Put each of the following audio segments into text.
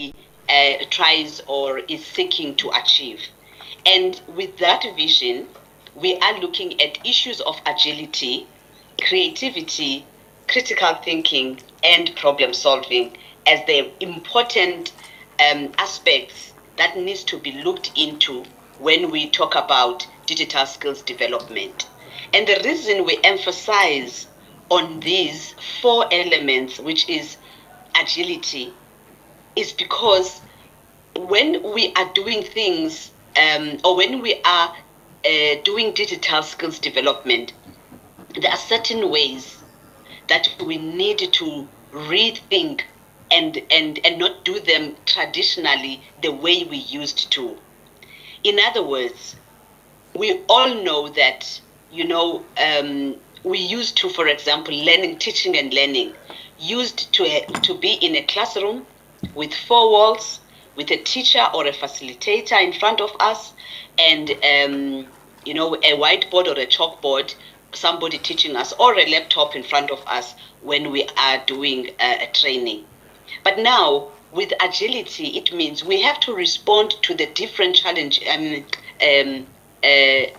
really tries or is seeking to achieve. And with that vision, we are looking at issues of agility, creativity, critical thinking, and problem solving as the important aspects that needs to be looked into when we talk about digital skills development. And the reason we emphasize on these four elements, which is agility, is because when we are doing things or when we are doing digital skills development, there are certain ways that we need to rethink and not do them traditionally the way we used to. In other words, we all know that, we used to, for example, teaching and learning, used to be in a classroom with four walls, with a teacher or a facilitator in front of us, and a whiteboard or a chalkboard, somebody teaching us, or a laptop in front of us when we are doing a training. But now, with agility, it means we have to respond to the different challenge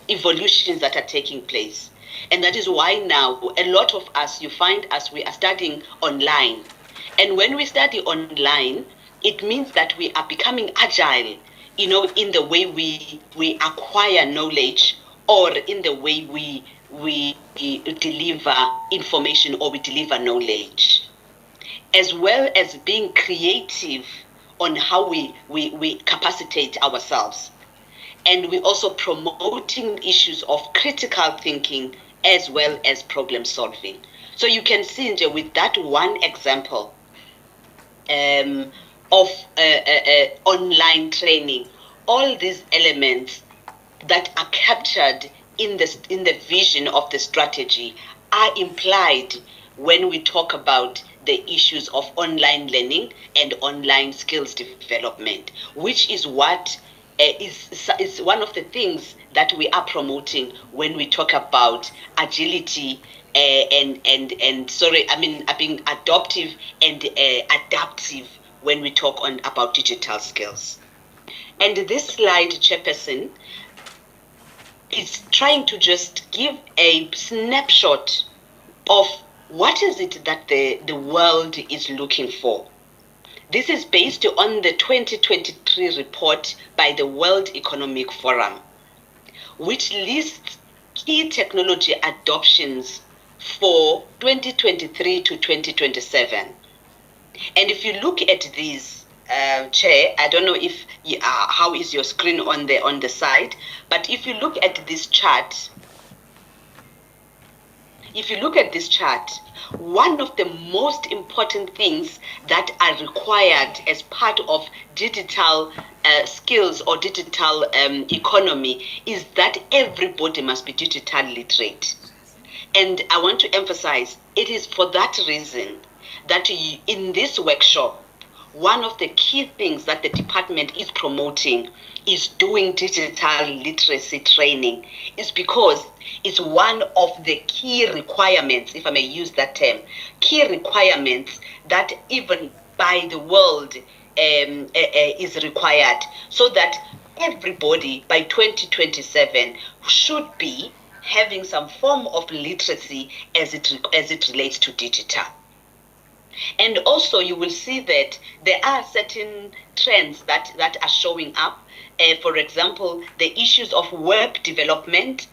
evolutions that are taking place. And that is why now a lot of us, you find us, we are studying online. And when we study online, it means that we are becoming agile, in the way we acquire knowledge, or in the way we deliver information, or we deliver knowledge, as well as being creative on how we capacitate ourselves. And we also promoting issues of critical thinking as well as problem solving. So you can see with that one example of online training, all these elements that are captured in the vision of the strategy are implied when we talk about the issues of online learning and online skills development, which is what is one of the things that we are promoting when we talk about agility being adoptive and adaptive when we talk about digital skills. And this slide, Chairperson, is trying to just give a snapshot of what is it that the world is looking for. This is based on the 2023 report by the World Economic Forum, which lists key technology adoptions for 2023 to 2027. And if you look at these, Chair, I don't know if how is your screen on the side, but if you look at this chart, one of the most important things that are required as part of digital skills or digital economy is that everybody must be digital literate. And I want to emphasize, it is for that reason that in this workshop, one of the key things that the department is promoting is doing digital literacy training, is because it's one of the key requirements, if I may use that term, key requirements that even by the world is required, so that everybody by 2027 should be having some form of literacy as it relates to digital. And also you will see that there are certain trends that are showing up. For example, the issues of web development,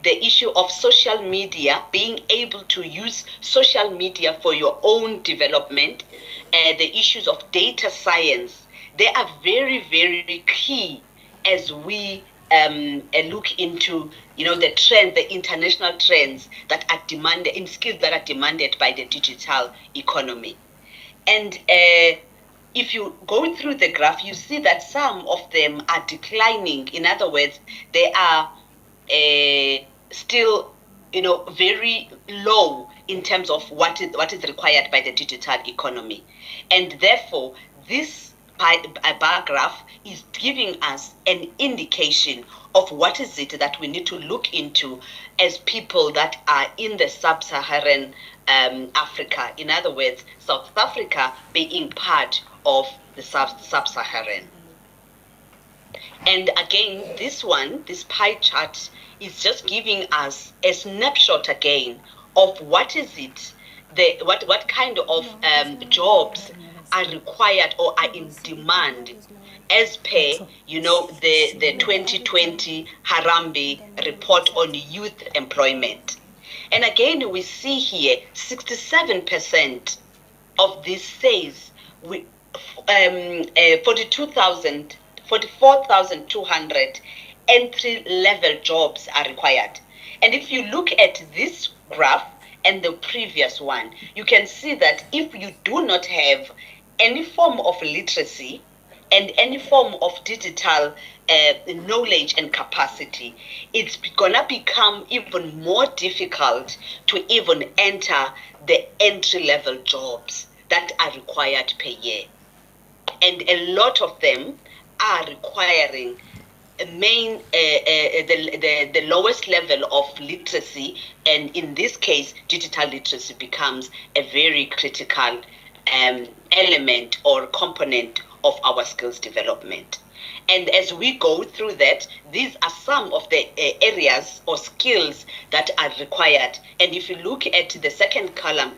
the issue of social media, being able to use social media for your own development, the issues of data science. They are very, very key as we look into the trends, the international trends that are demanded in skills that are demanded by the digital economy. And if you go through the graph, you see that some of them are declining. In other words, they are still very low in terms of what is required by the digital economy. And therefore, this bar graph is giving us an indication of what is it that we need to look into as people that are in the sub-Saharan Africa. In other words, South Africa being part of the sub-Saharan. And again, this pie chart is just giving us a snapshot again of what is it, what kind of jobs are required or are in demand as per, the 2020 Harambee report on youth employment. And again, we see here 67% of this says 44,200 entry-level jobs are required. And if you look at this graph and the previous one, you can see that if you do not have any form of literacy and any form of digital knowledge and capacity, it's gonna become even more difficult to even enter the entry-level jobs that are required per year. And a lot of them are requiring the lowest level of literacy, and in this case, digital literacy becomes a very critical element or component of our skills development. And as we go through that, these are some of the areas or skills that are required. And if you look at the second column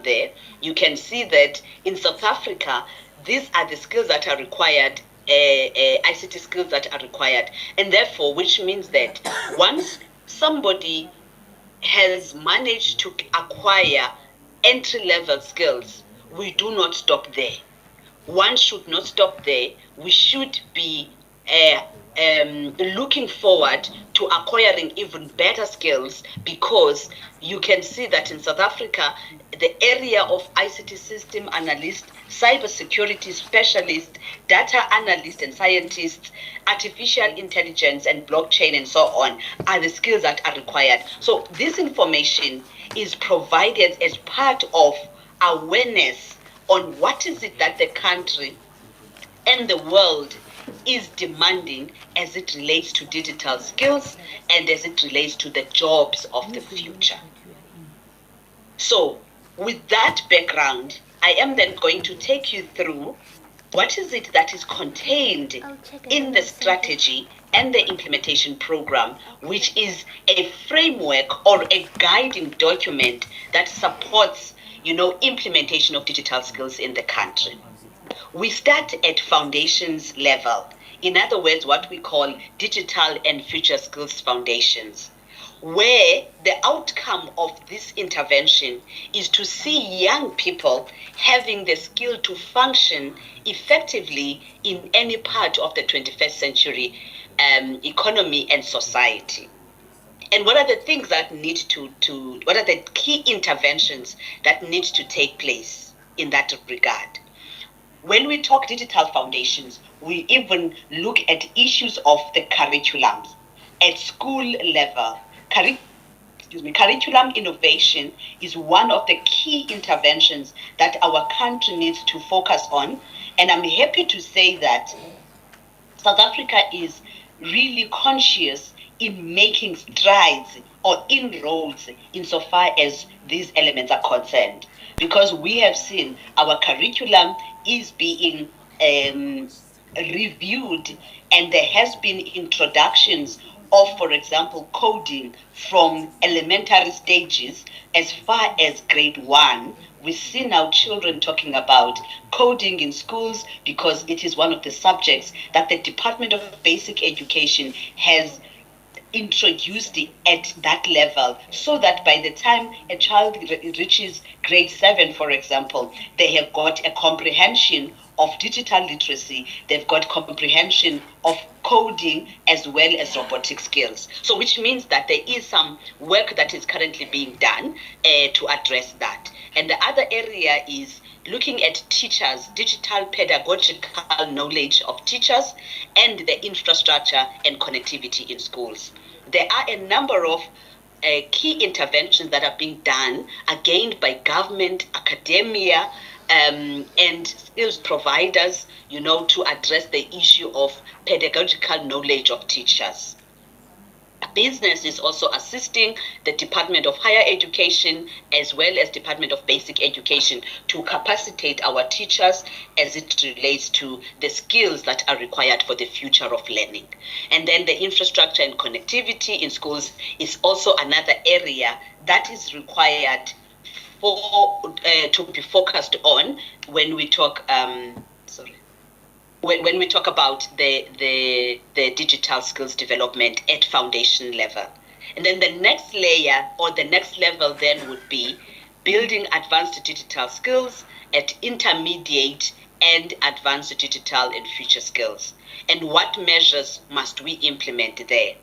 there, you can see that in South Africa, these are the skills that are required, ICT skills that are required. And therefore, which means that once somebody has managed to acquire entry-level skills, we do not stop there. One should not stop there. We should be looking forward to acquiring even better skills, because you can see that in South Africa, the area of ICT system analyst, cybersecurity specialist, data analyst and scientists, artificial intelligence and blockchain and so on are the skills that are required. So this information is provided as part of awareness on what is it that the country and the world is demanding as it relates to digital skills and as it relates to the jobs of the future. So, with that background, I am then going to take you through what is it that is contained in the strategy and the implementation program, which is a framework or a guiding document that supports, implementation of digital skills in the country. We start at foundations level. In other words, what we call digital and future skills foundations, where the outcome of this intervention is to see young people having the skill to function effectively in any part of the 21st century economy and society. And what are the things that need what are the key interventions that need to take place in that regard? When we talk digital foundations, we even look at issues of the curriculums at school level. Curriculum innovation is one of the key interventions that our country needs to focus on. And I'm happy to say that South Africa is really conscious in making strides or inroads insofar as these elements are concerned, because we have seen our curriculum is being reviewed, and there has been introductions of, for example, coding from elementary stages as far as grade 1. We see now children talking about coding in schools because it is one of the subjects that the Department of Basic Education has introduced at that level, so that by the time a child reaches grade 7, for example, they have got a comprehension of digital literacy, they've got comprehension of coding as well as robotic skills. So which means that there is some work that is currently being done to address that. And the other area is looking at teachers, digital pedagogical knowledge of teachers, and the infrastructure and connectivity in schools. There are a number of key interventions that are being done, again, by government, academia, and skills providers, to address the issue of pedagogical knowledge of teachers. Business is also assisting the Department of Higher Education as well as Department of Basic Education to capacitate our teachers as it relates to the skills that are required for the future of learning. And then the infrastructure and connectivity in schools is also another area that is required for to be focused on when we talk when we talk about the digital skills development at foundation level. And then the next layer or the next level then would be building advanced digital skills at intermediate and advanced digital and future skills. And what measures must we implement there?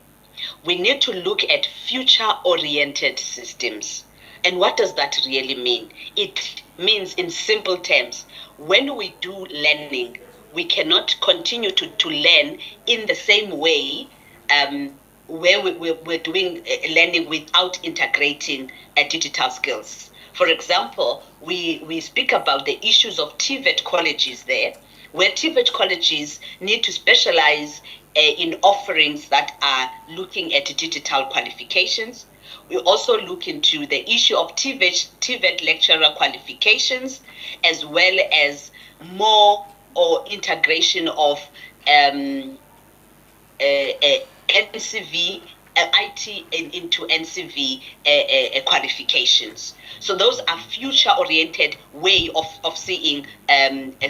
We need to look at future-oriented systems. And what does that really mean? It means, in simple terms, when we do learning, we cannot continue to learn in the same way where we're doing learning without integrating digital skills. For example, we speak about the issues of TVET colleges there, where TVET colleges need to specialize in offerings that are looking at digital qualifications. We also look into the issue of TVET lecturer qualifications, as well as more or integration of NCV, IT into NCV qualifications. So those are future-oriented way of seeing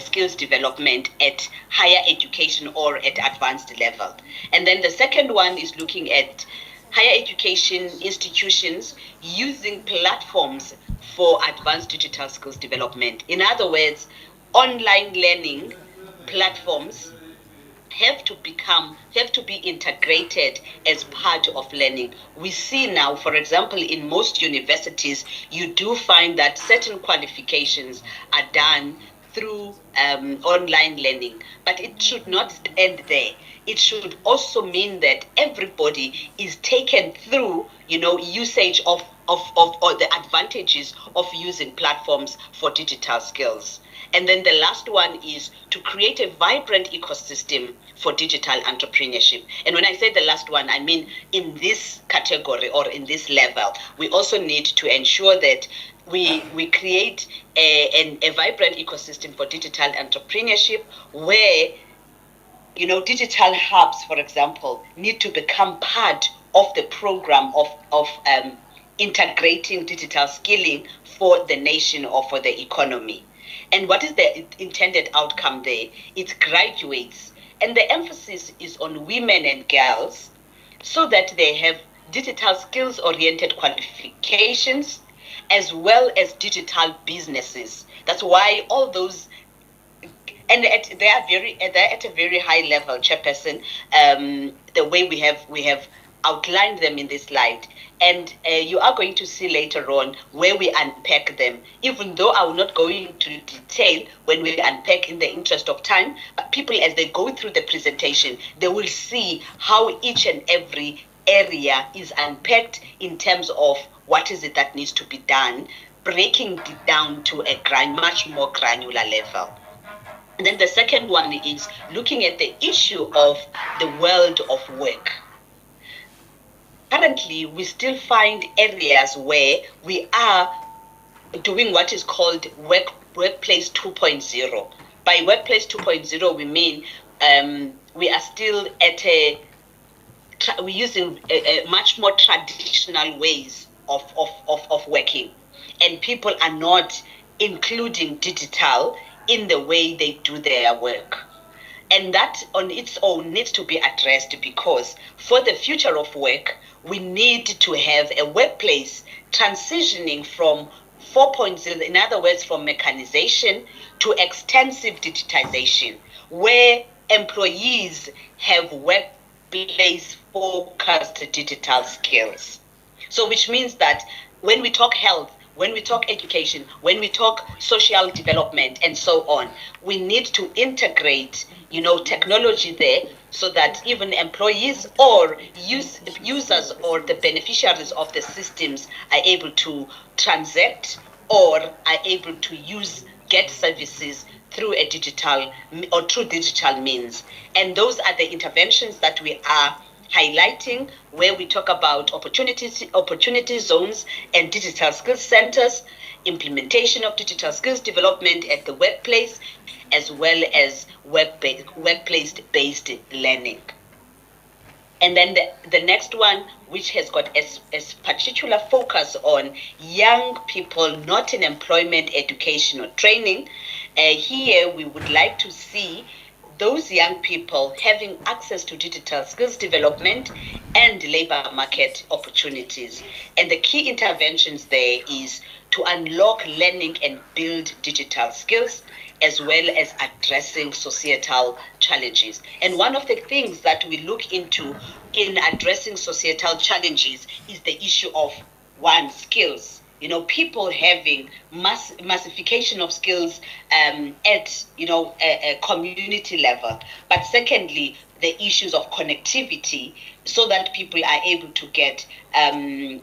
skills development at higher education or at advanced level. And then the second one is looking at higher education institutions using platforms for advanced digital skills development. In other words, online learning platforms have to be integrated as part of learning. We see now, for example, in most universities, you do find that certain qualifications are done through online learning, but it should not end there. It should also mean that everybody is taken through, usage of or the advantages of using platforms for digital skills. And then the last one is to create a vibrant ecosystem for digital entrepreneurship. And when I say the last one, I mean in this category or in this level, we also need to ensure that we create a vibrant ecosystem for digital entrepreneurship where, digital hubs, for example, need to become part of the program of integrating digital skilling for the nation or for the economy. And what is the intended outcome there? It's graduates. And the emphasis is on women and girls so that they have digital skills-oriented qualifications as well as digital businesses. That's why all those, and they're at a very high level, Chairperson, the way we have outlined them in this slide. And you are going to see later on where we unpack them, even though I will not go into detail when we unpack in the interest of time. But people, as they go through the presentation, they will see how each and every area is unpacked in terms of what is it that needs to be done, breaking it down to a much more granular level. And then the second one is looking at the issue of the world of work. Currently, we still find areas where we are doing what is called workplace 2.0. By workplace 2.0, we mean we are still at we're using a much more traditional ways of working, and people are not including digital in the way they do their work. And that on its own needs to be addressed, because for the future of work, we need to have a workplace transitioning from 4.0, in other words, from mechanization to extensive digitization, where employees have workplace focused digital skills. So which means that when we talk health, when we talk education, when we talk social development and so on, we need to integrate, technology there so that even employees or users or the beneficiaries of the systems are able to transact or are able to get services through through digital means. And those are the interventions that we are highlighting where we talk about opportunity zones and digital skills centers, implementation of digital skills development at the workplace, as well as workplace-based learning. And then the next one, which has got a particular focus on young people not in employment, education, or training. Here, we would like to see those young people having access to digital skills development and labor market opportunities. And the key interventions there is to unlock learning and build digital skills, as well as addressing societal challenges. And one of the things that we look into in addressing societal challenges is the issue of, one, skills. People having massification of skills at a community level. But secondly, the issues of connectivity, so that people are able to get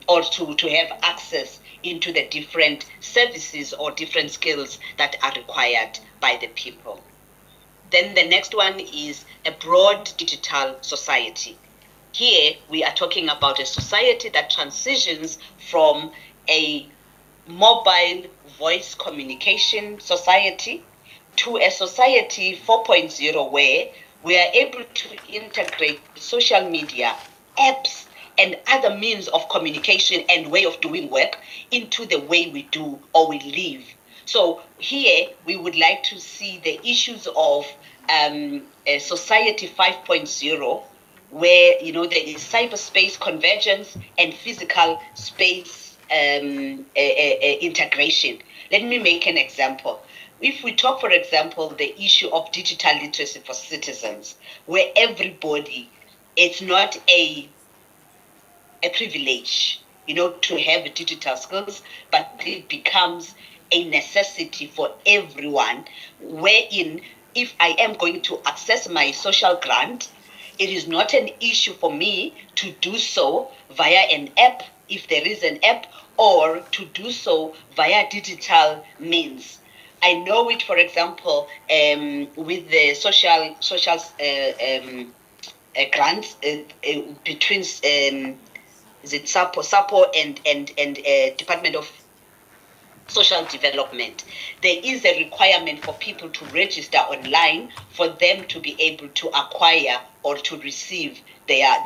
or to have access into the different services or different skills that are required by the people. Then the next one is a broad digital society. Here we are talking about a society that transitions from a mobile voice communication society to a society 4.0, where we are able to integrate social media, apps, and other means of communication and way of doing work into the way we do or we live. So here we would like to see the issues of a society 5.0, where there is cyberspace convergence and physical space integration. Let me make an example. If we talk, for example, the issue of digital literacy for citizens, where everybody, it's not a privilege, to have digital skills, but it becomes a necessity for everyone, wherein if I am going to access my social grant, it is not an issue for me to do so via an app, if there is an app, or to do so via digital means. I know it, for example, with the social grants between is it SAPO and Department of Social Development. There is a requirement for people to register online for them to be able to acquire or to receive their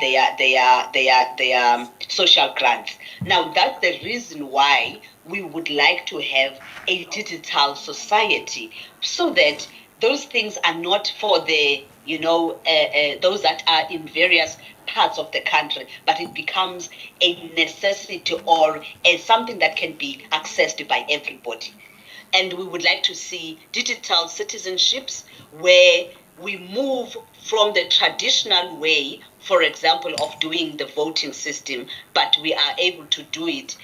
social grants. Now, that's the reason why we would like to have a digital society, so that those things are not for the those that are in various parts of the country, but it becomes a necessity or something that can be accessed by everybody. And we would like to see digital citizenships, where we move from the traditional way, for example, of doing the voting system, but we are able to do it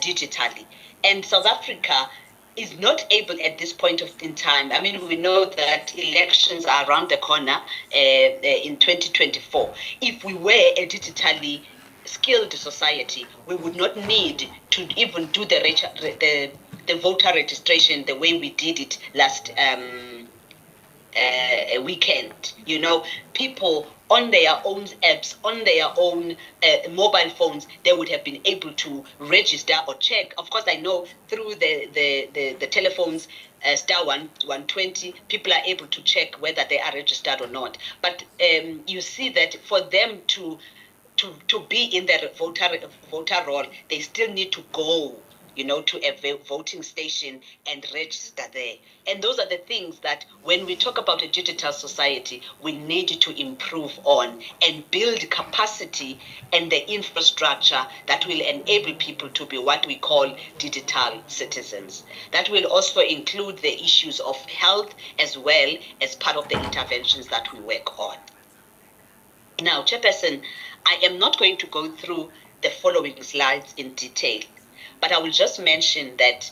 digitally. And South Africa is not able at this point in time. I mean, we know that elections are around the corner in 2024. If we were a digitally skilled society, we would not need to even do the voter registration the way we did it last weekend. People on their own apps, on their own mobile phones, they would have been able to register or check. Of course, I know through the telephones, star 120, people are able to check whether they are registered or not. But you see that for them to be in the voter roll, they still need to go to a voting station and register there. And those are the things that when we talk about a digital society, we need to improve on and build capacity and the infrastructure that will enable people to be what we call digital citizens. That will also include the issues of health as well as part of the interventions that we work on. Now, Chairperson, I am not going to go through the following slides in detail, but I will just mention that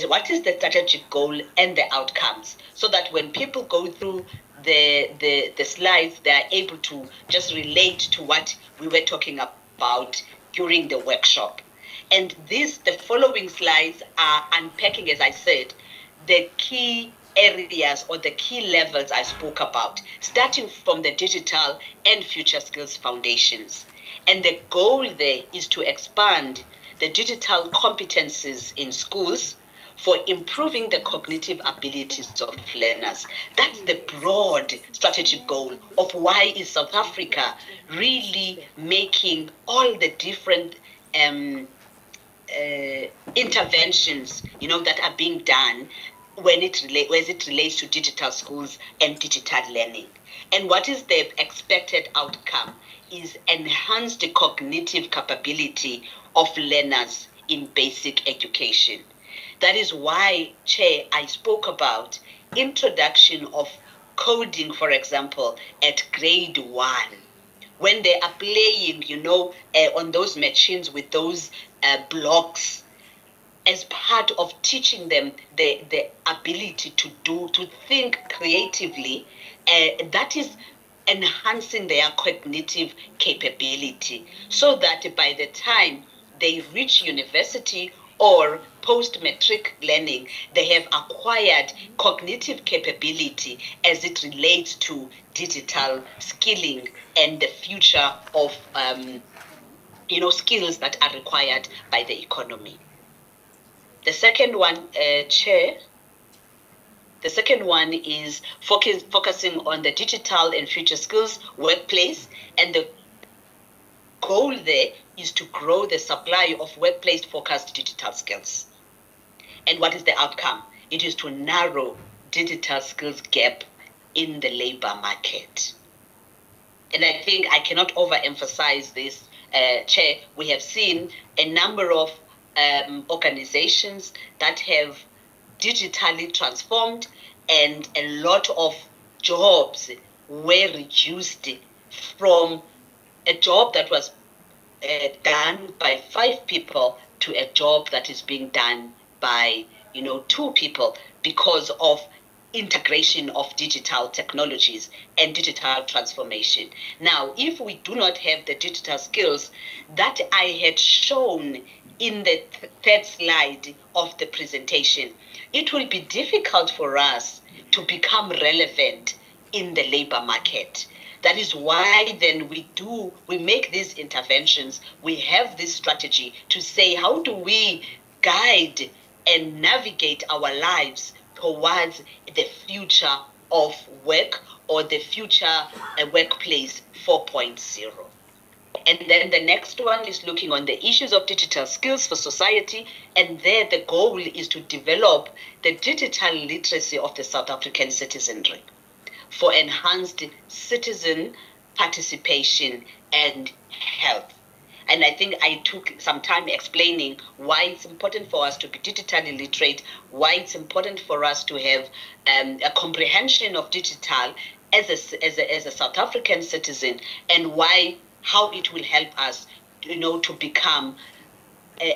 what is the strategic goal and the outcomes, so that when people go through the slides, they are able to just relate to what we were talking about during the workshop. And the following slides are unpacking, as I said, the key areas or the key levels I spoke about, starting from the digital and future skills foundations. And the goal there is to expand the digital competencies in schools for improving the cognitive abilities of learners. That's the broad strategic goal of why is South Africa really making all the different interventions, that are being done when it relates to digital schools and digital learning. And what is the expected outcome is enhanced cognitive capability of learners in basic education. That is why, Chair, I spoke about introduction of coding, for example, at grade 1, when they are playing, on those machines with those blocks, as part of teaching them the ability to think creatively. That is enhancing their cognitive capability, so that by the time they reach university or post-matric learning, they have acquired cognitive capability as it relates to digital skilling and the future of skills that are required by the economy. The second one, Chair, the second one is focusing on the digital and future skills workplace. And the goal there is to grow the supply of workplace-focused digital skills. And what is the outcome? It is to narrow digital skills gap in the labor market. And I think I cannot overemphasize this, Chair. We have seen a number of organizations that have digitally transformed, and a lot of jobs were reduced from a job that was done by 5 people to a job that is being done by 2 people, because of integration of digital technologies and digital transformation. Now, if we do not have the digital skills that I had shown in the third slide of the presentation, it will be difficult for us to become relevant in the labor market. That is why then we make these interventions. We have this strategy to say, how do we guide and navigate our lives towards the future of work, or the future workplace 4.0. And then the next one is looking on the issues of digital skills for society. And there the goal is to develop the digital literacy of the South African citizenry for enhanced citizen participation and health. And I think I took some time explaining why it's important for us to be digitally literate, why it's important for us to have a comprehension of digital as a South African citizen, and how it will help us, to become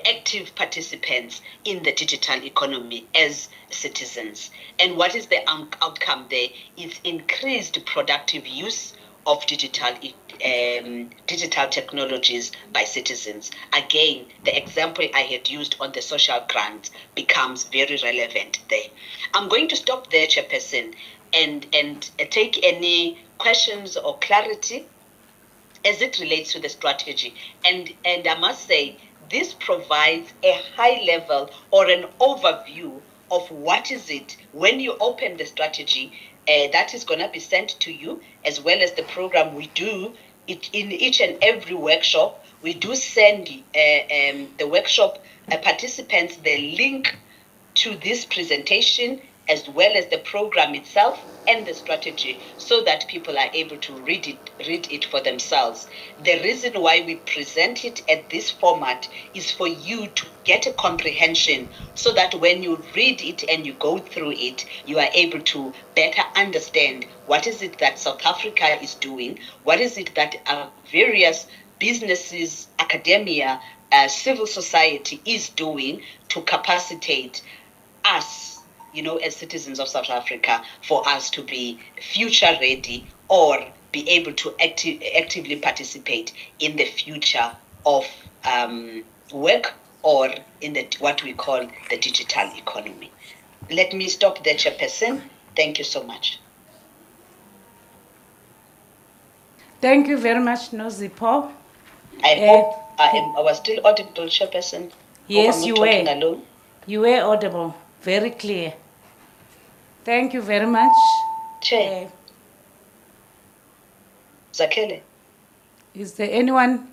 active participants in the digital economy as citizens. And what is the outcome there? It's increased productive use of digital technologies by citizens. Again, the example I had used on the social grant becomes very relevant there. I'm going to stop there, Chairperson, and take any questions or clarity as it relates to the strategy. And I must say, this provides a high level or an overview of what is it when you open the strategy. That is going to be sent to you, as well as the program we do it in each and every workshop. We do send the workshop participants the link to this presentation, as well as the program itself and the strategy, so that people are able to read it for themselves. The reason why we present it at this format is for you to get a comprehension, so that when you read it and you go through it, you are able to better understand what is it that South Africa is doing, what is it that various businesses, academia, civil society is doing to capacitate us, as citizens of South Africa, for us to be future ready, or be able to actively participate in the future of work, or in what we call the digital economy. Let me stop there, Chairperson. Thank you so much. Thank you very much, Nozipho. I hope I was still audible, Chairperson. Yes, hope I'm you not talking were. alone. You were audible, very clear. Thank you very much. Chair. Zakele. Is there anyone?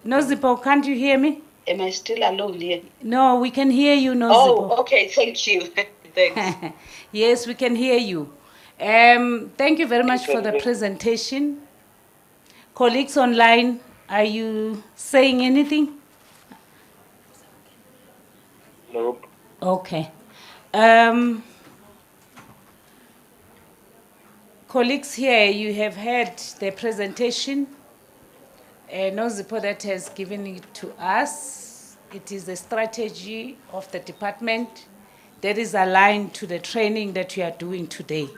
Nozipo, can't you hear me? Am I still alone here? No, we can hear you, Nozipo. Oh, okay, thank you. Thanks. Yes, we can hear you. Thank you very much for the presentation. Colleagues online, are you saying anything? Nope. Okay. Colleagues here, you have heard the presentation. Nozipo that has given it to us. It is a strategy of the department that is aligned to the training that we are doing today.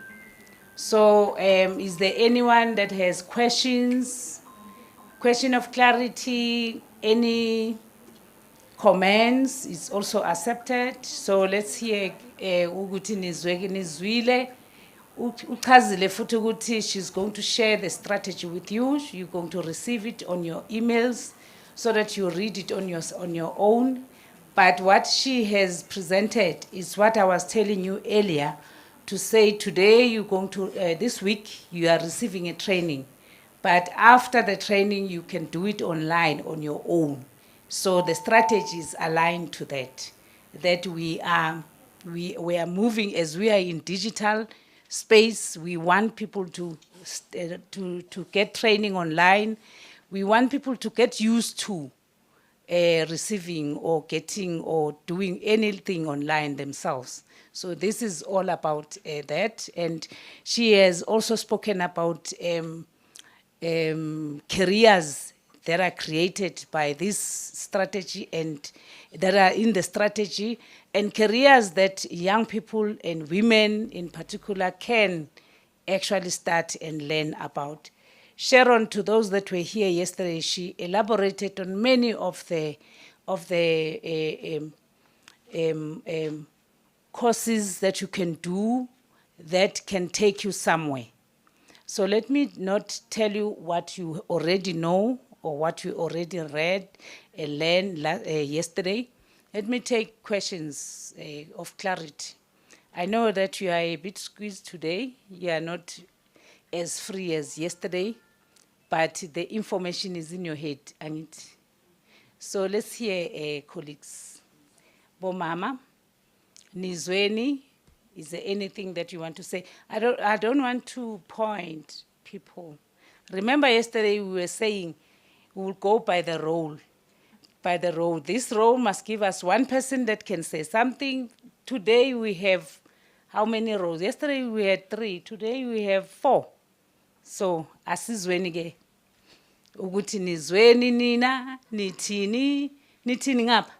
So is there anyone that has questions, question of clarity, any comments is also accepted. So let's hear ukuthi nizwile. Uchazile futhi ukuthi she's going to share the strategy with you. You're going to receive it on your emails so that you read it on your own. But what she has presented is what I was telling you earlier, to say today you're going to, this week you are receiving a training. But after the training, you can do it online on your own. So the strategy is aligned to that, that we are moving as we are in digital space. We want people to get training online. We want people to get used to receiving or getting or doing anything online themselves. So this is all about that. And she has also spoken about careers that are created by this strategy and that are in the strategy, and careers that young people and women in particular can actually start and learn about. Sharon, to those that were here yesterday, she elaborated on many of the courses that you can do that can take you somewhere. So let me not tell you what you already know or what you already read and learned yesterday. Let me take questions of clarity. I know that you are a bit squeezed today. You are not as free as yesterday, but the information is in your head. So let's hear colleagues. Bomama, Nizweni, is there anything that you want to say? I don't want to point people. Remember yesterday we were saying we will go by the role. By the role. This role must give us one person that can say something. Today we have how many roles? Yesterday we had 3. Today we have 4. So asizweni ke. Ukuthi nizweni nina, nithini ngapha.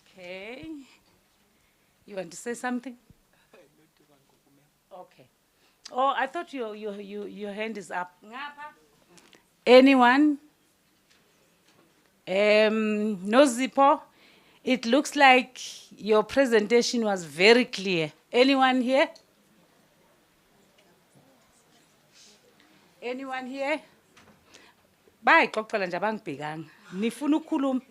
Okay. You want to say something? Okay. Oh, I thought your hand is up. Anyone? Nozipo, it looks like your presentation was very clear. Anyone here? Anyone here? Bye, kokpala nje abangibhekanga. Nifuna ukukhuluma?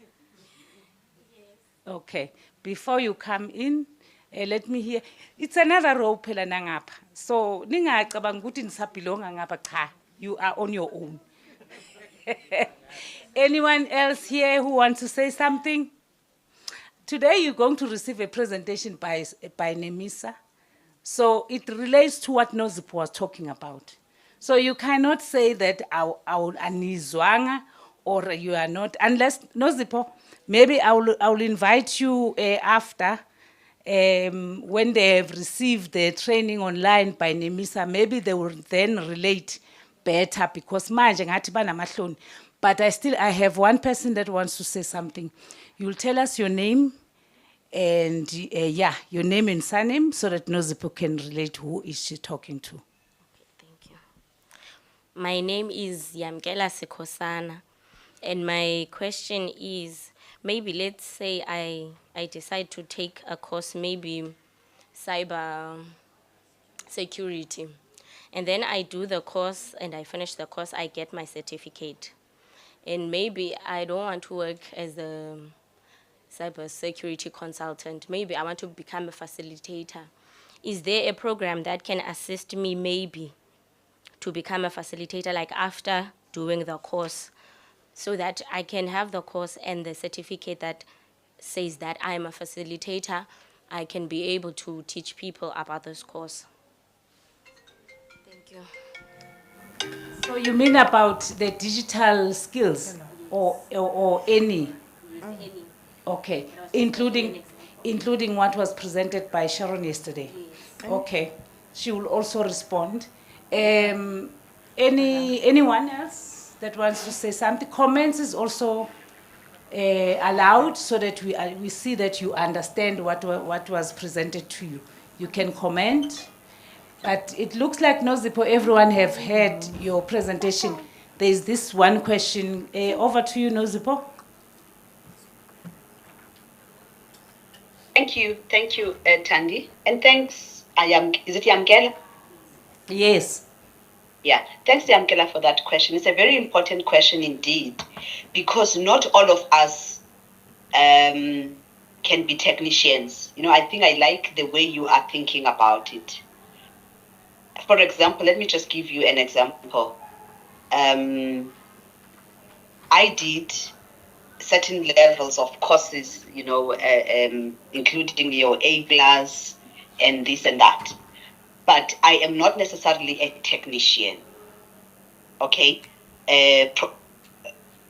Okay. Before you come in, let me hear. It's another role phela nangapha. So ningacabanga ukuthi nisabelonga ngapha cha. You are on your own. Anyone else here who wants to say something? Today you're going to receive a presentation by Nemisa. So it relates to what Nozipo was talking about. So you cannot say that anizwanga or you are not, unless Nozipo, maybe I will invite you after when they have received the training online by Nemisa, maybe they will then relate better because manje ngathi banamahloni. But I have one person that wants to say something. You'll tell us your name and your name and surname so that Nozipo can relate who is she talking to. Thank you. My name is Yamkela Sikosana, and my question is, maybe let's say I decide to take a course, maybe cyber security, And then I do the course and I finish the course, I get my certificate. And maybe I don't want to work as a cybersecurity consultant. Maybe I want to become a facilitator. Is there a program that can assist me maybe to become a facilitator, like after doing the course, so that I can have the course and the certificate that says that I am a facilitator? I can be able to teach people about this course. Thank you. So you mean about the digital skills or any? Okay, including what was presented by Sharon yesterday. Okay, she will also respond. Anyone else that wants to say something? Comments is also allowed, so that we see that you understand what was presented to you. You can comment, but it looks like Nozipo, everyone have heard your presentation. There is this one question. Over to you, Nozipo. Thank you, Tandi, and thanks. Is it Yamkela? Yes. Yeah, thanks, Yamkela, for that question. It's a very important question indeed, because not all of us can be technicians. I think I like the way you are thinking about it. For example, let me just give you an example. I did certain levels of courses, including your A+ and this and that. But I am not necessarily a technician. Okay?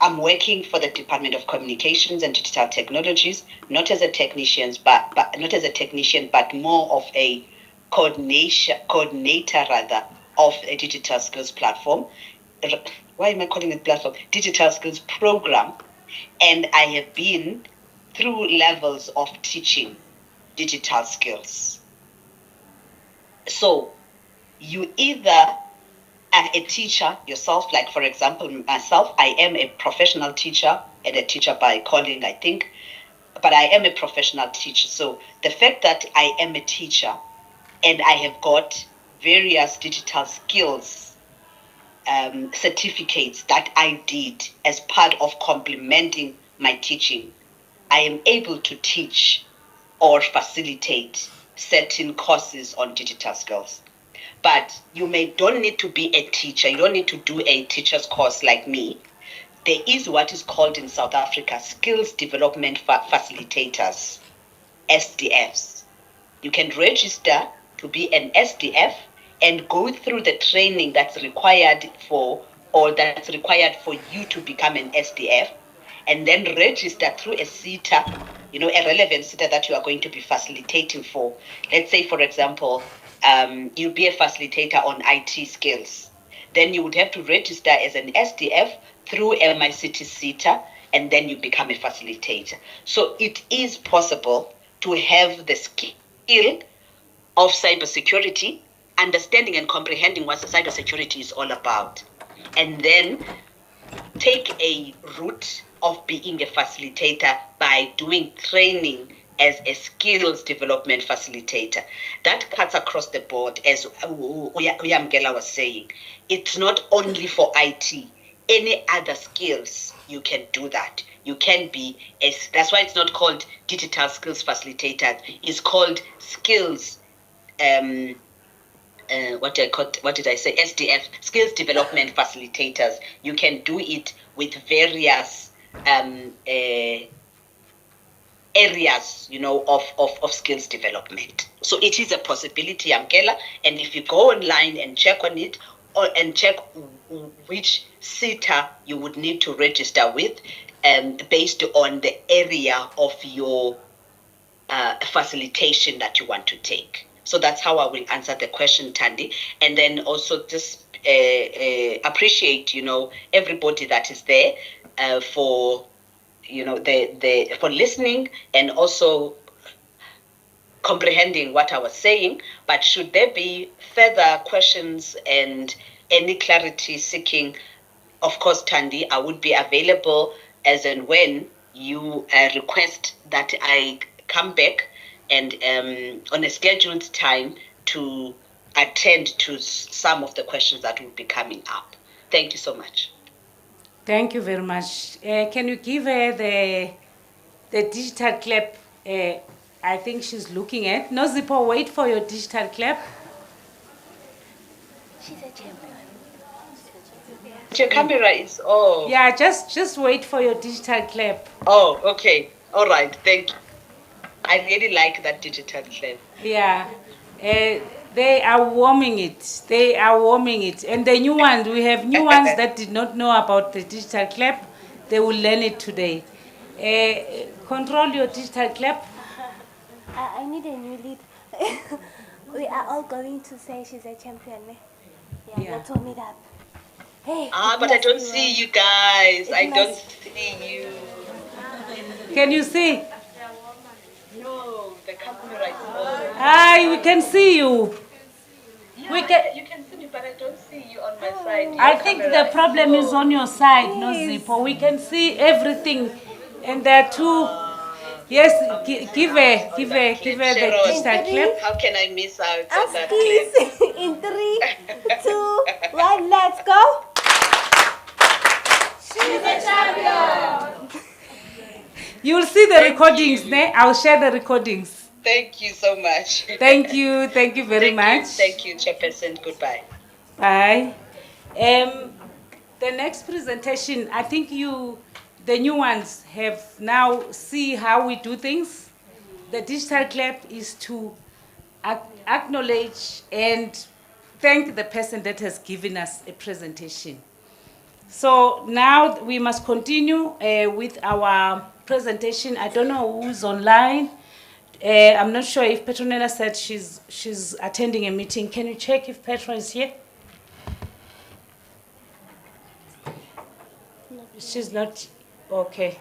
I'm working for the Department of Communications and Digital Technologies, not as a technician, but not as a technician, but more of a coordinator rather of a digital skills platform. Why am I calling it platform? Digital skills program. And I have been through levels of teaching digital skills. So you either are a teacher yourself, like for example, myself, I am a professional teacher and a teacher by calling, I think, but I am a professional teacher. So the fact that I am a teacher and I have got various digital skills certificates that I did as part of complementing my teaching, I am able to teach or facilitate certain courses on digital skills. But you don't need to be a teacher. You don't need to do a teacher's course like me. There is what is called in South Africa skills development facilitators, SDFs. You can register to be an SDF and go through the training that's required for you to become an SDF, and then register through a SETA, a relevant SETA that you are going to be facilitating for. Let's say, for example, you'll be a facilitator on IT skills. Then you would have to register as an SDF through MICT SETA, and then you become a facilitator. So it is possible to have the skill of cybersecurity, understanding and comprehending what cybersecurity is all about, and then take a route of being a facilitator by doing training as a skills development facilitator. That cuts across the board, as Uyamgela was saying. It's not only for IT. Any other skills, you can do that. You can be, that's why it's not called digital skills facilitator. It's called skills, what did I say? SDF, skills development facilitators. You can do it with various areas, of skills development. So it is a possibility, Amkela. And if you go online and check on it, and check which SETA you would need to register with, based on the area of your facilitation that you want to take. So that's how I will answer the question, Tandi. And then also just appreciate, everybody that is there for, for listening and also comprehending what I was saying. But should there be further questions and any clarity seeking, of course, Tandi, I would be available as and when you request that I come back and on a scheduled time to attend to some of the questions that will be coming up. Thank you so much. Thank you very much. Can you give her the digital clap? I think she's looking at. Nozipho, wait for your digital clap. She's a champion. Your camera is off. Yeah, just wait for your digital clap. Oh, okay. All right. Thank you. I really like that digital clip. Yeah. They are warming it. They are warming it. And the new ones, we have new ones that did not know about the digital clap. They will learn it today. Control your digital clap. I need a new lead. We are all going to say she's a champion. Yeah, let's warm it up. Hey, but I don't see you guys. I don't see you. Can you see? No, the camera is on. Hi, we can see you. Yeah, you can see me, but I don't see you on my side. Your I think the problem is on your side, no Zippo. We can see everything, and there are two. Yes, give her the digital clip. How can I miss out on that please. clip? In 3, 2, 1, let's go. She's a champion. You will see the recordings, ne? I'll share the recordings. Thank you so much. Thank you very much. Thank you, Chairperson. Goodbye. Bye. The next presentation, I think the new ones have now see how we do things. The digital clap is to acknowledge and thank the person that has given us a presentation. So now we must continue with our presentation. I don't know who's online. I'm not sure if Petronella said she's attending a meeting. Can you check if Petra is here? She's not. Okay.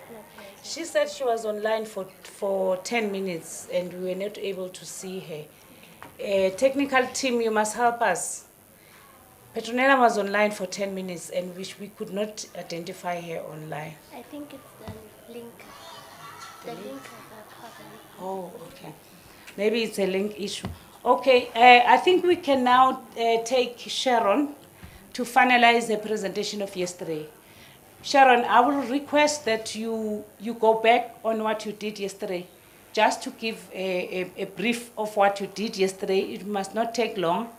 She said she was online for 10 minutes and we were not able to see her. Technical team, you must help us. Petronella was online for 10 minutes and we could not identify her online. I think it's the link. The link of the problem. Oh, okay. Maybe it's a link issue. Okay, I think we can now take Sharon to finalize the presentation of yesterday. Sharon, I will request that you go back on what you did yesterday, just to give a brief of what you did yesterday. It must not take long,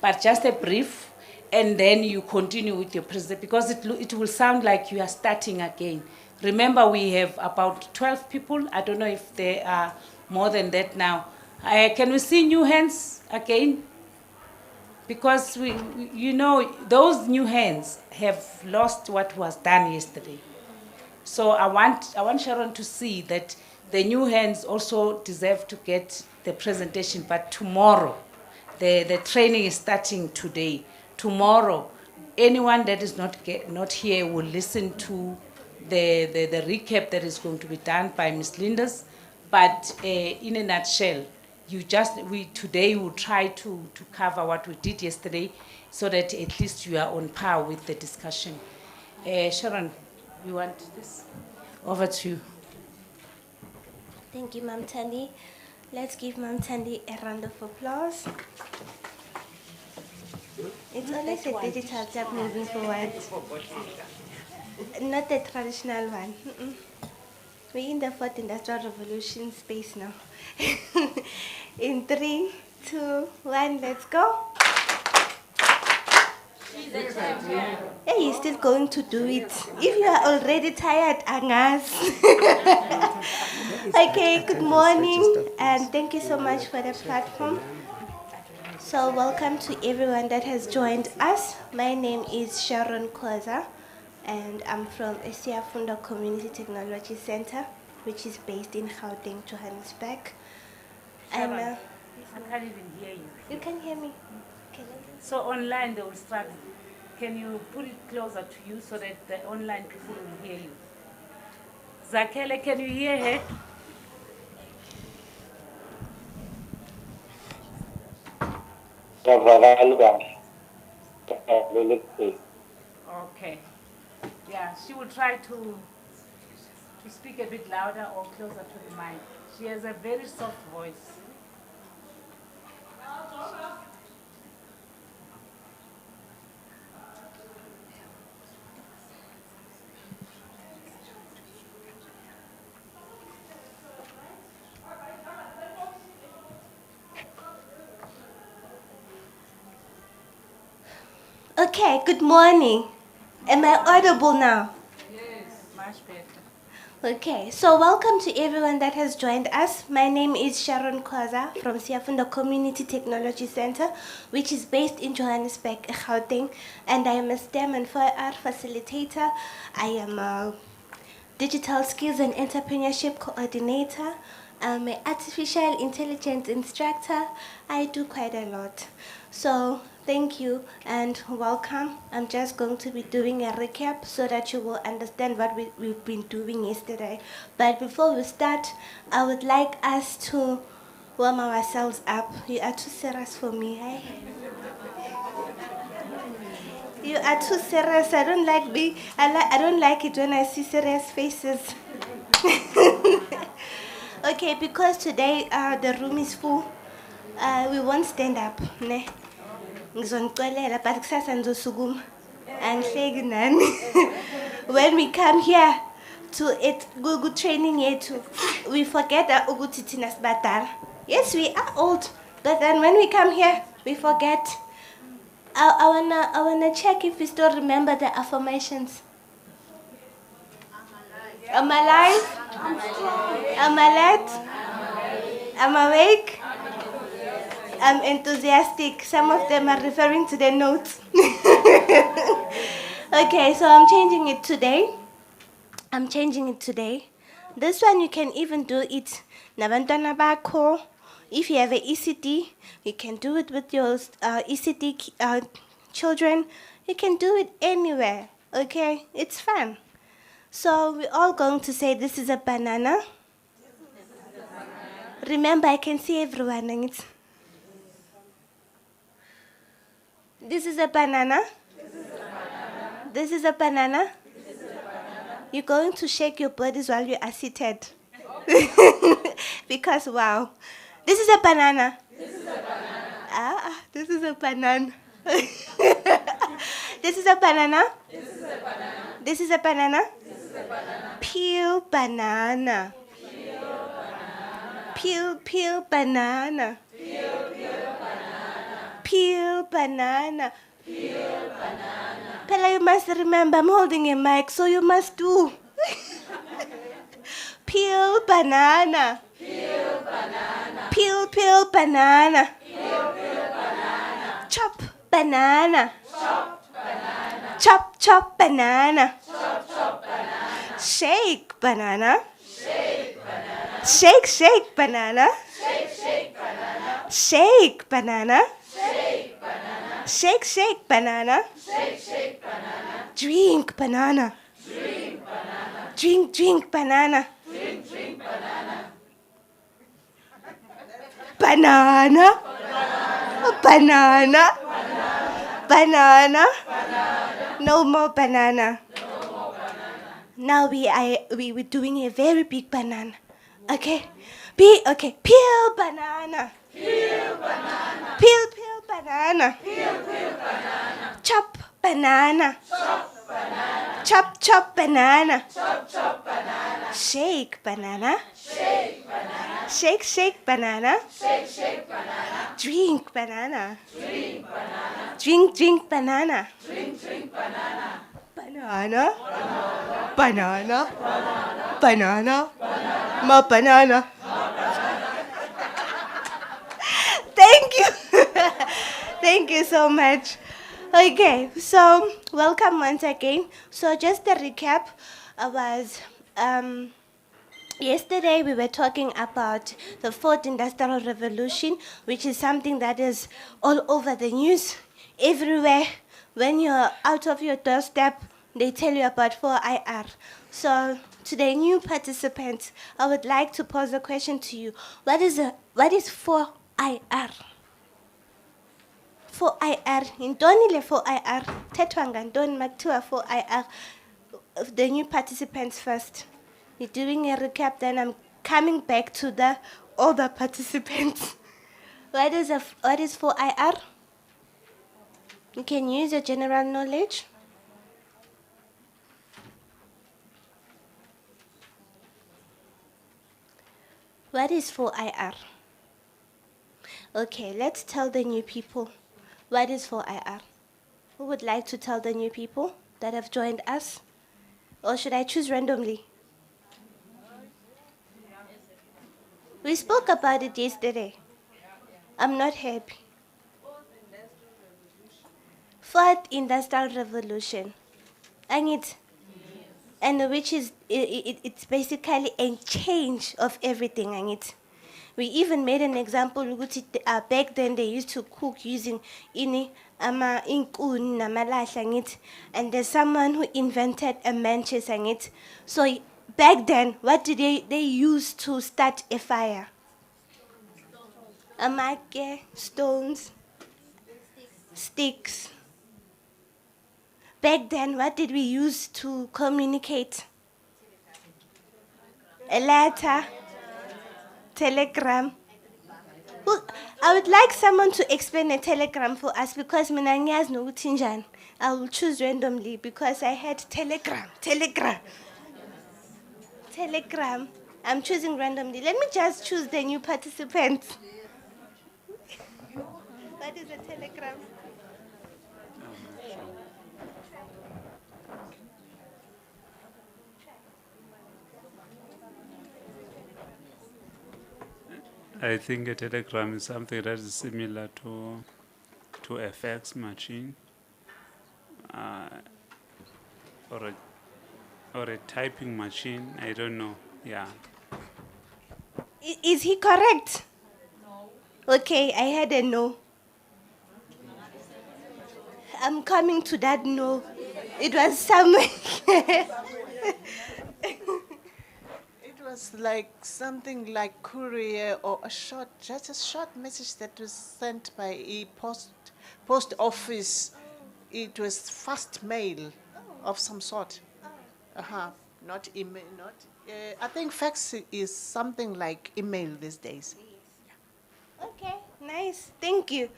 but just a brief, and then you continue with your presentation, because it will sound like you are starting again. Remember, we have about 12 people. I don't know if there are more than that now. Can we see new hands again? Because those new hands have lost what was done yesterday. So I want Sharon to see that the new hands also deserve to get the presentation, but tomorrow, the training is starting today. Tomorrow, anyone that is not here will listen to the recap that is going to be done by Ms. Linders, but in a nutshell, today will try to cover what we did yesterday, so that at least you are on par with the discussion. Sharon, you want this? Over to you. Thank you, Ma'am Tandy. Let's give Ma'am Tandy a round of applause. It's always a digital tab moving forward. Not the traditional one. We're in the 4th Industrial Revolution space now. In 3, 2, 1, let's go. Hey, you're still going to do it. If you are already tired, Angas. Okay, good morning, and thank you so much for the platform. So welcome to everyone that has joined us. My name is Sharon Khoza, and I'm from Esiafunda Community Technology Center, which is based in Gauteng, Johannesburg. And I can't even hear you. you can hear me. Okay. So online they will struggle. Can you put it closer to you so that the online people will hear you? Zakele, can you hear her? Okay. Yeah, she will try to speak a bit louder or closer to the mic. She has a very soft voice. Okay, good morning. Am I audible now? Yes, much better. Okay, so welcome to everyone that has joined us. My name is Sharon Kwaza from Siafunda Community Technology Center, which is based in Johannesburg, Gauteng, and I am a STEM and art facilitator. I am a digital skills and entrepreneurship coordinator. I'm an artificial intelligence instructor. I do quite a lot. So thank you and welcome. I'm just going to be doing a recap so that you will understand what we've been doing yesterday. But before we start, I would like us to warm ourselves up. You are too serious for me, eh? You are too serious. I don't like I don't like it when I see serious faces. Okay, because today the room is full, we won't stand up. Ne? Ngizonixolela, but kusasa ngizosukuma. Angihleki nani. When we come here to it good training yethu, we forget that ukuthi thina sibadala. Yes, we are old, but then when we come here, we forget. I wanna check if we still remember the affirmations. I'm alive. I'm alert. I'm awake. I'm enthusiastic. Some of them are referring to the notes. Okay, so I'm changing it today. This one you can even do it nabantwana bakho. If you have an ECD, you can do it with your ECD children. You can do it anywhere. Okay, it's fun. So we're all going to say this is a banana. Remember, I can see everyone. And it's this is a banana. This is a banana. You're going to shake your bodies while you are seated. Because wow. This is a banana. This is a banana. This is a banana. This is a banana. Peel banana. Peel banana. Peel banana. Pella, you must remember I'm holding a mic, so you must do. Peel banana. Peel banana. Chop banana. Chop banana. Shake banana. Shake banana. Shake banana. Shake banana. Drink banana. Drink banana. Banana. No more banana. Now we're doing a very big banana. Okay? Peel banana. Peel banana. Chop banana. Chop banana. Shake banana. Shake banana. Drink banana. Drink banana. Banana. Ma banana. Thank you. Thank you so much. Okay, so welcome once again. So just a recap, yesterday we were talking about the fourth industrial revolution, which is something that is all over the news, everywhere. When you're out of your doorstep, they tell you about 4IR. So to the new participants, I would like to pose a question to you. What is 4IR? 4IR. Indonile 4IR. Tetwanga Ndoni Maktua 4IR. The new participants first. We're doing a recap, then I'm coming back to the older participants. What is 4IR? You can use your general knowledge. What is 4IR? Okay, let's tell the new people. What is 4IR? Who would like to tell the new people that have joined us? Or should I choose randomly? We spoke about it yesterday. I'm not happy. Fourth Industrial Revolution. And which is, it's basically a change of everything. We even made an example, back then they used to cook using inkuni namalahla, and there's someone who invented a matches. So back then, what did they use to start a fire? Amake, stones, sticks. Back then, what did we use to communicate? A letter, telegram. I would like someone to explain a telegram for us because Minanyas no Tinjan. I will choose randomly because I had telegram. I'm choosing randomly. Let me just choose the new participants. What is a telegram? I think a telegram is something that is similar to a fax machine, or a typing machine. I don't know. Yeah. Is he correct? No. Okay, I had a no. I'm coming to that no. It was somewhere. It was like something like courier or just a short message that was sent by a post office. It was fast mail of some sort. Not email, not. I think fax is something like email these days. Okay, nice. Thank you.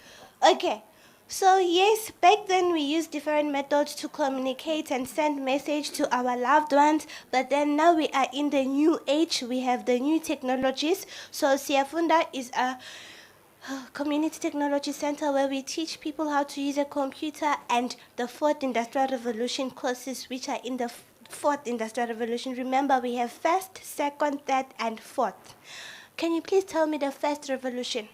Okay. So yes, back then we used different methods to communicate and send message to our loved ones, but then now we are in the new age. We have the new technologies. So Siafunda is a community technology center where we teach people how to use a computer, and the fourth industrial revolution courses which are in the fourth industrial revolution. Remember, we have first, second, third, and fourth. Can you please tell me the first revolution?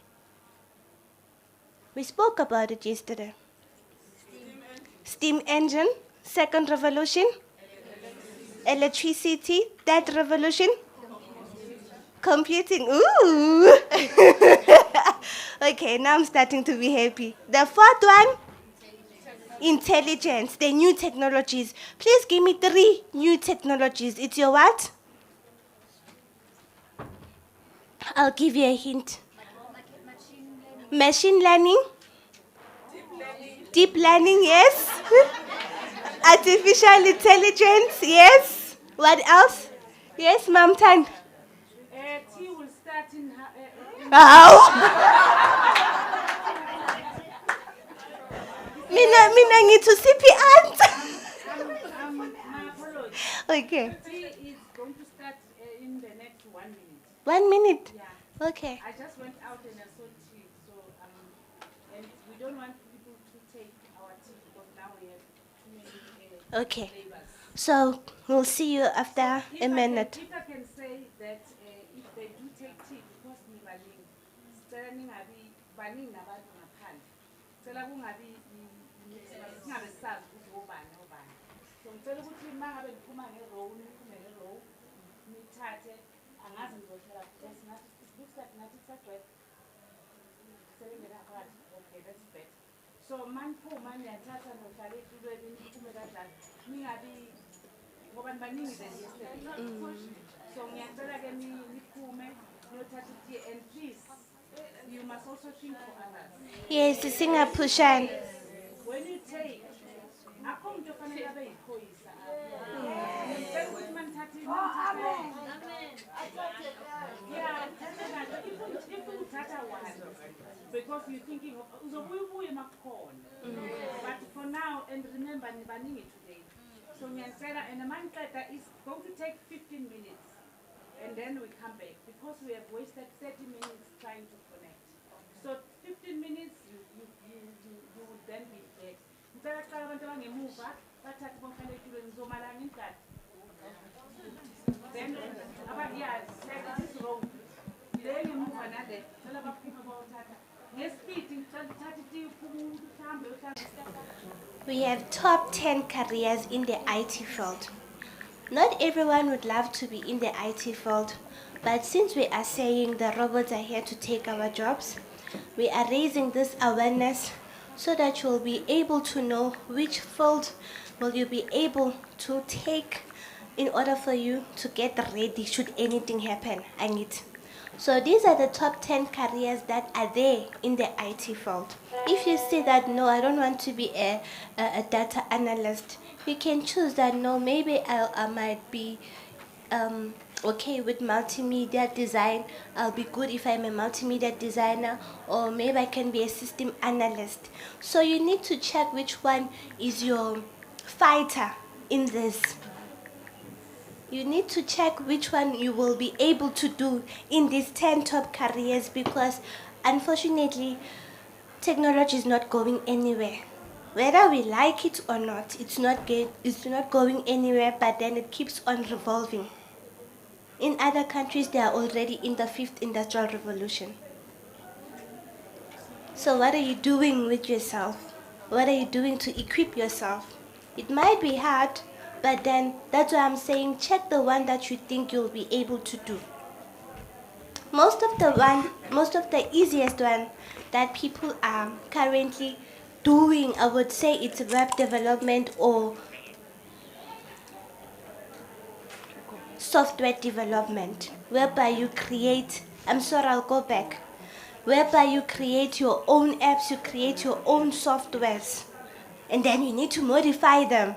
We spoke about it yesterday. Steam engine. Second revolution. Electricity. Third revolution. Computing. Ooh. Okay, now I'm starting to be happy. The fourth one. Intelligence. The new technologies. Please give me 3 new technologies. It's your what? I'll give you a hint. Machine learning. Deep learning, yes. Artificial intelligence, yes. What else? Yes, Ma'am Tan. Tea will start in How? Mina need to CPR. my apology. Okay. Tea is going to start in the next 1 minute. 1 minute. Yeah. Okay. I just went out and I saw tea, so and we don't want people to take our tea because now we have too many Okay. flavors. So we'll see you after a minute. If I can say that if they do take tea, because nibaningi, sicela baningi nabantu ngaphandle. Sicela kungabi singabe sazi ukuthi obani. So ngicela ukuthi mangabe niphuma ngerow, niphume ngerow, nithathe angazi ngizothela because it looks like nathi kusagcwele. Selingena phakathi. Okay, that's better. So maniphuma niyathatha nohlala etulweni niphume kanjani. Ningabi ngoba nibaningi then yesterday. So ngiyacela ke niphume niyothatha itiye, and please you must also think for others. Yes, Singapushan. When you take akho umuntu ofanele abe yiphoyisa. Ngicela ukuthi manithathe yeah, if uthatha one because you're thinking of uzobuye makhona. But for now, and remember nibaningi today. So ngiyacela, and maniqeda is going to take 15 minutes, and then we come back because we have wasted 30 minutes trying to connect. So 15 minutes, you would then be back. Ngicela We have top 10 careers in the IT field. Not everyone would love to be in the IT field, but since we are saying the robots are here to take our jobs, we are raising this awareness so that you'll be able to know which field will you be able to take in order for you to get ready should anything happen. So these are the top 10 careers that are there in the IT field. If you say that, no, I don't want to be a data analyst, you can choose that, no, maybe I might be okay with multimedia design. I'll be good if I'm a multimedia designer, or maybe I can be a system analyst. So you need to check which one is your fighter in this. You need to check which one you will be able to do in these 10 top careers, because unfortunately, technology is not going anywhere. Whether we like it or not, it's not going anywhere, but then it keeps on revolving. In other countries, they are already in the 5th industrial revolution. So what are you doing with yourself? What are you doing to equip yourself? It might be hard, but then that's why I'm saying check the one that you think you'll be able to do. Most of the easiest one that people are currently doing, I would say it's web development or software development, whereby you create, I'll go back, whereby you create your own apps, you create your own softwares, and then you need to modify them.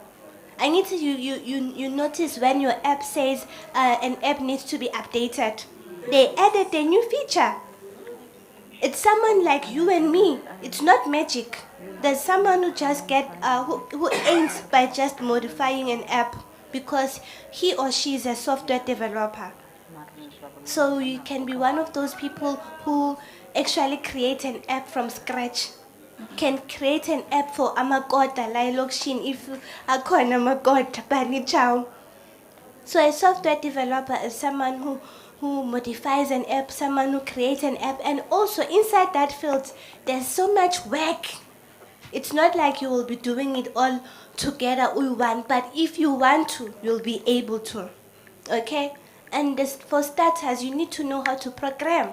You notice when your app says an app needs to be updated, they added a new feature. It's someone like you and me. It's not magic. There's someone who just who ends by just modifying an app because he or she is a software developer. So you can be one of those people who actually create an app from scratch. Can create an app for Amakota, Lailokshin, if Akon Amakota, Bani Chow. So a software developer is someone who modifies an app, someone who creates an app, and also inside that field, there's so much work. It's not like you will be doing it all together we want, but if you want to, you'll be able to. Okay? And for starters, you need to know how to program.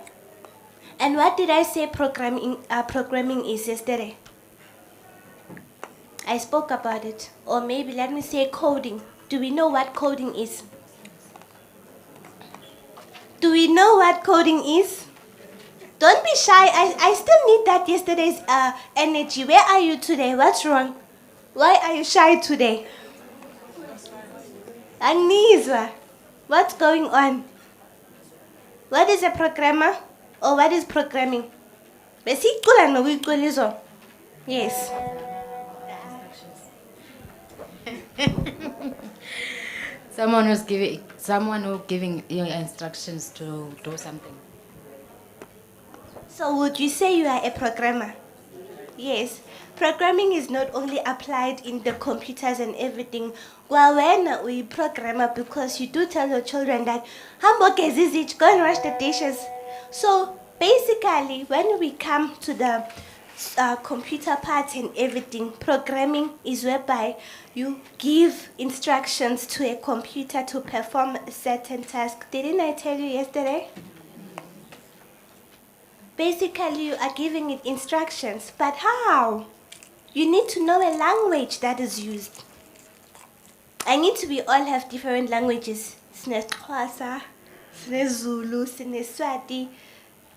And what did I say programming is yesterday? I spoke about it. Or maybe let me say coding. Do we know what coding is? Do we know what coding is? Don't be shy. I still need that yesterday's energy. Where are you today? What's wrong? Why are you shy today? Anizwa, what's going on? What is a programmer? Or what is programming? Yes. Someone who's giving you instructions to do something. So would you say you are a programmer? Yes. Programming is not only applied in the computers and everything. Well, when we programmer, because you do tell your children that hamburger is it, go and wash the dishes. So basically, when we come to the computer parts and everything, programming is whereby you give instructions to a computer to perform a certain task. Didn't I tell you yesterday? Basically, you are giving it instructions, but how? You need to know a language that is used. I need to be all have different languages. Sine Xhosa, Sine Zulu, Sine Swati,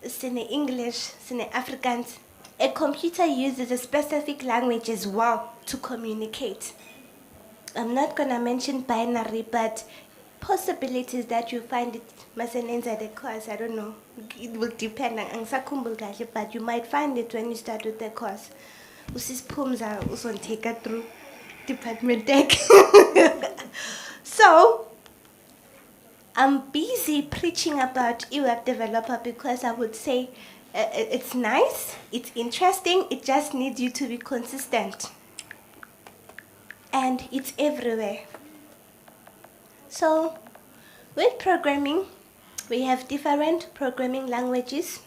Sine English, Sine Afrikaans. A computer uses a specific language as well to communicate. I'm not going to mention binary, but possibilities that you find it inside the course, I don't know. It will depend on but you might find it when you start with the course. Usis Pumza also take it through department tech. So I'm busy preaching about e-web developer because I would say it's nice, it's interesting, it just needs you to be consistent. and it's everywhere. So with programming, we have different programming languages.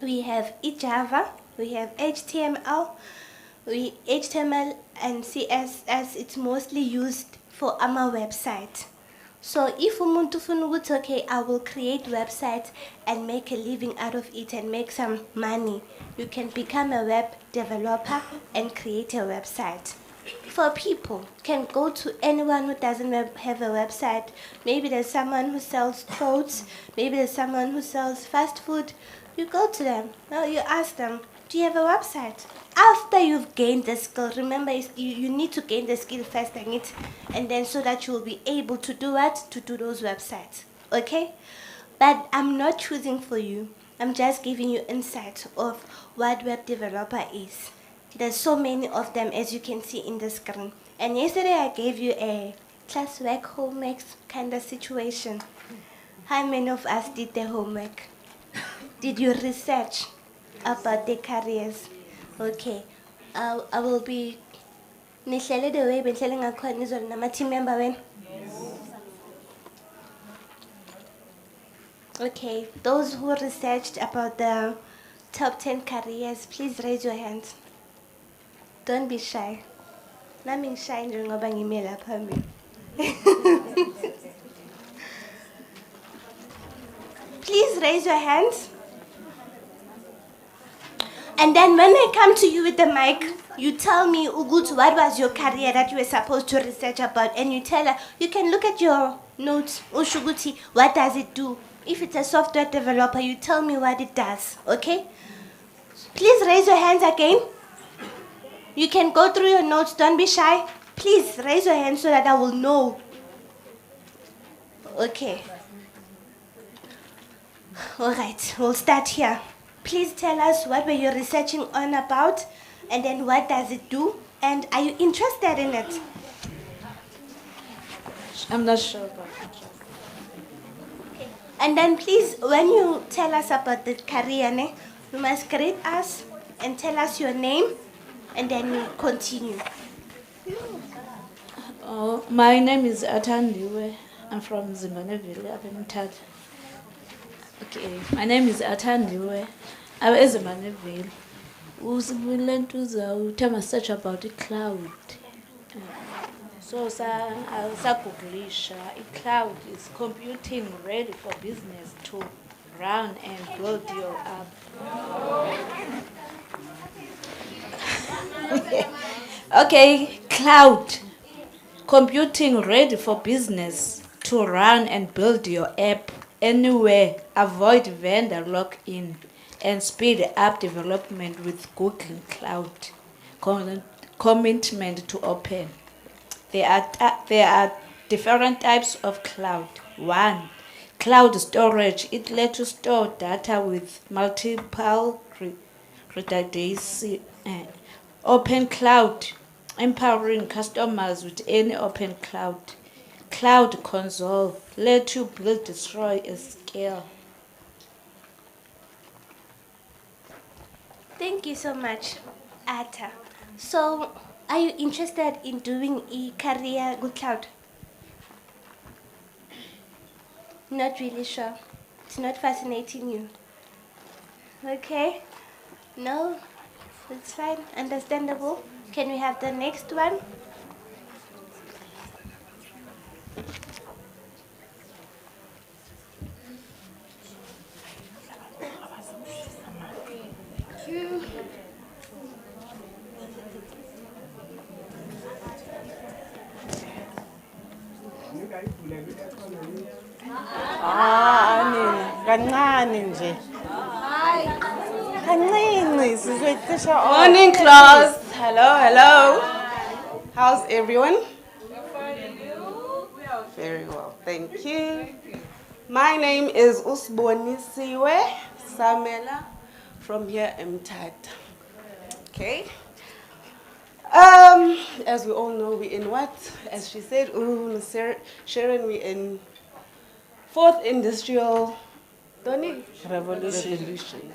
We have eJava, we have HTML, HTML and CSS. It's mostly used for our website. So if umuntu ufuna ukuthi, okay, I will create websites and make a living out of it and make some money, you can become a web developer and create a website. For people, can go to anyone who doesn't have a website. Maybe there's someone who sells clothes, maybe there's someone who sells fast food. You go to them, now you ask them, do you have a website? After you've gained the skill, remember you need to gain the skill first and then so that you will be able to do what? To do those websites, okay? But I'm not choosing for you. I'm just giving you insight of what web developer is. There's so many of them as you can see in the screen. And yesterday I gave you a classwork homework kind of situation. How many of us did the homework? Did you research about the careers? Okay. I will be nihlele the way benhlele ngakhona izolo nama-team member wena. Okay, those who researched about the top 10 careers, please raise your hands. Don't be shy. Nami ngishy nje ngoba ngime lapha mina. Please raise your hands. And then when I come to you with the mic, you tell me, Ugut, what was your career that you were supposed to research about? And you tell her, you can look at your notes, Ushuguti, what does it do? If it's a software developer, you tell me what it does, okay? Please raise your hands again. You can go through your notes, don't be shy. Please raise your hand so that I will know. Okay. All right, we'll start here. Please tell us what were you researching on about, and then what does it do, and are you interested in it? I'm not sure about it. Okay. And then please, when you tell us about the career, you must greet us and tell us your name, and then you continue. Oh, my name is Athandiwe. I'm from Zimbabwe, up in Mthatha. Okay, my name is Athandiwe. I'm in Zimbabwe. We learn to tell me search about the cloud. So, Googlisha, a cloud is computing ready for business to run and build your app. Okay, cloud. Computing ready for business to run and build your app anywhere. Avoid vendor lock-in and speed up development with Google Cloud. Commitment to open. There are different types of cloud. 1. Cloud storage. It lets you store data with multiple redundancy. Open cloud. Empowering customers with any open cloud. Cloud console. Let you build, destroy, and scale. Thank you so much, Atta. So, are you interested in doing a career with cloud? Not really sure. It's not fascinating you. Okay. No, it's fine. Understandable. Can we have the next one? Kancane nje. Kancane sizocisha. Morning class. Hello. How's everyone? Very well, thank you. My name is Usbonisiwe Samela from here in Mthatha. Okay. As we all know, we're in what? As she said, Sharon, we're in 4th Industrial Revolution.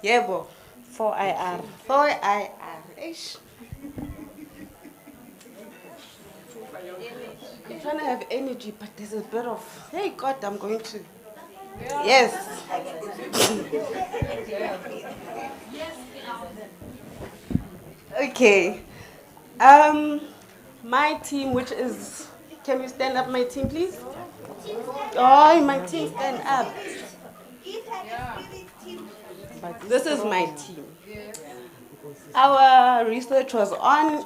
Yebo. 4IR. 4IR. Ish. trying to have energy, but there's a bit of, hey, God, I'm going to. Yes. Okay. My team, which is, can you stand up, my team, please? Oh, my team, stand up. This is my team. Our research was on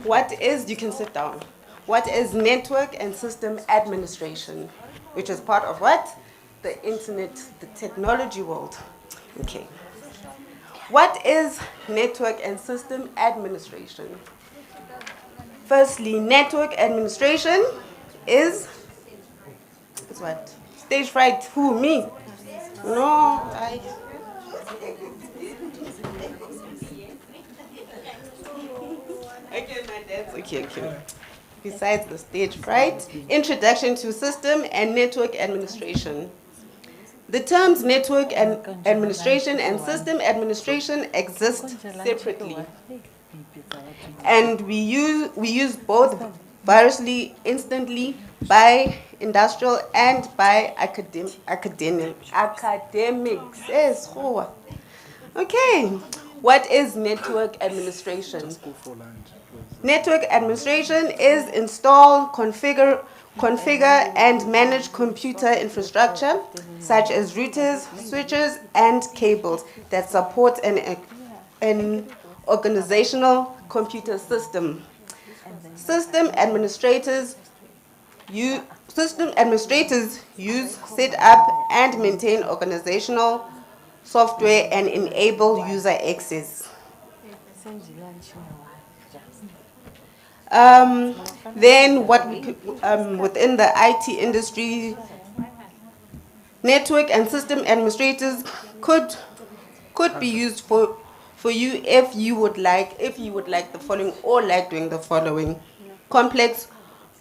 what is, you can sit down, what is network and system administration, which is part of what? The internet, the technology world. Okay. What is network and system administration? Firstly, network administration is what? Stage fright. Who? Me? No, I. Okay, my dad's okay. Besides the stage fright, introduction to system and network administration. The terms network and administration and system administration exist separately. And we use both variously, instantly, by industrial and by academics. Yes, okay. What is network administration? Network administration is install, configure, and manage computer infrastructure such as routers, switches, and cables that support an organizational computer system. System administrators use, set up, and maintain organizational software and enable user access. Then what we could, within the IT industry, network and system administrators could be used for you if you would like the following or like doing the following: complex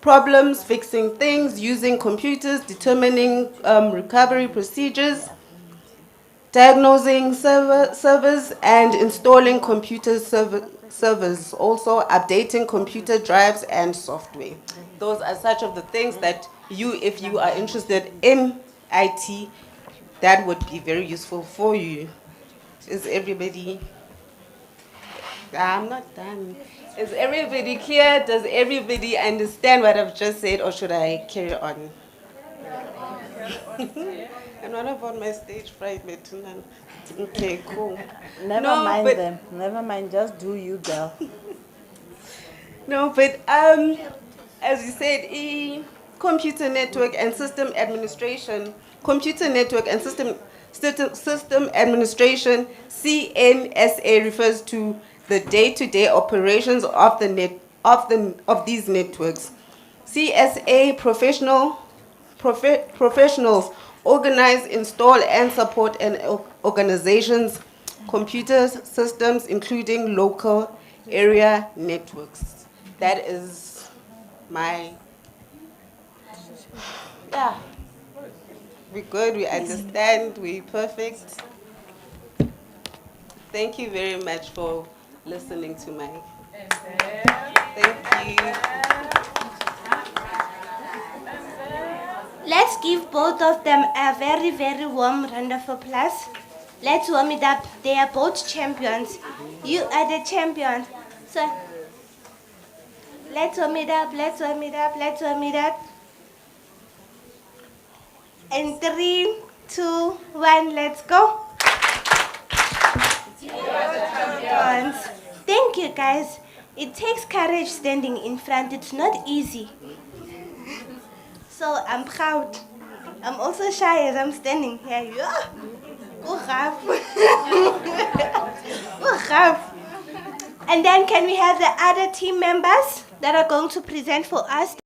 problems, fixing things, using computers, determining recovery procedures, diagnosing servers, and installing computer servers, also updating computer drives and software. Those are such of the things that you, if you are interested in IT, that would be very useful for you. Is everybody? I'm not done. Is everybody clear? Does everybody understand what I've just said, or should I carry on? And what about my stage fright, Metunan? Okay, cool. Never mind them. Never mind. Just do you, girl. No, but as you said, computer network and system administration. Computer network and system administration, CNSA, refers to the day-to-day operations of these networks. CSA professionals organize, install, and support an organization's computer systems, including local area networks. That is my, yeah. We're good, we understand, we're perfect. Thank you very much for listening to my, thank you. Let's give both of them a very, very warm round of applause. Let's warm it up. They are both champions. You are the champion. So let's warm it up, let's warm it up, let's warm it up. And 3, 2, 1, let's go. Champions. Thank you, guys. It takes courage standing in front. It's not easy. So I'm proud. I'm also shy as I'm standing here. Yeah. And then can we have the other team members that are going to present for us?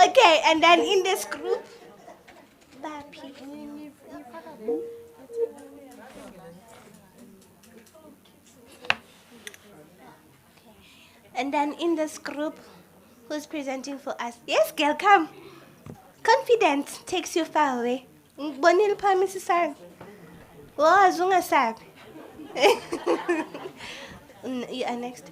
Okay, and then in this group, Bapi. And then in this group, who's presenting for us? Yes, girl, come. Confidence takes you far away. Bonil Pamisi San. Wow, Zunga San. You are next.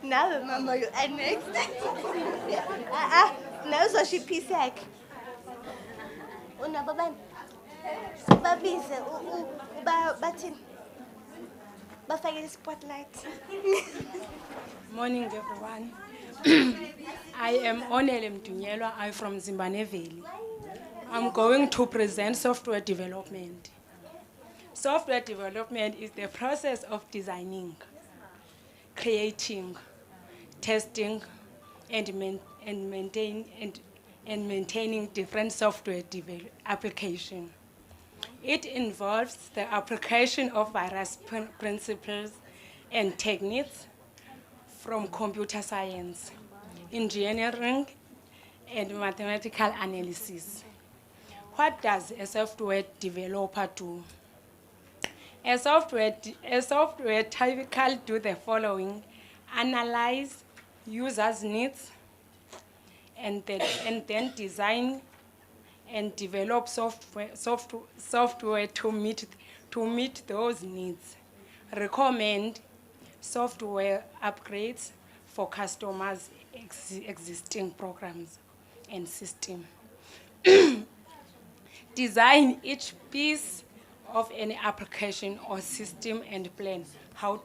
Now, Mama, you are next. Now, so she pisak. Una baban. Babise, batin. Bafake the spotlight. Morning, everyone. I am Onele Mtunyelwa. I'm from Zimbaneville. I'm going to present software development. Software development is the process of designing, creating, testing, and maintaining different software applications. It involves the application of various principles and techniques from computer science, engineering, and mathematical analysis. What does a software developer do? A software typically do the following: analyze users' needs, and then design and develop software to meet those needs. Recommend software upgrades for customers' existing programs and system. Design each piece of any application or system and plan how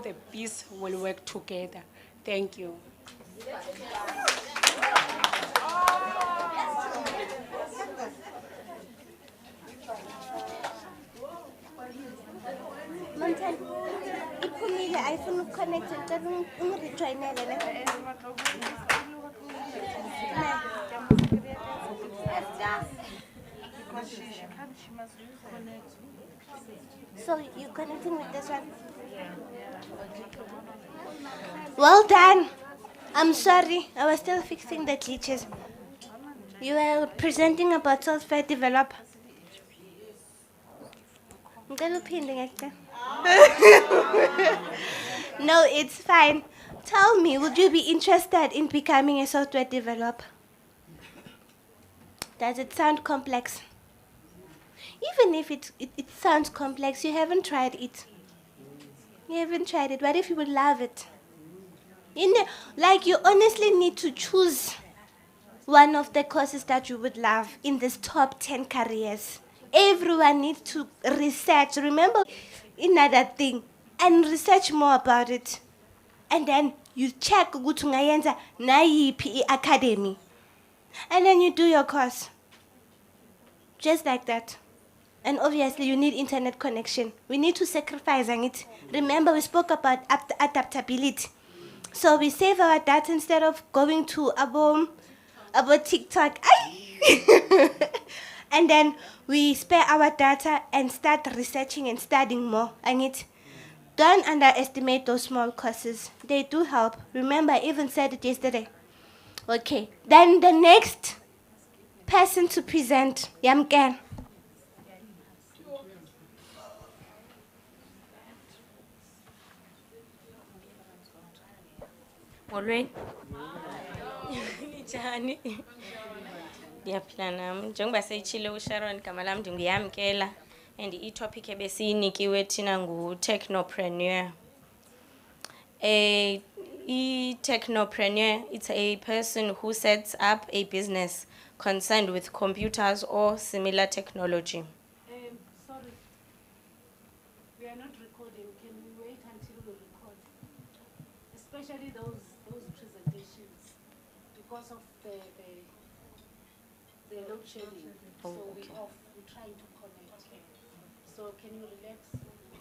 the piece will work together. Thank you. Mthatha, iphumile ayifuna ukuconnecta ngicela ungirejoinele ne. So you're connecting with this one? Well done. I'm sorry, I was still fixing the glitches. You were presenting about software developer. No, it's fine. Tell me, would you be interested in becoming a software developer? Does it sound complex? Even if it sounds complex, you haven't tried it. You haven't tried it. What if you would love it? Like you honestly need to choose one of the courses that you would love in this top 10 careers. Everyone needs to research. Remember, another thing, and research more about it. And then you check ukuthi ungayenza nayiphi academy. And then you do your course. Just like that. And obviously you need internet connection. We need to sacrifice on it. Remember, we spoke about adaptability. So we save our data instead of going to about TikTok. And then we spare our data and start researching and studying more. Don't underestimate those small courses. They do help. Remember, I even said it yesterday. Okay. Then the next person to present, Yamken. Molweni. Njani? Ndiyaphila nami. Njengoba seyitshilo uSharon igama lami ndinguyamkela and i-topic ebesiyinikiwe thina ngu-technopreneur. A technopreneur, it's a person who sets up a business concerned with computers or similar technology. Sorry, we are not recording. Can we wait until we record? Especially those presentations, because of the load shedding. Oh, so okay. we're trying to connect. So can you relax?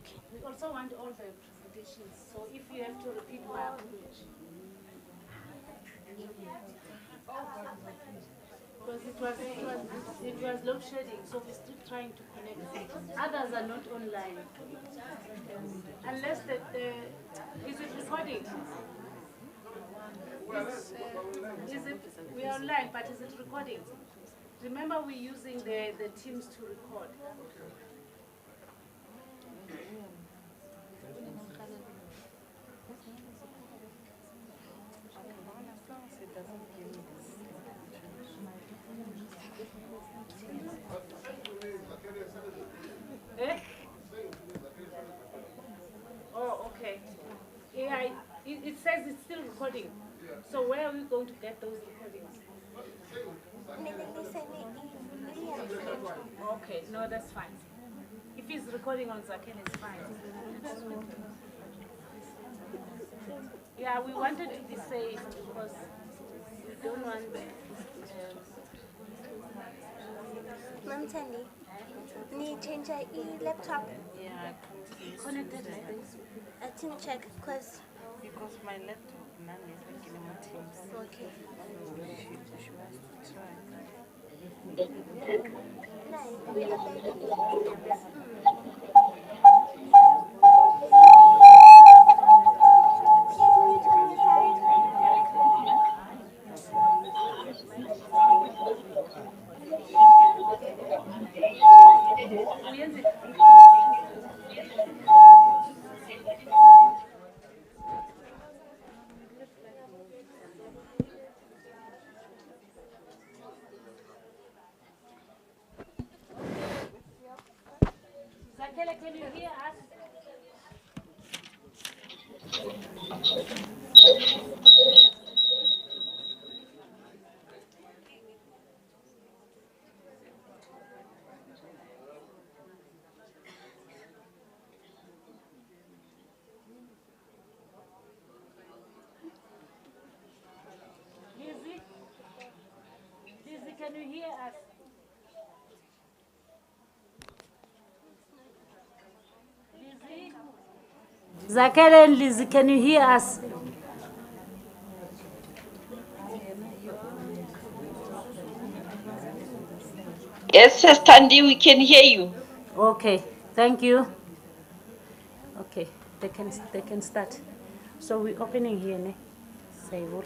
Okay. We also want all the presentations. So if you have to repeat my approach. Because it was load shedding, so we're still trying to connect. Others are not online. Unless is it recording? Is it, we are online, but is it recording? Remember we're using the Teams to record. Eh? Oh, okay. Yeah, it says it's still recording. So where are we going to get those recordings? Okay, no, that's fine. If he's recording on Zaken, it's fine. Yeah, we wanted to be safe because we don't want Mthatha, ni change laptop. Yeah, connected like this. I didn't check because my laptop none is making more Teams. okay. She wants to try. No, we are back. Zakele, can you hear us? Lizzie, can you hear us? Lizzie? Zakele and Lizzie, can you hear us? Yes, Sister Tandy, we can hear you. Okay, thank you. Okay, they can start. So we're opening here, ne? Saivur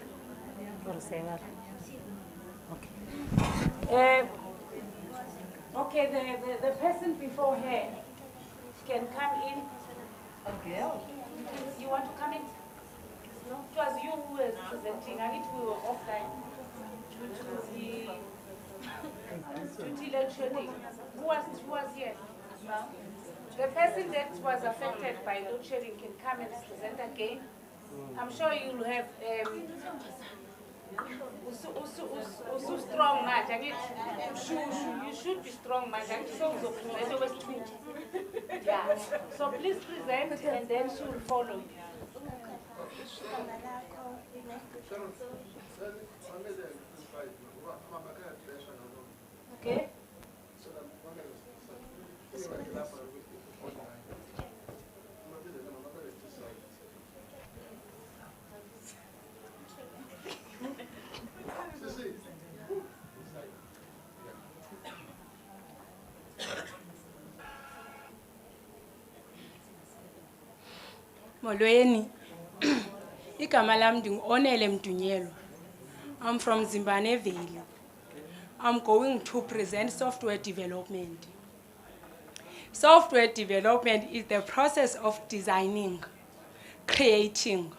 or Saivar. Okay. Okay, the person before her can come in. Okay. You want to come in? No, it was you who was presenting. I think we were offline due to the electioning. Who was here? The person that was affected by load shedding can come and present again. I'm sure you'll have usu strong man. You should be strong man. Yeah. So please present and then she will follow you. Okay? Molweni. Igama lam ndingu-Onele Mthunyelwa. I'm from Zimbane Valley. I'm going to present software development. Software development is the process of designing, creating,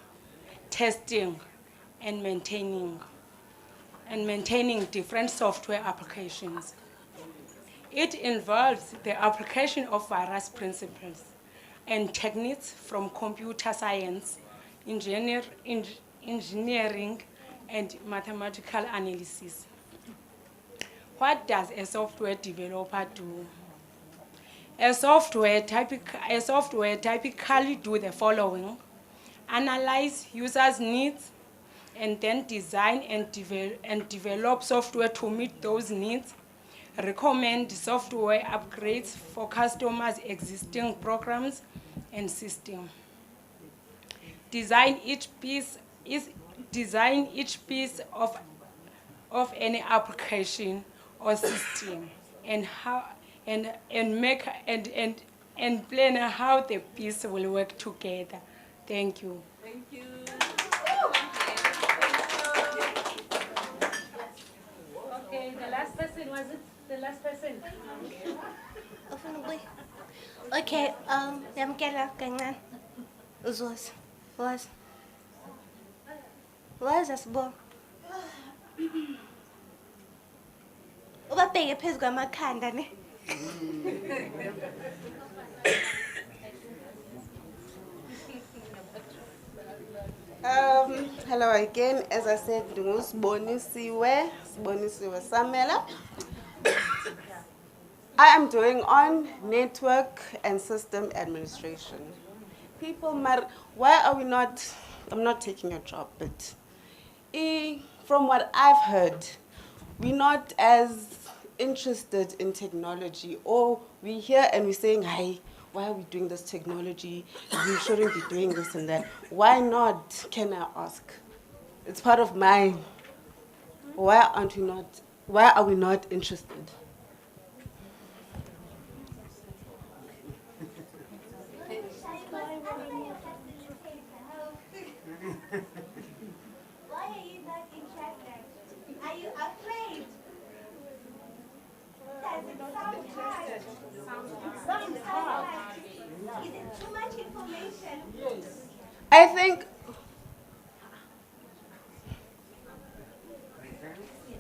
testing, and maintaining different software applications. It involves the application of various principles and techniques from computer science, engineering, and mathematical analysis. What does a software developer do? A software typically do the following: analyze users' needs, and then design and develop software to meet those needs, recommend software upgrades for customers' existing programs and systems. Design each piece of any application or system, and how and make and plan how the piece will work together. Thank you. Thank you. Okay, the last person, was it the last person? Okay, yamkela kancane. Was asibo. Ubabheke phezu kwamakhanda ne. Hello again. As I said, Sibonisiwe Samela. I am doing on network and system administration. People, why are we not? I'm not taking a job, but from what I've heard, we're not as interested in technology, or we hear and we're saying, "Hi, why are we doing this technology? We shouldn't be doing this and that." Why not? Can I ask? It's part of my. Why aren't we not? Why are we not interested? Why are you not interested? Are you afraid? Does it sound hard? Sounds hard. Is it too much information? Yes. I think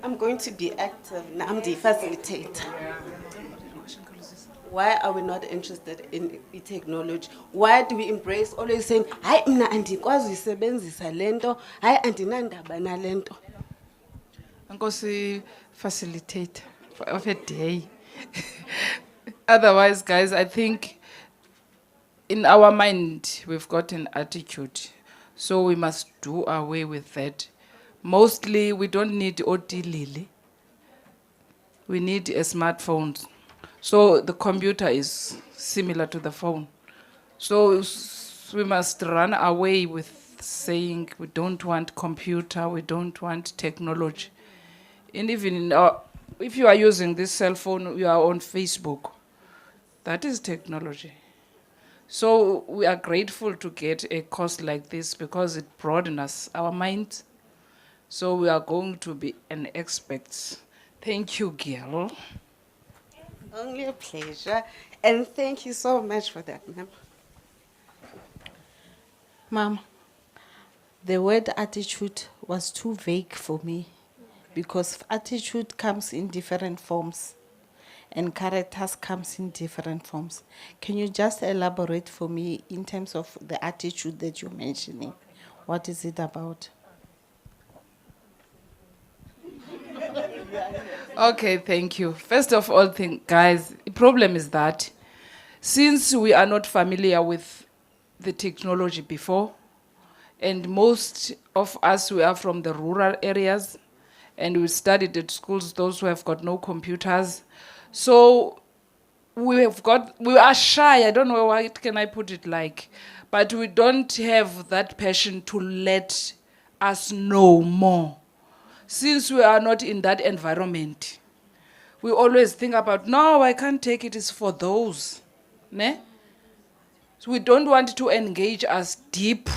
I'm going to be active. Now I'm the facilitator. Why are we not interested in technology? Why do we embrace always saying, "Hayi mina andikwazi uyisebenzisa lento, hayi andinandaba nalento." Nkosi facilitator of a day. Otherwise, guys, I think in our mind we've got an attitude, so we must do away with that. Mostly, we don't need OT Lily. We need a smartphone. So the computer is similar to the phone. So we must run away with saying we don't want computer, we don't want technology. And even if you are using this cell phone, you are on Facebook. That is technology. So we are grateful to get a course like this because it broadens our minds. So we are going to be an expert. Thank you, girl. Only a pleasure. And thank you so much for that, ma'am. Mom, the word attitude was too vague for me because attitude comes in different forms and characters comes in different forms. Can you just elaborate for me in terms of the attitude that you're mentioning? What is it about? Okay, thank you. First of all, guys, the problem is that since we are not familiar with the technology before, and most of us, we are from the rural areas, and we studied at schools, those who have got no computers. So we are shy, I don't know what can I put it like, but we don't have that passion to let us know more. Since we are not in that environment, we always think about, no, I can't take it, it's for those. Ne? So we don't want to engage us deep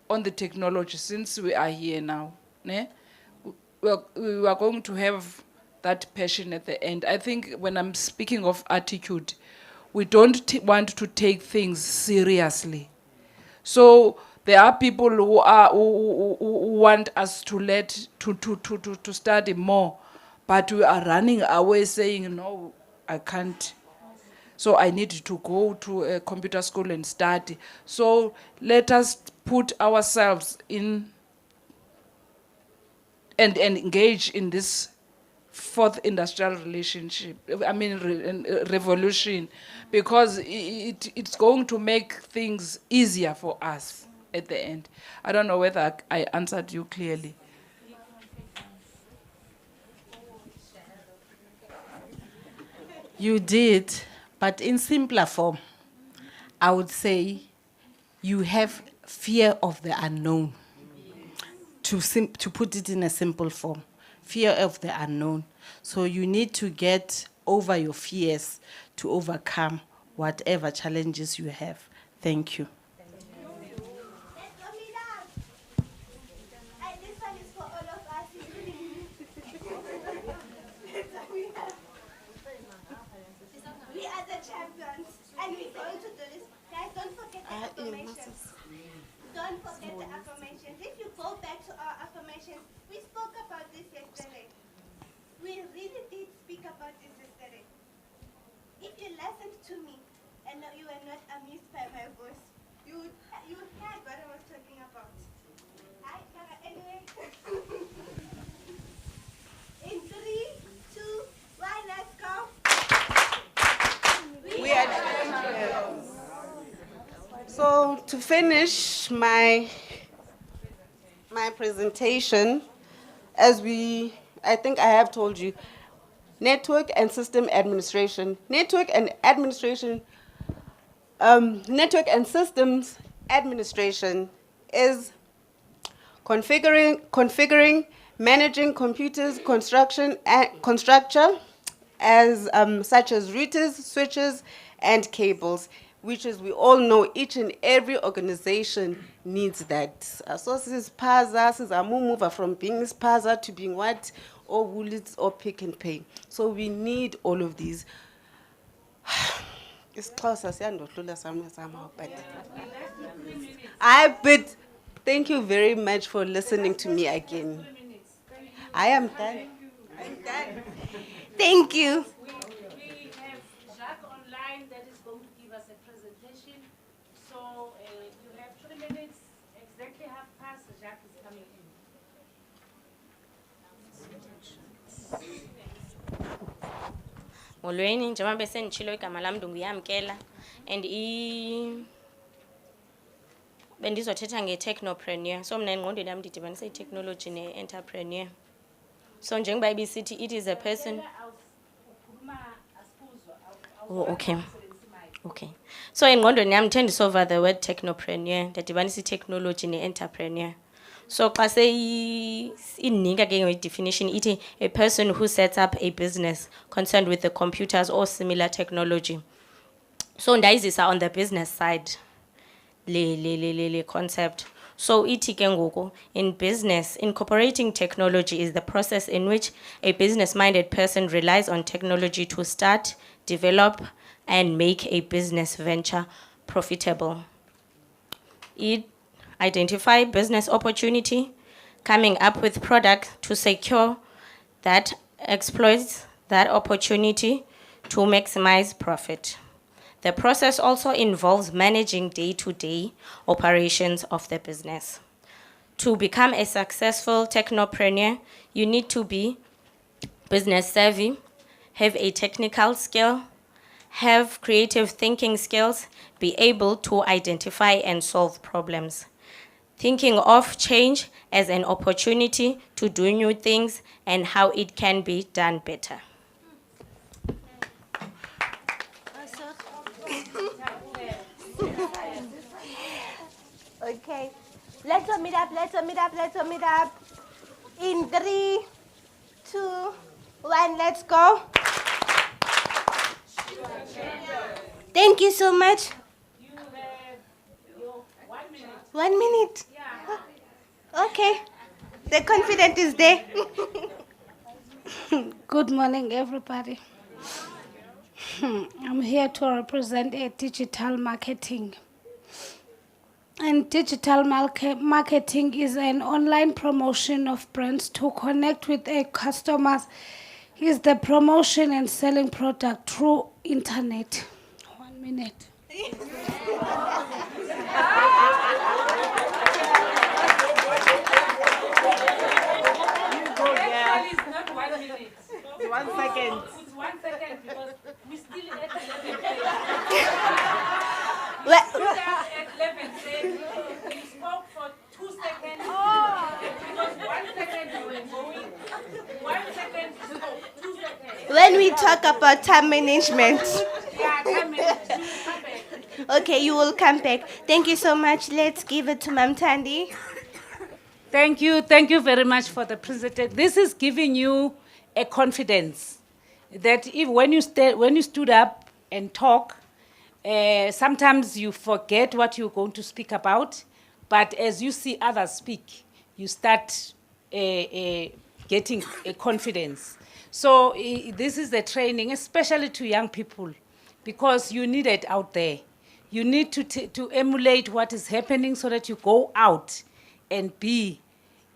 on the technology since we are here now. Ne? We are going to have that passion at the end. I think when I'm speaking of attitude, we don't want to take things seriously. So there are people who want us to study more, but we are running away saying, no, I can't. So I need to go to a computer school and study. So let us put ourselves in and engage in this fourth industrial revolution, because it's going to make things easier for us at the end. I don't know whether I answered you clearly. You did, but in simpler form. I would say you have fear of the unknown, to put it in a simple form. fear of the unknown. So you need to get over your fears to overcome whatever challenges you have. Thank you. We are the champions, and we're going to do this. Guys, don't forget the affirmations. Don't forget the affirmations. If you go back to our affirmations, we spoke about this yesterday. We really did speak about this yesterday. If you listened to me and you were not amused by my voice, you heard what I was talking about. Anyway. In 3, 2, 1, let's go. We are champions. So to finish my presentation, I think I have told you, network and system administration. Network and systems administration is configuring, managing computers, construction, as such as routers, switches, and cables, which is, we all know, each and every organization needs that. So this is Paza, this is a move from being Paza to being what, or Woolits, or Pick and Pay. So we need all of these. It's close, somehow, but thank you very much for listening to me again. I am done. I'm done. Thank you. We have Jacques online that is going to give us a presentation. So you have 3 minutes, exactly 1:30, Jacques is coming in. Molweni, njengoba besenditshilo igama lam ndinguyamkela and bendizothetha nge-technopreneur. So mna engqondweni yam ndidibanisa i-technology ne-entrepreneur. So njengoba ibisithi, it is a person. Oh, okay. Okay. So engqondweni yam ndithe ndisova the word technopreneur, ndadibanisa i-technology ne-entrepreneur. So xa inika ke definition ithi a person who sets up a business concerned with the computers or similar technology. So ndayizisa on the business side le concept. So ithi ke ngoku, in business, incorporating technology is the process in which a business-minded person relies on technology to start, develop, and make a business venture profitable. It identify business opportunity, coming up with product to secure that exploits that opportunity to maximize profit. The process also involves managing day-to-day operations of the business. To become a successful technopreneur, you need to be business savvy, have a technical skill, have creative thinking skills, be able to identify and solve problems. Thinking of change as an opportunity to do new things and how it can be done better. Okay, let's warm it up. In 3, 2, 1, let's go. Thank you so much. You have your 1 minute. 1 minute? Yeah. Okay, the confidence is there. Good morning, everybody. I'm here to represent a digital marketing. And digital marketing is an online promotion of brands to connect with a customers. Is the promotion and selling product through internet. 1 minute. Actually, it's not 1 minute. 1 second. It's 1 second because we still at 11 at 11 said you spoke for 2 seconds. Because 1 second you were going, 1 second you stopped, 2 seconds. When we talk about time management. Yeah, time management. You come back. Okay, you will come back. Thank you so much. Let's give it to Mthatha. Thank you very much for the presentation. This is giving you a confidence that if when you stood up and talk, sometimes you forget what you're going to speak about, but as you see others speak, you start getting a confidence. So this is the training, especially to young people, because you need it out there. You need to emulate what is happening so that you go out and be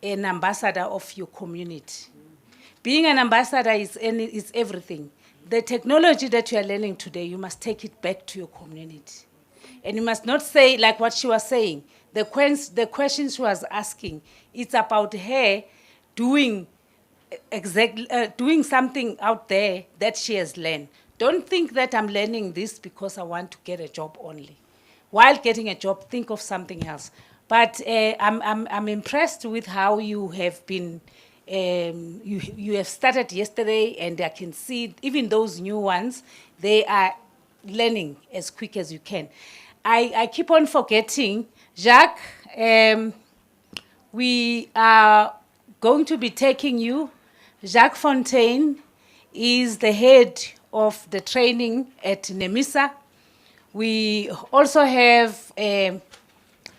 an ambassador of your community. Being an ambassador is everything. The technology that you are learning today, you must take it back to your community. And you must not say, like what she was saying, the question she was asking, it's about her doing doing something out there that she has learned. Don't think that I'm learning this because I want to get a job only. While getting a job, think of something else. But I'm impressed with how you have been, you have started yesterday, and I can see even those new ones, they are learning as quick as you can. I keep on forgetting, Jacques, we are going to be taking you. Jacques Fontaine is the head of the training at NEMISA. We also have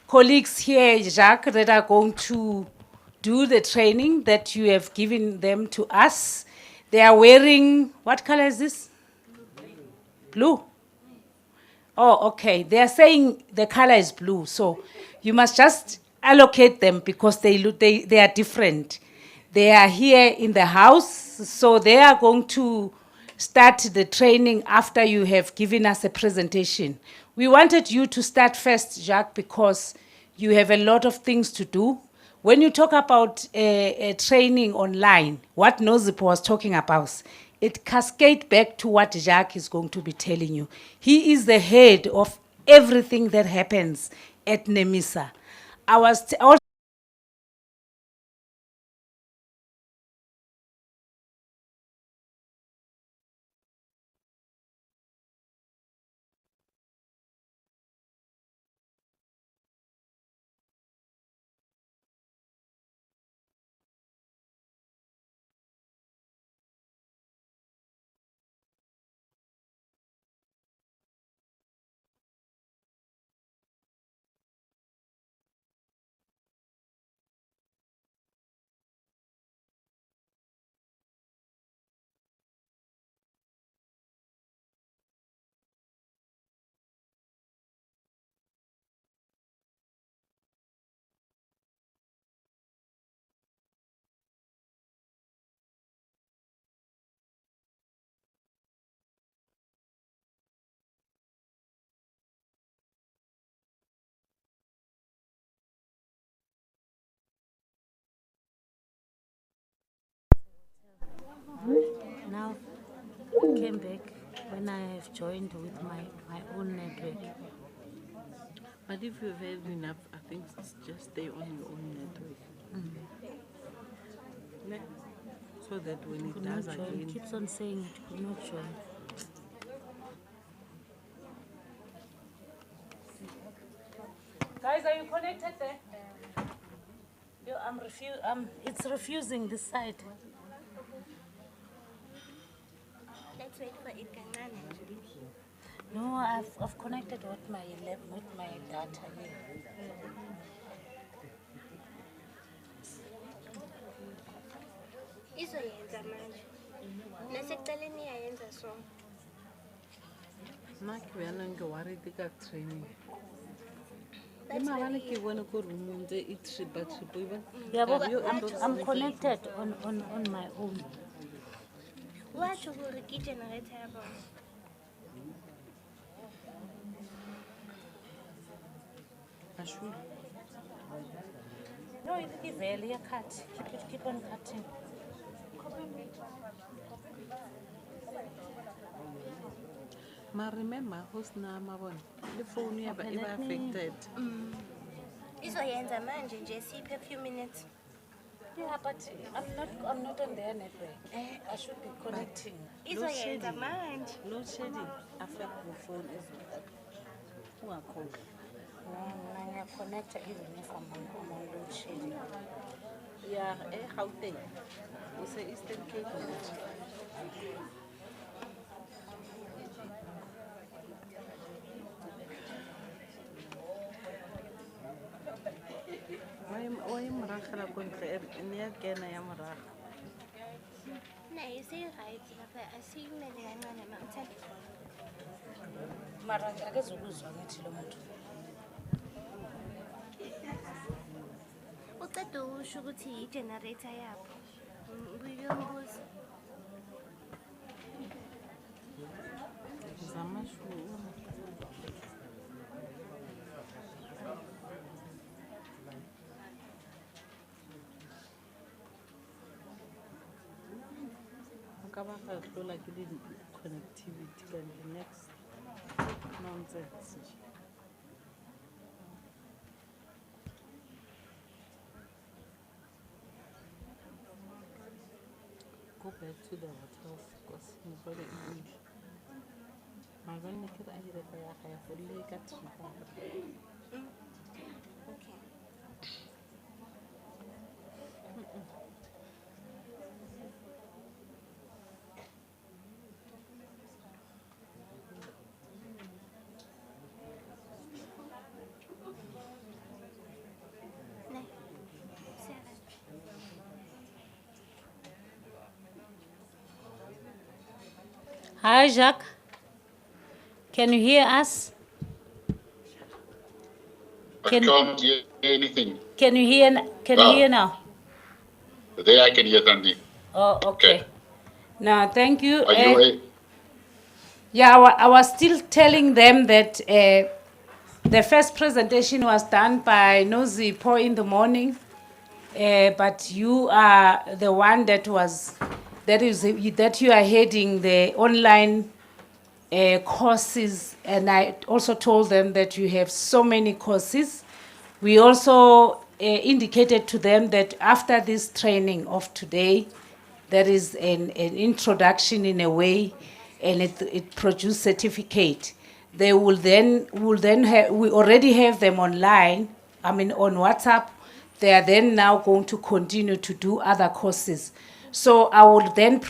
colleagues here, Jacques, that are going to do the training that you have given them to us. They are wearing, what color is this? Blue. Oh, okay. They are saying the color is blue, so you must just allocate them because they are different. They are here in the house, so they are going to start the training after you have given us a presentation. We wanted you to start first, Jacques, because you have a lot of things to do. When you talk about training online, what Nozipo was talking about, it cascades back to what Jacques is going to be telling you. He is the head of everything that happens at NEMISA. I was also Now, came back when I have joined with my own network. But if you've had enough, I think just stay on your own network. Yeah. So that when it Could does not join. again. Keeps on saying it could not join. Guys, are you connected there? It's refusing this side. Let's wait for it. No, I've connected with my data here. Izoyenza manje. Nasekuqaleni iyayenza so. Makuyana ngewari tika training. Imagine ke bona ko rumunze itriba triba. Yeah, but I'm connected on my own. What you will regenerate yabo? Ashul. No, it's barely a cut. Keep on cutting. Ma remember host na mabona. The phone you have affected. Izoyenza manje nje siphe a few minutes. Yeah, but I'm not on their network. I should be connecting. Izoyenza manje. Load shedding affect the phone is that. Connected even if I'm on load shedding. Yeah, Gauteng. We say Eastern Cape. Why maraga la kontle ne ya kena ya maraga. No, you say right, but I see you maybe I'm on a mountain. Mara akazokuzwa ngathi lo muntu. Uqeda usho ukuthi i-generator yapho. Uyombuza. Zamashu. Akabaka hlola ke di connectivity and the next nonsense. Go back to the hotels because you've got it in. I'm going to get a kaya for lake at Okay. No. 7. Hi, Jacques. Can you hear us? I can't hear anything. Can you hear? Can you hear now? There I can hear Tandy. Oh, okay. Now, thank you. Are you Yeah, I was still telling them that the first presentation was done by Nozipo in the morning, but you are the one that you are heading the online courses, and I also told them that you have so many courses. We also indicated to them that after this training of today, there is an introduction in a way, and it produces certificate. They will then have, we already have them online, I mean on WhatsApp. They are then now going to continue to do other courses. So I will then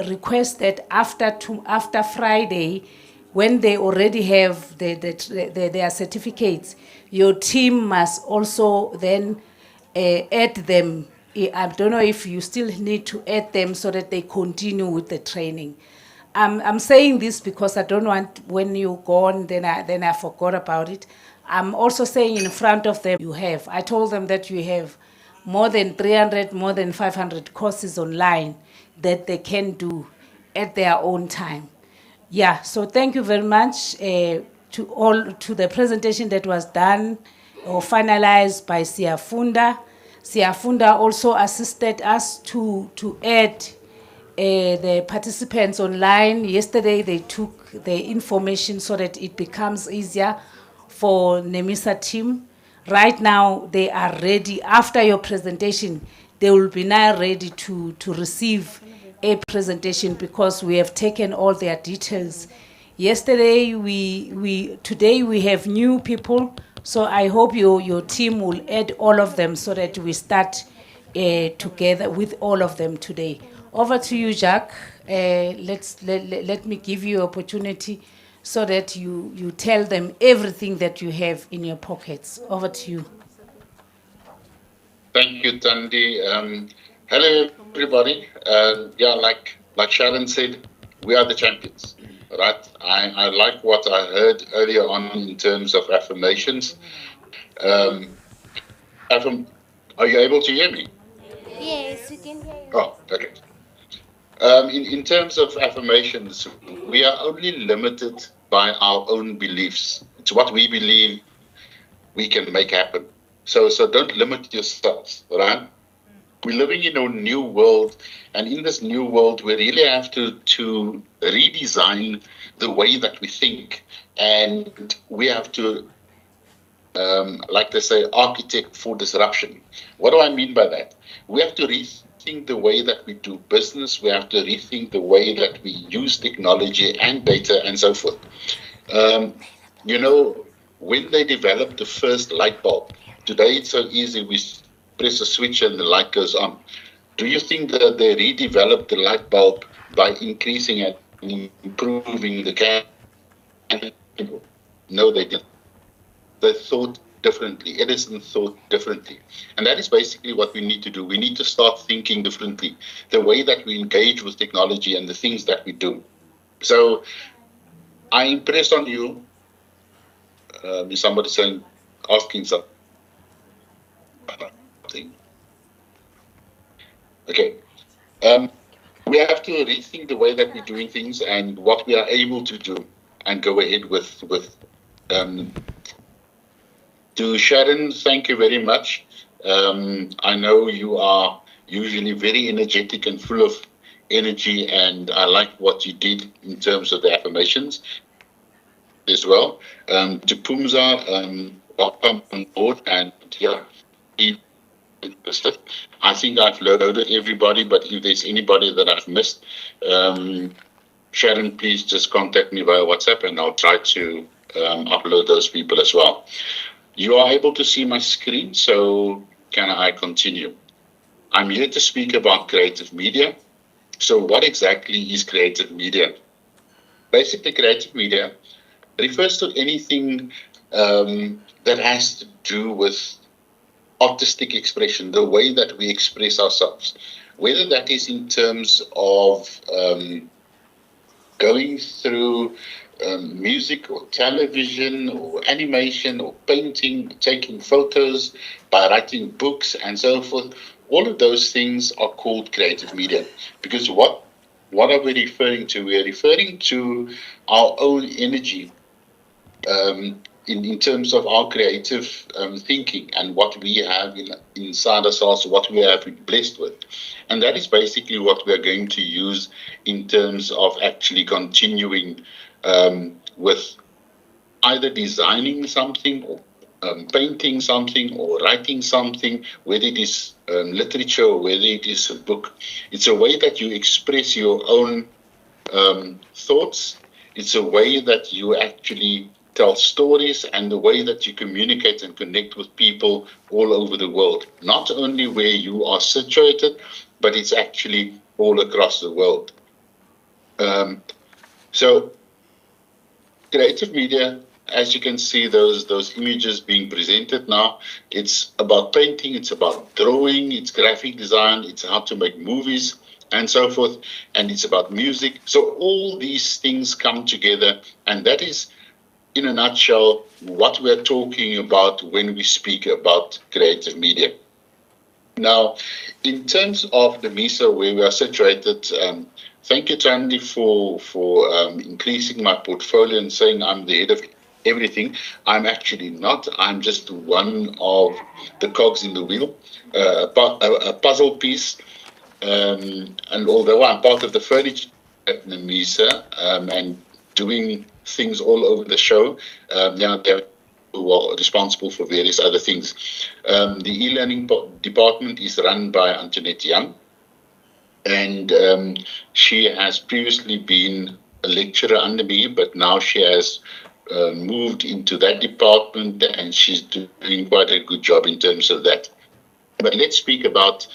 request that after Friday, when they already have their certificates, your team must also then add them. I don't know if you still need to add them so that they continue with the training. I'm saying this because I don't want when you gone, then I forgot about it. I'm also saying in front of them you have. I told them that you have more than 300, more than 500 courses online that they can do at their own time. Yeah, so thank you very much to the presentation that was done or finalized by Siafunda. Siafunda also assisted us to add the participants online. Yesterday they took the information so that it becomes easier for NEMISA team. Right now they are ready. After your presentation, they will be now ready to receive a presentation because we have taken all their details. Yesterday, today we have new people, so I hope your team will add all of them so that we start together with all of them today. Over to you, Jacques. Let me give you opportunity so that you tell them everything that you have in your pockets. Over to you. Thank you, Tandy. Hello, everybody. Yeah, like Sharon said, we are the champions, right? I like what I heard earlier on in terms of affirmations. Are you able to hear me? Yes, we can hear you. Oh, okay. In terms of affirmations, we are only limited by our own beliefs. It's what we believe we can make happen. So don't limit yourselves, right? We're living in a new world, and in this new world, we really have to redesign the way that we think, and we have to, like they say, architect for disruption. What do I mean by that? We have to rethink the way that we do business. We have to rethink the way that we use technology and data and so forth. You know, when they developed the first light bulb. Today it's so easy, we press a switch and the light goes on. Do you think that they redeveloped the light bulb by increasing and improving the candle? No, they didn't. They thought differently. Edison thought differently. And that is basically what we need to do. We need to start thinking differently, the way that we engage with technology and the things that we do. So I impress on you, is somebody saying, asking something? Okay. We have to rethink the way that we're doing things and what we are able to do and go ahead with to Sharon, thank you very much. I know you are usually very energetic and full of energy, and I like what you did in terms of the affirmations as well. To Pumza, welcome on board, and yeah, interested. I think I've loaded everybody, but if there's anybody that I've missed, Sharon, please just contact me via WhatsApp, and I'll try to upload those people as well. You are able to see my screen, so can I continue? I'm here to speak about creative media. So what exactly is creative media? Basically, creative media refers to anything that has to do with artistic expression, the way that we express ourselves, whether that is in terms of going through music or television or animation or painting, taking photos, by writing books and so forth. All of those things are called creative media. Because what are we referring to? We are referring to our own energy in terms of our creative thinking and what we have inside ourselves, what we have been blessed with. And that is basically what we're going to use in terms of actually continuing with either designing something or painting something or writing something, whether it is literature or whether it is a book. It's a way that you express your own thoughts. It's a way that you actually tell stories and the way that you communicate and connect with people all over the world, not only where you are situated, but it's actually all across the world. So creative media, as you can see those images being presented now, it's about painting, it's about drawing, it's graphic design, it's how to make movies and so forth, and it's about music. So all these things come together, and that is, in a nutshell, what we're talking about when we speak about creative media. Now, in terms of the MISA where we are situated, thank you, Tandy, for increasing my portfolio and saying I'm the head of everything. I'm actually not. I'm just one of the cogs in the wheel, a puzzle piece. And although I'm part of the furniture at Namisa and doing things all over the show, they're who are responsible for various other things. The e-learning department is run by Antoinette Young, and she has previously been a lecturer under me, but now she has moved into that department, and she's doing quite a good job in terms of that. But let's speak about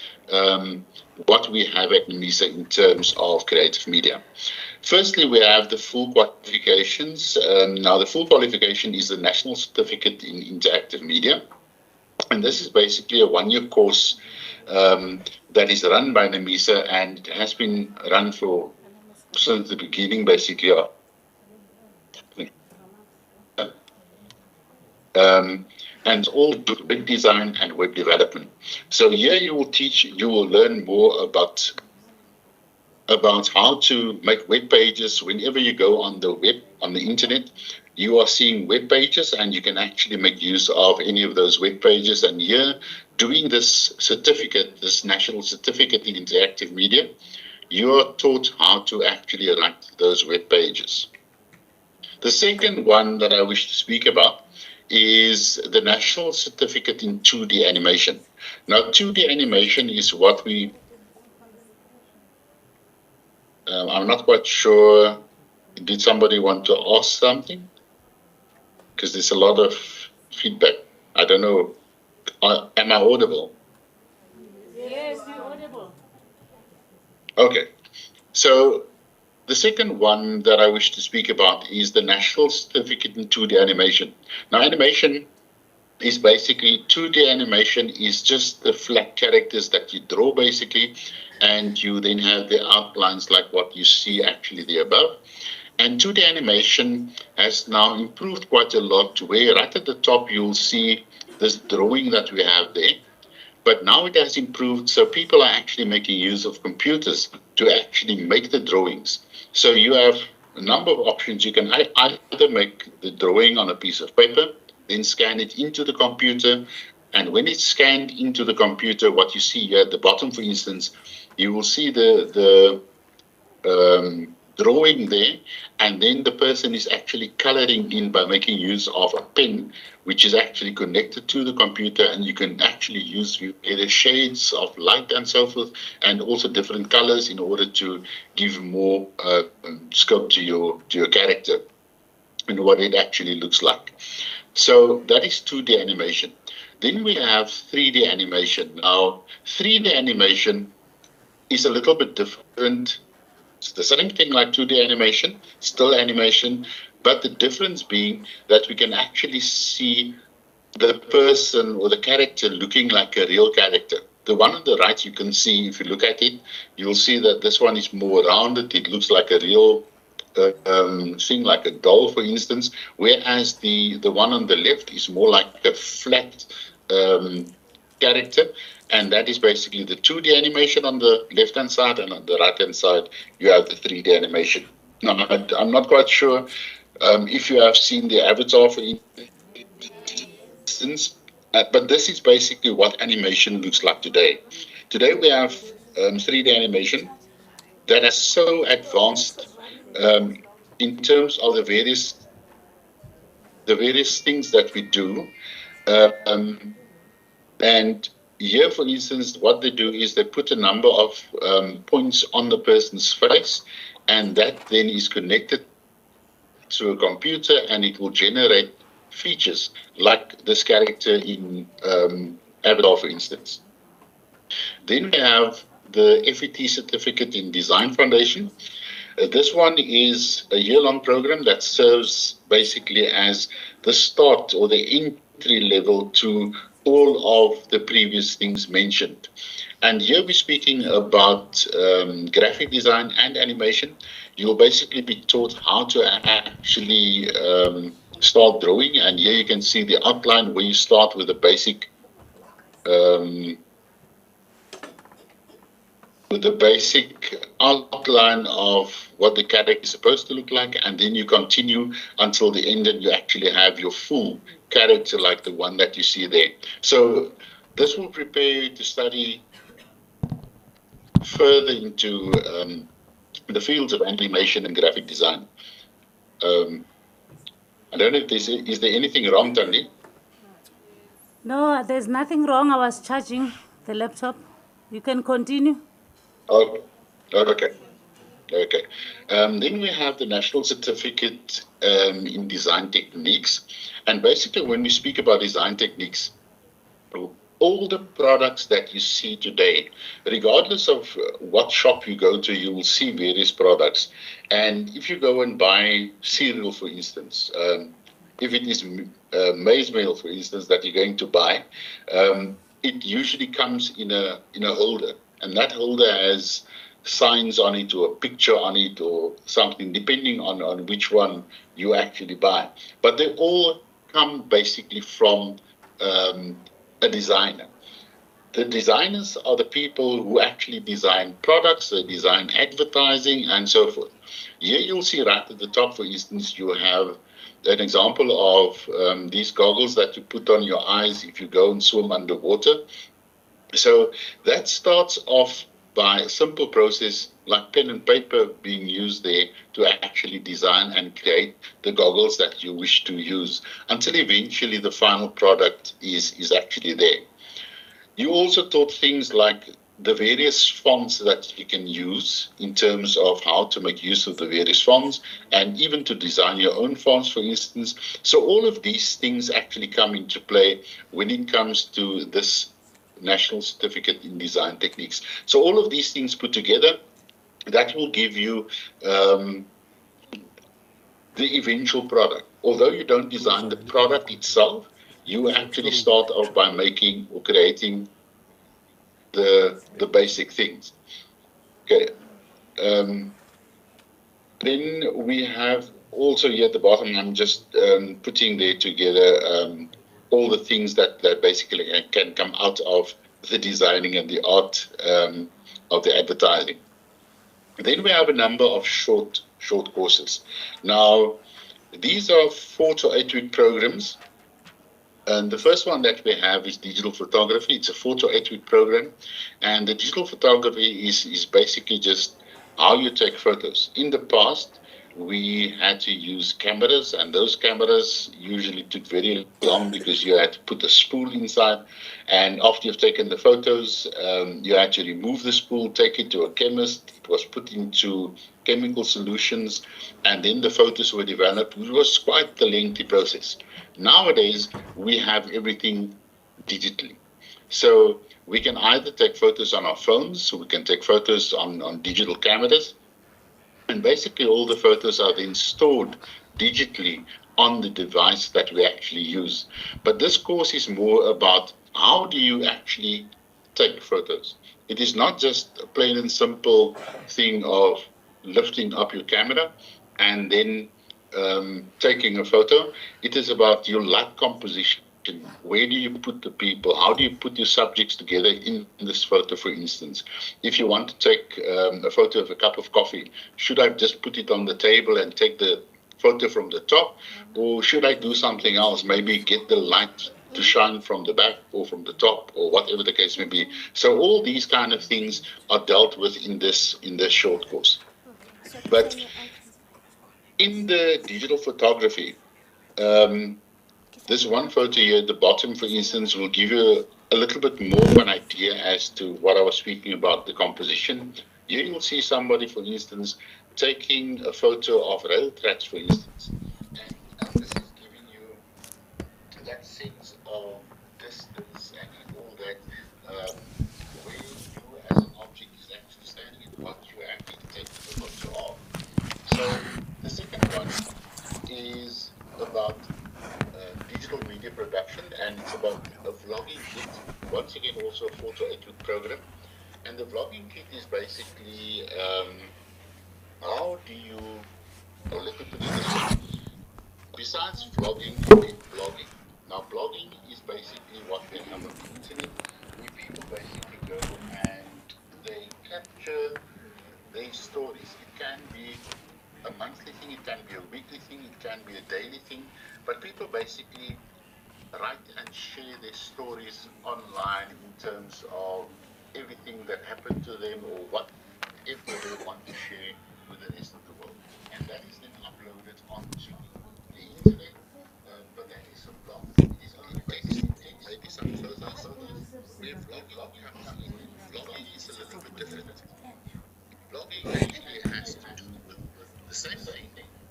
what we have at NIMISA in terms of creative media. Firstly, we have the full qualifications. Now, the full qualification is the National Certificate in Interactive Media. And this is basically a one-year course that is run by NIMISA and has been run since the beginning, basically. And all web design and web development. So here you will learn more about how to make web pages. Whenever you go on the web, on the internet, you are seeing web pages, and you can actually make use of any of those web pages. And here, doing this certificate, this National Certificate in Interactive Media, you are taught how to actually write those web pages. The second one that I wish to speak about is the National Certificate in 2D Animation. Now, 2D animation is what we... I'm not quite sure. Did somebody want to ask something? because there's a lot of feedback. I don't know. Am I audible? Yes, you're audible. Okay. So the second one that I wish to speak about is the National Certificate in 2D Animation. Now, animation is basically 2D animation is just the flat characters that you draw basically, and you then have the outlines like what you see actually there above. And 2D animation has now improved quite a lot to where right at the top you'll see this drawing that we have there. But now it has improved, so people are actually making use of computers to actually make the drawings. So you have a number of options. You can either make the drawing on a piece of paper, then scan it into the computer. And when it's scanned into the computer, what you see here at the bottom, for instance, you will see the drawing there, and then the person is actually coloring in by making use of a pen, which is actually connected to the computer, and you can actually use various shades of light and so forth, and also different colors in order to give more scope to your character and what it actually looks like. So that is 2D animation. Then we have 3D animation. Now, 3D animation is a little bit different. It's the same thing like 2D animation, still animation, but the difference being that we can actually see the person or the character looking like a real character. The one on the right, you can see, if you look at it, you'll see that this one is more rounded. It looks like a real thing, like a doll, for instance, whereas the one on the left is more like a flat character, and that is basically the 2D animation on the left-hand side, and on the right-hand side, you have the 3D animation. Now, I'm not quite sure if you have seen the avatar, for instance, but this is basically what animation looks like today. Today we have 3D animation that is so advanced in terms of the various things that we do. And here, for instance, what they do is they put a number of points on the person's face, and that then is connected to a computer, and it will generate features like this character in Avatar, for instance. Then we have the FET certificate in Design Foundation. This one is a year-long program that serves basically as the start or the entry level to all of the previous things mentioned. And here we're speaking about graphic design and animation. You'll basically be taught how to actually start drawing. And here you can see the outline where you start with the basic outline of what the character is supposed to look like, and then you continue until the end and you actually have your full character like the one that you see there. So this will prepare you to study further into the fields of animation and graphic design. I don't know if is there anything wrong, Tandi? No, there's nothing wrong. I was charging the laptop. You can continue. Okay. Okay. Then we have the National Certificate in Design Techniques. And basically, when we speak about design techniques, all the products that you see today, regardless of what shop you go to, you will see various products. And if you go and buy cereal, for instance, if it is maize meal, for instance, that you're going to buy, it usually comes in a holder. And that holder has signs on it or a picture on it or something, depending on which one you actually buy. But they all come basically from a designer. The designers are the people who actually design products, they design advertising, and so forth. Here you'll see right at the top, for instance, you have an example of these goggles that you put on your eyes if you go and swim underwater. So that starts off by a simple process like pen and paper being used there to actually design and create the goggles that you wish to use until eventually the final product is actually there. You also taught things like the various fonts that you can use in terms of how to make use of the various fonts, and even to design your own fonts, for instance. So all of these things actually come into play when it comes to this National Certificate in Design Techniques. So all of these things put together, that will give you the eventual product. Although you don't design the product itself, you actually start off by making or creating the basic things. Okay. Then we have also here at the bottom, I'm just putting there together all the things that basically can come out of the designing and the art of the advertising. Then we have a number of short courses. Now, these are 4 to 8 week programs. And the first one that we have is digital photography. It's a 4 to 8 week program. And the digital photography is basically just how you take photos. In the past, we had to use cameras, and those cameras usually took very long because you had to put a spool inside. And after you've taken the photos, you had to remove the spool, take it to a chemist. It was put into chemical solutions, and then the photos were developed. It was quite a lengthy process. Nowadays, we have everything digitally. So we can either take photos on our phones, so we can take photos on digital cameras, and basically all the photos are then stored digitally on the device that we actually use. But this course is more about how do you actually take photos. It is not just a plain and simple thing of lifting up your camera and then taking a photo. It is about your light composition. Where do you put the people? How do you put your subjects together in this photo, for instance? If you want to take a photo of a cup of coffee, should I just put it on the table and take the photo from the top? Or should I do something else? Maybe get the light to shine from the back or from the top, or whatever the case may be. So all these kind of things are dealt with in this short course. But in the digital photography, this one photo here at the bottom, for instance, will give you a little bit more of an idea as to what I was speaking about, the composition. Here you'll see somebody, for instance, taking a photo of rail tracks, for instance. And this is giving you that sense of distance and all that, where you as an object is actually standing and what you actually taking the photo of. So the second one is about digital media production, and it's about a vlogging kit. Once again, also a 4 to 8 week program. And the vlogging kit is basically how do you, or let me put it this way. Besides vlogging, you need blogging. Now, blogging is basically what we have on the internet, where people basically go and they capture their stories. It can be a monthly thing, it can be a weekly thing, it can be a daily thing, but people basically write and share their stories online in terms of everything that happened to them or whatever they want to share with the rest of the world. And that is then uploaded onto the internet, but that is a blog. It is only text, maybe some photos. Where vlogging comes in, vlogging is a little bit different. Blogging usually has to do with the same thing,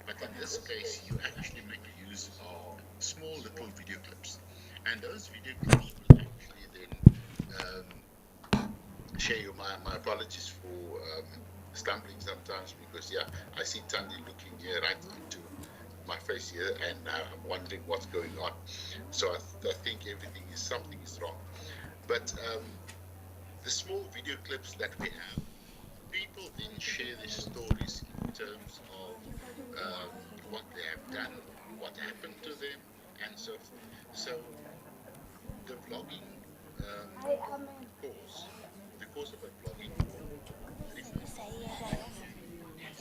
but in this case, you actually make use of small little video clips. And those video clips will actually then share you. My apologies for stumbling sometimes because, yeah, I see Tandy looking here right into my face here, and now I'm wondering what's going on. So I think something is wrong. But the small video clips that we have, people then share their stories in terms of what they have done, what happened to them, and so forth. So the vlogging course, the course about vlogging,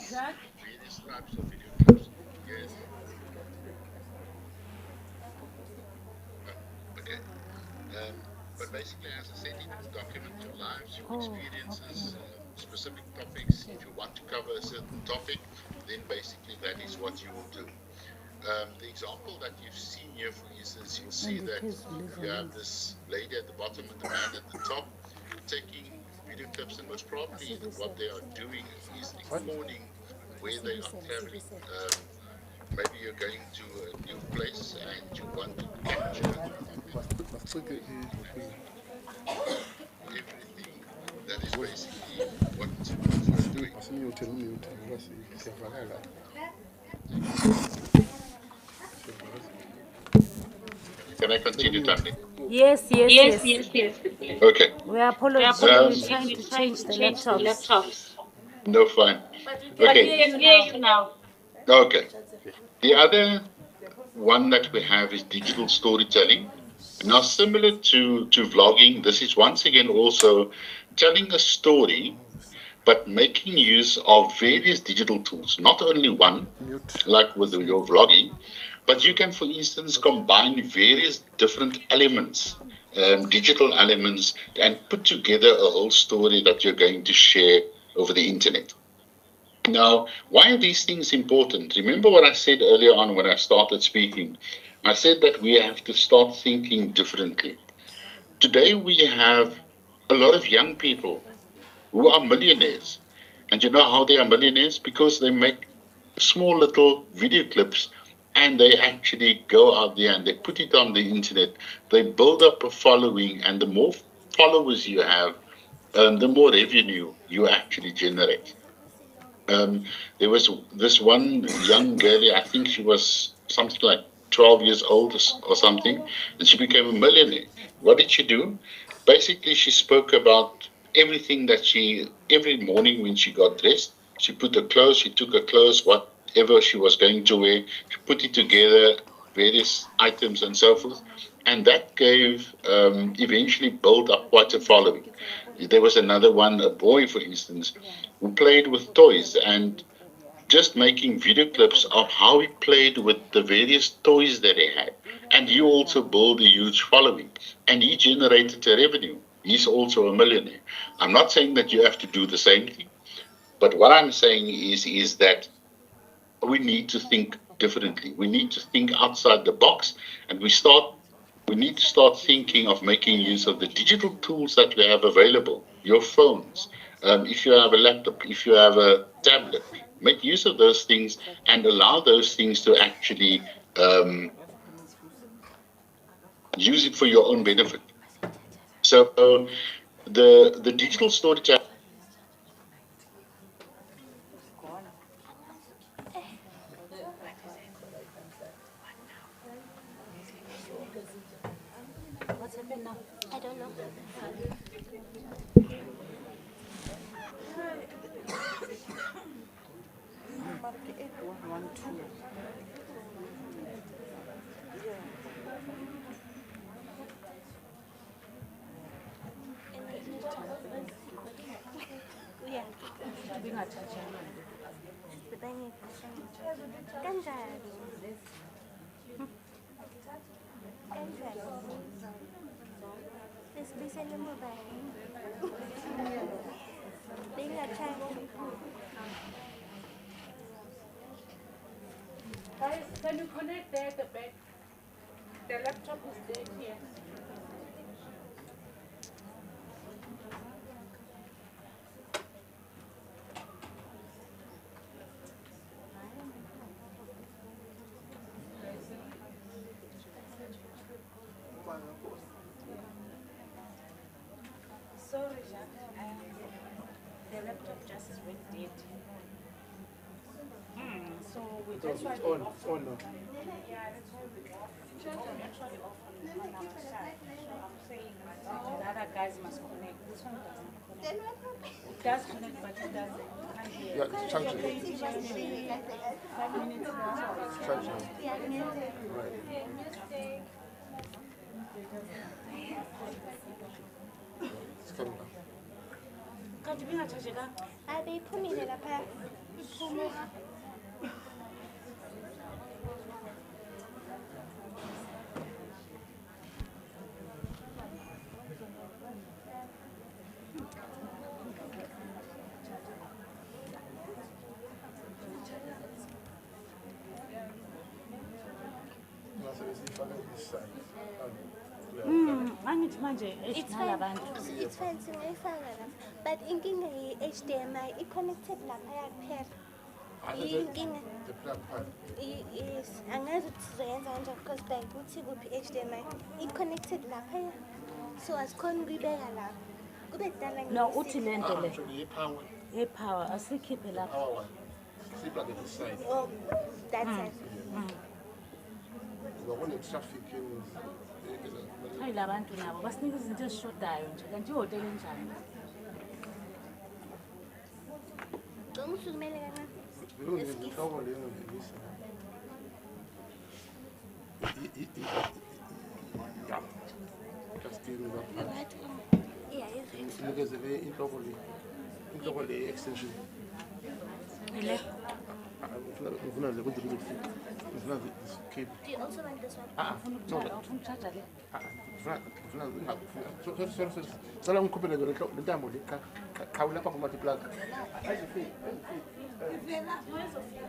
various types of video clips. Yes. Okay. But basically, as I said, it will document your lives, your experiences, specific topics. If you want to cover a certain topic, then basically that is what you will do. The example that you've seen here, for instance, you'll see that you have this lady at the bottom and the man at the top taking video clips, and most probably what they are doing is recording where they are traveling. Maybe you're going to a new place and you want to capture everything. That is basically what you're doing. Can I continue, Tandy? Yes, yes, Yes, yes. yes, yes. Okay. We are We apologizing. We're apologize. trying We're to trying change to the change the laptops. laptops. No, fine. But we Okay. can hear you now. Okay. The other one that we have is digital storytelling. Now, similar to vlogging, this is once again also telling a story, but making use of various digital tools, not only one, like with your vlogging, but you can, for instance, combine various different elements, digital elements, and put together a whole story that you're going to share over the internet. Now, why are these things important? Remember what I said earlier on when I started speaking. I said that we have to start thinking differently. Today, we have a lot of young people who are millionaires. And you know how they are millionaires? Because they make small little video clips and they actually go out there and they put it on the internet. They build up a following, and the more followers you have, the more revenue you actually generate. Um, there was this one young girl, I think she was something like 12 years old or something, and she became a millionaire. What did she do? Basically, she spoke about everything that every morning when she got dressed, she put her clothes, she took her clothes, whatever she was going to wear, she put it together, various items and so forth. And that gave, eventually built up quite a following. There was another one, a boy, for instance, who played with toys and just making video clips of how he played with the various toys that he had. And he also built a huge following and he generated a revenue. He's also a millionaire. I'm not saying that you have to do the same thing, but what I'm saying is that we need to think differently. We need to think outside the box, and we need to start thinking of making use of the digital tools that we have available, your phones. If you have a laptop, if you have a tablet, make use of those things and allow those things to actually use it for your own benefit. So the digital storytelling. What's happening now? I don't know. Yeah. Kanjani? Let's be sent a mobile. Being a child. Guys, can you connect there at the back? The laptop is dead here. Sorry, Jacques. The laptop just went dead. So that's why we off. Yeah, that's why we off. We actually off on our side. So I'm saying the other guys must connect. This one doesn't connect. It does connect, but it doesn't. Can't hear. Yeah, it's charging. 5 minutes now. Charging. It's coming now. Kanti bingathathelanga. Abeyiphumile lapha. Iphume. No, so it's if I go this side. Angithi manje It's fine. It's fine. Singayifaka lapha. But inkinga ye-HDMI i-connected laphaya kuphela. Inkinga yes. Angazi ukuthi sizoyenza kanjani because like kuthi kuphi i-HDMI i-connected laphaya. So asikhona ukuyibeka lapha. Kube kudala no uthi le nto le yepower asikhiphe lapha. Oh, that side. Hayi labantu nabo basinika izinto ezishodayo nje kanti ihotela enjani. Ngisukumele kancane. Extension. Do you also want this one? Sala ngikhuphele le ntambo le khawula papa multiplug.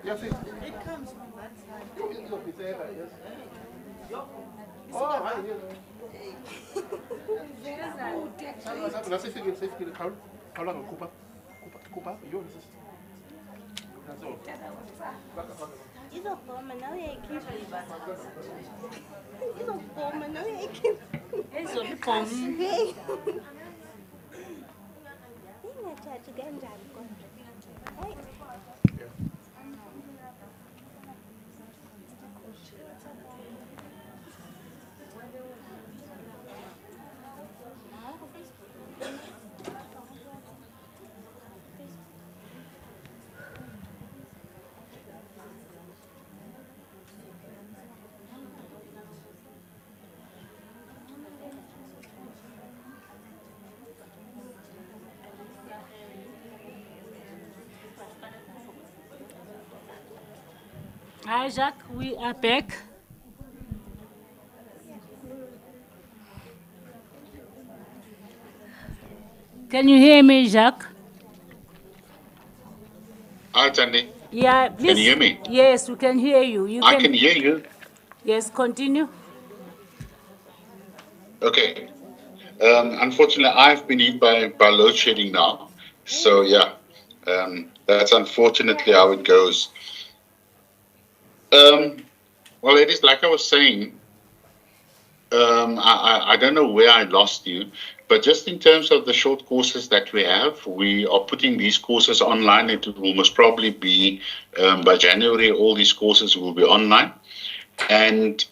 Yes, it comes from that side. Yes. Oh, hi. Nasifikile khawula ngokukhupha yona sisi. That's all. Izobhoma nawe uyayikhipha. Izobhoma nawe uyayikhipha. Izobhoma. Ingathathi kanjani kodwa. Hayi. Hi Jacques, we are back. Can you hear me, Jacques? Hi, Tandy. Yeah, please. Can you hear me? Yes, we can hear you. I can hear you. Yes, continue. Okay. Unfortunately, I've been hit by load shedding now. So, yeah, that's unfortunately how it goes. Well, it is like I was saying, I don't know where I lost you, but just in terms of the short courses that we are putting these courses online. It will most probably be by January, all these courses will be online. And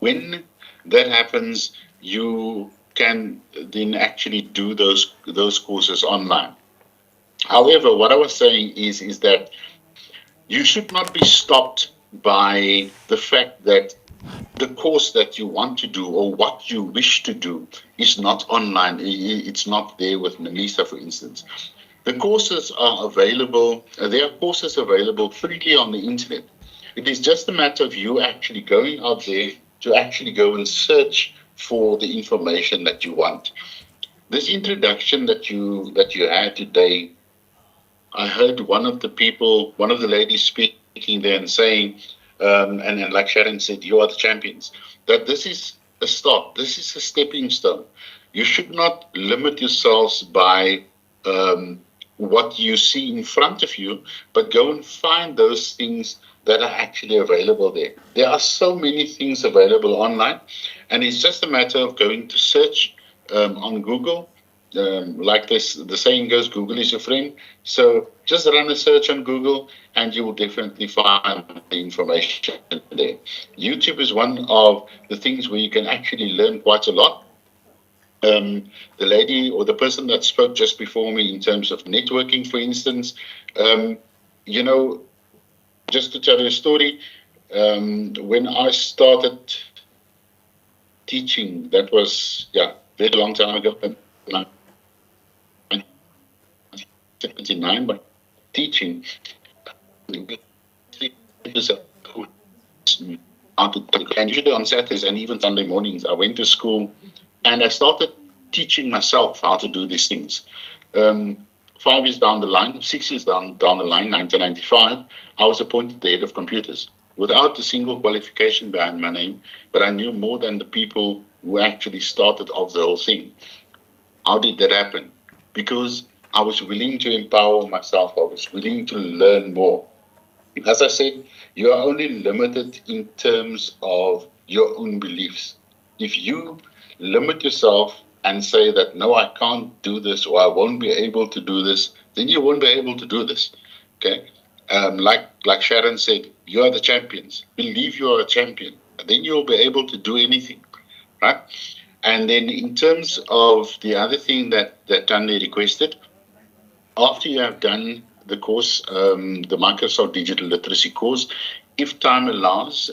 when that happens, you can then actually do those courses online. However, what I was saying is that you should not be stopped by the fact that the course that you want to do or what you wish to do is not online. It's not there with Mthatha, for instance. The courses are available. There are courses available freely on the internet. It is just a matter of you actually going out there to actually go and search for the information that you want. This introduction that you had today, I heard one of the ladies speaking there and saying, and like Sharon said, you are the champions. That this is a start. This is a stepping stone. You should not limit yourselves by what you see in front of you, but go and find those things that are actually available there. There are so many things available online, and it's just a matter of going to search on Google. Like this, the saying goes, Google is your friend. So just run a search on Google and you will definitely find the information there. YouTube is one of the things where you can actually learn quite a lot. The lady or the person that spoke just before me in terms of networking, for instance, just to tell you a story, when I started teaching, that was, very long time ago, 79, but teaching. And usually on Saturdays and even Sunday mornings, I went to school and I started teaching myself how to do these things. 5 years down the line, 6 years down the line, 1995, I was appointed the head of computers without a single qualification behind my name, but I knew more than the people who actually started off the whole thing. How did that happen? Because I was willing to empower myself. I was willing to learn more. As I said, you are only limited in terms of your own beliefs. If you limit yourself and say that, no, I can't do this or I won't be able to do this, then you won't be able to do this. Okay? Like Sharon said, you are the champions. Believe you are a champion. Then you'll be able to do anything. Right? And then in terms of the other thing that Tande requested, after you have done the course, the Microsoft Digital Literacy course, if time allows,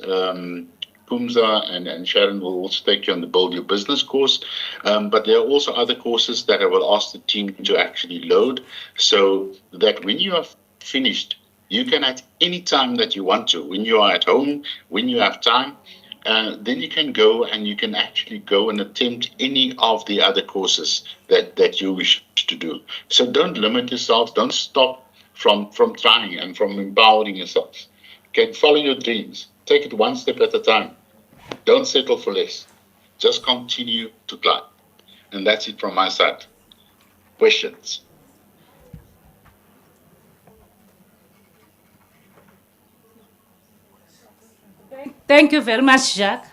Pumza and Sharon will also take you on the Build Your Business course. But there are also other courses that I will ask the team to actually load so that when you are finished, you can at any time that you want to, when you are at home, when you have time, then you can go and you can actually go and attempt any of the other courses that you wish to do. So don't limit yourselves. Don't stop from trying and from empowering yourselves. Okay, follow your dreams. Take it one step at a time. Don't settle for less. Just continue to climb. And that's it from my side. Questions? Thank you very much, Jacques.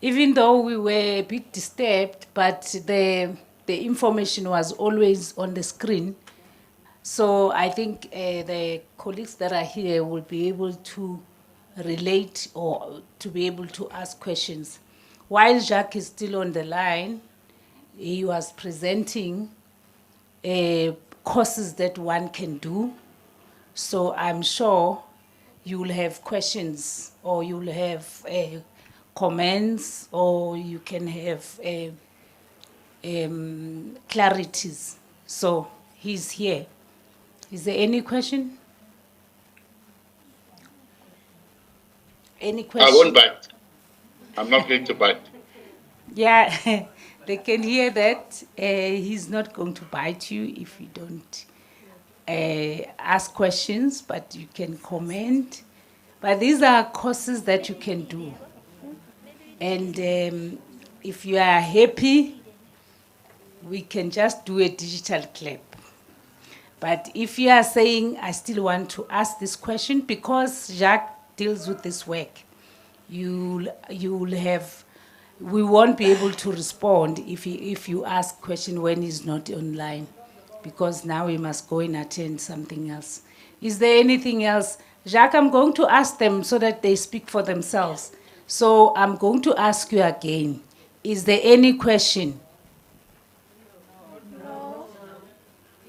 Even though we were a bit disturbed, but the information was always on the screen. So I think the colleagues that are here will be able to relate or to be able to ask questions. While Jacques is still on the line, he was presenting courses that one can do. So I'm sure you will have questions or you will have comments or you can have clarities. So he's here. Is there any question? Any question? I won't bite. I'm not going to bite. Yeah, they can hear that. He's not going to bite you if you don't ask questions, but you can comment. But these are courses that you can do. And if you are happy, we can just do a digital clap. But if you are saying, I still want to ask this question, because Jacques deals with this work, you will have, we won't be able to respond if you ask question when he's not online, because now we must go and attend something else. Is there anything else? Jacques, I'm going to ask them so that they speak for themselves. So I'm going to ask you again. Is there any question?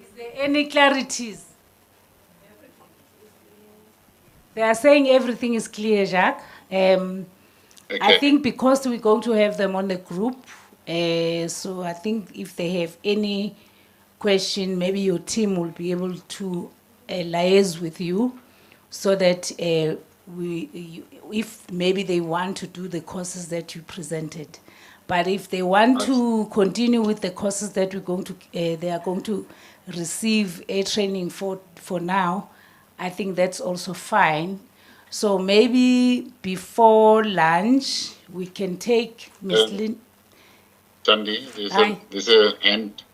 Is there any clarities? They are saying everything is clear, Jacques. I think because we're going to have them on the group, so I think if they have any question, maybe your team will be able to liaise with you so that if maybe they want to do the courses that you presented. But if they want to continue with the courses that we're going to, they are going to receive a training for now, I think that's also fine. So maybe before lunch, we can take Ms. Lynn. Sandy, there's a hand.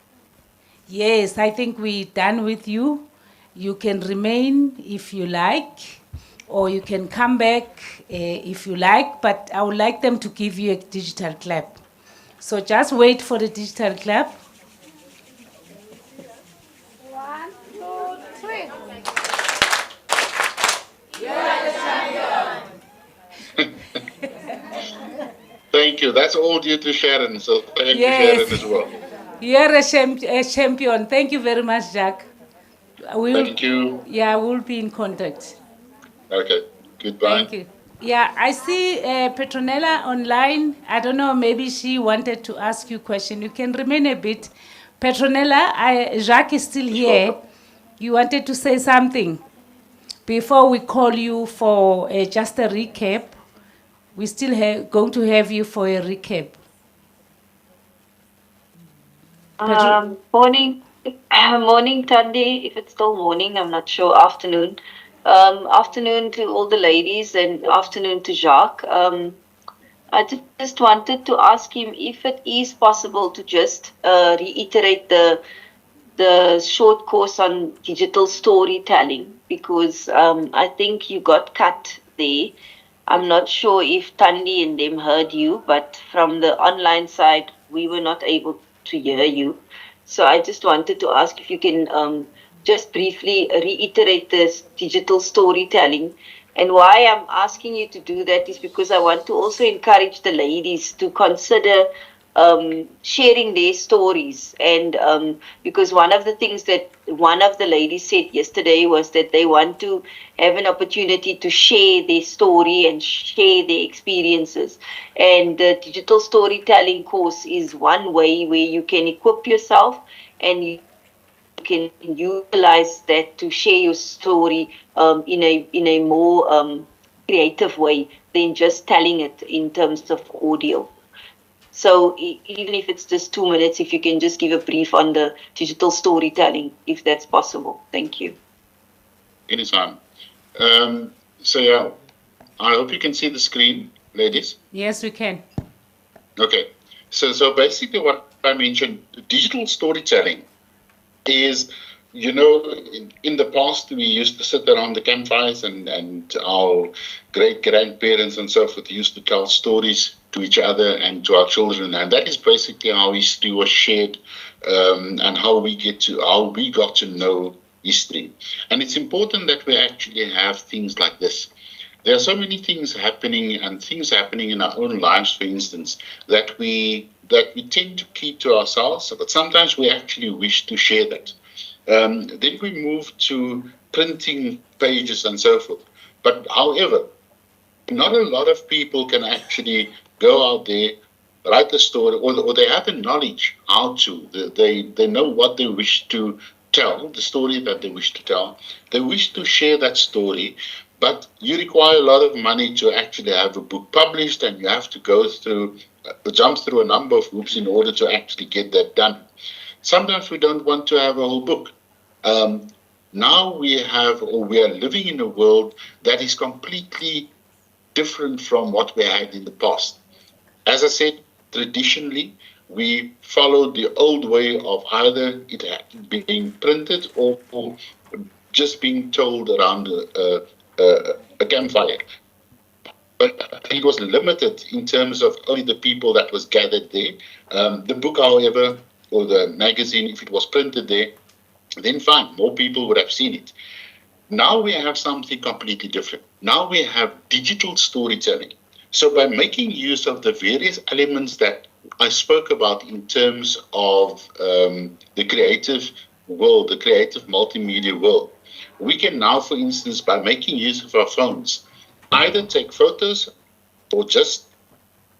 Yes, I think we're done with you. You can remain if you like, or you can come back if you like, but I would like them to give you a digital clap. So just wait for the digital clap. 1, 2, 3. Thank you. That's all due to Sharon, so thank you, Sharon, as well. You're a champion. Thank you very much, Jack. Thank you. Yeah, we'll be in contact. Okay, goodbye. Thank you. Yeah, I see Petronella online. I don't know, maybe she wanted to ask you a question. You can remain a bit. Petronella, Jacques is still here. You wanted to say something before we call you for just a recap. We still going to have you for a recap. Morning, morning, Tandi. If it's still morning, I'm not sure. Afternoon, afternoon to all the ladies, and afternoon to Jacques. I just wanted to ask him if it is possible to just reiterate the short course on digital storytelling, because I think you got cut there. I'm not sure if Tandi and them heard you, but from the online side, we were not able to hear you. So I just wanted to ask if you can just briefly reiterate this digital storytelling. And why I'm asking you to do that is because I want to also encourage the ladies to consider sharing their stories. And because one of the things that one of the ladies said yesterday was that they want to have an opportunity to share their story and share their experiences. And the digital storytelling course is one way where you can equip yourself and you can utilize that to share your story in a more creative way than just telling it in terms of audio. So even if it's just 2 minutes, if you can just give a brief on the digital storytelling, if that's possible. Thank you. Anytime. So yeah, I hope you can see the screen, ladies. Yes, we can. Okay. So basically what I mentioned, digital storytelling is, in the past we used to sit around the campfires and our great grandparents and so forth used to tell stories to each other and to our children, and that is basically how history was shared, and how we got to know history. And it's important that we actually have things like this. There are so many things happening in our own lives, for instance, that we tend to keep to ourselves, but sometimes we actually wish to share that. Then we move to printing pages and so forth. But however, not a lot of people can actually go out there, write a story, or they have the knowledge how to. They know what they wish to tell, the story that they wish to tell. They wish to share that story, but you require a lot of money to actually have a book published, and you have to jump through a number of hoops in order to actually get that done. Sometimes we don't want to have a whole book. Now we are living in a world that is completely different from what we had in the past. As I said, traditionally, we followed the old way of either it being printed or just being told around a campfire. But it was limited in terms of only the people that was gathered there. The book, however, or the magazine, if it was printed there, then fine, more people would have seen it. Now we have something completely different. Now we have digital storytelling. So by making use of the various elements that I spoke about in terms of the creative world, the creative multimedia world, we can now, for instance, by making use of our phones, either take photos or just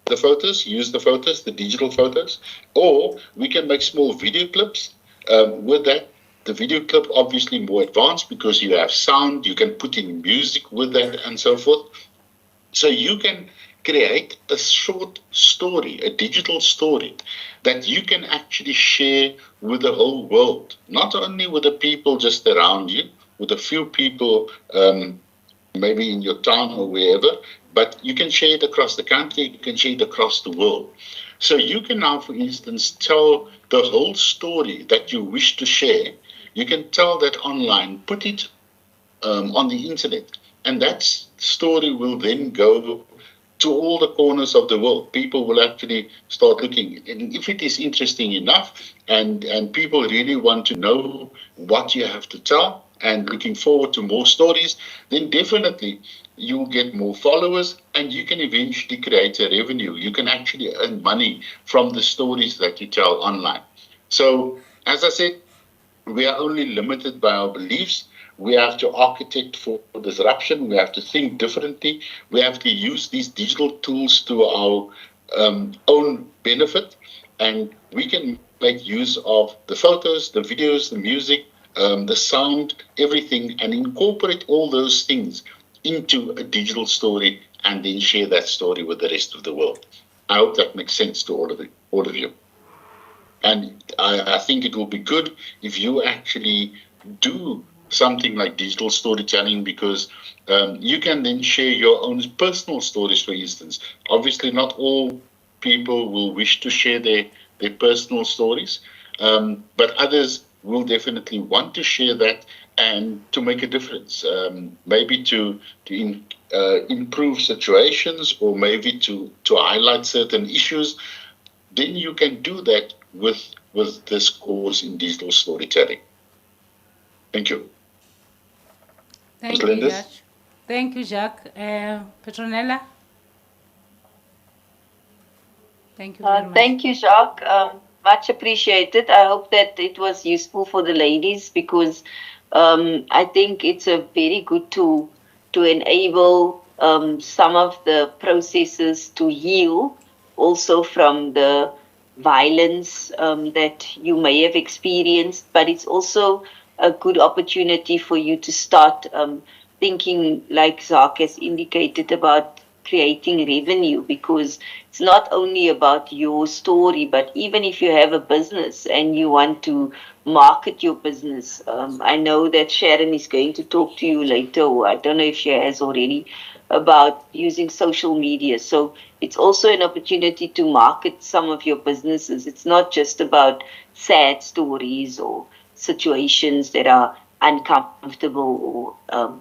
use the photos, the digital photos, or we can make small video clips. With that, the video clip obviously more advanced because you have sound, you can put in music with that and so forth. So you can create a short story, a digital story that you can actually share with the whole world, not only with the people just around you, with a few people maybe in your town or wherever, but you can share it across the country, you can share it across the world. So you can now, for instance, tell the whole story that you wish to share. You can tell that online, put it on the internet, and that story will then go to all the corners of the world. People will actually start looking. And if it is interesting enough and people really want to know what you have to tell and looking forward to more stories, then definitely you'll get more followers and you can eventually create a revenue. You can actually earn money from the stories that you tell online. So, as I said, we are only limited by our beliefs. We have to architect for disruption. We have to think differently. We have to use these digital tools to our own benefit. And we can make use of the photos, the videos, the music, the sound, everything, and incorporate all those things into a digital story and then share that story with the rest of the world. I hope that makes sense to all of you. And I think it will be good if you actually do something like digital storytelling, because you can then share your own personal stories, for instance. Obviously, not all people will wish to share their personal stories, but others will definitely want to share that and to make a difference, maybe to improve situations, or maybe to highlight certain issues. Then you can do that with this course in digital storytelling. Thank you. Thank Ms. you, Lindis? Judge. Thank you, Jacques. Petronella? Thank you very much. Thank you, Jacques. Much appreciated. I hope that it was useful for the ladies, because I think it's a very good tool to enable some of the processes to heal also from the violence that you may have experienced, but it's also a good opportunity for you to start thinking, like Jacques has indicated, about creating revenue, because it's not only about your story, but even if you have a business and you want to market your business, I know that Sharon is going to talk to you later, or I don't know if she has already, about using social media. So it's also an opportunity to market some of your businesses. It's not just about sad stories or situations that are uncomfortable, or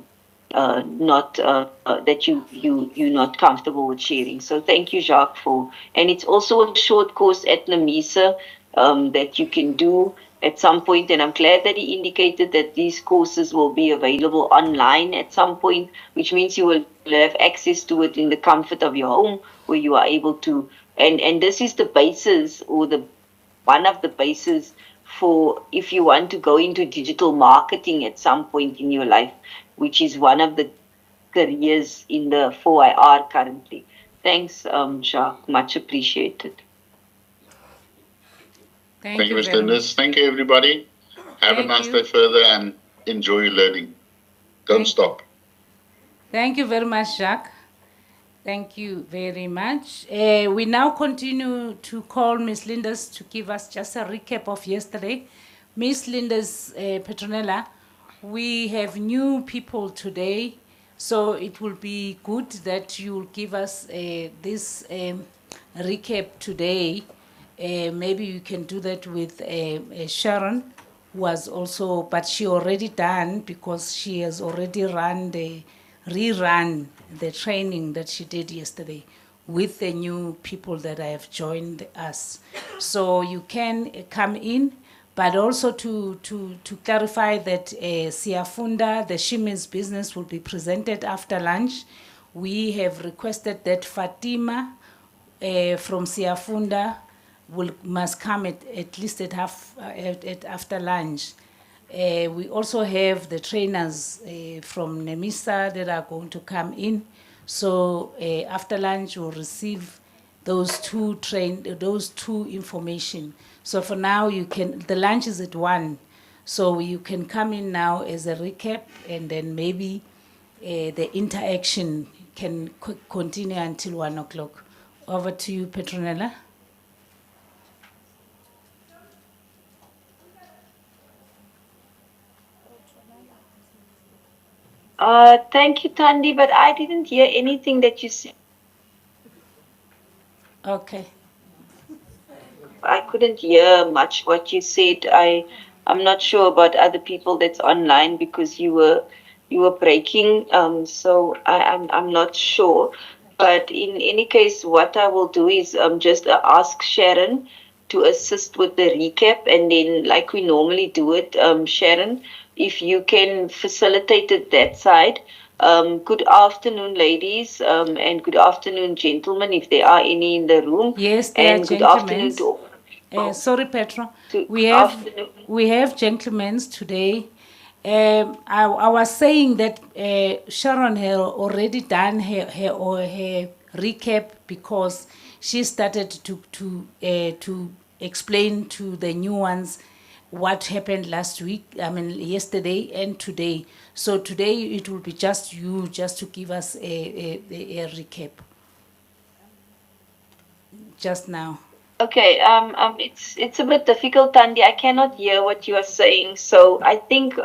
not that you're not comfortable with sharing. So thank you, Jacques, for. And it's also a short course at Namisa that you can do at some point. And I'm glad that he indicated that these courses will be available online at some point, which means you will have access to it in the comfort of your home, where you are able to. And this is the basis, or the one of the bases for if you want to go into digital marketing at some point in your life, which is one of the careers in the 4IR currently. Thanks, Jacques. Much appreciated. Thank you, Ms. Lindis. Thank you, everybody. Have a nice day further and enjoy learning. Don't stop. Thank you very much, Jacques. Thank you very much. We now continue to call Ms. Linders to give us just a recap of yesterday. Ms. Linders, Petronella, we have new people today, so it will be good that you will give us this recap today. Maybe you can do that with Sharon, who was also, but she already done, because she has already rerun the training that she did yesterday with the new people that have joined us. So you can come in, but also to clarify that Siafunda, the Shimi's business, will be presented after lunch. We have requested that Fatima from Siafunda must come at least at after lunch. We also have the trainers from Nemisa that are going to come in. So after lunch, we'll receive those two information. So for now, the lunch is at 1. So you can come in now as a recap, and then maybe the interaction can continue until 1 o'clock. Over to you, Petronella. Thank you, Thandi, but I didn't hear anything that you said. Okay. I couldn't hear much what you said. I'm not sure about other people that's online, because you were breaking. So I'm not sure. But in any case, what I will do is just ask Sharon to assist with the recap, and then, like we normally do it, Sharon, if you can facilitate it that side. Good afternoon, ladies, and good afternoon, gentlemen, if there are any in the room. Yes, there are good afternoon gentlemen. to Sorry, Petro. We have gentlemen today. I was saying that Sharon had already done her recap, because she started to explain to the new ones what happened last week, yesterday and today. So today it will be just you, just to give us a recap. Just now. Okay, it's a bit difficult, Thandi. I cannot hear what you are saying. So I think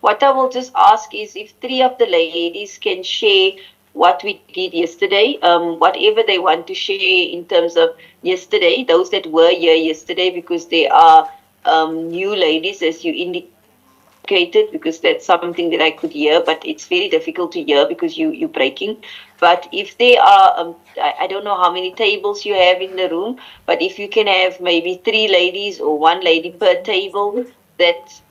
what I will just ask is if three of the ladies can share what we did yesterday, whatever they want to share in terms of yesterday, those that were here yesterday, because they are new ladies, as you indicated, because that's something that I could hear, but it's very difficult to hear because you're breaking. But if they are, I don't know how many tables you have in the room, but if you can have maybe three ladies or one lady per table that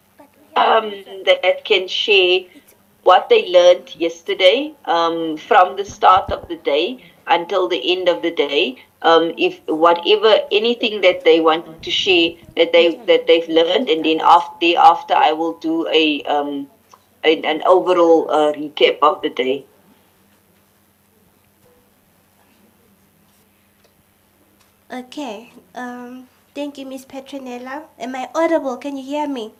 that can share what they learned yesterday, from the start of the day until the end of the day. If whatever anything that they want to share that they've learned, and then after I will do an overall recap of the day. Okay. Thank you, Miss Petronella. Am I audible? Can you hear me?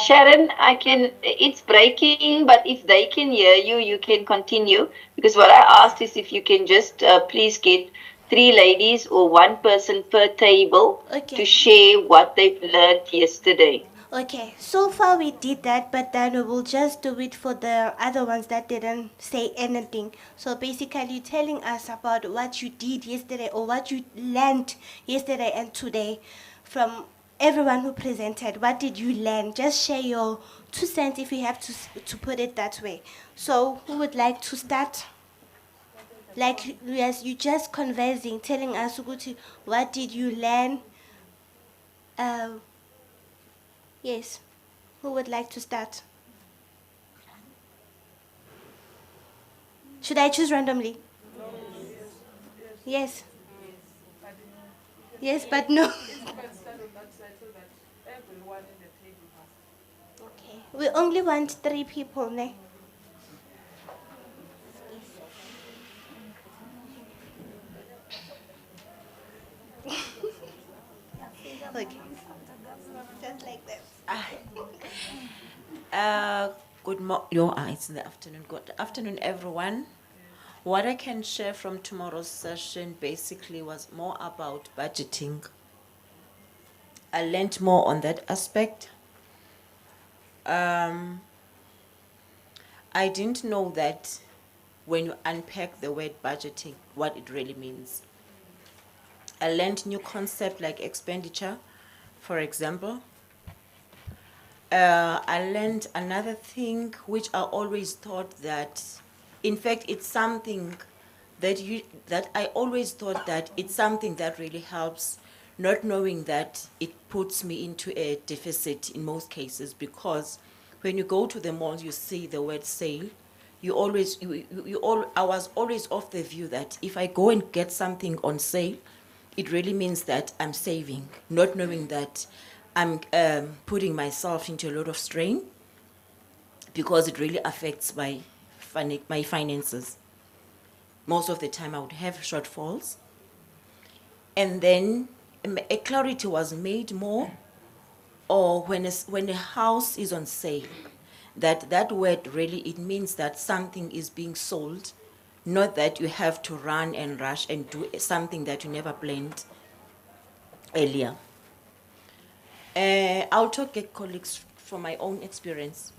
Sharon, I can. It's breaking, but if they can hear you, you can continue. Because what I asked is if you can just please get three ladies or one person per table to share what they've learned yesterday. Okay, so far we did that, but then we will just do it for the other ones that didn't say anything. So basically, telling us about what you did yesterday or what you learned yesterday and today from everyone who presented. What did you learn? Just share your 2 cents if you have to put it that way. So, who would like to start? Like, yes, you just conversing, telling us ukuthi, what did you learn? Yes. Who would like to start? Should I choose randomly? Yes. Yes, but no. Okay. We only want 3 people, ne? Okay. Just like that. It's in the afternoon. Good afternoon, everyone. What I can share from tomorrow's session basically was more about budgeting. I learned more on that aspect. I didn't know that when you unpack the word budgeting, what it really means. I learned new concept like expenditure, for example. I learned another thing which I always thought that, in fact, it's something that I always thought that it's something that really helps, not knowing that it puts me into a deficit in most cases, because when you go to the mall, you see the word sale. I was always of the view that if I go and get something on sale, it really means that I'm saving, not knowing that I'm putting myself into a lot of strain, because it really affects my finances. Most of the time I would have shortfalls. And then a clarity was made more, or when a house is on sale, that word really, it means that something is being sold, not that you have to run and rush and do something that you never planned earlier. I'll talk to colleagues from my own experience.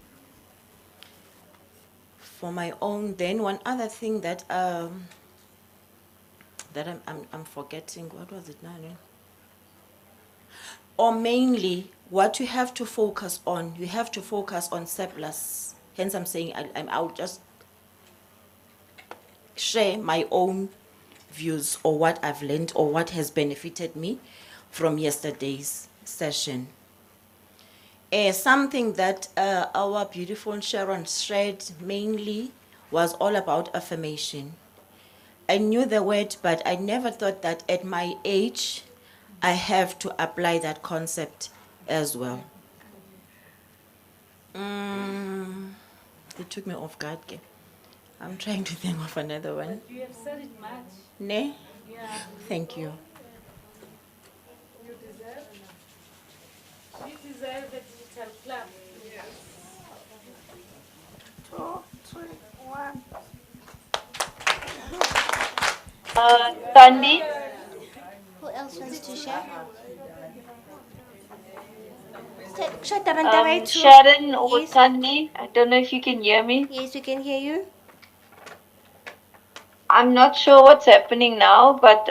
For my own, then one other thing that I'm forgetting, what was it now? Or mainly, what you have to focus on, you have to focus on surplus. Hence, I'm saying I'll just share my own views or what I've learned or what has benefited me from yesterday's session. Something that our beautiful Sharon shared mainly was all about affirmation. I knew the word, but I never thought that at my age, I have to apply that concept as well. It took me off guard. I'm trying to think of another one. But you have said it much. Ne? Yeah. Thank you. You deserve. You deserve the digital club. Yes. 2, 3, 1. Tandy? Who else wants to share? Sharon or Tanni, I don't know if you can hear me. Yes, we can hear you. I'm not sure what's happening now, but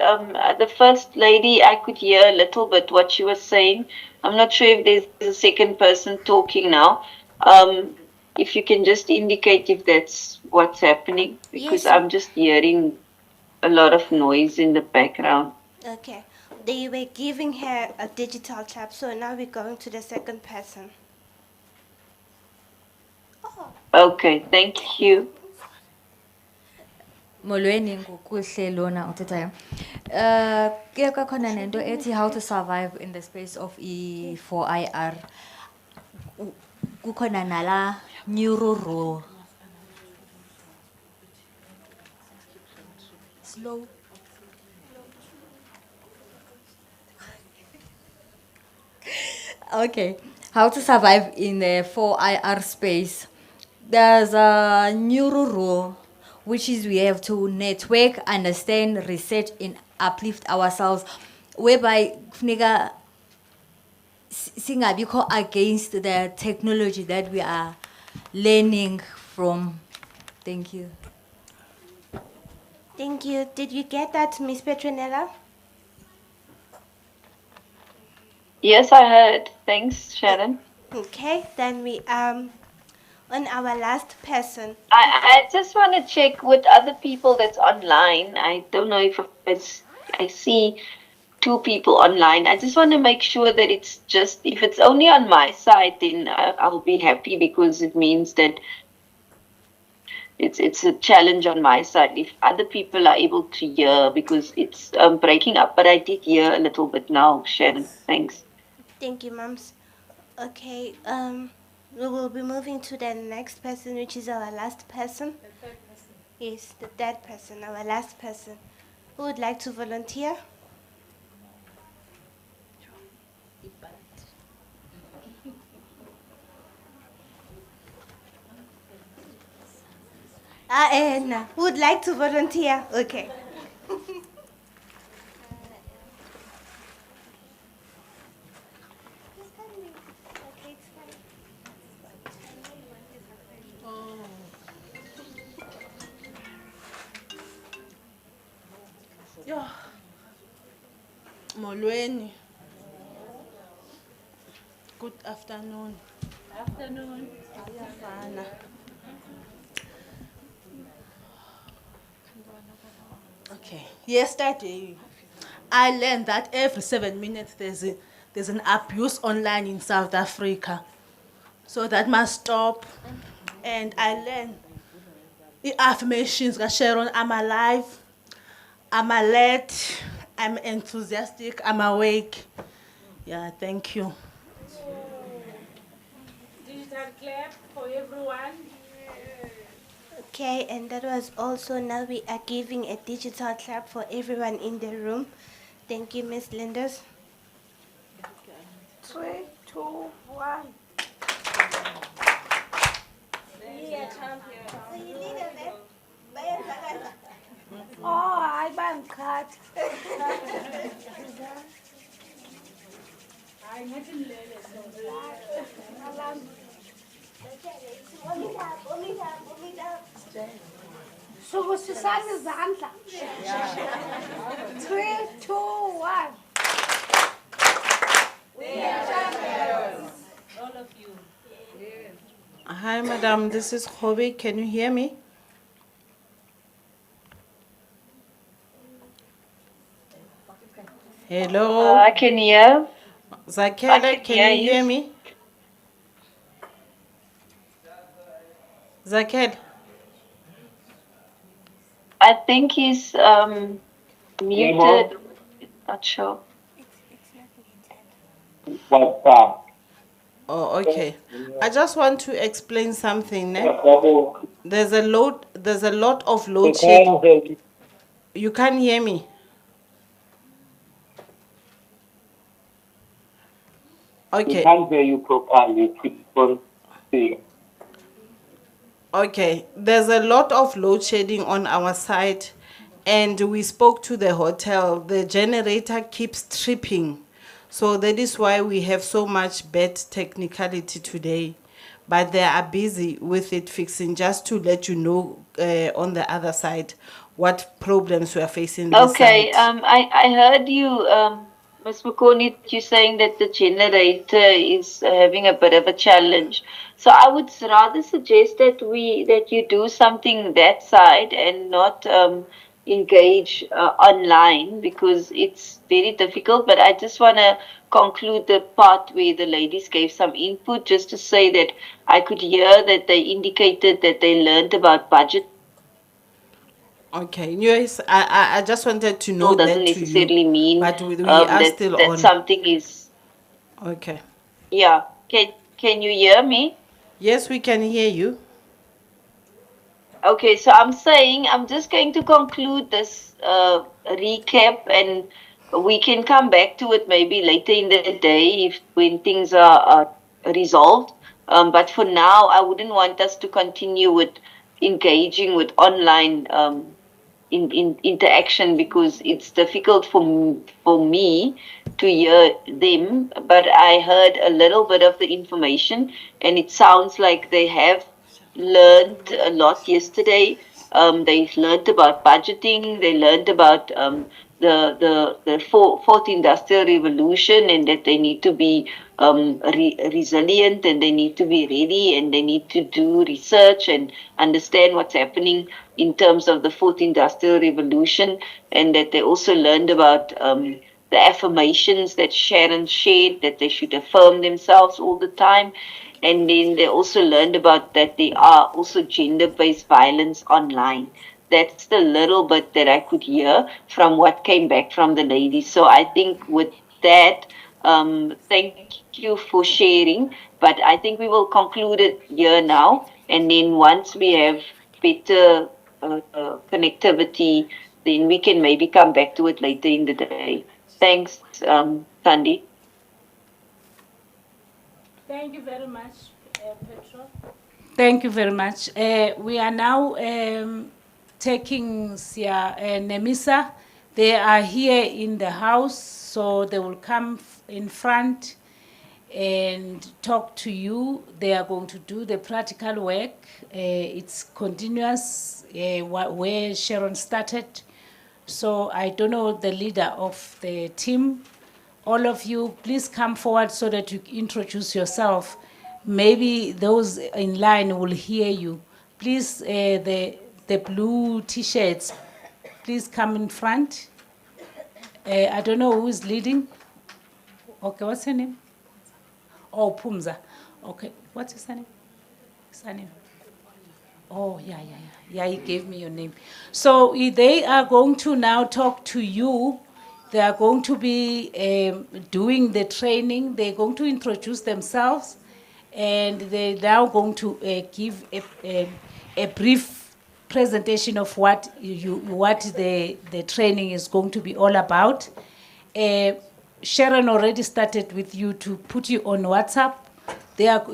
the first lady, I could hear a little bit what she was saying. I'm not sure if there's a second person talking now. If you can just indicate if that's what's happening, because Yes. I'm just hearing a lot of noise in the background. Okay. They were giving her a digital tab, so now we're going to the second person. Okay, thank you. Molweni ngokuhle lona uthethayo. Ke kwakhona nento ethi how to survive in the space of E4IR. Kukhona nala neuro rule. Slow. Okay, how to survive in the 4IR space. There's a neuro rule, which is we have to network, understand, research, and uplift ourselves, whereby kufuneka singabikho against the technology that we are learning from. Thank you. Thank you. Did you get that, Miss Petronella? Yes, I heard. Thanks, Sharon. Okay, then we on our last person. I just want to check with other people that's online. I don't know if I see two people online. I just want to make sure that it's just, if it's only on my side, then I'll be happy, because it means that it's a challenge on my side. If other people are able to hear, because it's breaking up, but I did hear a little bit now, Sharon. Thanks. Thank you, Mums. Okay, we will be moving to the next person, which is our last person. The third person. Yes, the third person, our last person. Who would like to volunteer? Anna. Who would like to volunteer? Okay. Yo. Molweni. Good afternoon. Afternoon. Ayafana. Okay. Yesterday, I learned that every 7 minutes there's an abuse online in South Africa. So that must stop. And I learned the affirmations, Sharon, I'm alive, I'm alert, I'm enthusiastic, I'm awake. Yeah, thank you. Digital clap for everyone. Okay, and that was also, now we are giving a digital clap for everyone in the room. Thank you, Miss Linders. 3, 2, 1. Oh, hayi bangiqhatha. Hayi ngathi nilele Sukusisani izandla. 3, 2, 1. We are champions. All of you. Yes. Hi, madam. This is Khobe. Can you hear me? Hello. I can hear. Zakela, can you hear me? Zakel. I think he's muted. Not sure. Oh, okay. I just want to explain something. There's a lot of load shedding. You can't hear me. Okay. We can't hear you properly. People see. Okay, there's a lot of load shedding on our side, and we spoke to the hotel. The generator keeps tripping. So that is why we have so much bad technicality today. But they are busy with it fixing, just to let you know on the other side what problems we are facing this Okay, side. I heard you, Ms. Mukoni, you saying that the generator is having a bit of a challenge. So I would rather suggest that you do something that side and not engage online, because it's very difficult. But I just want to conclude the part where the ladies gave some input, just to say that I could hear that they indicated that they learned about budget. Okay, yes, I just wanted to know Doesn't that to you, necessarily mean but we are that still that on. something is. Okay. Yeah. Can you hear me? Yes, we can hear you. Okay, so I'm saying I'm just going to conclude this recap, and we can come back to it maybe later in the day if when things are resolved. But for now, I wouldn't want us to continue with engaging with online in interaction, because it's difficult for me to hear them. But I heard a little bit of the information, and it sounds like they have learned a lot yesterday. They learned about budgeting. They learned about the fourth industrial revolution, and that they need to be resilient, and they need to be ready, and they need to do research and understand what's happening in terms of the fourth industrial revolution, and that they also learned about the affirmations that Sharon shared, that they should affirm themselves all the time. And then they also learned about that there are also gender-based violence online. That's the little bit that I could hear from what came back from the ladies. So I think with that, thank you for sharing. But I think we will conclude it here now. And then once we have better connectivity, then we can maybe come back to it later in the day. Thanks, Thandi. Thank you very much, Petro. Thank you very much. We are now taking Sia Nemisa. They are here in the house, so they will come in front and talk to you. They are going to do the practical work. It's continuous where Sharon started. So I don't know the leader of the team. All of you, please come forward so that you introduce yourself. Maybe those in line will hear you. Please, the blue t-shirts, please come in front. I don't know who is leading. Okay, what's her name? Oh, Pumza. Okay, what's his name? His name? Oh, yeah. Yeah, he gave me your name. So they are going to now talk to you. They are going to be doing the training. They're going to introduce themselves, and they're now going to give a brief presentation of what the training is going to be all about. Sharon already started with you to put you on WhatsApp.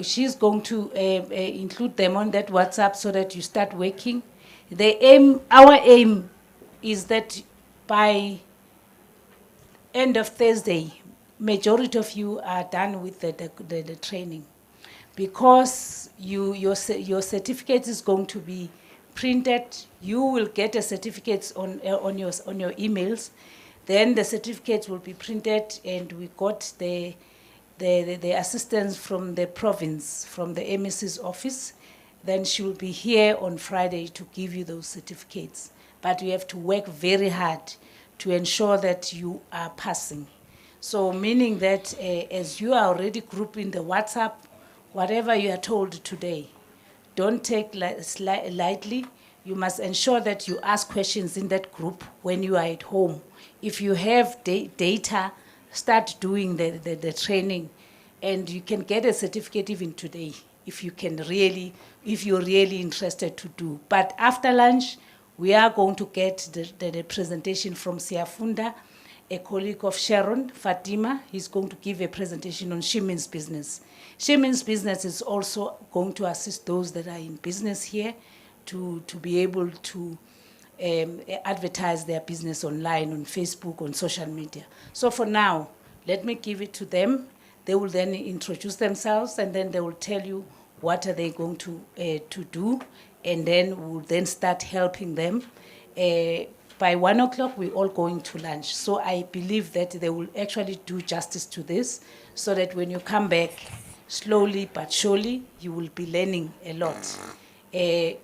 She's going to include them on that WhatsApp so that you start working. Our aim is that by end of Thursday, majority of you are done with the training, because your certificate is going to be printed. You will get a certificate on your emails. Then the certificates will be printed, and we got the assistance from the province, from the MEC's office. Then she will be here on Friday to give you those certificates. But you have to work very hard to ensure that you are passing. So meaning that as you are already grouped in the WhatsApp, whatever you are told today, don't take lightly. You must ensure that you ask questions in that group when you are at home. If you have data, start doing the training, and you can get a certificate even today if you're really interested to do. But after lunch, we are going to get the presentation from Siafunda, a colleague of Sharon, Fatima. He's going to give a presentation on Shemin's business. Shemin's business is also going to assist those that are in business here to be able to advertise their business online, on Facebook, on social media. So for now, let me give it to them. They will then introduce themselves, and then they will tell you what are they going to do, and then we'll then start helping them. By 1 o'clock, we're all going to lunch. So I believe that they will actually do justice to this, so that when you come back, slowly but surely, you will be learning a lot.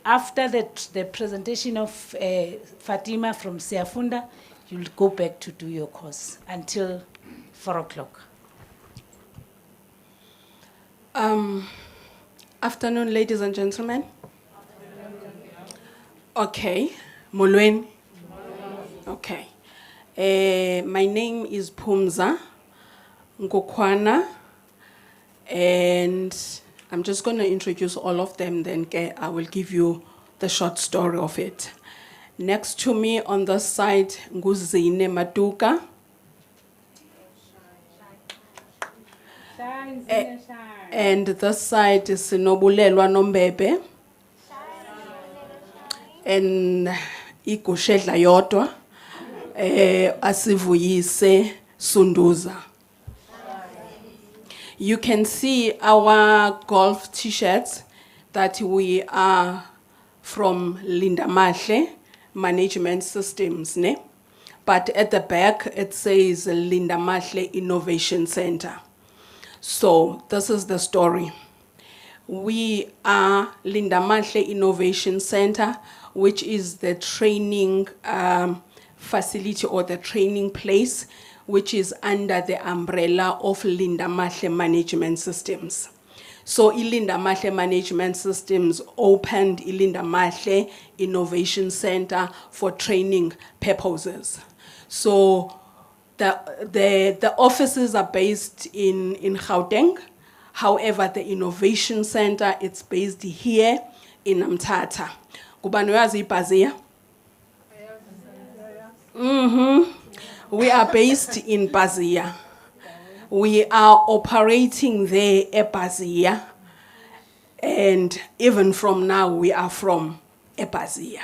After the presentation of Fatima from Siafunda, you'll go back to do your course until 4 o'clock. Afternoon, ladies and gentlemen. Okay, Molweni. Okay. My name is Pumza Ngokwana, and I'm just going to introduce all of them, then I will give you the short story of it. Next to me on this side, Nguzine Matuka. And this side is Sinobulelwa Nombebe. And Ikushedla Yodwa. Asivuyise Sunduza. You can see our golf t-shirts that we are from Linda Mashle Management Systems, ne? But at the back it says Linda Mashle Innovation Center. So this is the story. We are Linda Mashle Innovation Center, which is the training facility or the training place, which is under the umbrella of Linda Mashle Management Systems. So Linda Mashle Management Systems opened Linda Mashle Innovation Center for training purposes. So the offices are based in Gauteng. However, the Innovation Center, it's based here in Mthatha. Kubani uyazi iBhazia? We are based in Bhazia. We are operating there at Bhazia. And even from now, we are from Bhazia.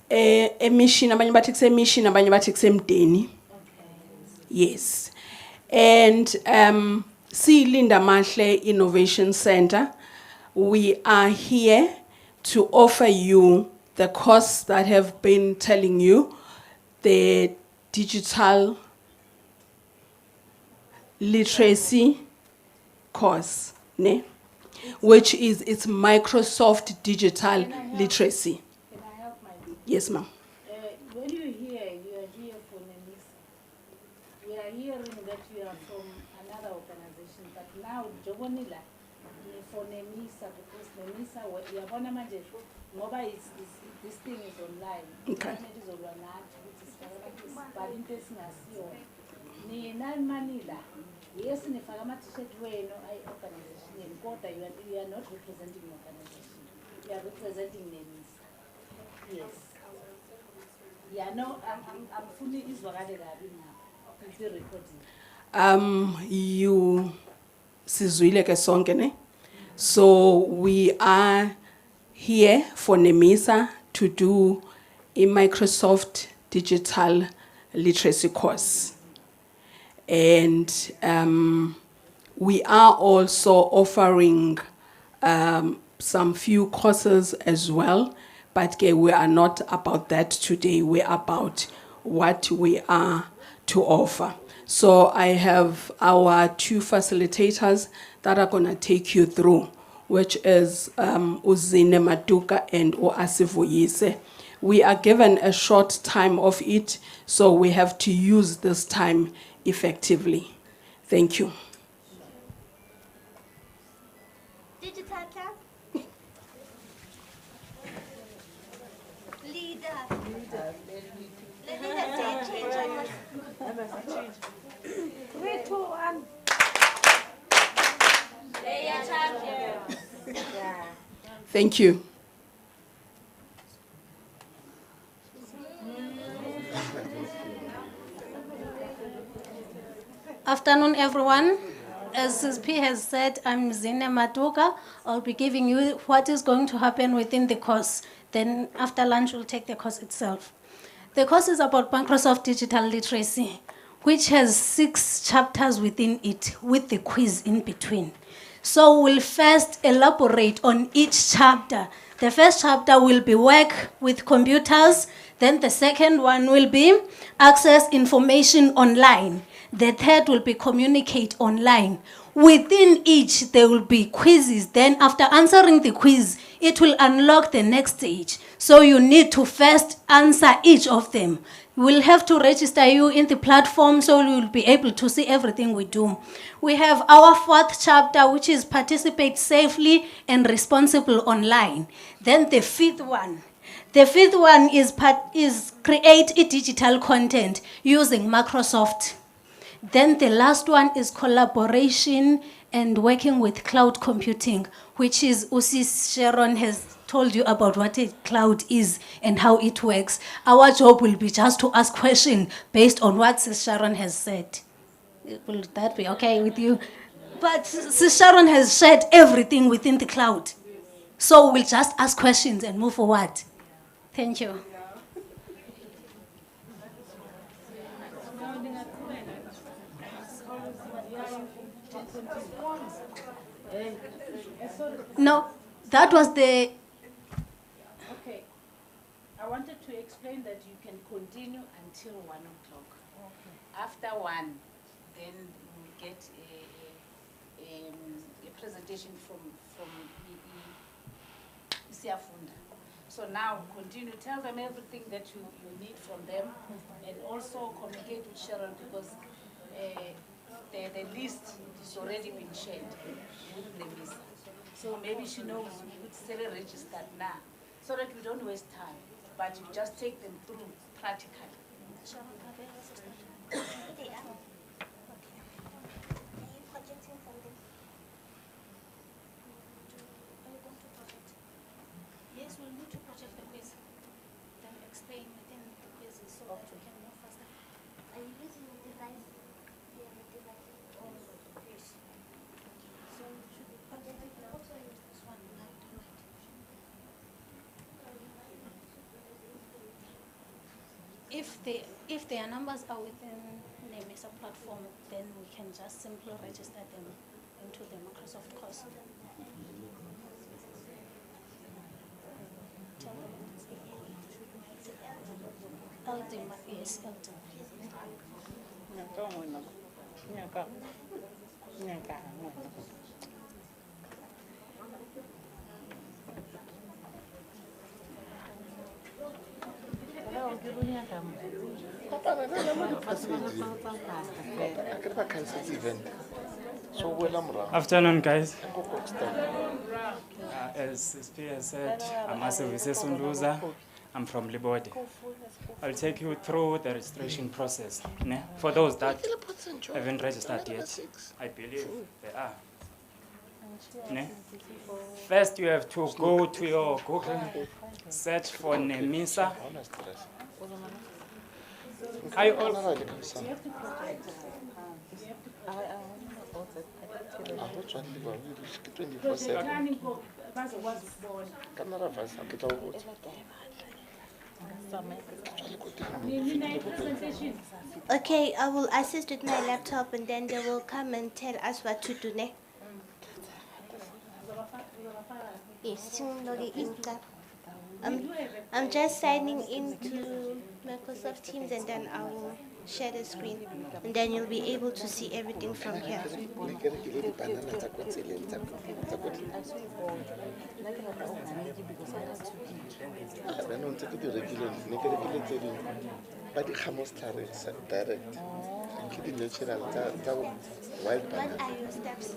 Emission, abanye bathi kuse mission, abanye bathi kuse Mdeni. Yes. And Linda Mashle Innovation Center, we are here to offer you the course that have been telling you, the digital literacy course, ne? Which is its Microsoft Digital Literacy. Can I help my dear? Yes, ma'am. When you are here for NEMISA. We are hearing that you are from another organization, but now Jobonila for NEMISA, because NEMISA, yabona manje ngoba this thing is online. Okay. Internet is online, but into singasiyo. Nina Manila. Yes, nifaka ama-t-shirt wenu organization, kodwa you are not representing the organization. You are representing NEMISA. Yes. Yeah, no, I'm fully izwakale kabi now. With the recording. You sizwile ke sonke ne? So we are here for NEMISA to do a Microsoft Digital Literacy course. And we are also offering some few courses as well, but we are not about that today. We're about what we are to offer. So I have our two facilitators that are going to take you through, which is Uzine Matuka and Asivuyise. We are given a short time of it, so we have to use this time effectively. Thank you. Digital camp. Leader. The leader say change. 3, 2, 1. They are champions. Thank you. Afternoon, everyone. As SP has said, I'm Zine Matuka. I'll be giving you what is going to happen within the course. Then after lunch, we'll take the course itself. The course is about Microsoft Digital Literacy, which has 6 chapters within it, with the quiz in between. So we'll first elaborate on each chapter. The first chapter will be work with computers. Then the second one will be access information online. The third will be communicate online. Within each, there will be quizzes. Then after answering the quiz, it will unlock the next stage. So you need to first answer each of them. We'll have to register you in the platform so you'll be able to see everything we do. We have our 4th chapter, which is participate safely and responsible online. Then the 5th one. The 5th one is create a digital content using Microsoft. Then the last one is collaboration and working with cloud computing, which is Usis Sharon has told you about what a cloud is and how it works. Our job will be just to ask questions based on what Sis Sharon has said. Will that be okay with you? But Sis Sharon has shared everything within the cloud. So we'll just ask questions and move forward. Thank you. No, that was the... Okay. I wanted to explain that you can continue until 1 o'clock. After 1, then we'll get a presentation from Isiafunda. So now continue, tell them everything that you need from them, and also communicate with Sharon, because the list has already been shared with the visa. So maybe she knows it's still registered now, so that we don't waste time, but you just take them through practically. Yes, we'll need to project the quiz, then explain within the quizzes so that we can move faster. Are you using the device? Yeah, the device. Yes. So should we project it now? Also use this one, light to light. If their numbers are within the MESA platform, then we can just simply register them into the Microsoft course. LD, yes, LD. Afternoon, guys. As SP has said, I'm Asevise Sunduza. I'm from Libode. I'll take you through the registration process. For those that haven't registered yet, I believe they are. First, you have to go to your Google, search for NEMISA. I also Okay, I will assist with my laptop and then they will come and tell us what to do next. Yes, I'm just signing into Microsoft Teams and then I will share the screen and then you'll be able to see everything from here. But the Hamos direct. What are your steps?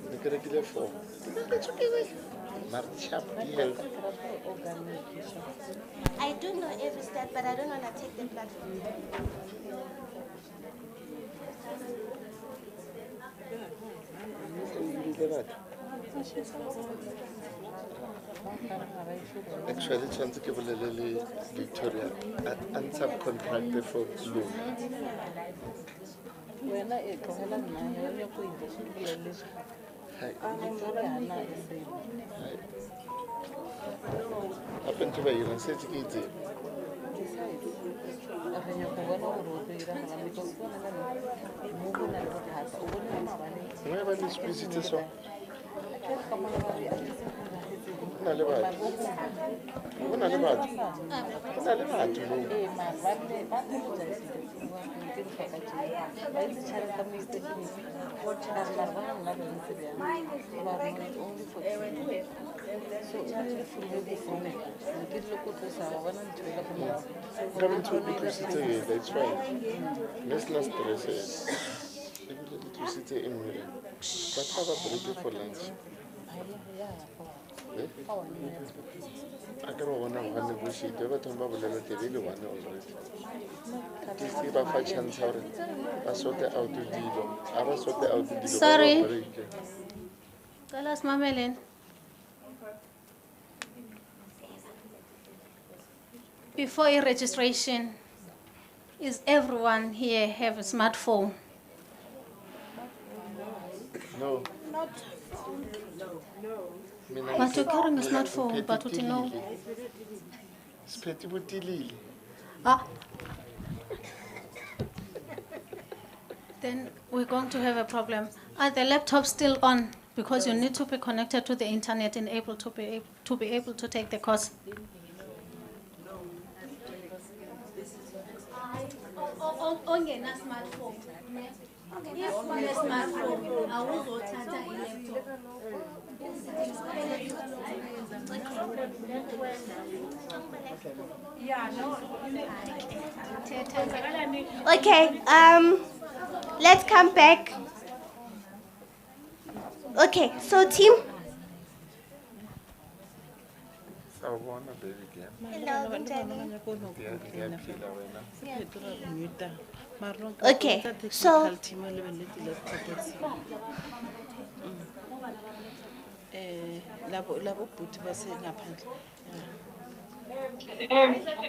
I do know every step, but I don't want to take the platform. Actually, chance ke bolelele Victoria and subcontracted for loan. Happen to be university kids. Why ba le squeezitse so? Go na le batho. Go na le batho. Go na le batho moo. Come to that's fine. Let's not stress it. Ebile le tlositse e nngwe. But have a break for lunch. I don't want to negotiate. Every time I will really want already. This is a chance. I sort out the deal. I sort out the deal. Sorry. Tell us, Mamelin. Before registration, is everyone here have a smartphone? No. But you're carrying a smartphone, but what you know? Ah. Then we're going to have a problem. Are the laptops still on? Because you need to be connected to the internet and able to be able to take the course. Ongena smartphone. If one has smartphone, I will go tata laptop. Okay, let's come back. Okay, so team. Okay, so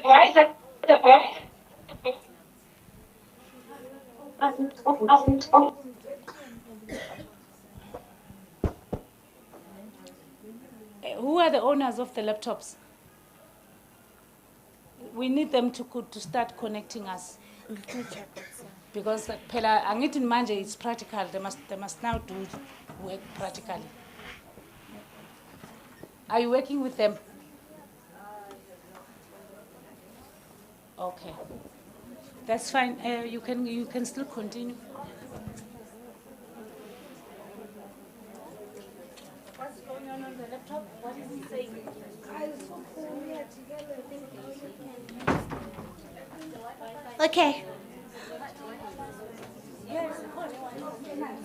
Why is that the best? Who are the owners of the laptops? We need them to start connecting us. Because phela angithi manje it's practical. They must now do work practically. Are you working with them? Okay, that's fine. You can still continue. What's going on the laptop? What is it saying? okay.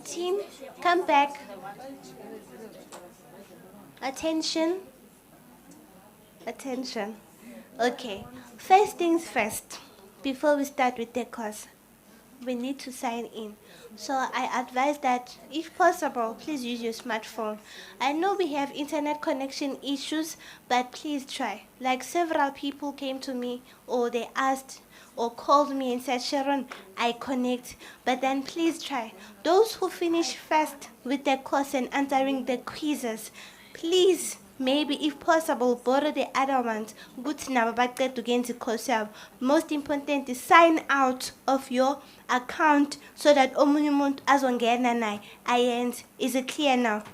Team, come back. Attention. Attention. Okay. First things first. Before we start with the course, we need to sign in. So I advise that, if possible, please use your smartphone. I know we have internet connection issues, but please try. Like several people came to me, or they asked or called me and said, Sharon, I connect. But then please try. Those who finish first with the course and answering the quizzes, please, maybe if possible, borrow the other ones. Good now, but get to get the course. Most important is sign out of your account so that omunimont azongena is it clear now?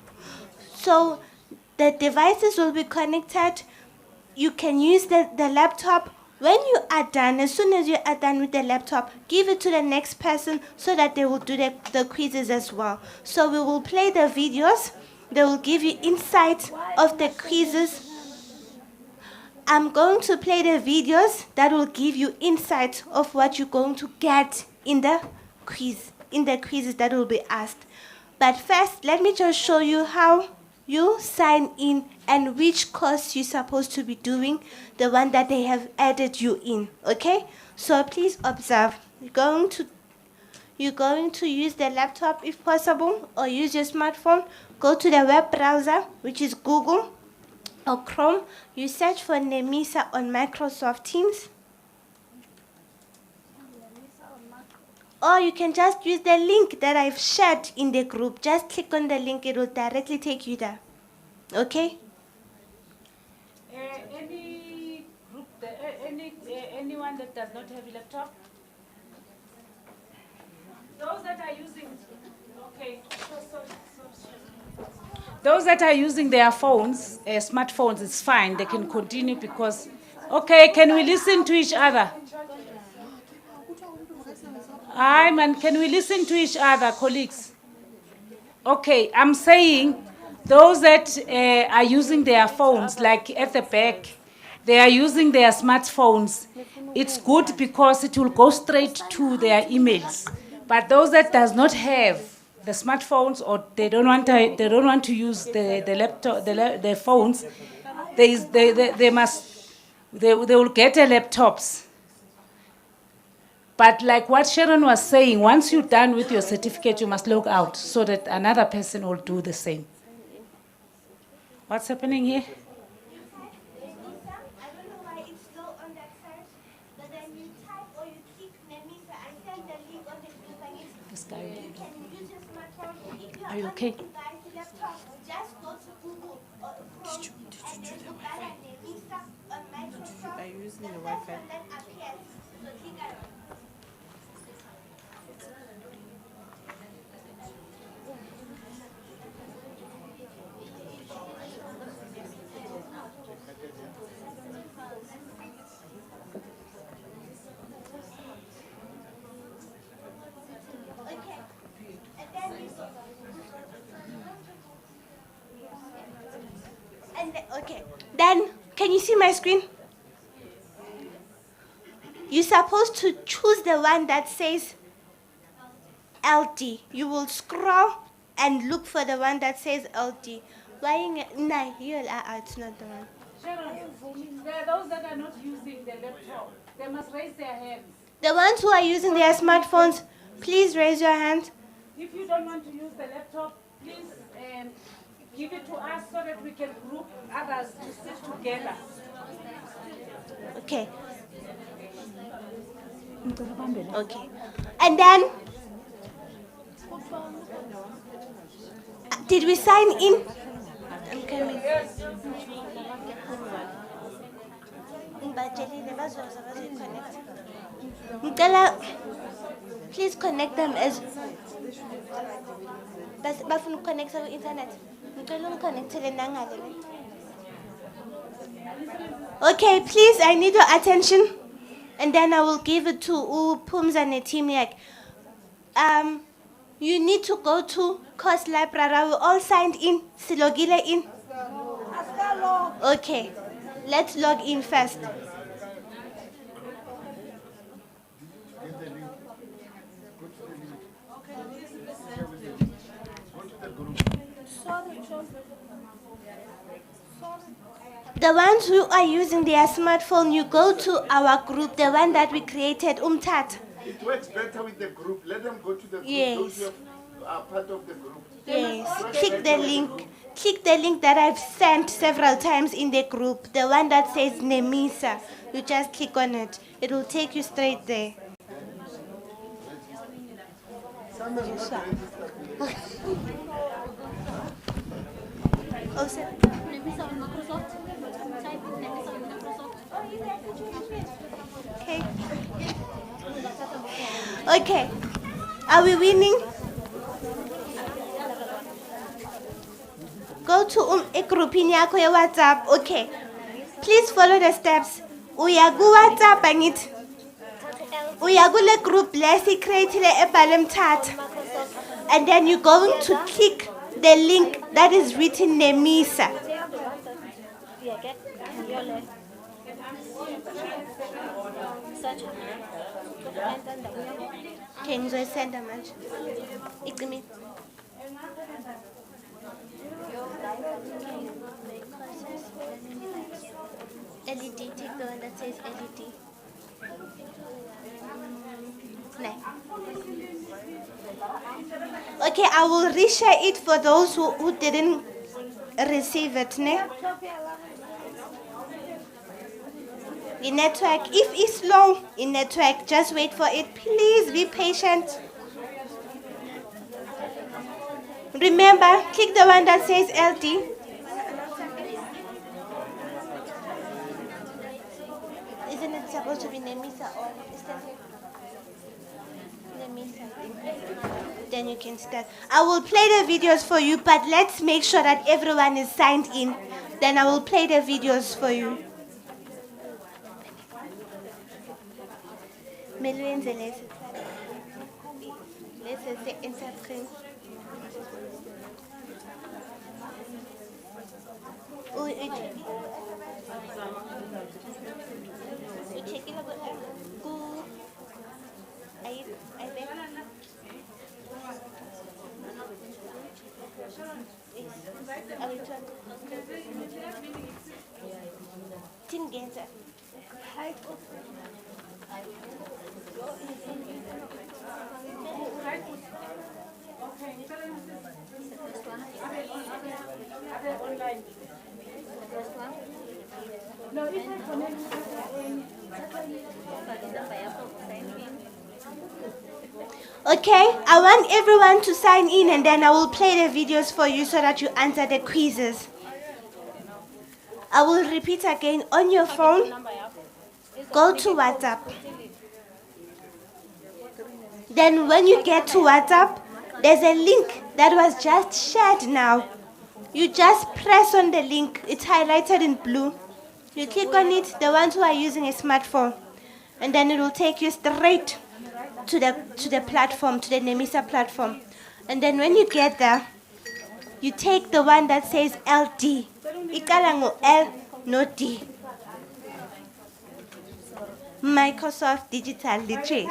So the devices will be connected. You can use the laptop. When you are done, as soon as you are done with the laptop, give it to the next person so that they will do the quizzes as well. So we will play the videos. They will give you insight of the quizzes. I'm going to play the videos that will give you insight of what you're going to get in the quizzes that will be asked. But first, let me just show you how you sign in and which course you're supposed to be doing, the one that they have added you in, okay? So please observe. You're going to use the laptop if possible, or use your smartphone. Go to the web browser, which is Google or Chrome. You search for Nemisa on Microsoft Teams. Or you can just use the link that I've shared in the group. Just click on the link, it will directly take you there. Okay? Any group, anyone anyone that does not have a laptop? Those that are using, okay, those that are using their phones, smartphones, it's fine. They can continue because, okay, can we listen to each other? Hi, man, can we listen to each other, colleagues? Okay, I'm saying those that are using their phones, like at the back, they are using their smartphones. It's good because it will go straight to their emails. But those that does not have the smartphones or they don't want to use the laptop, the phones, they will get a laptops. But like what Sharon was saying, once you're done with your certificate, you must log out so that another person will do the same. What's happening here? This guy. Are you okay? Are you using the Wi-Fi? Okay, then can you see my screen? You're supposed to choose the one that says LD. You will scroll and look for the one that says LD. Why? No, it's not the one. Sharon, there are those that are not using the laptop. They must raise their hands. The ones who are using their smartphones, please raise your hand. If you don't want to use the laptop, please give it to us so that we can group others to sit together. Okay. Okay. And then, did we sign in? I'm coming. Please connect them as. But connect to internet. Okay, please, I need your attention. And then I will give it to Pums and the team. You need to go to course library. We all signed in. Silogile in. Okay, let's log in first. The ones who are using their smartphone, you go to our group, the one that we created, Mthatha. It works better with the group. Let them go to the group. Yes. Those who are part of the group. Yes. Click the link. Click the link that I've sent several times in the group. The one that says Nemisa. You just click on it. It will take you straight there. Oh, sir. Okay. Okay. Are we winning? Go to a group in your WhatsApp. Okay. Please follow the steps. Uyagu WhatsApp and it. Uyagu le group lesi create le ebalem tat. And then you're going to click the link that is written Nemisa. Can you send a match? LED, take the one that says LED. No. Okay, I will reshare it for those who didn't receive it. Ne? The network, if it's slow in network, just wait for it. Please be patient. Remember, click the one that says LD. Isn't it supposed to be Nemisa or is that Nemisa? Then you can start. I will play the videos for you, but let's make sure that everyone is signed in. Then I will play the videos for you. Melwenze lesi. Lesi se-interpret. Ucheckile ku I bet. Tingenza. Hi. No, if I connect Okay, I want everyone to sign in and then I will play the videos for you so that you answer the quizzes. I will repeat again on your phone. Go to WhatsApp. Then when you get to WhatsApp, there's a link that was just shared now. You just press on the link. It's highlighted in blue. You click on it, the ones who are using a smartphone, and then it will take you straight to the platform, to the Nemisa platform. And then when you get there, you take the one that says LD. Ikalango L, no D. Microsoft Digital Literacy.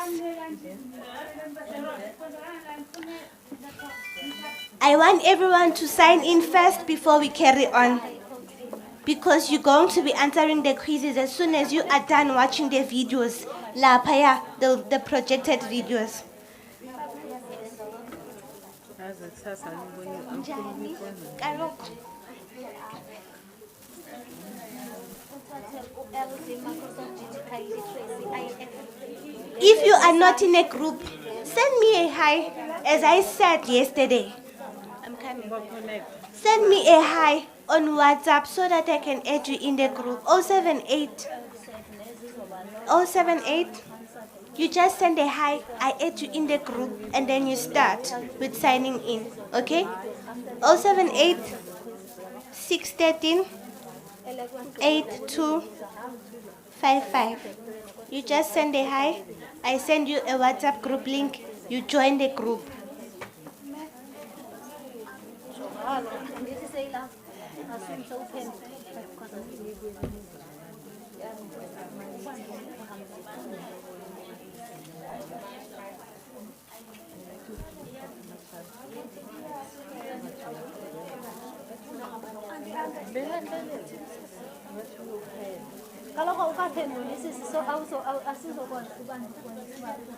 I want everyone to sign in first before we carry on, because you're going to be answering the quizzes as soon as you are done watching the videos. Lapaya, the projected videos. If you are not in a group, send me a hi, as I said yesterday. I'm coming. Send me a hi on WhatsApp so that I can add you in the group. 078. 078. You just send a hi, I add you in the group, and then you start with signing in. Okay? 078 613 8255. You just send a hi, I send you a WhatsApp group link, you join the group.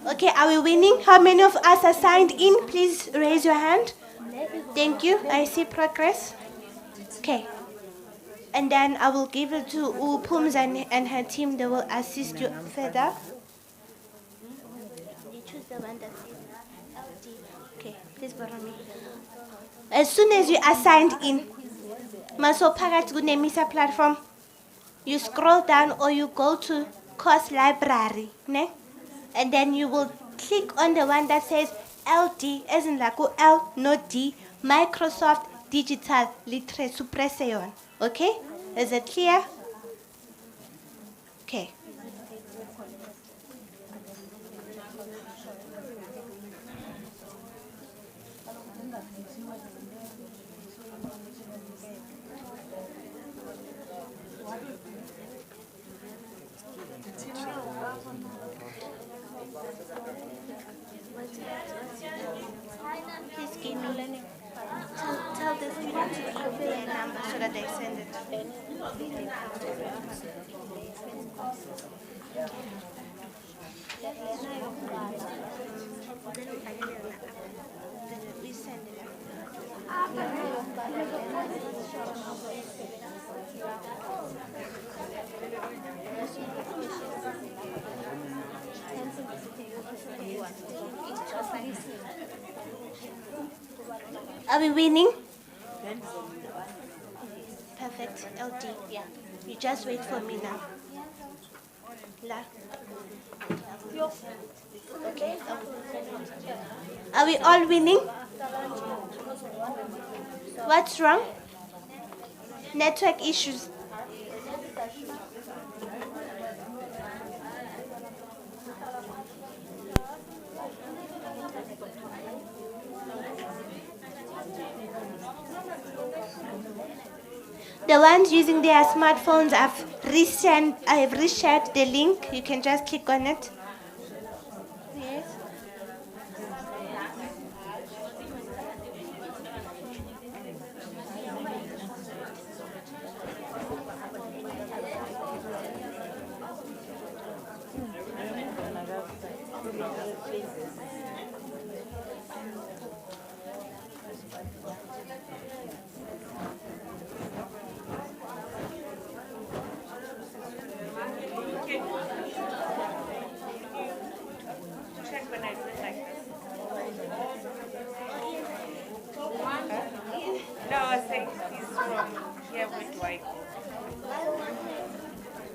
Okay, are we winning? How many of us are signed in? Please raise your hand. Thank you. I see progress. Okay. And then I will give it to Pums and her team. They will assist you further. You choose the one that says LD. Okay, please borrow me. As soon as you are signed in, Maso Pagat Nemisa platform, you scroll down or you go to course library, ne? And then you will click on the one that says LD, as in like L, no D, Microsoft Digital Literacy Suppression. Okay? Is it clear? Okay. Please give me. Tell this people to give their number so that they send it. We send it. Are we winning? Perfect. LD. Yeah. You just wait for me now. La. Okay. Are we all winning? What's wrong? Network issues. The ones using their smartphones, I have reshared the link. You can just click on it. Yes. No, I was saying he's from here. Where do I go?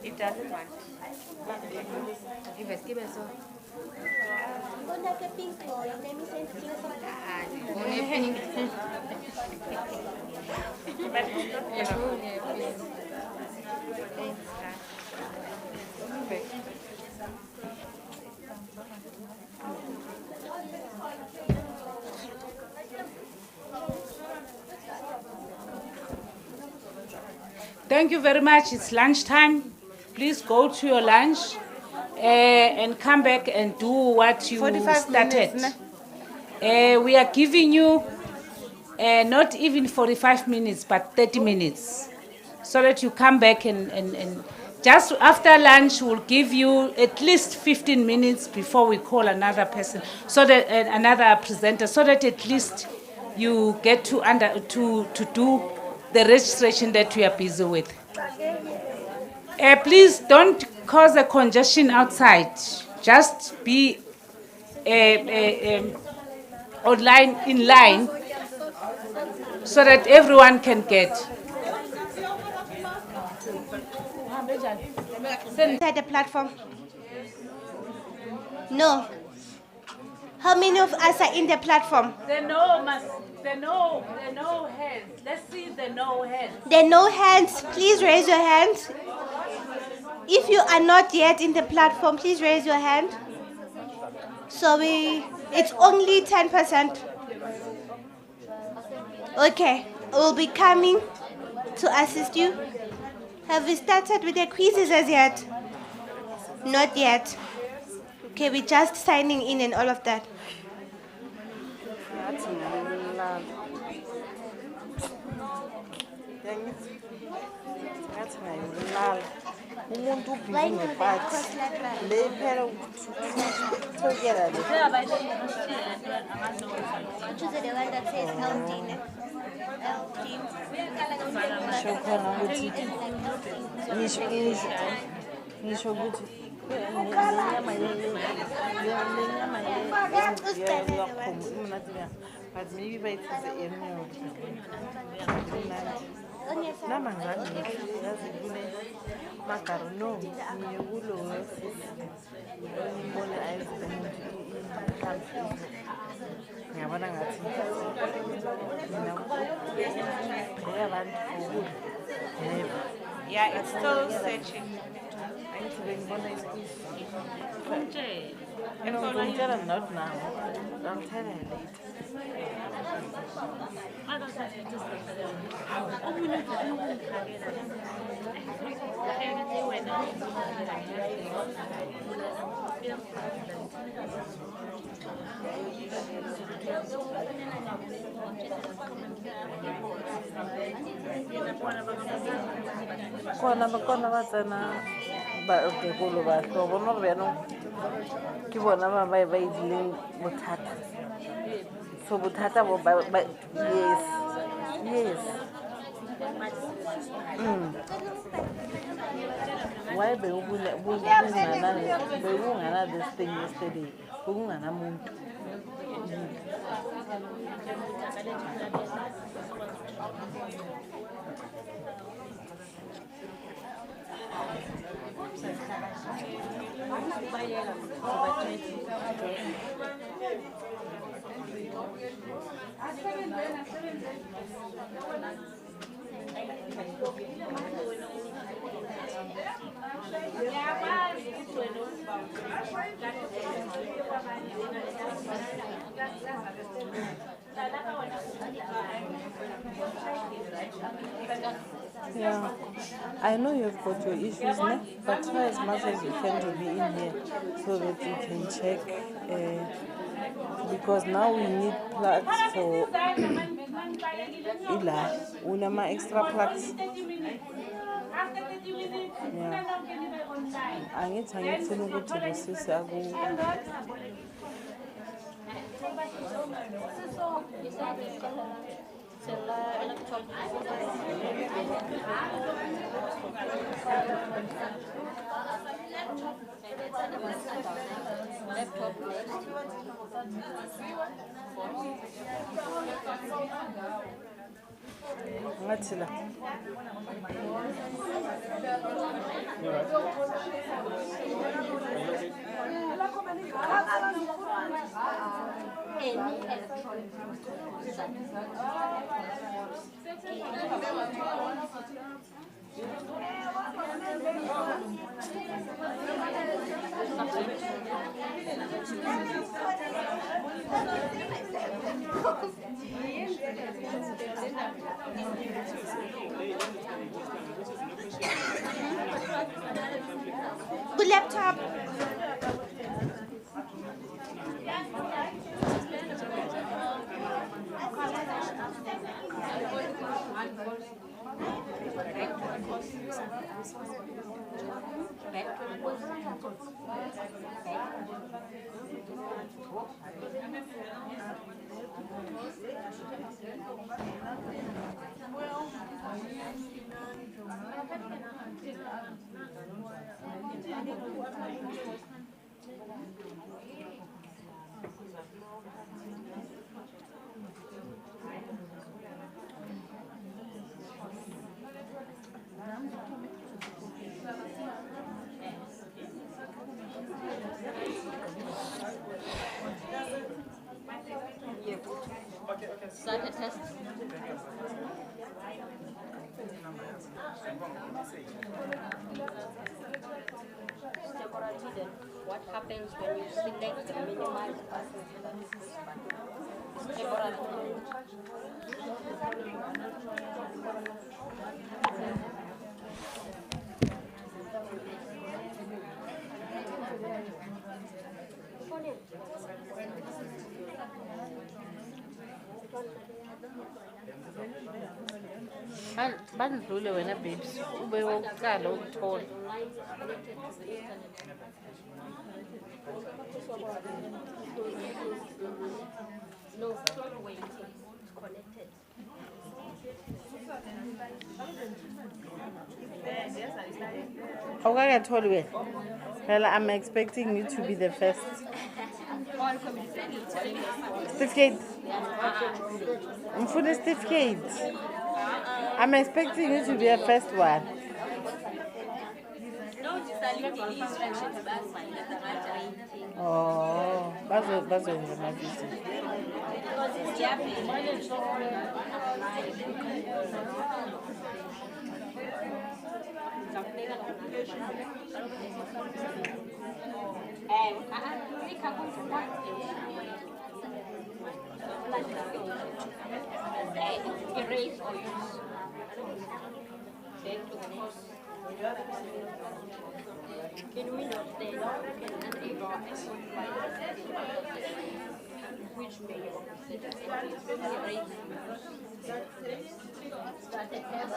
It doesn't want. Give us all. But it's not Thank you very much. It's lunchtime. Please go to your lunch and come back and do what you 45 started. minutes, We are giving you not even 45 minutes, but 30 minutes, so that you come back and just after lunch, we'll give you at least 15 minutes before we call another person, so that another presenter, so that at least you get to do the registration that we are busy with. Please don't cause a congestion outside. Just be online in line so that everyone can get. Inside the platform? No. How many of us are in the platform? The no hands. Let's see the no hands. The no hands, please raise your hands. If you are not yet in the platform, please raise your hand. So it's only 10%. Okay, we'll be coming to assist you. Have we started with the quizzes as yet? Not yet. Okay, we're just signing in and all of that. Umuntu ubhizi ngephathi le phela ukuthokela le. Choose the one that says LD. Ngisho khona ukuthi ngisho ukuthi lenyama but maybe bayithize emnyothi nama ngani yazi kule macaroni ngiye kulo ngibone ayizibona ngiyabona ngathi Yeah, it's still searching. Not now. I'll tell her later. Kona ba tsena ba kekolo ba hlobo no re no ke bona ba idileng bothata so bothata bo yes why be ungana this thing yesterday ungana muntu Yeah, I know you've got your issues, ne? But try as much as you can to be in here so that you can check. Because now we need plugs for Ila. Unama extra plugs. Yeah. Angithi angifuni ukuthi kusisi ngathi la. Good laptop. Start a test. Then what happens when you select the minimize Bandlule wena babes ube wokuqala ukuthola. No, stop waiting. It's connected. Awukakatholi wena. Phela I'm expecting you to be the first. Certificate. Ngifuna certificate. I'm expecting you to be the first one. Oh, bazoyenza ama-video. Erase or use. Save to the next. Can we not then enable which may erase? Start the test.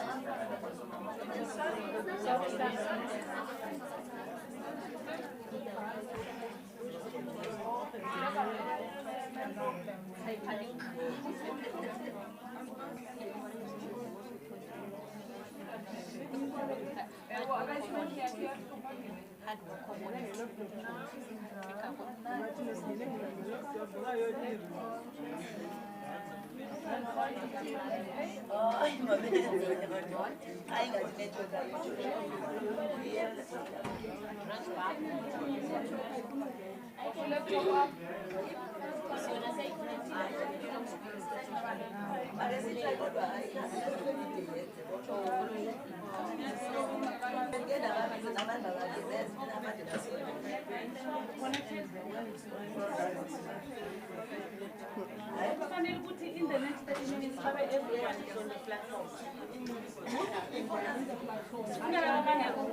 In the next 30 minutes, everyone is on the platform.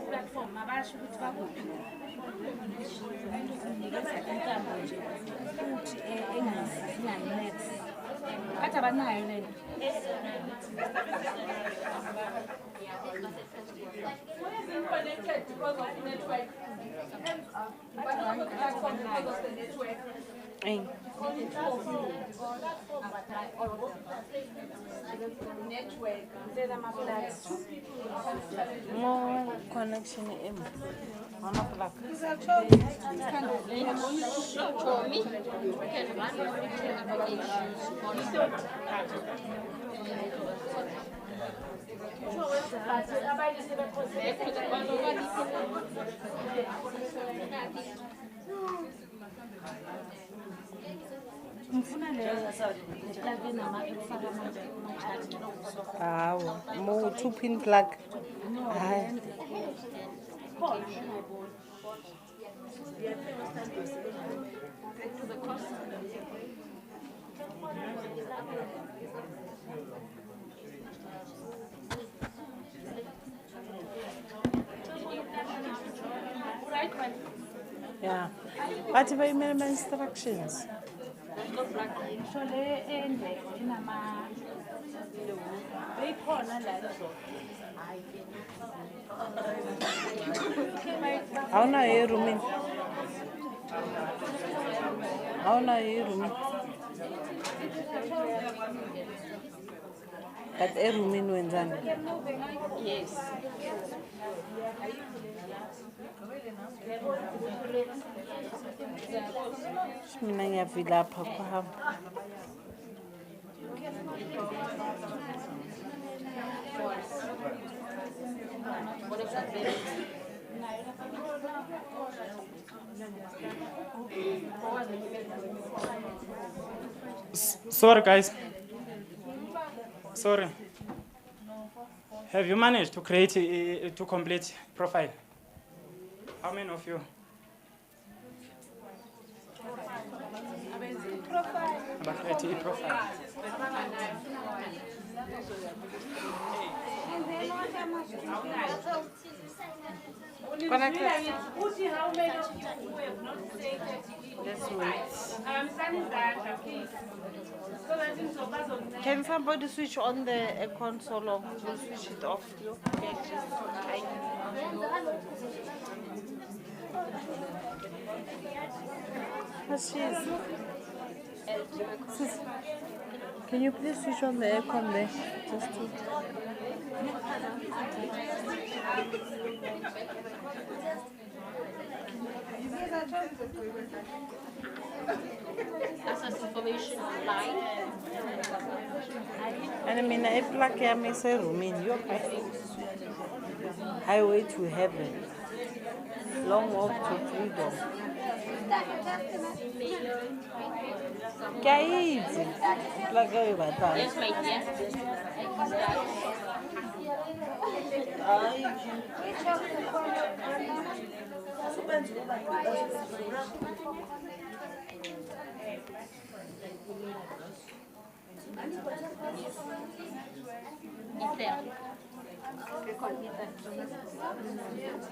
Platform, abasho ukuthi bakuphi. Nginikeza intambo nje futhi engayi-net. Bathi abanayo lena. Connected because of network. Platform because of the network. Network. More connection in. On a plug. More 2-pin plug. Yeah, but by minimum instructions. So le ende inama beyikhona la Awunayo iroomi. Awunayo iroomi. But eroomini wenzani? Yes. Mina ngiyavila lapha kuhamba. Sorry, guys. Sorry. Have you managed to create to complete profile? How many of you? About create a profile. Connected. How many of you who have not said that Let's wait. please. So that in so Can somebody switch on the console or we'll switch it off? Sis, can you please switch on the aircon there? Just to... Access information online. And I mean, I plug yami seroomini. Highway to heaven. Long walk to freedom. Kyaitsi. Plug yo batla. Yes, my dear.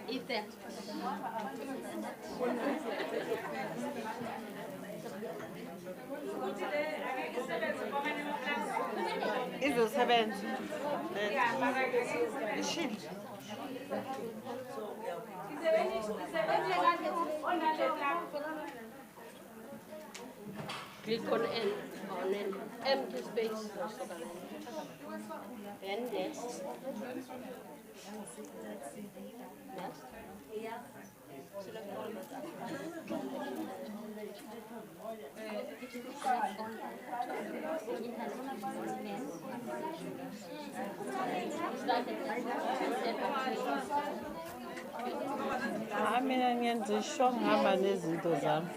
Ether. Izosebenza. Ishile. Click on N, on an empty space. And yes. Yes. Select all Mina ngiyenza sure ngihamba nezinto zami.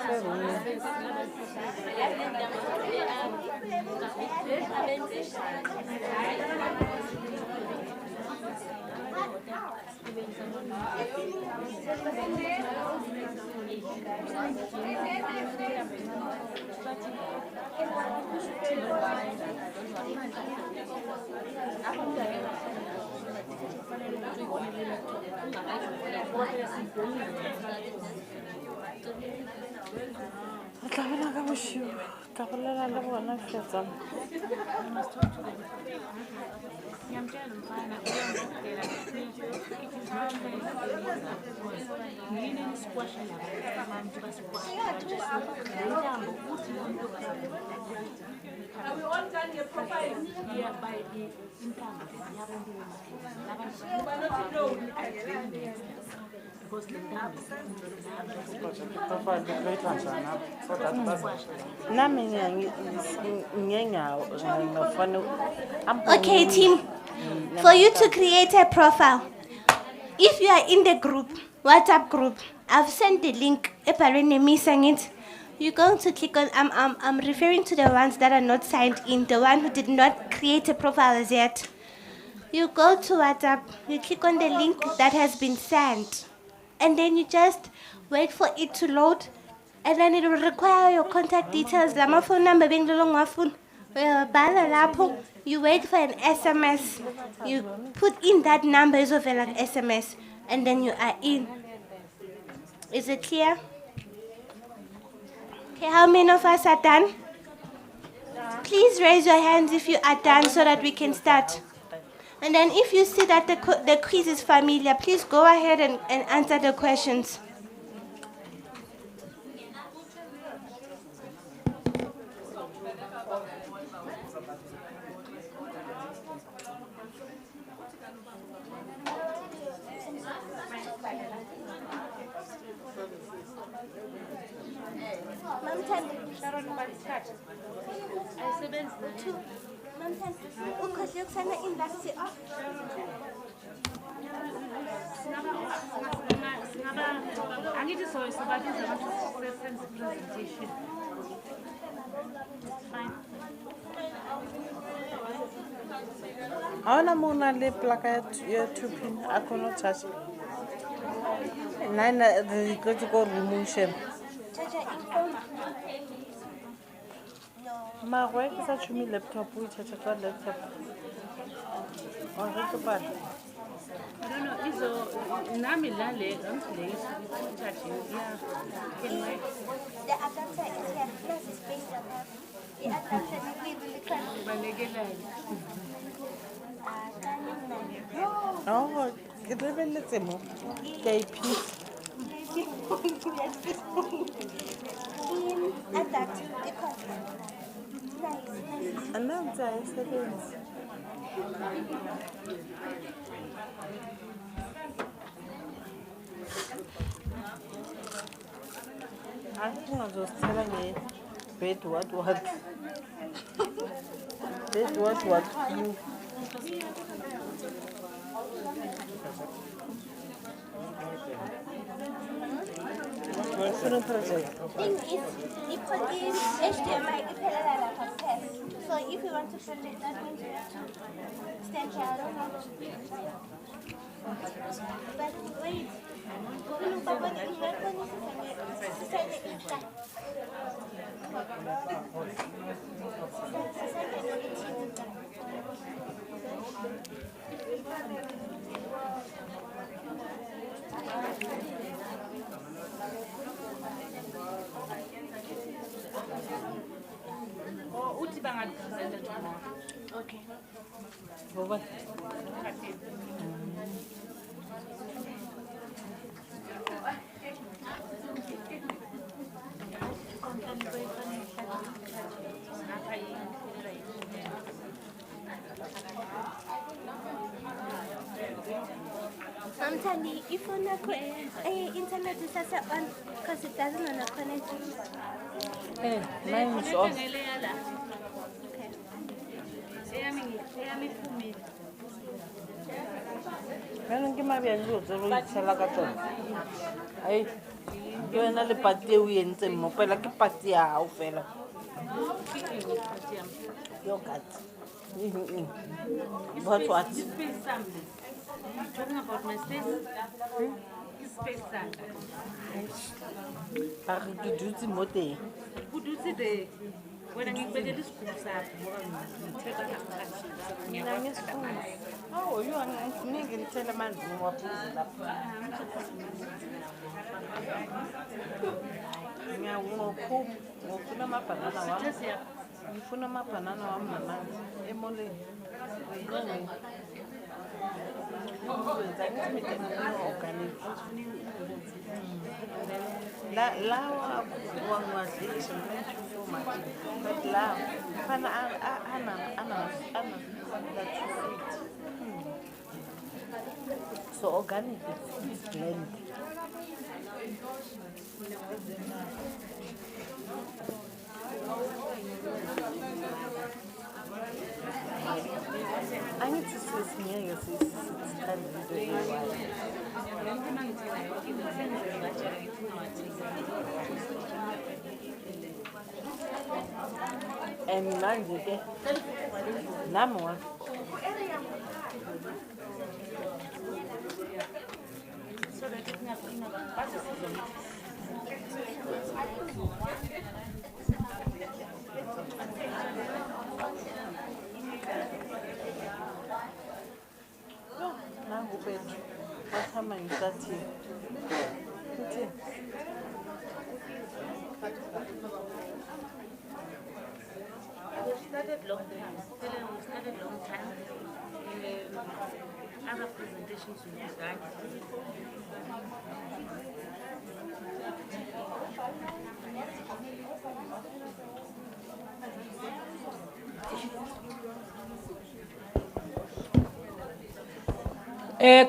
Serumini. Tla bona ka bosiu, tla bolela le bona fetsa. Are we all done your profile? Yeah, by the because the Nami ngiyengafana. Okay, team. For you to create a profile, if you are in the group, WhatsApp group, I've sent the link. You're going to click on. I'm referring to the ones that are not signed in. The one who did not create a profile as yet. You go to WhatsApp. You click on the link that has been sent, and then you just wait for it to load, and then it will require your contact details. Lama phone number being phone. You wait for an SMS. You put in that number of an SMS, and then you are in. Is it clear? Okay, how many of us are done? Please raise your hands if you are done so that we can start. And then if you see that the quiz is familiar, please go ahead and answer the questions. Haona mona le plaka ya 2 pin a kono touch. Nine the go to go remove. Ma go ke sa chumi laptop o ithatha ka laptop. O re ke pa. I don't know, izo nami la le touching. Yeah. Can work. The adapter is here. Plus the space above. The adapter Oh, ke lebeletse mo. Ke iphi. Ananza isebenzi. Angazosithela nge-bed what. Bed what. Thing is, you put in HDMI, so if you want to print it, that means you have to stand here. I don't know. But wait. Oh, uthi bangakusenda tomorrow. Okay. Bye. Sometimes if you're not internet is also on because it doesn't want to connect. Hey, mine is off. Okay. Meron ke mabjang dilo tse re itshela ka tsone. Ai, ke wena le pati e o e entseng mo fela ke pati ya hao fela. Yogurt. But what? Talking about my space? Space Ba re ke dutse mo teng. Who do today? When I'm better, this groups up more and take Mina ngisifuza. Oh, you angifuni ngithele amanzi ngiwaphuze lapha. Ngokhuphi ngofuna amabhanana wami. Ngifuna amabhanana wami namanzi emoleni. Wenza ngithi organic. Lawa wangiwadlisa so much. But la fana ana so organic is blend. Angithi sesingeke sithande into eyi-one. And manje ke nami nangu Petro wathama ngihlathile uthi We started long time. We started long time. Other presentations will be done.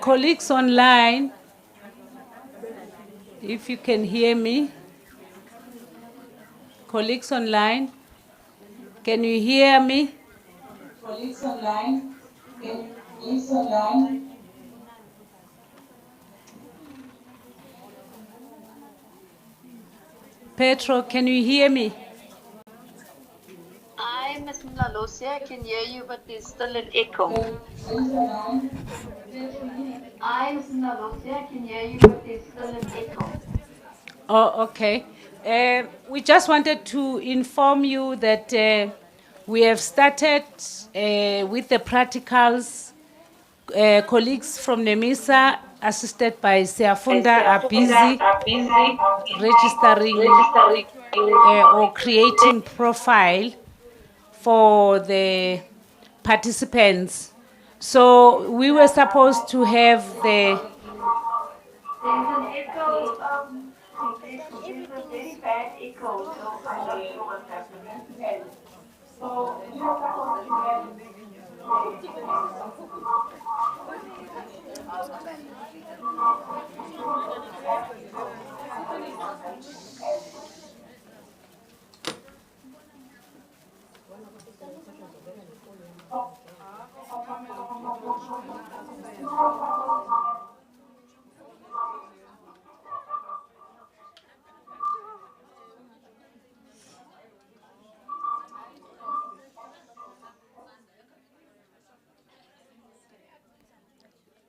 Colleagues online, if you can hear me. Colleagues online, can you hear me? Colleagues online, colleagues online. Petro, can you hear me? Hi, Ms. Mlalosi, I can hear you, but there's still an echo. Hi, Ms. Mlalosi, I can hear you, but there's still an echo. Oh, okay. We just wanted to inform you that we have started with the practicals. Colleagues from NEMISA, assisted by Seafunda, are busy registering or creating profile for the participants. So we were supposed to have the There's an echo, there's a very bad echo, so I'm not sure what's happening. So we are supposed to have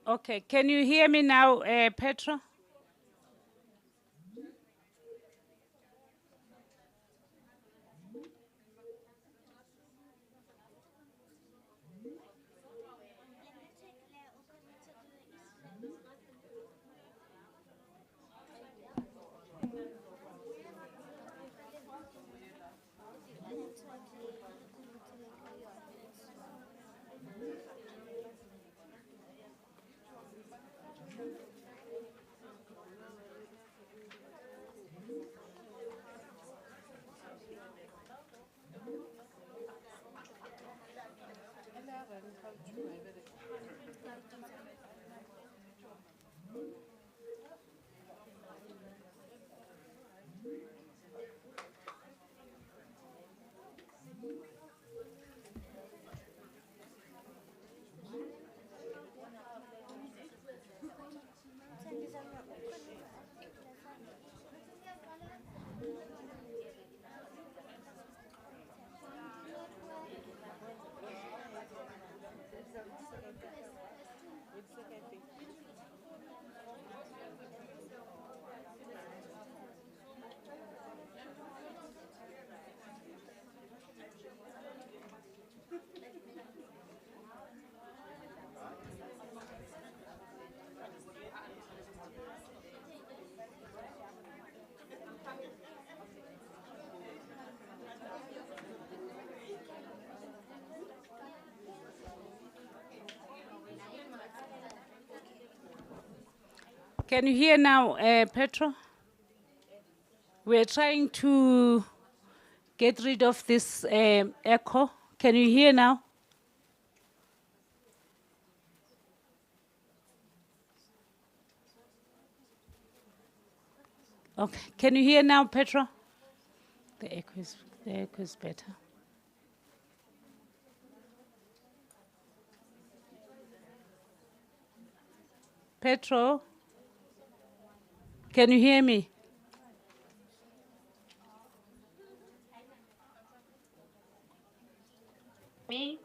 Okay, can you hear me now, Petra? Can you hear now, Petro? We're trying to get rid of this echo. Can you hear now? Okay. Can you hear now, Petro? The echo is better. Petro, can you hear me? Me?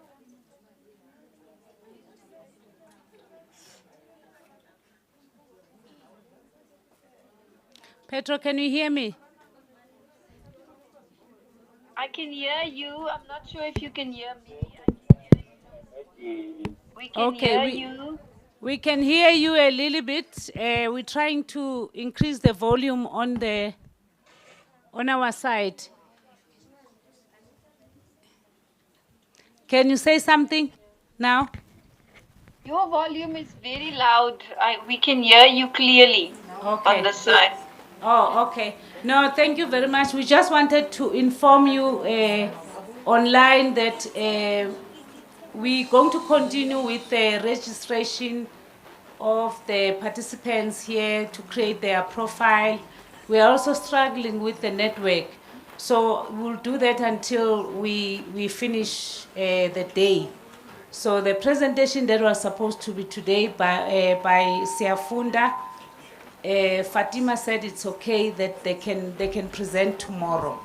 Petro, can you hear me? I can hear you. I'm not sure if you can hear me. We can Okay, hear you. we can hear you a little bit. We're trying to increase the volume on our side. Can you say something now? Your volume is very loud. We can hear you clearly on the side. Oh, okay. No, thank you very much. We just wanted to inform you online that we're going to continue with the registration of the participants here to create their profile. We are also struggling with the network. So we'll do that until we finish the day. So the presentation that was supposed to be today by Siafunda, Fatima said it's okay that they can present tomorrow.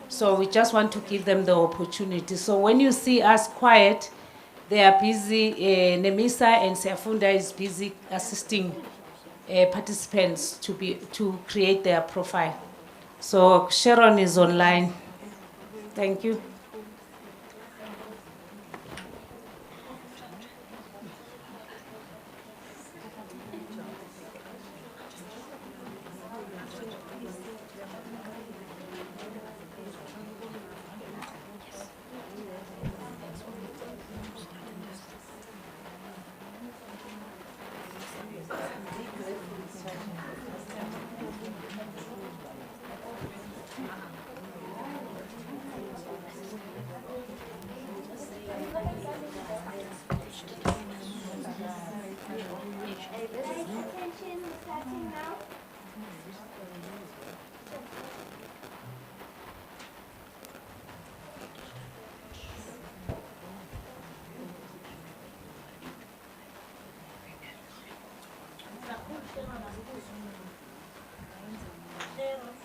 So we just want to give them the opportunity. So when you see us quiet, they are busy. Nemisa and Siafunda is busy assisting participants to create their profile. So Sharon is online. Thank you.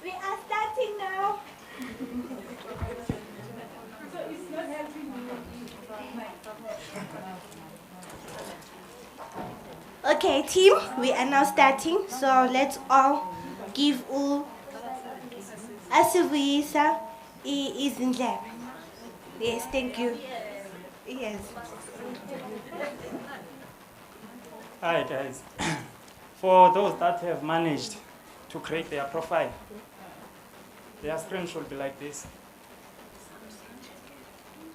We are starting now. Okay, team, we are now starting. So let's all give Asivisa izindlebe. Yes, thank you. Yes. Hi guys. For those that have managed to create their profile, their screen should be like this.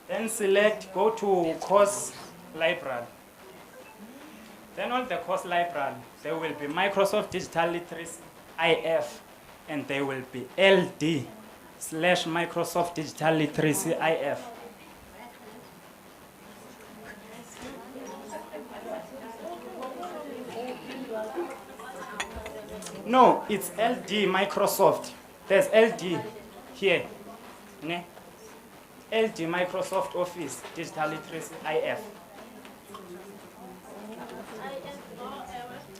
Then select, go to course library. Then on the course library, there will be Microsoft Digital Literacy IF, and there will be LD/Microsoft Digital Literacy IF. No, it's LD Microsoft. There's LD here. Ne? LD Microsoft Office Digital Literacy IF.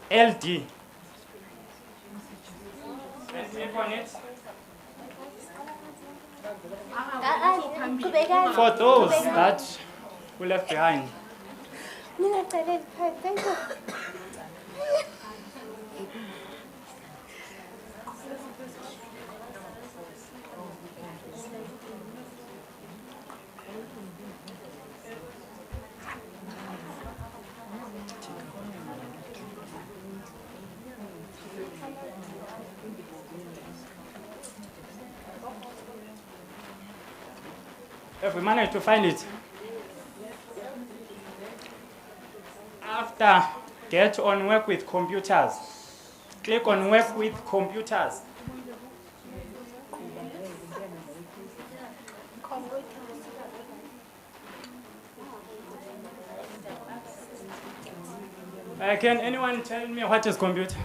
LD. Then click on it. For those that were left behind. Have we managed to find it? After get on work with computers, Click on work with computers. Can anyone tell me what is computer?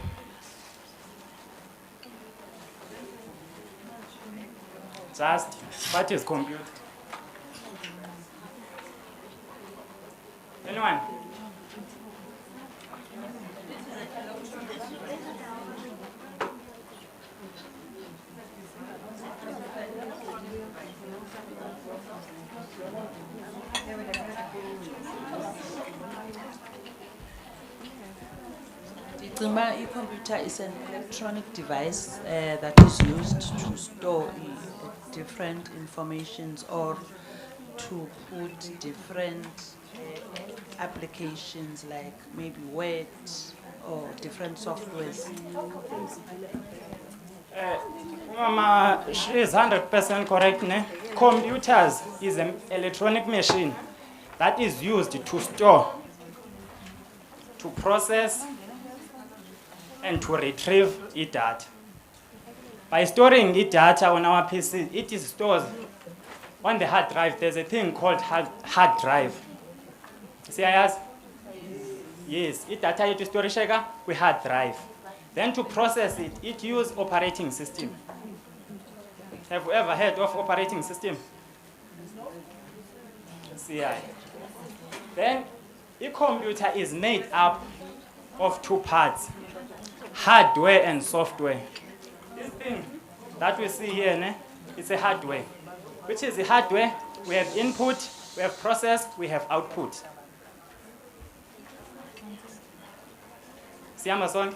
Just what is computer? Anyone? A computer is an electronic device that is used to store different informations or to put different applications like maybe Word or different softwares. Mama, she is 100% correct. Ne? Computers is an electronic machine that is used to store, to process, and to retrieve data. By storing data on our PC, it is stored on the hard drive. There's a thing called hard drive. See, I ask? Yes, data it is storage with hard drive. Then to process it, it uses operating system. Have you ever heard of operating system? CI. Then a computer is made up of two parts, hardware and software. This thing that we see here, ne, it's a hardware. Which is the hardware? We have input, we have process, we have output. See Amazon?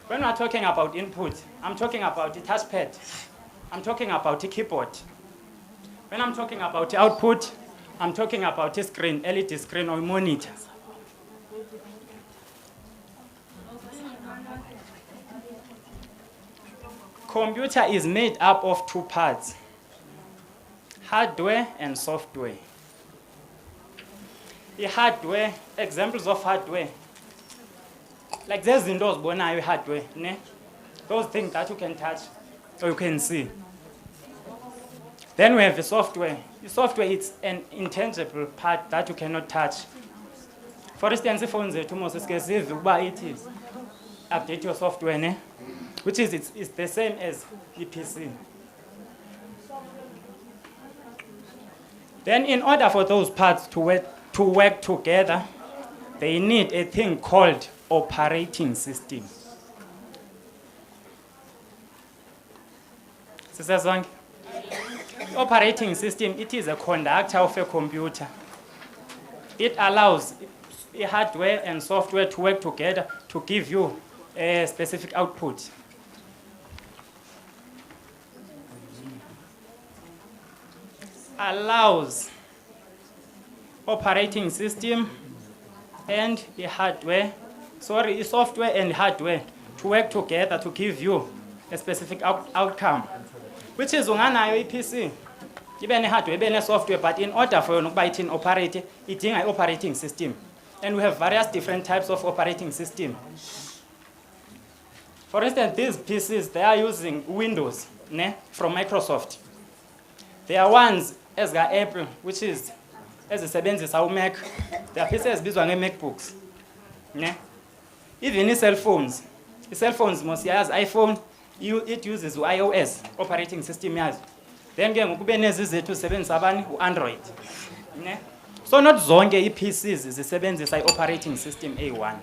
When we're talking about input, I'm talking about the touchpad. I'm talking about the keyboard. When I'm talking about the output, I'm talking about the screen, LED screen or monitor. Computer is made up of two parts, hardware and software. The hardware, examples of hardware, like there's Windows bonayo hardware, ne? Those things that you can touch or you can see. Then we have the software. The software is an intangible part that you cannot touch. For instance, if on the it is update your software, ne? Which is it's the same as the PC. Then in order for those parts to work together, they need a thing called operating system. Operating system, it is a conductor of a computer. It allows hardware and software to work together to give you a specific output. Allows operating system and the software and hardware to work together to give you a specific outcome. Which is unganayo PC. Ibe ne hardware, ibe ne software, but in order for you to operate, it's an operating system. And we have various different types of operating system. For instance, these PCs, they are using Windows, ne, from Microsoft. There are ones as Apple, which is as a sebenzisa Mac. There are PCs bizwa nge-MacBooks. Ne? Even cell phones. The cell phones must use iPhone, it uses iOS operating system. Then kube nezizethu zisebenzisa abani u-Android. Ne? So not zonke i-PCs zisebenzisa i-operating system A1.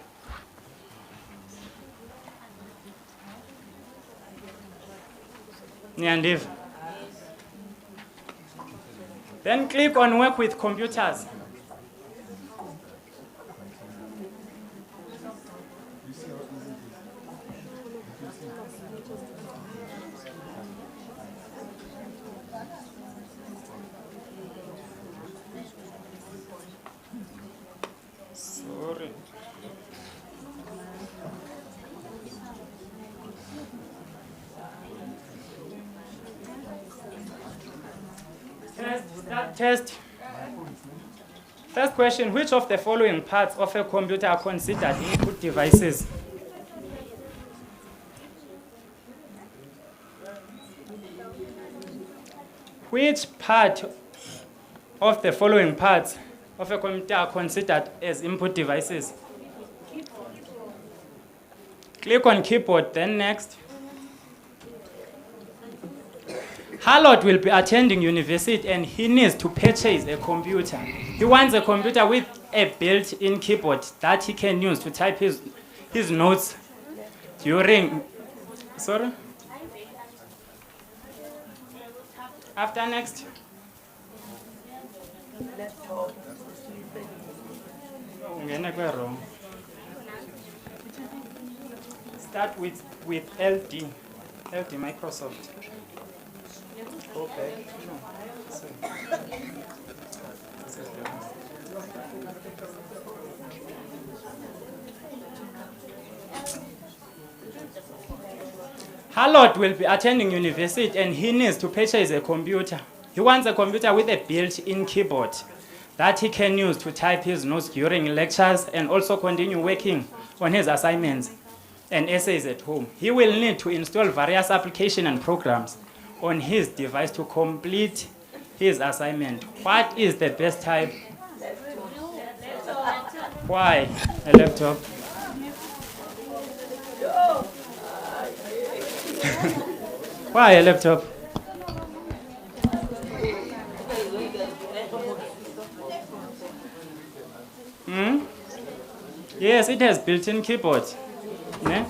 Niyandiva? Then click on work with computers. Sorry. Test. First question, which of the following parts of a computer are considered input devices? Which part of the following parts of a computer are considered as input devices? Click on keyboard, then next. Harlot will be attending university and he needs to purchase a computer. He wants a computer with a built-in keyboard that he can use to type his notes during, sorry? After next. Wrong. Start with LD Microsoft. Go back. No. Sorry. Harlot will be attending university and he needs to purchase a computer. He wants a computer with a built-in keyboard that he can use to type his notes during lectures and also continue working on his assignments and essays at home. He will need to install various applications and programs on his device to complete his assignment. What is the best type? Why a laptop? Why a laptop? Yes, it has built-in keyboard. Ne?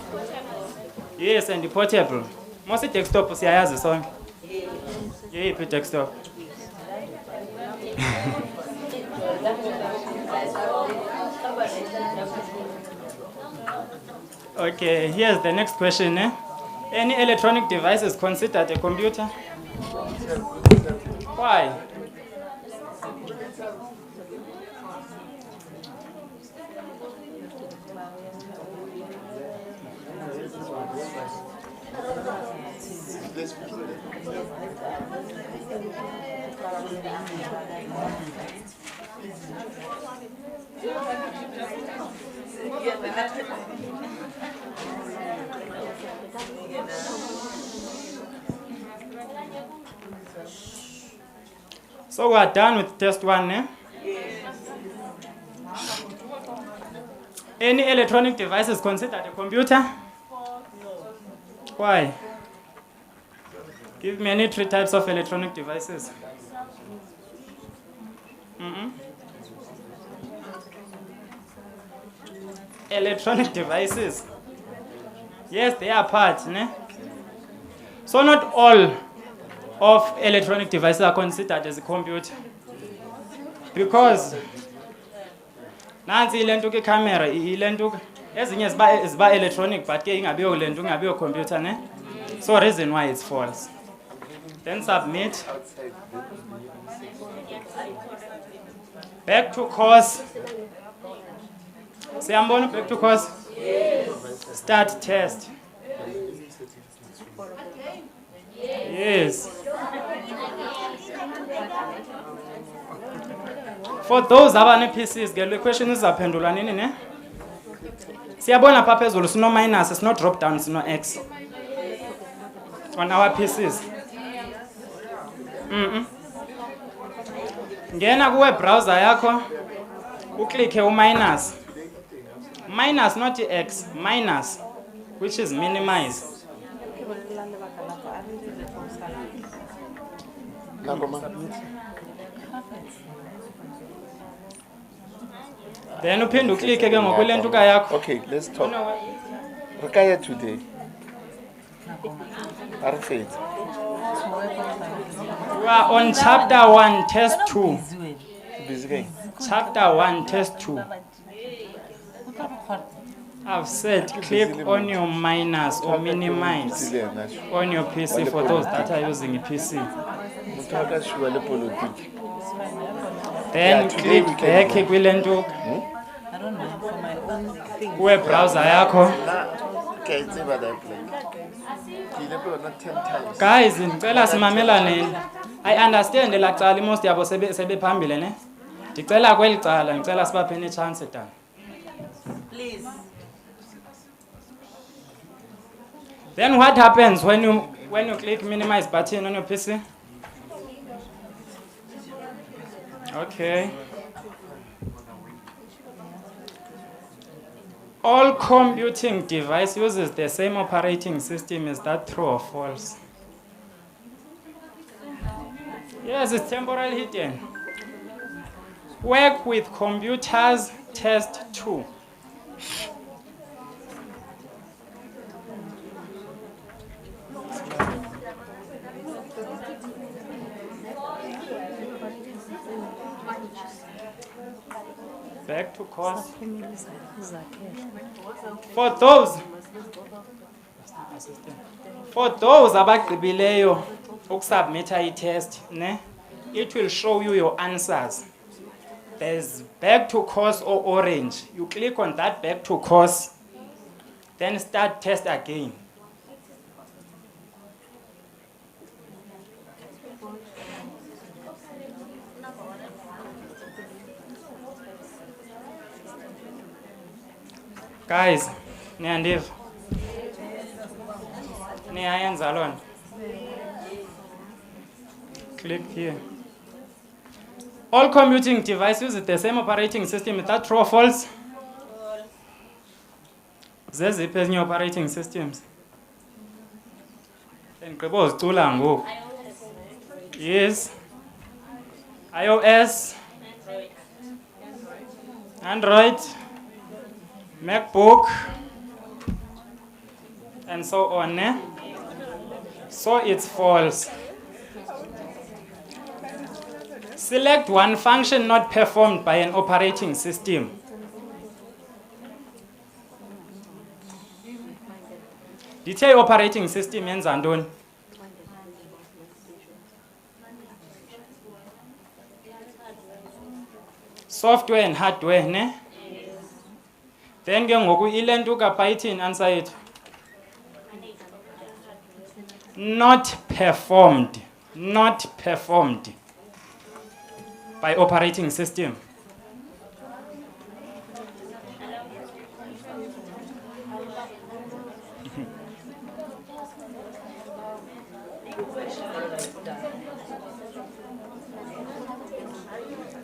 Yes, and the portable. Most desktop siyayazi sonke. Yeyiphi desktop? Okay, here's the next question. Any electronic device is considered a computer? Why? So we are done with test 1, eh? Any electronic device is considered a computer? Why? Give me any 3 types of electronic devices. Electronic devices. Yes, they are part, ne? So not all of electronic devices are considered as a computer. Because nansi ilento ke camera ilento ezinye ziba electronic but ke ingabiyo lento ingabiyo computer, ne? So reason why it's false. Then submit. Back to course. Siyambona back to course? Yes. Start test. Yes. For those abane PCs, the question is aphendula nini ne? Siyabona pha phezulu sino minus, sino drop down, sino X. On our PCs. Ngena ku web browser yakho, uklikhe u-minus. Minus, not X, minus, which is minimize. Then uphinde uklikhe ke ngokule ntuka yakho. Okay, let's talk. Rekaya today. Perfect. We are on chapter 1, test 2. Busy. Chapter 1, test 2. I've said click on your minus or minimize on your PC for those that are using a PC. Then click back kwile nto web browser yakho. Guys, ngicela simamelane. I understand lacala most yabo sebephambile ne. Ndicela kweli cala, ngicela sibaphene chance dan. Please. Then what happens when you click minimize button on your PC? Okay. All computing device uses the same operating system. Is that true or false? Yes, it's temporally hidden. Work with computers, test 2. Back to course. For those abagqibileyo ukusubmita i-test, ne? It will show you your answers. There's back to course or orange. You click on that back to course, then start test again. Guys, niyandiva? Niyayenza loo nto? Click here. All computing devices use the same operating system. Is that true or false? Zeziphi ezinye operating systems? Endigqiba uzicula ngoku. Yes. iOS. Android. MacBook. And so on. Eh? So it's false. Select one function not performed by an operating system. Detail operating system yenza ntoni? Software and hardware, ne? Then ke ngoku ile nto kapha ithini answer yethu? Not performed. Not performed by operating system.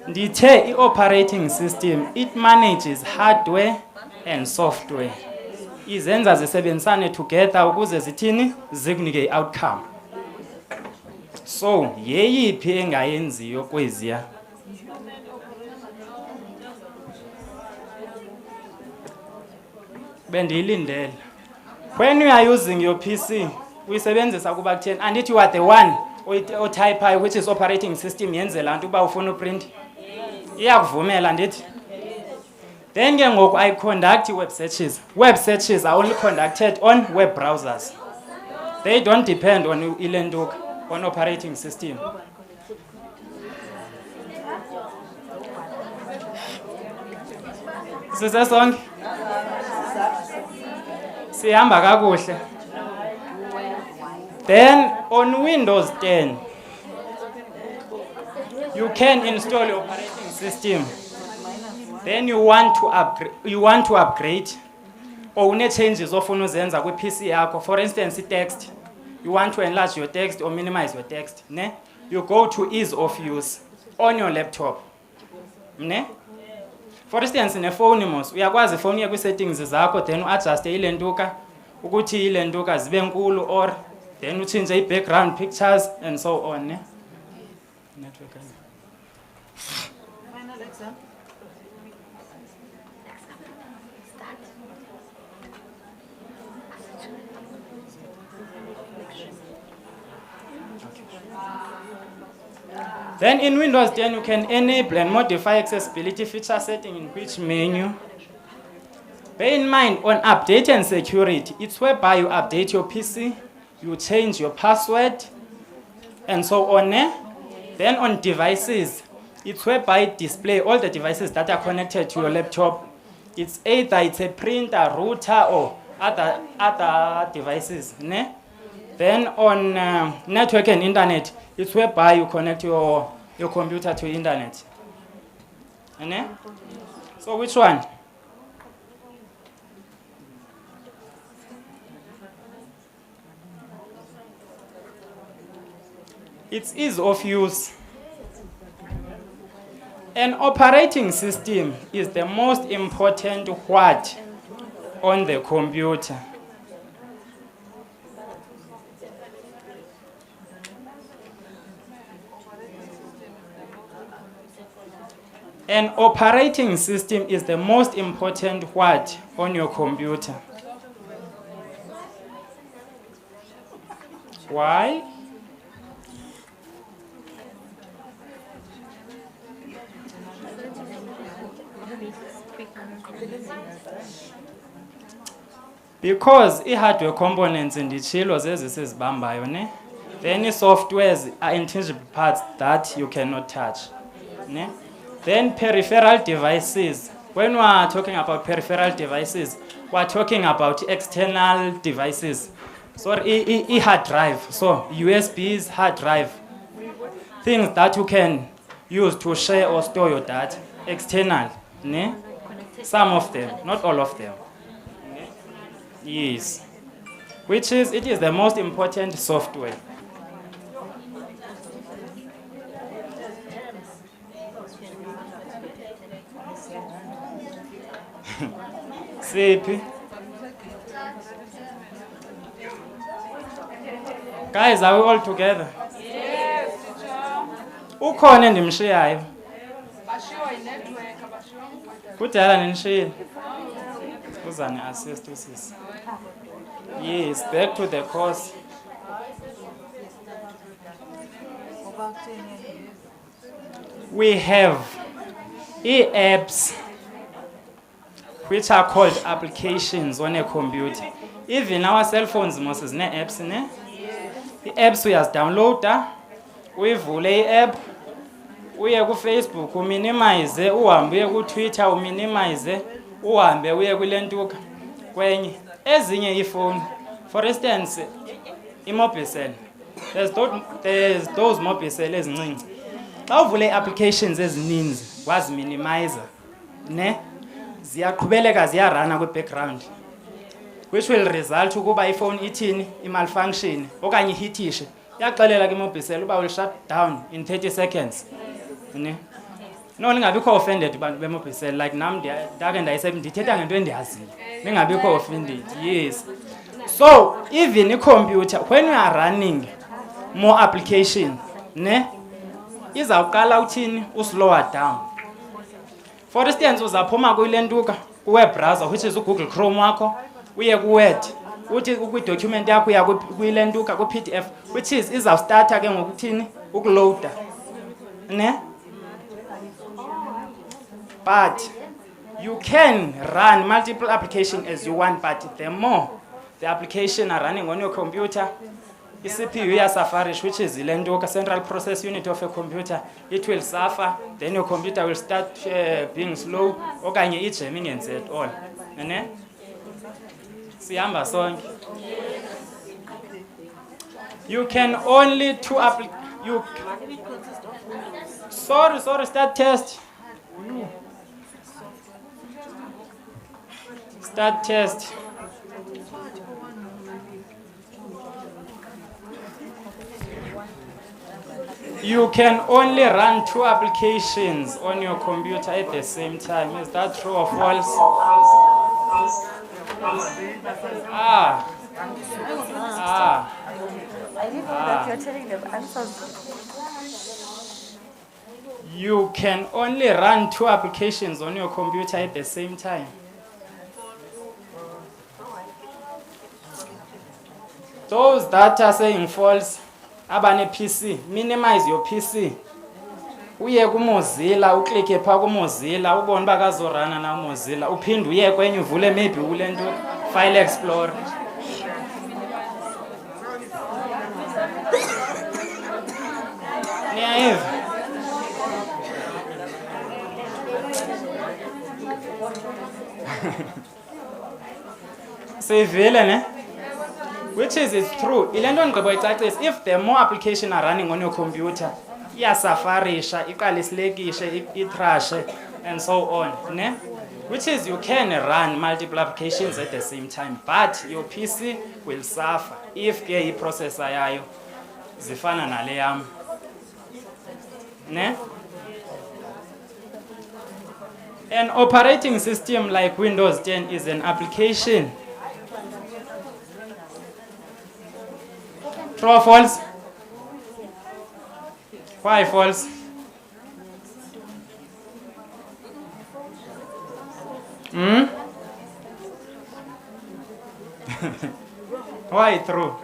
Ndithe i-operating system, it manages hardware and software. Izenza zisebenzisane together ukuze zithini zikunike i-outcome. So yeyiphi engayenziyo kweziya? Bendiyilindele. When you are using your PC, uyisebenzisa kuba kutheni? Andithi you are the one otype which is operating system yenzela nto uba ufuna uprint. Iyakuvumela ndithi. Then ke ngoku I conduct web searches. Web searches are only conducted on web browsers. They don't depend on ilentuka, on operating system. Sisesonke? Sihamba kakuhle. Then on Windows 10, you can install your operating system. Then you want to upgrade or une changes ofuna uzenza kwi PC yakho. For instance, text. You want to enlarge your text or minimize your text, ne? You go to ease of use on your laptop. Ne? For instance, in a phone mos, uyakwazi phone yakho settings zakho then uadjust ile ntuka ukuthi ile ntuka zibe nkulu or then uchange i-background pictures and so on, ne? Network. Final exam. Then in Windows 10, you can enable and modify accessibility feature setting in which menu. Bear in mind, on update and security, it's whereby you update your PC, you change your password, and so on. Then on devices, it's whereby it display all the devices that are connected to your laptop. It's either it's a printer, router, or other devices. Then on network and internet, it's whereby you connect your computer to internet. So which one? It's ease of use. An operating system is the most important what on the computer? An operating system is the most important what on your computer? Why? Because i-hardware components nditshilo zezi sizibambayo ne, then i-softwares are intangible parts that you cannot touch ne. Then peripheral devices, when we are talking about peripheral devices, we are talking about external devices. So hard drive, so USBs, hard drive, things that you can use to share or store your data, external ne? Some of them, not all of them. Yes, which is, it is the most important software. Siphi? Guys, are we all together? Yes, teacher. Ukhona endimshiyayo? Bashiwa yi-network, abashiwa ngubhatala. Kudala nindishiyile? Uzani assist usisi. Yes, back to the course. We have e-apps which are called applications on a computer. Even our cell phones must have apps, ne? I-apps uyazidownloada, uyivule i-app, uye ku-Facebook uminimize, uhambe uye ku-Twitter uminimize, uhambe uye kule ntuka kwenye. Ezinye iifowuni, for instance, i-mobicel, there's those mobicel ezincinci. Xa uvule i-applications ezininzi waziminimizer, ne? Ziyaqhubeleka ziyarana kwi-background, which will result ukuba ifowuni ithini, i-malfunction, okanye ihitishe. Iyaxelela ke-mobicel uba will shut down in 30 seconds. Ne? No, ningabikho offended bantu be-mobicel, like nam ndake ndithetha ngento endiyaziyo. Ningabikho offended, yes. So, even i-computer, when you are running more application, ne? Izawuqala uthini, uslower down. For instance, uzaphuma kule ntuka, ku-web browser, which is uGoogle Chrome wakho, uye ku-Word, uthi kwi-document yakho uya kule ntuka, ku-PDF, which is izawustarta ke ngokuthini, ukuloada. Ne? But you can run multiple applications as you want, but the more the application are running on your computer, the CPU iyasuffer, which is the central process unit of a computer, it will suffer, then your computer will start being slow, okanye i-jamming and at all. Ne? Sihamba sonke. You can only sorry, start test. Start test. You can only run 2 applications on your computer at the same time. Is that true or false? I didn't know that you're telling them answers. You can only run 2 applications on your computer at the same time. Those that are saying false, abane PC, minimize your PC. Uye kuMozilla, uklike pha kuMozilla, ubone uba kazorana na uMozilla, uphinde uye kwenye uvule maybe ule nto File Explorer. Niyayiva? Sivile ne? Which is it's true. Ilento ngqebo icacisa, if the more application are running on your computer, iyasafarisha, iqalisilekishe, itrashe, and so on, ne? Which is you can run multiple applications at the same time, but your PC will suffer if ke i-processor yayo zifana nale yam. Ne? An operating system like Windows 10 is an application. True or false? Why false? Hmm? Why true?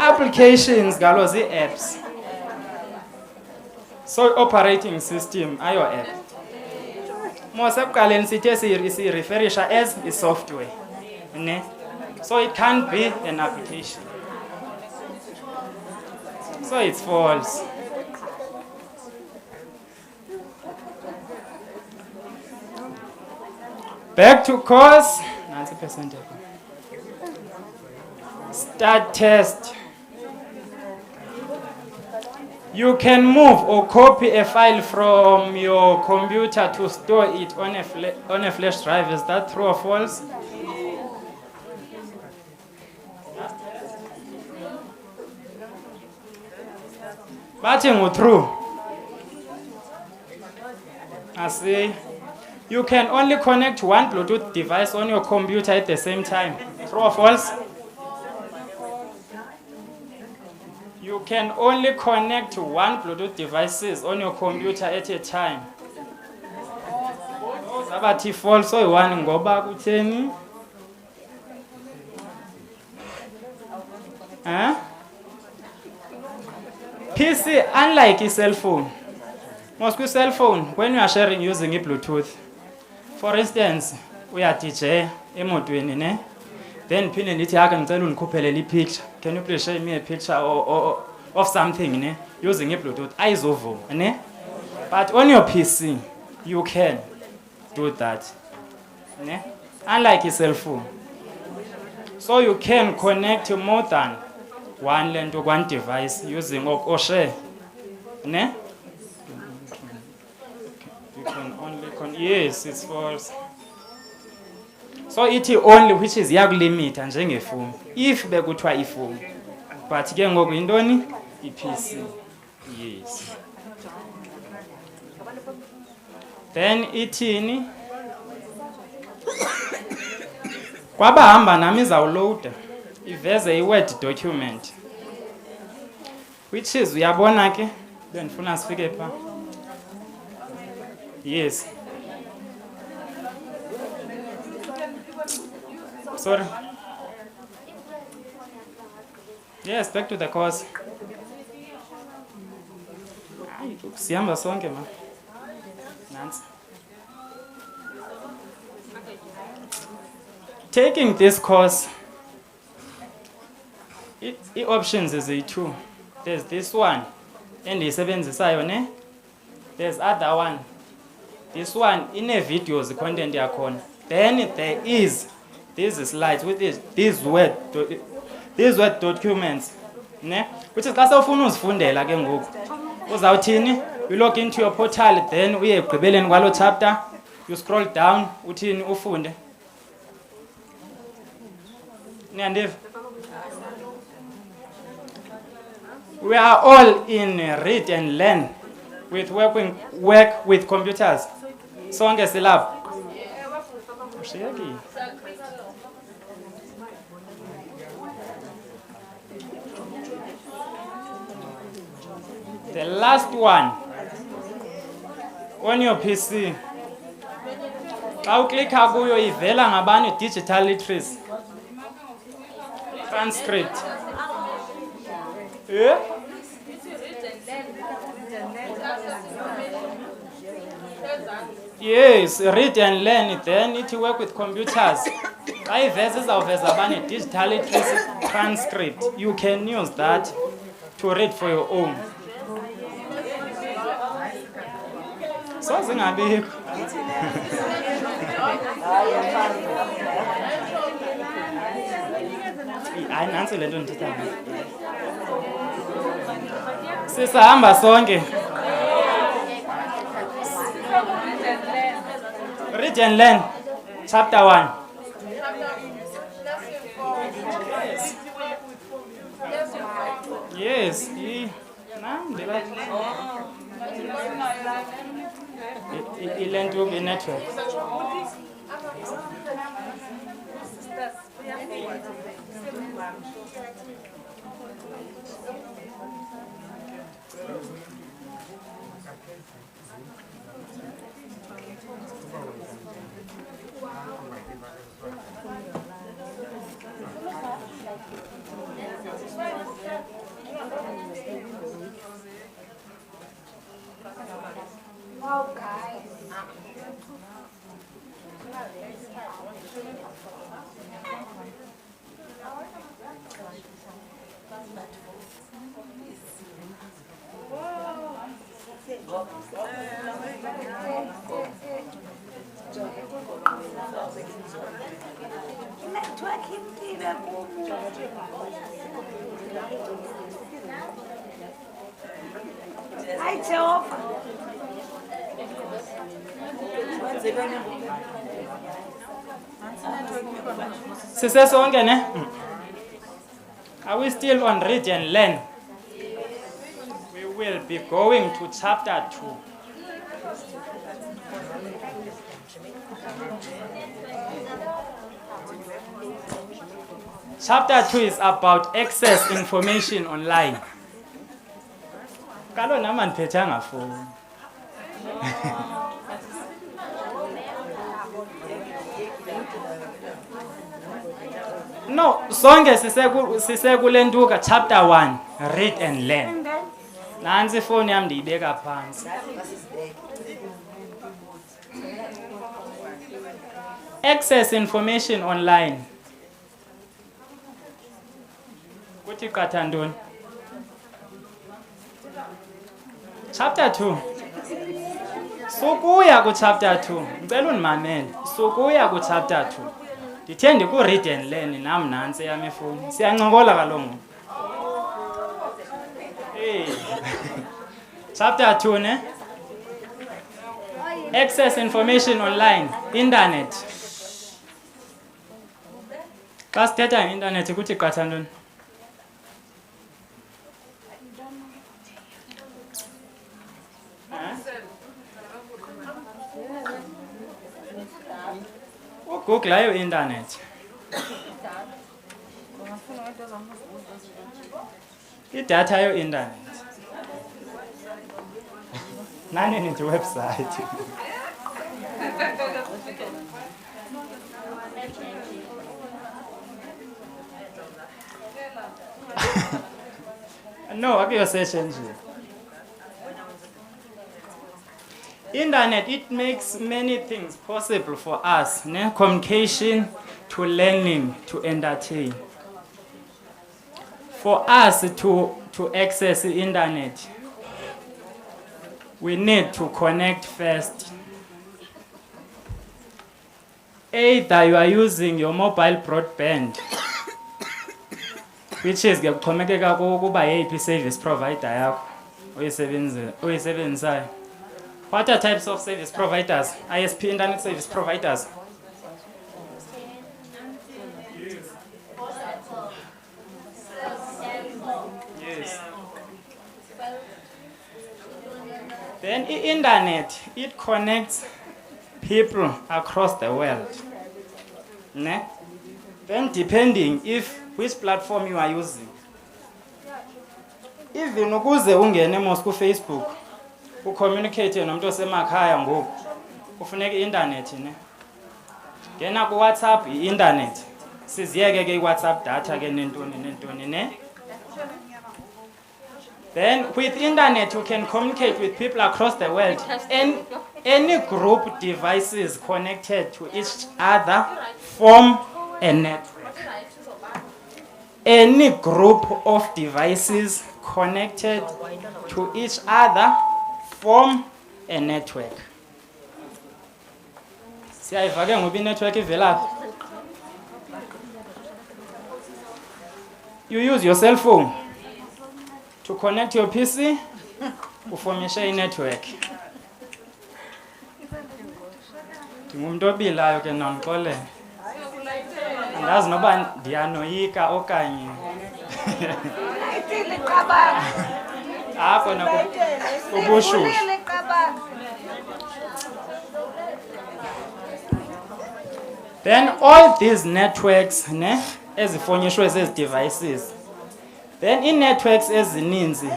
Applications, galozi apps. So operating system, ayo app. Most of si refer as a software. Ne? So it can't be an application. So it's false. Back to course. Nancy percent. Start test. You can move or copy a file from your computer to store it on a flash drive. Is that true or false? But true. I see. You can only connect one Bluetooth device on your computer at the same time. True or false? You can only connect one Bluetooth devices on your computer at a time. Sabathi false oyi-one ngoba kutheni? Huh? PC, unlike a cell phone. Most cell phone, when you are sharing using a Bluetooth, for instance, we are DJ emotweni, ne? Then phinde nithi ake ngicela undikhuphele le picture. Can you please show me a picture or of something, ne? Using a Bluetooth. Ayizovuma, ne? But on your PC, you can do that. Ne? Unlike a cell phone. So you can connect more than one device using or share. Ne? You can only yes, it's false. So it only which is limit njengefoni. If bekuthiwa ifoni. But ke ngoku yintoni? iPC. Yes. Then ithini? Kwabahamba nami izawuloada. Iveze i-Word document. Which is uyabona ke? Benifuna sifike pha. Yes. Sorry. Yes, back to the course. Siyamba sonke ma. Nansi. Taking this course, the options is a two. There's this one, and the sevenzisayo ne. There's other one. This one in a video the content yakhona. Then there is these slides with these word documents, ne? Which is xa ufuna uzifundela ke ngoku. Uzawuthini? You log into your portal, then uye ekugqibeleni kwalo chapter, you scroll down, uthini ufunde. Niyandiva? We are all in read and learn with work with computers. Sonke silapha. Ushiyekile. The last one on your PC. Xa uklikha kuyo ivela ngabani digital literacy. Transcript. Yeah? Yes, read and learn, then it work with computers. I verses of a digital literacy transcript. You can use that to read for your own. So zingabikho. Hayi nansi lento ndithetha ngayo. Sisahamba sonke. Read and learn, chapter 1. Yes. Ilentuka i-network. Wow, guys. Hi, Jehovah. Sisesonke ne? Are we still on read and learn? We will be going to chapter 2. Chapter 2 is about access information online. Kalo naman phethanga phone. No, sonke sisekulentuka chapter 1, read and learn. Nansi phone yami ndiyibeka phansi. Access information online. Kuthi qatha ntoni? Chapter 2. Sukuya ku chapter 2. Ngicela unimamele. Sukuya ku chapter 2. Ndithe ndiku-read and learn nam nansi yami ifowuni. Siyancokola kaloku. Hey. Chapter 2 ne? Access information online, internet. Xa sithetha nge-internet kuthi qatha ntoni? Google ayo internet. Idatha yo internet. Nani nithi website. No, akuyo session nje. Internet, it makes many things possible for us, ne? Communication, to learning, to entertain. For us to access the internet, we need to connect first. Either you are using your mobile broadband, which is kuxhomekeka kuba yeyiphi service provider yakho oyisebenzisayo. What are types of service providers? ISP, internet service providers. Yes. Then the internet, it connects people across the world. Ne? Then depending which platform you are using. Even ukuze ungene mos ku Facebook, ucommunicate nomuntu osemakhaya ngoku, ufuneka i-internet ne? Ngena ku WhatsApp i-internet. Siziyeke ke i-WhatsApp data ke nentoni ne? Then with internet you can communicate with people across the world. And any group devices connected to each other form a network. Any group of devices connected to each other form a network. Siyayiva ke ngoba i-network ivelaphi? You use your cell phone to connect your PC, uformishe i-network. Ndingumuntu obilayo ke nandixolele. Andazi noba ndiyanoyika okanye. Apho nakubushushu. Then all these networks ne ezifonyishwe zezi devices. Then i-networks ezininzi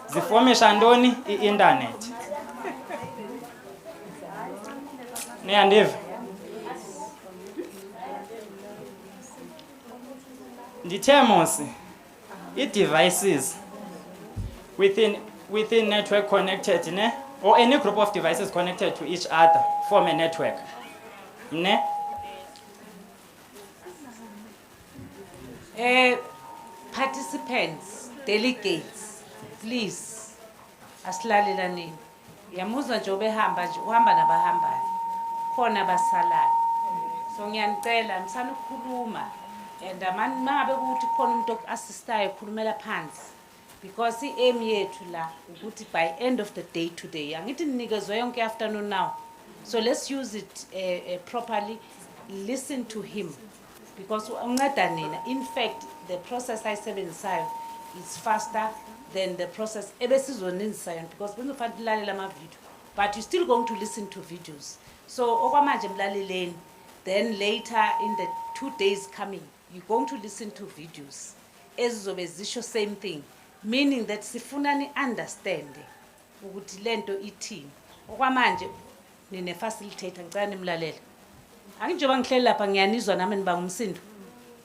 zifomisha ntoni? I-internet. Niyandiva? Ndithe mos i-devices within network connected ne or any group of devices connected to each other form a network. Ne? Participants, delegates, please, asilalelani. Yamuzwa nje obehamba nje uhamba nabahambayo. Khona basalayo. So ngiyanicela msana ukukhuluma and mangabe ukuthi khona umuntu okuassistayo khulumela phansi. Because i-aim yethu la ukuthi by end of the day today angithi nikezwe yonke afternoon now. So let's use it properly. Listen to him. Because in fact the process ayisebenzisayo is faster than the process ebesizoninsayo because benofanele lalela ama video but you still going to listen to videos. So okwamanje mlaleleni, then later in the 2 days coming you're going to listen to videos ezizobe zisho same thing, meaning that sifuna ni understand ukuthi lento ithini. Okwamanje nine facilitator ngicela nimlalele. Angijoba ngihleli lapha ngiyanizwa nami niba ngumsindo.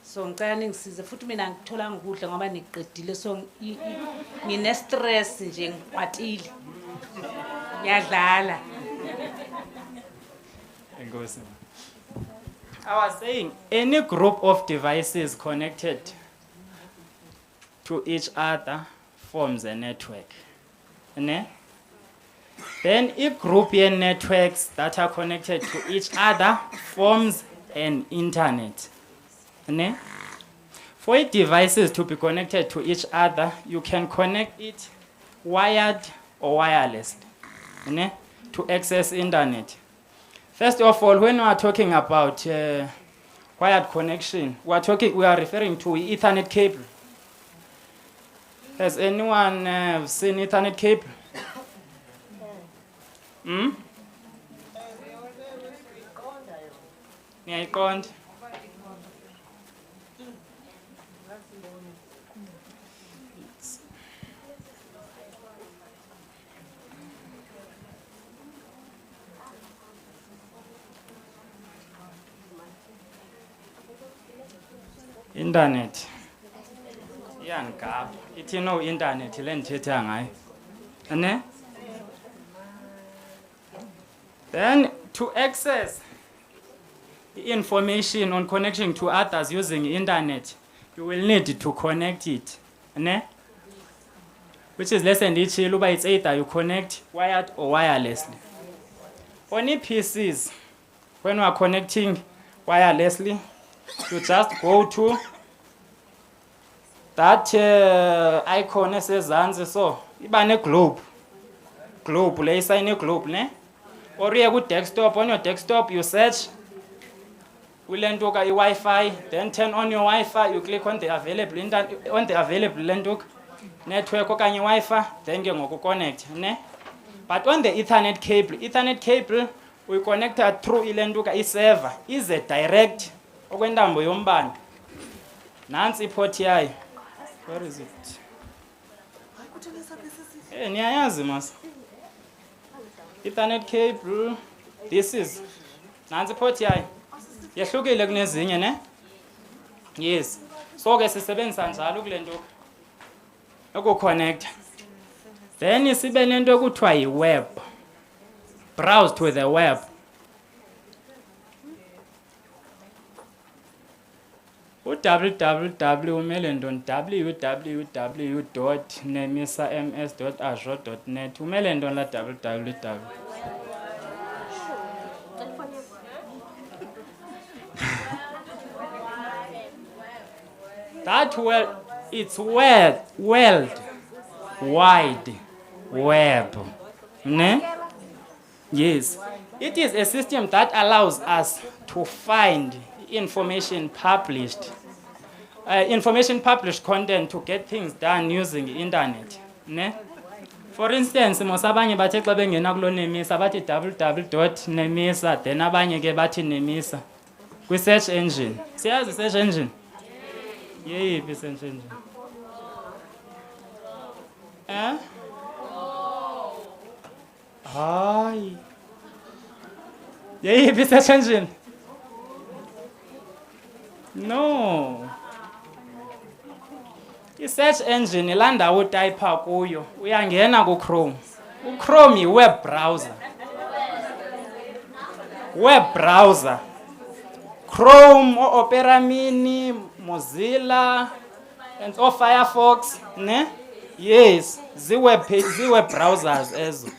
So ngicela ningisize futhi mina ngithola ngikudla ngoba niqedile so ngine stress nje ngikwatile. Ngiyadlala. Enkosi. I was saying any group of devices connected to each other forms a network. Ne? Then a group of networks that are connected to each other forms an internet. Ne? For devices to be connected to each other, you can connect it wired or wireless ne? To access internet. First of all, when we are talking about wired connection, we are referring to Ethernet cable. Has anyone seen Ethernet cable? Niyayiqonda? Internet. Iyangapha. Ithi no internet le ndithetha ngayo. Ne? Then to access information on connection to others using internet, you will need to connect it. Ne? Which is less than each uba it's either you connect wired or wirelessly. On PCs, when we are connecting wirelessly, you just go to that icon esezantsi so iba ne globe le isayine globe ne or uye ku desktop. On your desktop you search kulento ka i-Wi-Fi, then turn on your Wi-Fi, you click on the available lento network okanye Wi-Fi, then ke ngoku connect ne. But on the Ethernet cable we connected through ilento ka i-server ize direct okwentambo yombane. Nansi iport yayo. Where is it? Niyayazi mas. Ethernet cable. This is. Nansi iport yayo. Yahlukile kunezinye ne? Yes. So ke sisebenzisa njalo kulento ukukonnect. Then sibe nento ekuthiwa yi-web. Browse to the web. www umele ntoni www.nemisa.ms.azure.net umele ntoni la www. That it's world wide web. Ne? Yes. It is a system that allows us to find information published content to get things done using the internet. Ne? For instance, mosabanye bathe xa bengena kulo nemisa bathi www.nemisa then abanye ke bathi nemisa. Kwi-search engine. Siyazi search engine? Yeyiphi search engine? Hayi. Yeyiphi search engine? No. I-search engine ilanda utayipha kuyo. Uyangena ku-Chrome. U-Chrome yi-web browser. Web browser. Chrome, Opera Mini, Mozilla, and Firefox, ne? Yes, ziweb browsers ezo.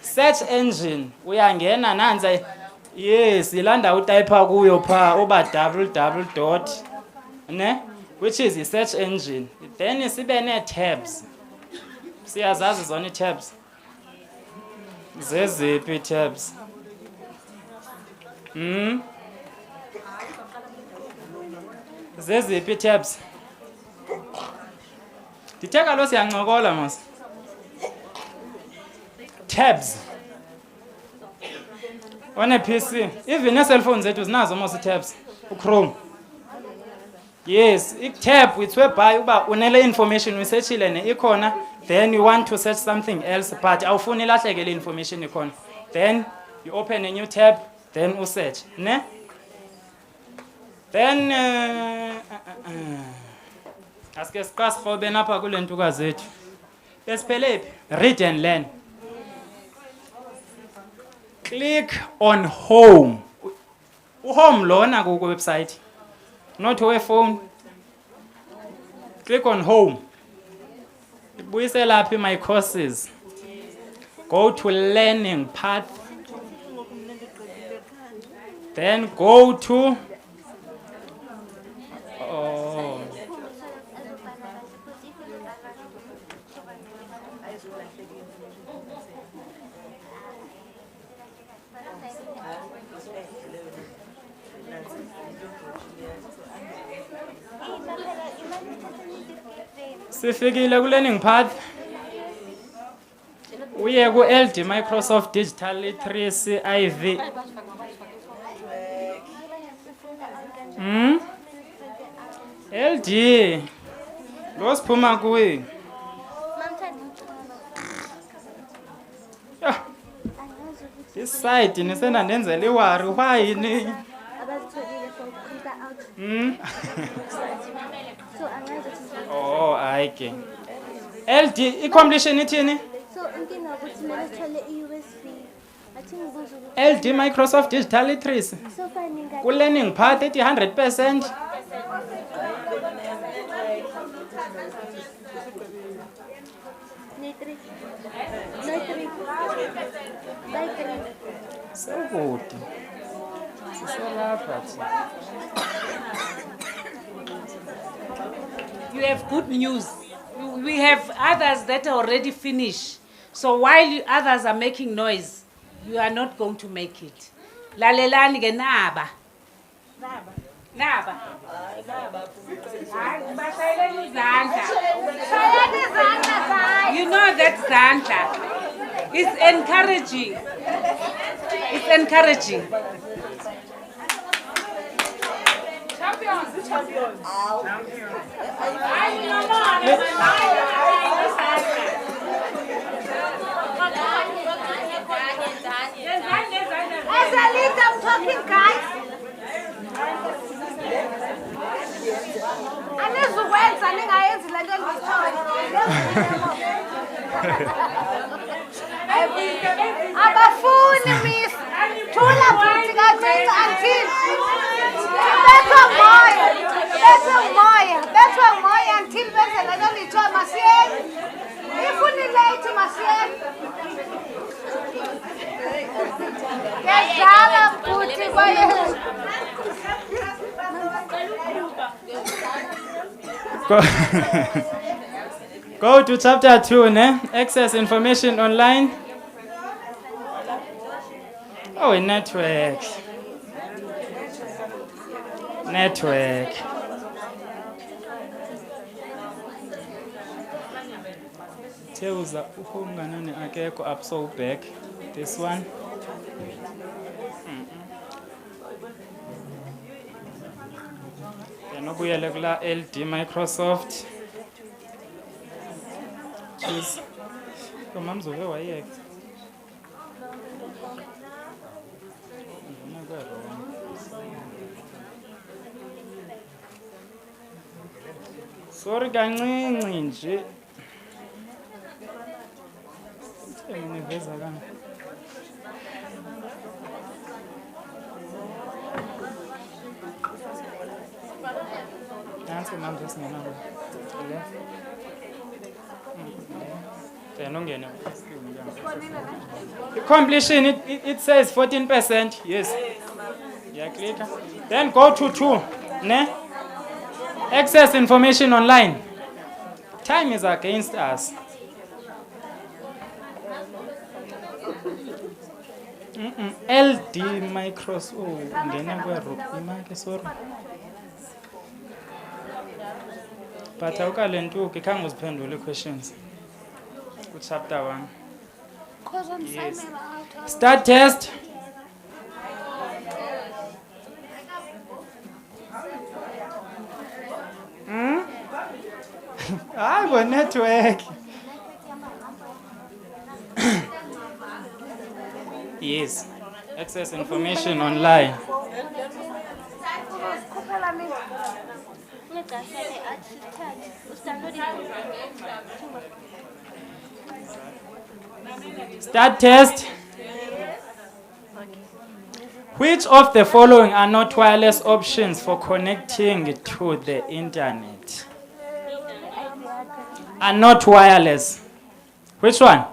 Search engine, uyangena nanza, yes, ilanda utayipha kuyo pha uba www. Ne? Which is a search engine. Then sibe nee-tabs. Siyazazi zona ii-tabs. Zeziphi ii-tabs? Zeziphi ii-tabs? Ndithe kaloku siyancokola mos. Tabs. On a PC. Even nee-cellphones zethu zinazo mos ii-tabs. uChrome. Yes, i-tab it's whereby uba unele information uyisechile ne ikhona, then you want to search something else but awufuni ilahleke le information ikhona. Then you open a new tab, then usearch, ne? Then asike siqasirhobe napha kule ntukazi zethu. Besiphele phi? Read and learn. Click on home. Home lona ku website. Not a phone. Click on home. Ibuyisela lapha my courses. Go to learning path. Then go to sifikile ku-learning path. Uye ku-LD Microsoft Digital Literacy IV. LD. Lo siphuma kuye. This side nisena ndenzela iwari why ni? Oh, ayike. LD i-completion ithini? LD Microsoft Digital Literacy. Ku-learning path ethi 100%. Sekude. Siselapha thina. You have good news. We have others that are already finished. So while others are making noise, you are not going to make it. Lalelani ke naba. Naba. You know that Zandla. It's encouraging. It's encouraging. As a lead, I'm talking, guys. Anizukwenza ningayenzi le nto endiyithoyo. Abafuni miss. Thula bhuti kancinci until. Bethwa ngumoya. Bethwa ngumoya. Bethwa ngumoya until benze le nto endiyithoyo. Masiyeni. Ifuni late masiyeni. Ngiyadlala bhuti kwaye. Go to chapter 2, ne? Access information online. Oh, a network. Network. Teuza ukunganani akeko up so back. This one. Then ubuyele kula LD Microsoft. Choose. Mamzove wayeka. Sorry kancinci nje. Ngiveza kanga. Nansi manje singenako. Le. Then ungene. The completion it says 14%. Yes. Yeah, click. Then go to 2. Ne? Access information online. Time is against us. LD Microsoft. Oh, ngena kwe sorry. But awukalentuki khange uziphendule questions. Ku chapter 1. Because I'm Yes. signing out. Start test. I got network. Yes. Access information online. Start test. Which of the following are not wireless options for connecting to the internet? Are not wireless. Which one?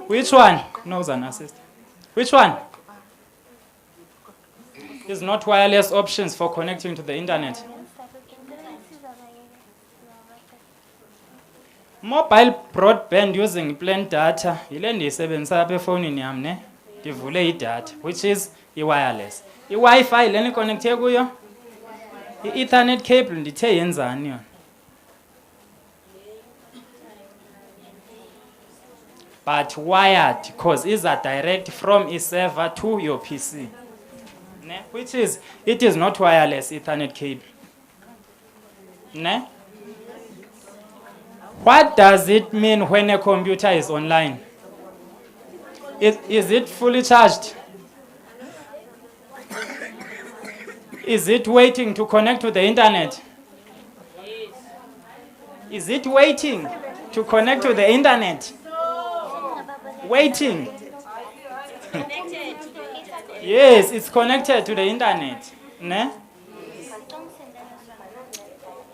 Which one? No, an assist. Which one? Is not wireless options for connecting to the internet. Mobile broadband using plain data. Ile ndiyisebenzisa apha efonini yam ne. Ndivule idatha which is i-wireless. I-Wi-Fi le niconnecte kuyo. I-Ethernet cable ndithe yenzani yona. But wired because it's a direct from a server to your PC. Ne? Which is, it is not wireless Ethernet cable. Ne? What does it mean when a computer is online? Is it fully charged? Is it waiting to connect to the internet? Is it waiting to connect to the internet? Waiting. Yes, it's connected to the internet. Ne?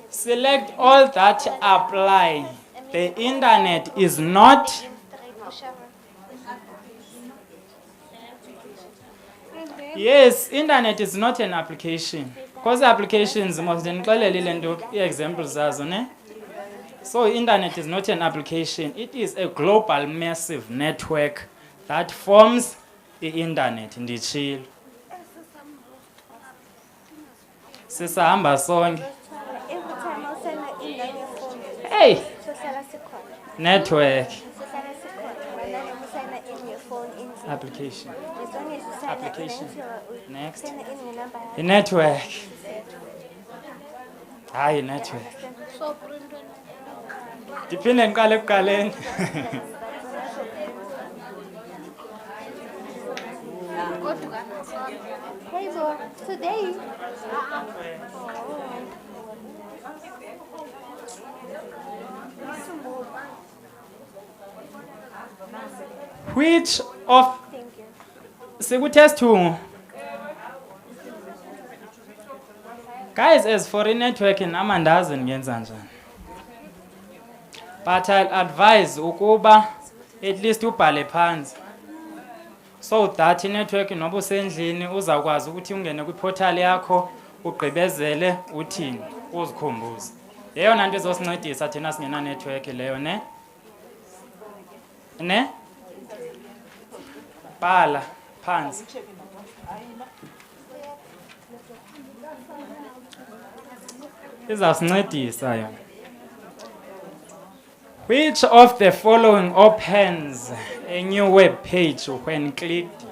Select all that apply. The internet is not. Yes, internet is not an application. Because applications must examples as ne? So internet is not an application. It is a global massive network that forms the internet. Ndichilo. Sisahamba sonke. Hey. Network. Application. Application. Next. The network. Hayi network. Ndiphinde ngiqale ekuqaleni. Hey, Bo, today. Which of Sikutest 2. Guys, as for networking amandazi ngenza njani. But I'll advise ukuba at least ubhale phansi. So that network noba usendlini uzakwazi ukuthi ungene kwiportal yakho ugqibezele uthini uzikhumbuze. Yeyona nto izosincedisa thina singena network leyo ne? Ne? Bhala phansi. Izasincedisa yona. Which of the following opens a new web page when clicked?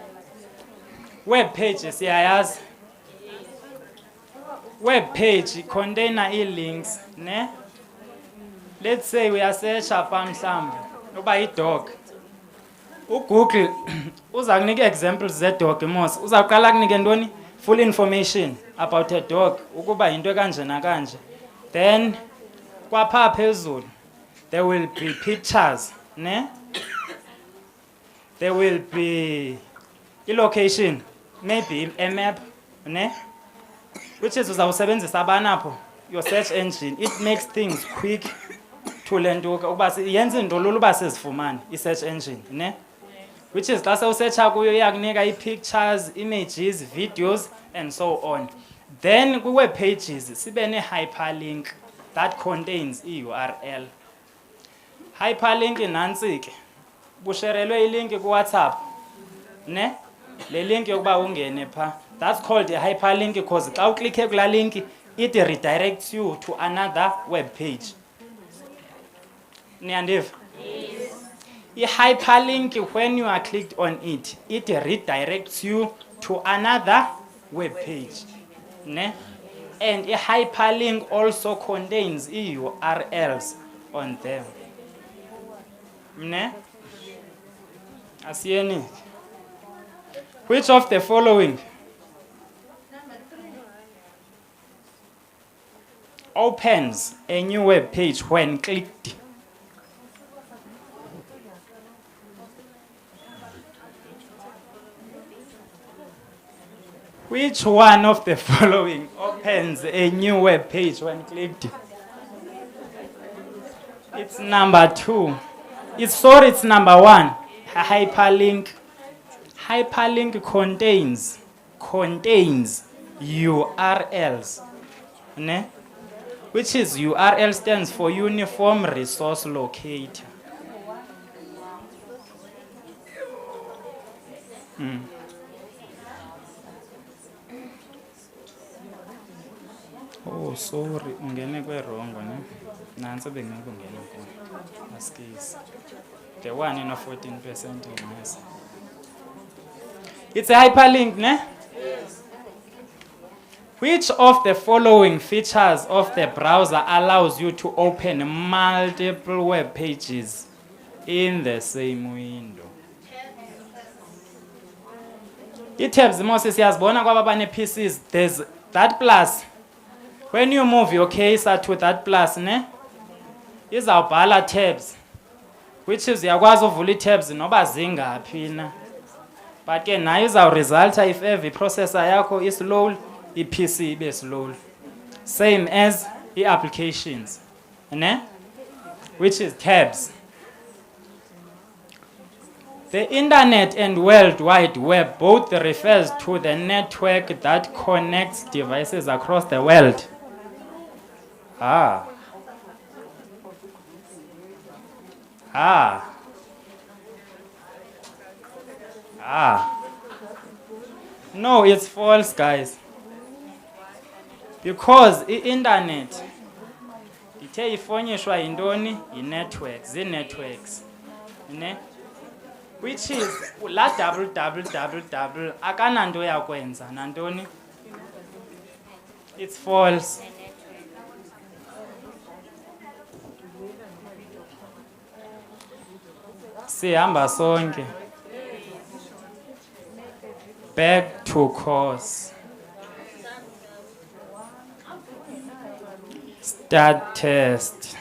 Web page siyayazi. Web page container e-links, ne? Let's say we are search apha mhlambi uba i-dog. UGoogle uza kunika examples ze-dog mos. Uzawuqala kunike ntoni? Full information about a dog ukuba yinto kanje nakanje. Then kwapha phezulu there will be pictures, ne? There will be a location, maybe a map, ne? Which is uzawusebenzisa abanapho your search engine. It makes things quick to learn to uba yenza into lula uba sizifumane i-search engine, ne? Which is xa sewusearcha kuyo iyakunika i-pictures, images, videos and so on. Then kwi-web pages sibe ne-hyperlink that contains i-URL. Hyperlink nantsi ke busherelwe ilink kuWhatsApp, ne? Le link yokuba ungene pha. That's called a hyperlink because xa uklikhe kula link it redirects you to another web page. Niyandiva? I-hyperlink, when you are clicked on it, it redirects you to another web page, ne? And a hyperlink also contains URLs on them, ne? Asiyeni. Which of the following opens a new web page when clicked? Which one of the following opens a new web page when clicked? It's number 2. It's number 1. Hyperlink. Hyperlink contains URLs, ne? Which is URL stands for Uniform Resource Locator. Oh, sorry, ungene kwerongo, ne? Nansi bengeke ungene kuyo. Askisi. The one in a 14% yes. It's a hyperlink, ne? Which of the following features of the browser allows you to open multiple web pages in the same window? I-tabs mostly siyazibona kwaba bane-PCs. There's that plus. When you move your cursor to that plus, ne? Izawubhala tabs. Which is uyakwazi uvula i-tabs noba zingaphi na. But ke nayo izawuresulta if every processor yakho is slow, i-PC ibe slow. Same as i-applications, ne? Which is tabs. The internet and World Wide Web both refers to the network that connects devices across the world. No, it's false, guys. Because i-internet ithe ifonyishwa yintoni? Yi-networks, zii-networks, ne? Which is la www akananto yakwenza nantoni? It's false. Sihamba sonke. Back to course. Start test.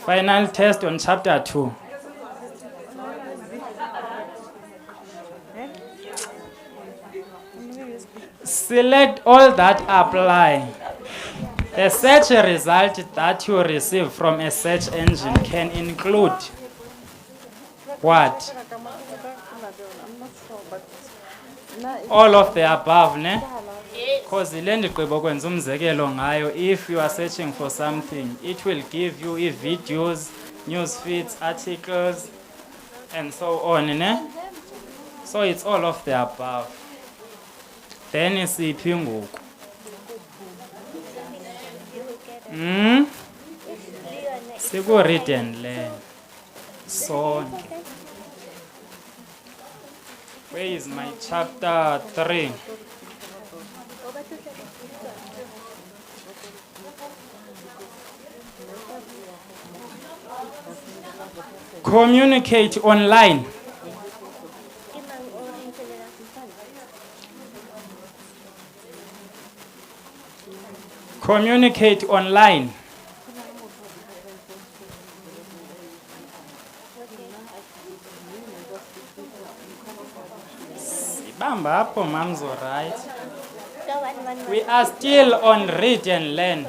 Final test on chapter 2. Select all that apply. The search result that you receive from a search engine can include what? All of the above, ne? Because if you are searching for something, it will give you videos, news feeds, articles, and so on, ne? So it's all of the above. then isiphi ngoku? Siku-read and learn sonke. Where is my chapter 3? Communicate online. Communicate online. Sibamba hapo mamzo, right? We are still on read and learn.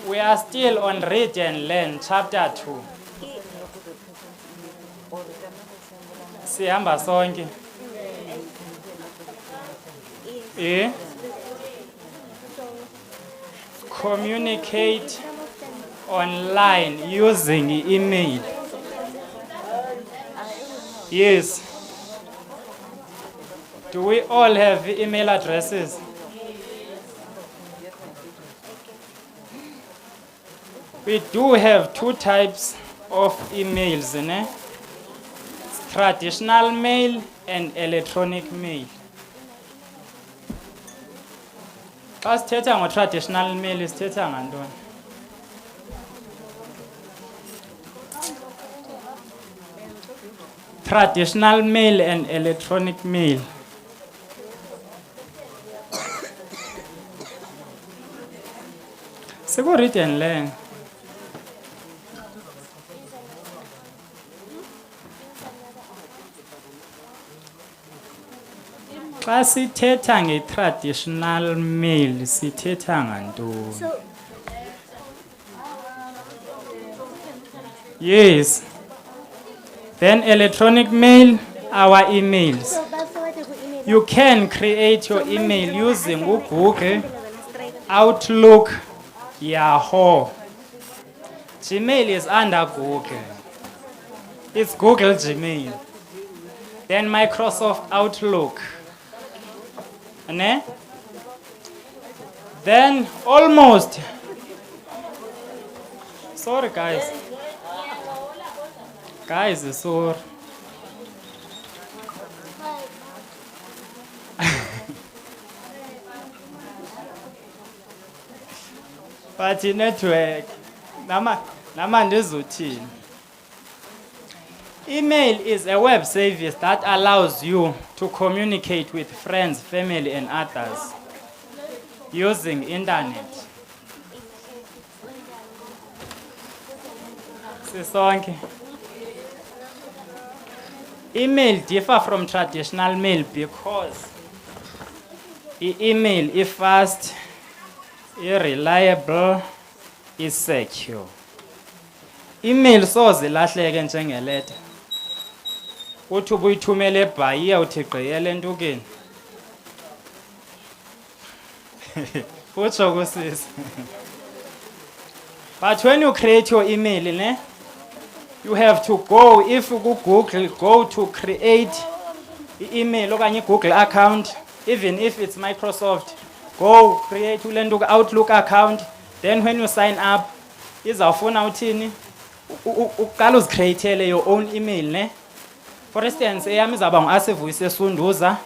We are still on read and learn, chapter 2. Sihamba sonke. Communicate online using email. Yes. Do we all have email addresses? We do have two types of emails, ne? Traditional mail and electronic mail. Xa sithetha ngo-traditional mail sithetha ngantoni? Traditional mail and electronic mail. Siku-read and learn. Xa sithetha nge-traditional mail sithetha ngantoni? Yes. Then electronic mail, our emails. You can create your email using Google, Outlook, Yahoo. Gmail is under Google. It's Google Gmail. Then Microsoft Outlook. Ne? Then almost. Sorry guys. Guys, sorry. But in network, nama ndizothini. Email is a web service that allows you to communicate with friends, family, and others using internet. Sisonke. Email differ from traditional mail because email is fast, reliable, is secure. Email soze lahleke njengeleta. Uthi ubuyithumela ebhayi iyawuthi gqiyele entukeni. Utsho kusisi. But when you create your email, ne, you have to go, if you Google, go to create email okanye Google account, even if it's Microsoft, go create ulentuka Outlook account. Then when you sign up, izawufuna uthini? Uqala uzicreatele your own email, ne? For instance, eyami izawuba ngu-Asivuyise Sunduza.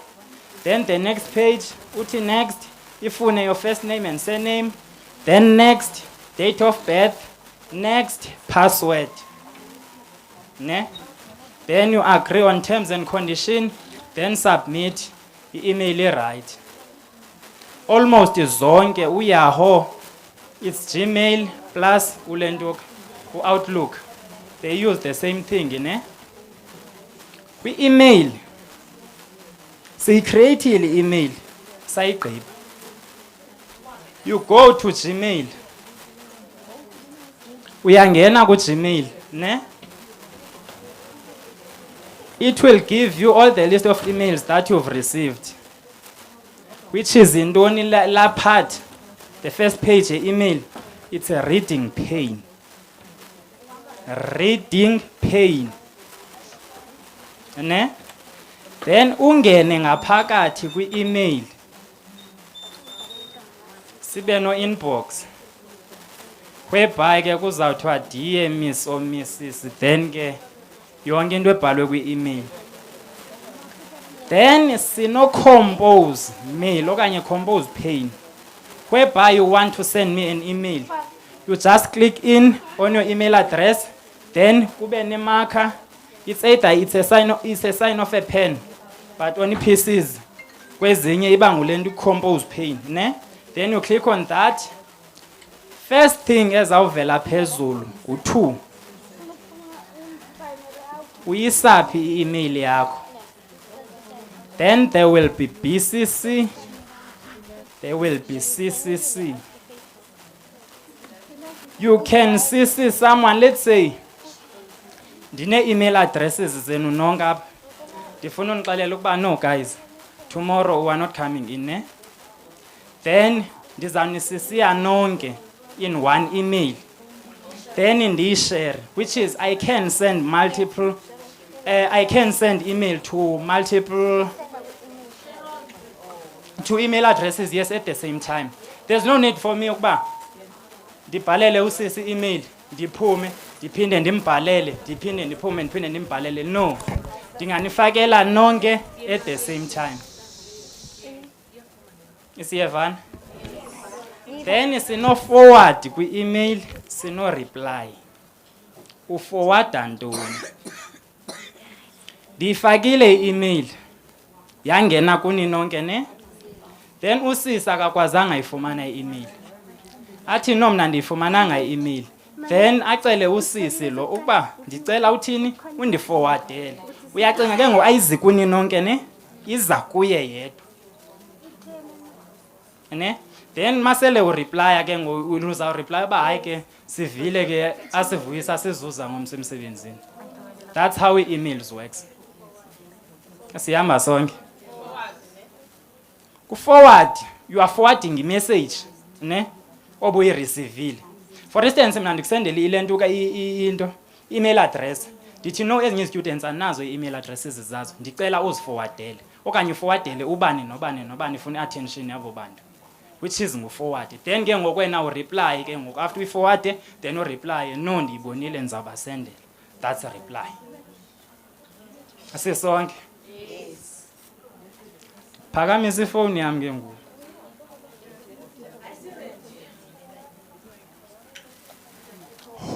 Then the next page, uthi next, ifune your first name and surname. Then next, date of birth. Next, password. Ne? Then you agree on terms and conditions. Then submit the email right. Almost zonke uYahoo, it's Gmail plus ulentuka Outlook. They use the same thing, ne? We email. Say create email. Sayigqiba. You go to Gmail. Uyangena ku Gmail, ne? It will give you all the list of emails that you've received. Which is in la part, the first page email. It's a reading pane. Reading pane. Ne? Then ungene ngaphakathi kwi-email. Sibe no inbox. Whereby ke kuzawuthiwa dear Miss or Mrs. Then ke yonke into ebhalwe kwi-email. Then sino compose mail okanye compose pane. Whereby you want to send me an email. You just click in on your email address. Then kube ne marker. It's either it's a sign of a pen, but on PCs kwezinye iba ngulento compose pane, ne? Then you click on that. First thing ezawuvela phezulu u2. Uyisaphi i-email yakho. Then there will be BCC. There will be CCC. You can CC someone, let's say, ndine email addresses zenu nonke apha. Ndifuna unixelela ukuba no guys, tomorrow we are not coming in, ne? Then ndizawunisisiya nonke in one email. Then ndiyishare, which is I can send multiple I can send email to multiple email addresses, yes, at the same time. There's no need for me ukuba ndibhalele usisi email, ndiphume, ndiphinde ndimbhalele, ndiphinde ndiphume, ndiphinde ndimbhalele. No. Ndinganifakela nonke at the same time. Isiyevana? Then sino forward kwi-email, sino reply. Uforwarda ntoni? Ndifakile i-email. Yangena kuni nonke, ne? Then usisa akakwazanga ifumana i-email. Athi no mna ndiyifumananga i-email. Then acele usisi lo ukuba ndicela uthini undiforwardele. Uyacinga ke ngoayizi kuni nonke, ne? Iza kuye yedwa. Ne? Then masele ureply ke uza reply ba hayi ke sivile ke asivuyisa sizuza ngomsebenzini. That's how emails works. Siyamba sonke. Ku forward, you are forwarding a message, ne? Obuyi receive. For instance, mina ndikusendele ilento ka into email address. Ndithi no ezinye students anazo email addresses zazo. Ndicela uziforwardele okanye uforwardele ubani nobani nobani ufuna attention yabo bantu. Which is ngu-forward. Then ke ngokwena u-reply ke ngoku after we-forward then u-reply no ndiyibonile ndizawubasendela. That's a reply. Asisonke? Yes. Phakamisa ifowuni yami ke ngoku.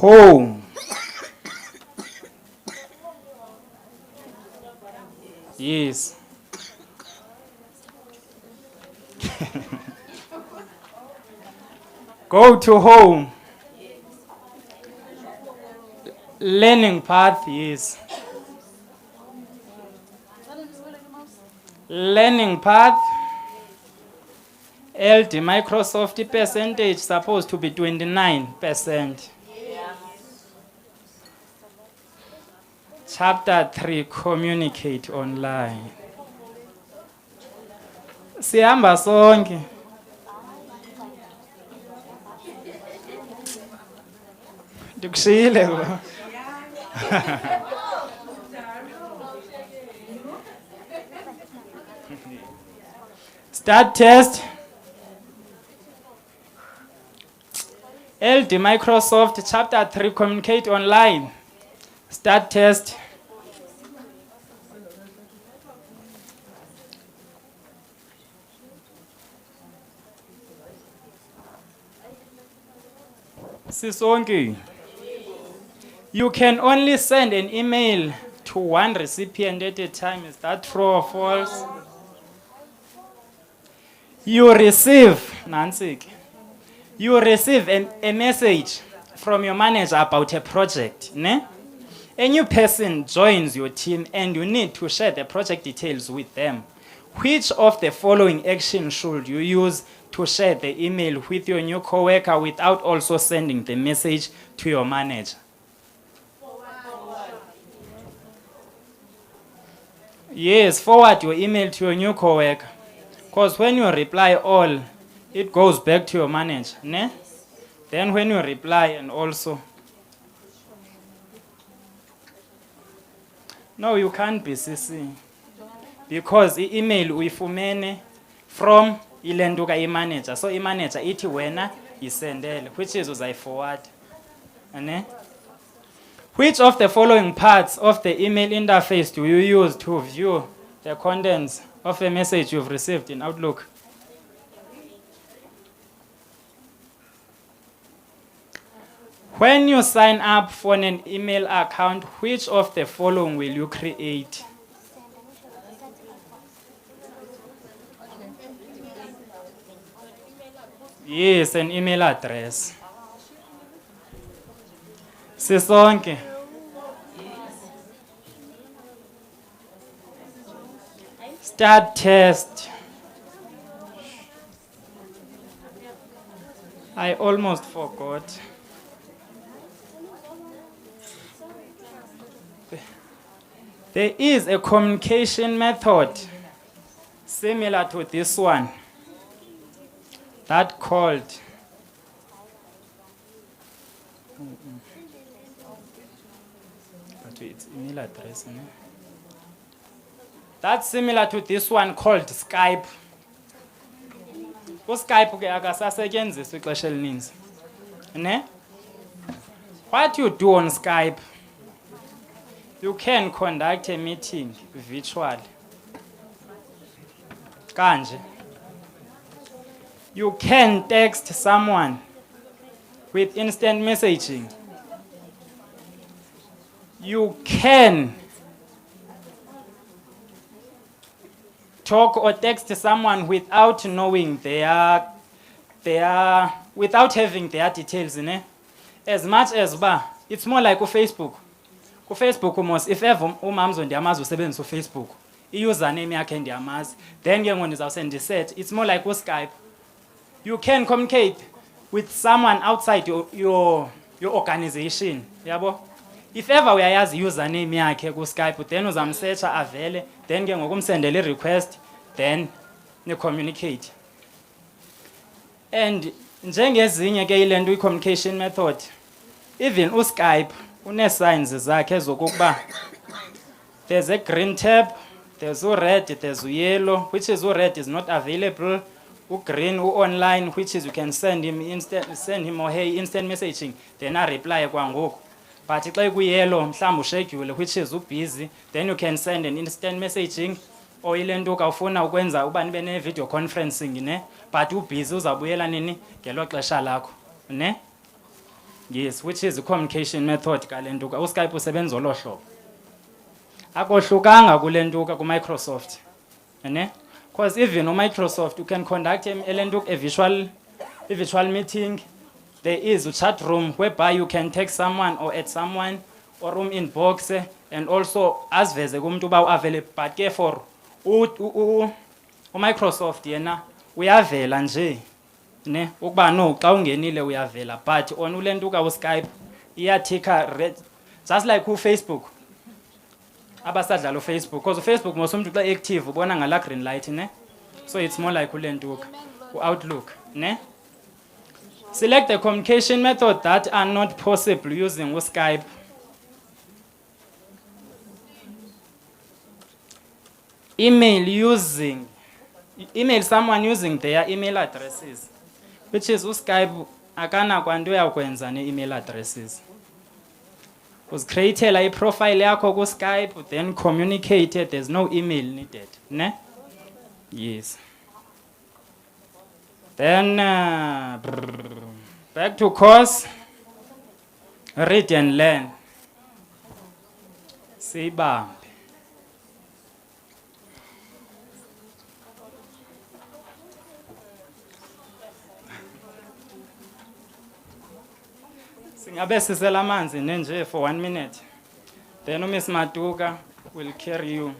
Home. Yes. Go to home. Learning path, yes. Learning path. LD Microsoft percentage supposed to be 29%. Chapter 3, communicate online. Sihamba sonke. Ndikushiyile ba. Start test. LD Microsoft chapter 3, communicate online. Start test. Sisonke. You can only send an email to one recipient at a time. Is that true or false? You receive, Nancy, you receive a message from your manager about a project. Ne? A new person joins your team and you need to share the project details with them. Which of the following actions should you use to share the email with your new coworker without also sending the message to your manager? Yes, forward your email to your new coworker. Because when you reply all, it goes back to your manager. Ne? Then when you reply and also... No, you can't be CC. because i-email uyifumene from ile nto i-manager. So i-manager ithi wena yisendele, which is uzayi-forward. Ane? Which of the following parts of the email interface do you use to view the contents of a message you've received in Outlook? When you sign up for an email account, which of the following will you create? Yes, an email address. Sisonke. Start test. I almost forgot. There is a communication method similar to this one that called but it's email address, ne? That's similar to this one called Skype. Skype ke akasasetyenziswa ixesha elininzi. Ne? What you do on Skype, you can conduct a meeting virtually. Kanje. You can text someone with instant messaging. You can talk or text someone without knowing without having their details, ne? As much as it's more like Facebook. Facebook almost, if ever umamzo ndiyamazi usebenzisa uFacebook, i-username yakhe ndiyamazi, then ke ngoku ndizawuse ndiset, it's more like uSkype. You can communicate with someone outside your organization, yabo? If ever uyayazi i-username yakhe kuSkype, then uzamsearcha avele, then ke ngoku umsendele i-request, then ni-communicate. And njengezinye ke ile nto i-communication method, even uSkype une-signs zakhe zokokuba there's a green tab, there's red, there's yellow, which is red is not available, green online, which is you can send him or her instant messaging, then I reply kwangoku. But xa ku-yellow mhlawumbi uschedule, which is busy, then you can send an instant messaging, or ile nto kawufuna ukwenza uba nibe ne-video conferencing, ne? But ubusy uzawubuyela nini ngelo xesha lakho, ne? Yes, which is a communication method kale nto ka. uSkype usebenza olo hlobo. Akohlukanga kule nto ka ku-Microsoft, ne? Because even uMicrosoft you can conduct a virtual meeting. There is a chat room whereby you can text someone or add someone or room inbox, and also asiveze kumuntu uba available. But ke for uMicrosoft yena uyavela nje, ne? Ukuba no xa ungenile uyavela, but on ule nto ka uSkype iyathika just like uFacebook. Abasadlala uFacebook, because uFacebook mos umuntu xa active ubona ngala green light, ne? So it's more like ule nto ka uOutlook, ne? Select the communication method that are not possible using Skype. Email someone using their email addresses, which is uSkype akana kwanto yakwenza ne-email addresses. Create a profile yakho kuSkype, then communicate it. There's no email needed, ne? Yes. Then back to course. Read and learn. Sibambe. Singabe sisela amanzi nje for 1 minute. Then Miss Matuka will carry you.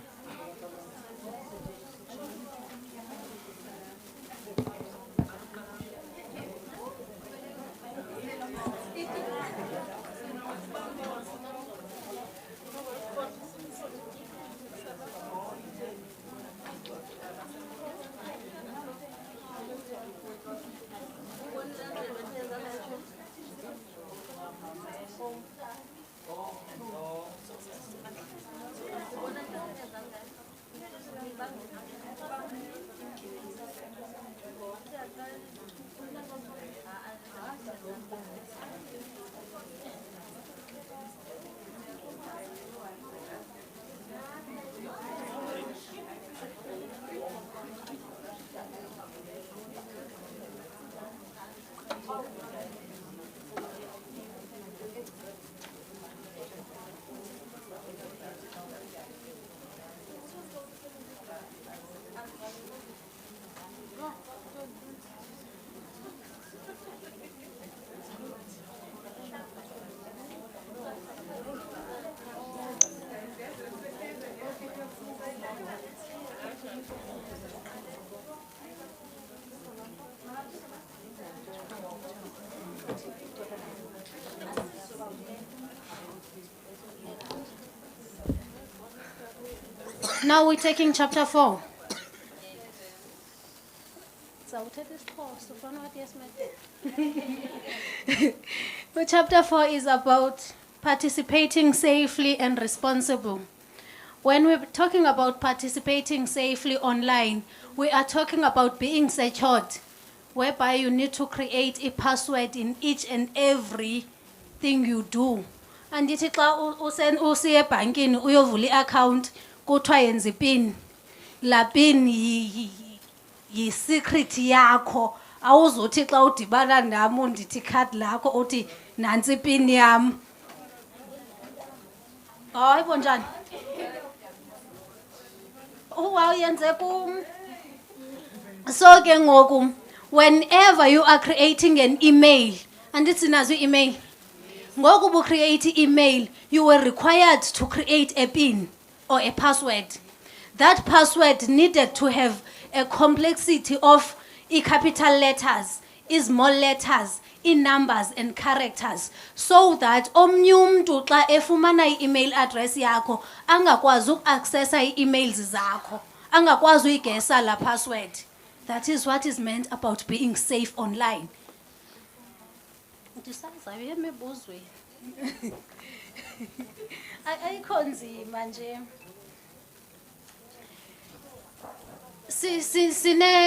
Now we're taking chapter 4. Well, chapter 4 is about participating safely and responsible. When we're talking about participating safely online, we are talking about being secured, whereby you need to create a password in each and every thing you do. And ithi xa usiya ebhankini uyovula i-account kuthiwa yenza ipin. La pin yi-secret yakho. Awuzothi xa udibana nam undithi ikhadi lakho uthi nantsi ipin yam. Hayi bonjani? Uwawuyenze kum. So ke ngoku, whenever you are creating an email, and it's nazo email. Ngoku bu create email, you were required to create a pin or a password. That password needed to have a complexity of capital letters, small letters, numbers and characters, so that omnye umntu xa efumana i-email address yakho angakwazi uku-accessa ii-emails zakho, angakwazi uyigesa la password. That is what is meant about being safe online. Ndisazayo emibuzweni. Ayikho nzima nje.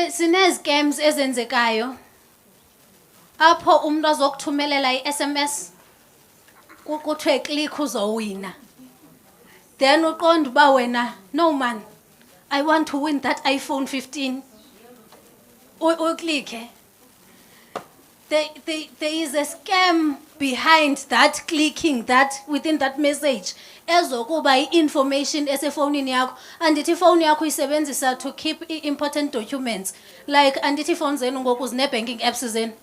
Sine-scams ezenzekayo apho umuntu azokuthumelela i-SMS kuthiwe click uzowina. Then uqonda uba wena, no man, I want to win that iPhone 15. Uklikhe. There is a scam behind that clicking, that within that message. Ezokuba i-information esefonini yakho. Andithi ifoni yakho isebenzisa to keep important documents. Like andithi ifoni zenu ngoku zine-banking apps zenu.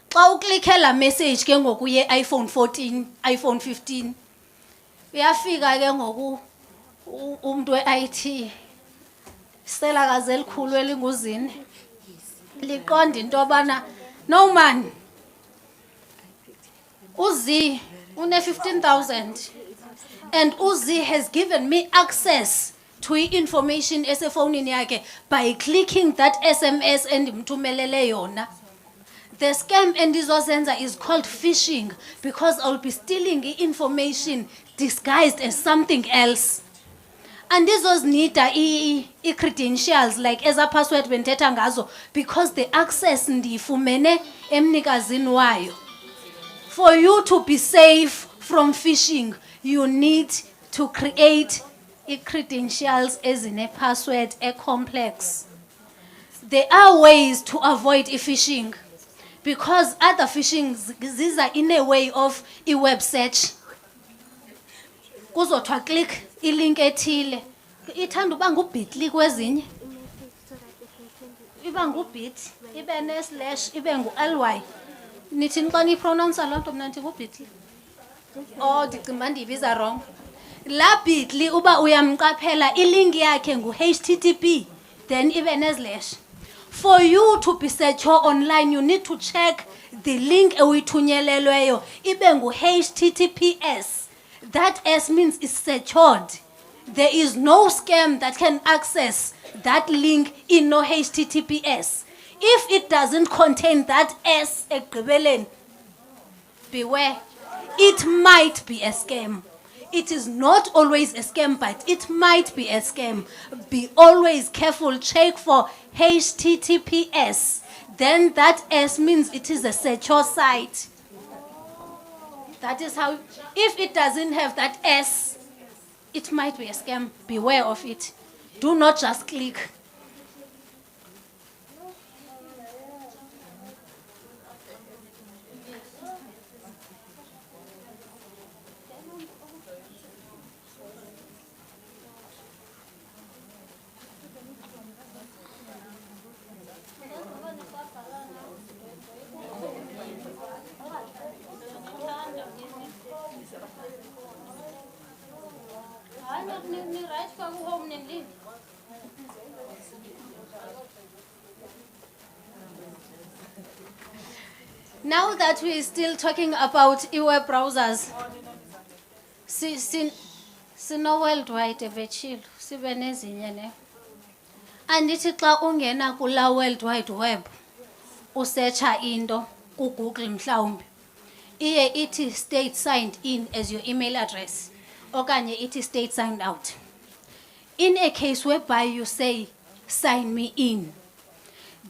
Xa uklikhe la message ke ngoku ye-iPhone 14, iPhone 15. Uyafika ke ngoku umuntu we-IT. Selakazi elikhulu elinguzini. Liqonda into yobana, no man, Uzi une 15,000 and Uzi has given me access to information esefonini yakhe by clicking that SMS and imthumelele yona. The scam endizozenza is called phishing because I'll be stealing information disguised as something else. And these need i-credentials like eza password bendithetha ngazo because the access ndiyifumene emnikazini wayo. For you to be safe from phishing, you need to create credentials ezine password complex. There are ways to avoid phishing because other phishings these are in a way of web search. Kuzothiwa click ilink ethile. Ithanda uba ngu-bit.ly kwezinye. Iba ngu-bit, ibe ne-slash, ibe ngu-ly. Nithini xa niyipronounsa loo nto mna ndithi ngu-bit.ly? Oh, ndicinga uba ndiyibiza wrong. La bit.ly uba uyamqaphela ilink yakhe ngu-HTTP, then ibe ne-slash. For you to be secure online, you need to check the link uyithunyelelweyo ibe ngu-HTTPS. That S means it's secured. There is no scam that can access that link in no HTTPS. If it doesn't contain that S ekugqibeleni, beware. It might be a scam. It is not always a scam, but it might be a scam. Be always careful. Check for HTTPS. Then that S means it is a secure site. That is how, if it doesn't have that S, it might be a scam. Beware of it. Do not just click. Now that we're still talking about web browsers, Sino worldwide betshilo sibe nezinye ne. Andithi xa ungena kula World Wide Web usearcha into ku Google mhlawumbi iye ithi state signed in as your email address okanye ithi state signed out. In a case whereby you say sign me in,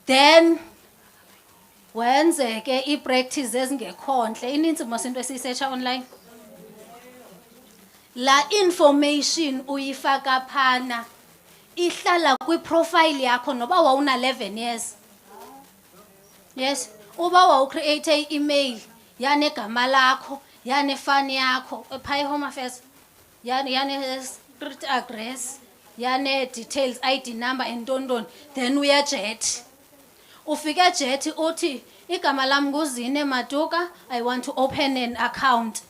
then wenzeke i-practice ezingekhonhle ininzi mos into esiyisearcha online. La information uyifaka phana ihlala kwi-profile yakho noba wawuna 11 years. Yes, uba wawucreate i-email yanegama lakho yanefani yakho ephaya eHome Affairs yane street address yane details ID number and ntoni, then uyajet. Ufike jet uthi igama lam nguZine Matuka, I want to open an account.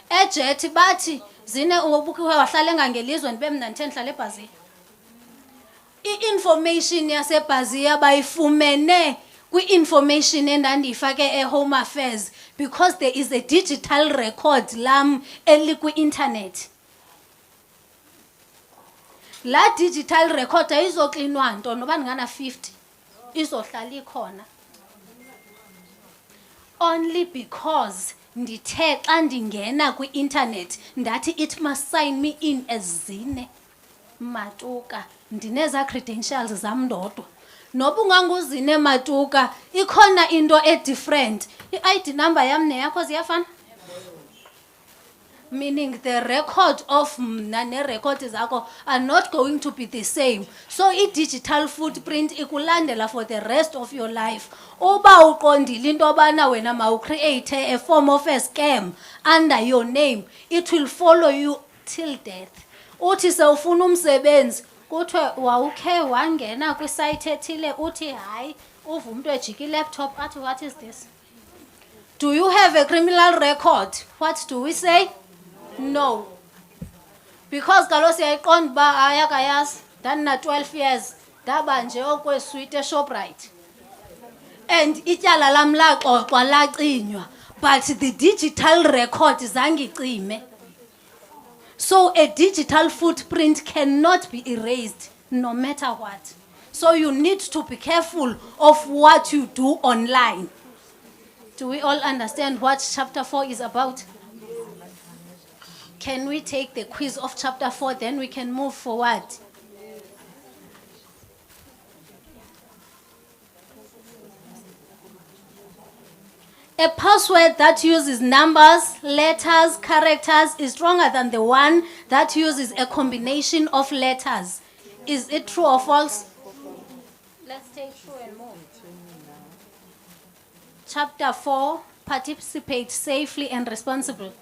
Ejet bathi Zine ubukhe wahlala engangelizwe ndibe mna ndithe ndihlala eBrazil. I-information yaseBrazil bayifumene kwi-information endandiyifake eHome Affairs because there is a digital record lam elikwi-internet. La digital record ayizoklinwa nto noba ndingana 50 izohlala ikhona. Only because ndithe xa ndingena kwi-internet ndathi it must sign me in as Zine Matuka ndineza credentials zam ndodwa. Noba unganguzine Matuka ikhona into different. I-ID number yam neyakho ziyafana. Meaning the record of mna ne-record zakho are not going to be the same. So i-digital footprint ikulandela for the rest of your life. Uba uqondile into yobana wena mawucreate a form of a scam under your name, it will follow you till death. Uthi sewufuna umsebenzi kuthiwe wawukhe wangena kwisite ethile uthi hayi uva umuntu ejika i-laptop athi what is this? Do you have a criminal record? What do we say? No. Because kaloku siyayiqonda uba ayakayazi ndandina 12 years ndaba nje okweswiti eShoprite and ityala lam laxoxwa lacinywa but the digital record zange icime. So a digital footprint cannot be erased no matter what. So you need to be careful of what you do online. Do we all understand what chapter 4 is about? Can we take the quiz of chapter 4, then we can move forward? A password that uses numbers, letters, characters is stronger than the one that uses a combination of letters. Is it true or false? Let's take true and move. Chapter 4, participate safely and responsibly.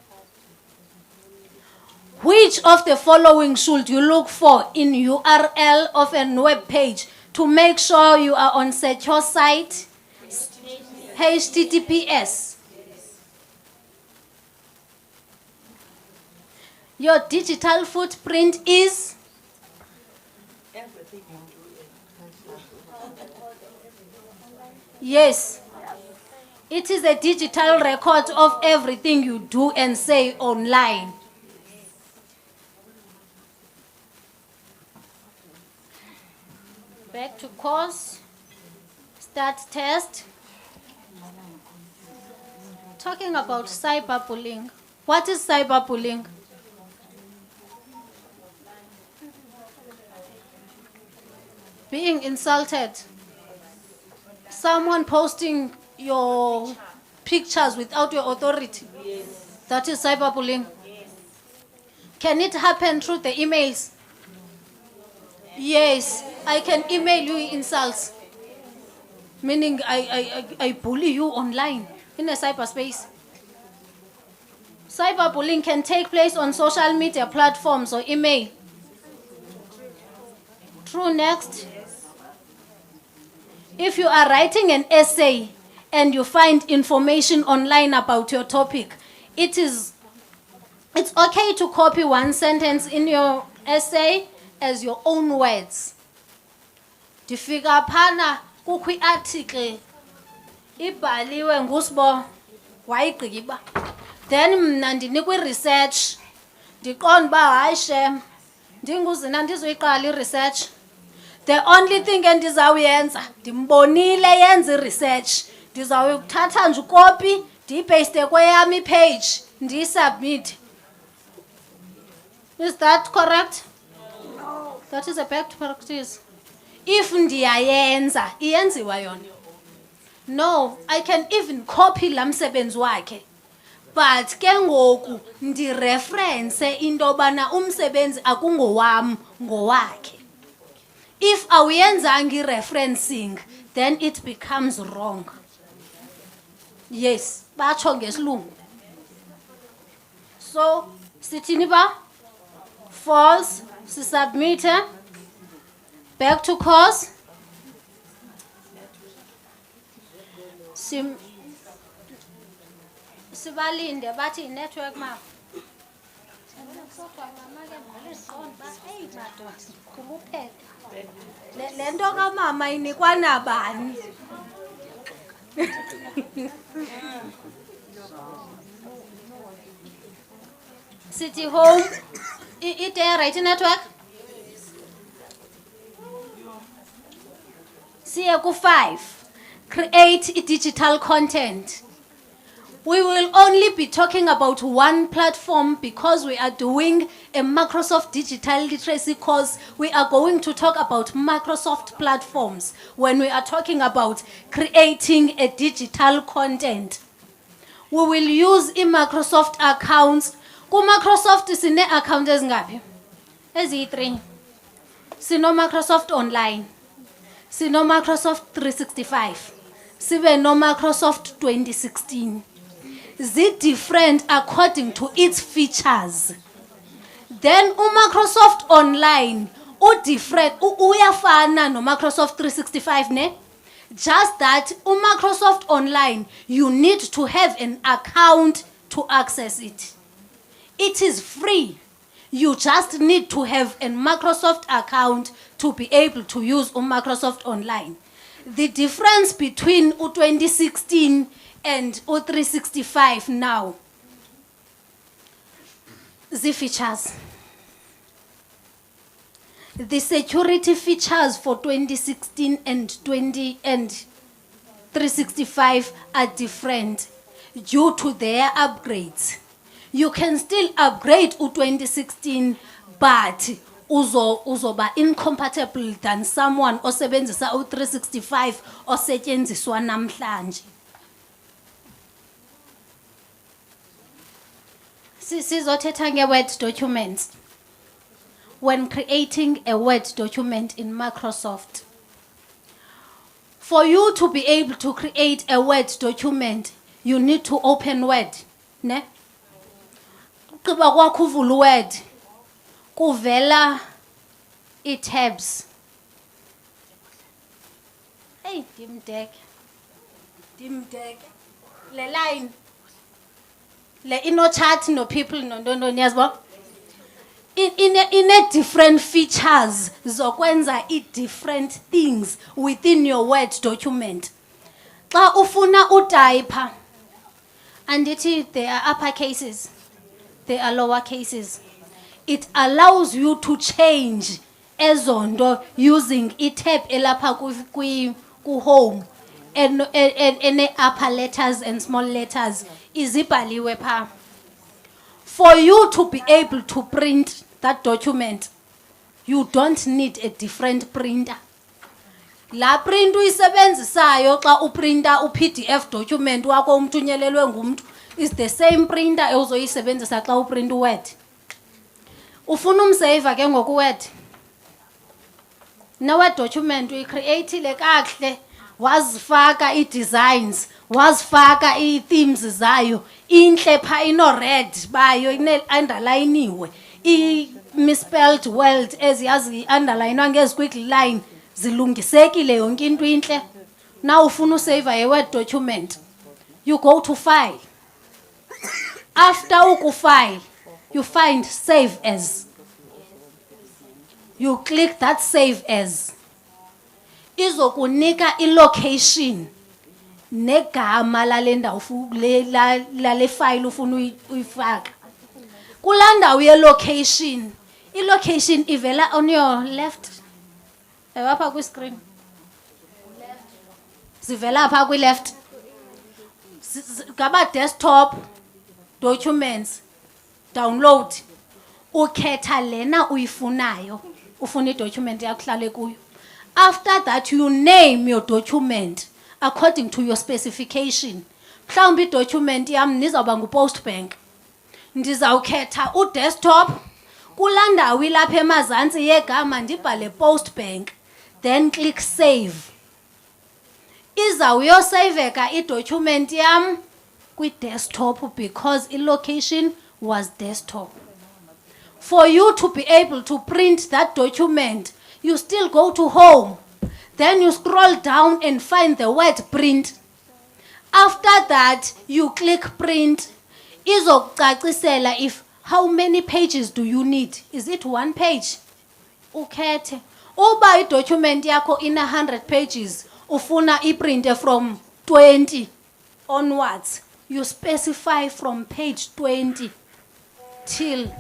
Which of the following should you look for in URL of a web page to make sure you are on secure site? HTTPS. Your digital footprint is? Yes. It is a digital record of everything you do and say online. Back to course. Start test. Talking about cyberbullying. What is cyberbullying? Being insulted. Someone posting your pictures without your authority. Yes. That is cyberbullying. Yes. Can it happen through the emails? Yes, I can email you insults. Meaning I bully you online in a cyberspace. Cyberbullying can take place on social media platforms or email. True, next. If you are writing an essay and you find information online about your topic, it's okay to copy one sentence in your essay as your own words. Difika phana kukho article ibhaliwe nguSibo wayigqiba. Then mna ndinikwe research ndiqonda uba hayi shem ndinguzina ndizoyiqala i-research. The only thing endizawuyenza ndimbonile yenza i-research, ndizawuthatha nje ukopi ndiyipaste kweyam ipage ndiyisubmit. Is that correct? No. That is a bad practice. If ndiyayenza iyenziwa yona. No, I can even copy laa msebenzi wakhe. But ke ngoku ndireference into yobana umsebenzi akungowam ngowakhe. If awuyenzanga i-referencing, then it becomes wrong. Yes, batsho ngesilungu. So, sithini ba? False, sisubmit. Back to course. Sibalinde bathi i-network ma. Le nto kamama inikwa nabani? City home. Ite right network? Siye ku 5. Create digital content. We will only be talking about one platform because we are doing a Microsoft Digital Literacy course. We are going to talk about Microsoft platforms when we are talking about creating a digital content. We will use Microsoft accounts. Ku Microsoft sine account ezingapi? Ezi3. Sino Microsoft Online. Sino Microsoft 365. Sibe no Microsoft 2016. Is different according to its features. Then Microsoft Online different uyafana no Microsoft 365 ne? Just that Microsoft Online you need to have an account to access it. It is free. You just need to have a Microsoft account to be able to use Microsoft Online. The difference between 2016 and 365 now, the features. The security features for 2016 and 365 are different due to their upgrades. You can still upgrade 2016, but uzoba incompatible than someone osebenzisa 365 osetshenziswa namhlanje. Sizothetha nge-Word documents. When creating a Word document in Microsoft, for you to be able to create a Word document, you need to open Word. Ne? Kuba kwakho uvula Word, kuvela i-tabs. Hey, dimdek. Le line. Le ino chat no people no niyazibona. In a different features zokwenza different things within your Word document. Xa ufuna utype, and there are upper cases, there are lower cases. It allows you to change ezondo using tab elapha ku home and upper letters and small letters izibhaliwe pha. For you to be able to print that document, you don't need a different printer. La print uyisebenzisayo xa uprinta u-PDF document wakho umthunyelelwe ngumntu is the same printer uzoyisebenzisa xa uprint uWord. Ufuna umsave ke ngoku Word. Word document uyicreateile kahle, wazifaka i-designs, wazifaka i-themes zayo, inhle pha ino-red bayo, ine-underlineiwe, i-misspelled word eziyazi i-underlinewa ngezi-squiggly line, zilungisekile yonke into inhle. Now ufuna usave a Word document, you go to File. After ukufile, you find Save As. You click that Save As. Izokunika i-location negama lale ndawo lale file ufuna uyifaka. kulanda uye location. I-location ivela on your left. Apha kwi-screen. Zivela apha kwi-left. Ngaba desktop, documents, download. Ukhetha lena uyifunayo. Ufuna i-document yakuhlale kuyo. After that, you name your document according to your specification. Mhlawumbi i-document yam nizawuba ngu-post bank. Ndizawukhetha u-desktop. Kulanda wilapha emazantsi yegama ndibhale post bank. Then click save. Izawuyosaveka i-document yam kwi-desktop because i-location was desktop. For you to be able to print that document, you still go to home. Then you scroll down and find the word print. After that, you click print. Izokucacisela if how many pages do you need? Is it 1 page? Ukhethe. Uba i-document yakho in 100 pages, ufuna iprinte from 20 onwards. You specify from page 20 till.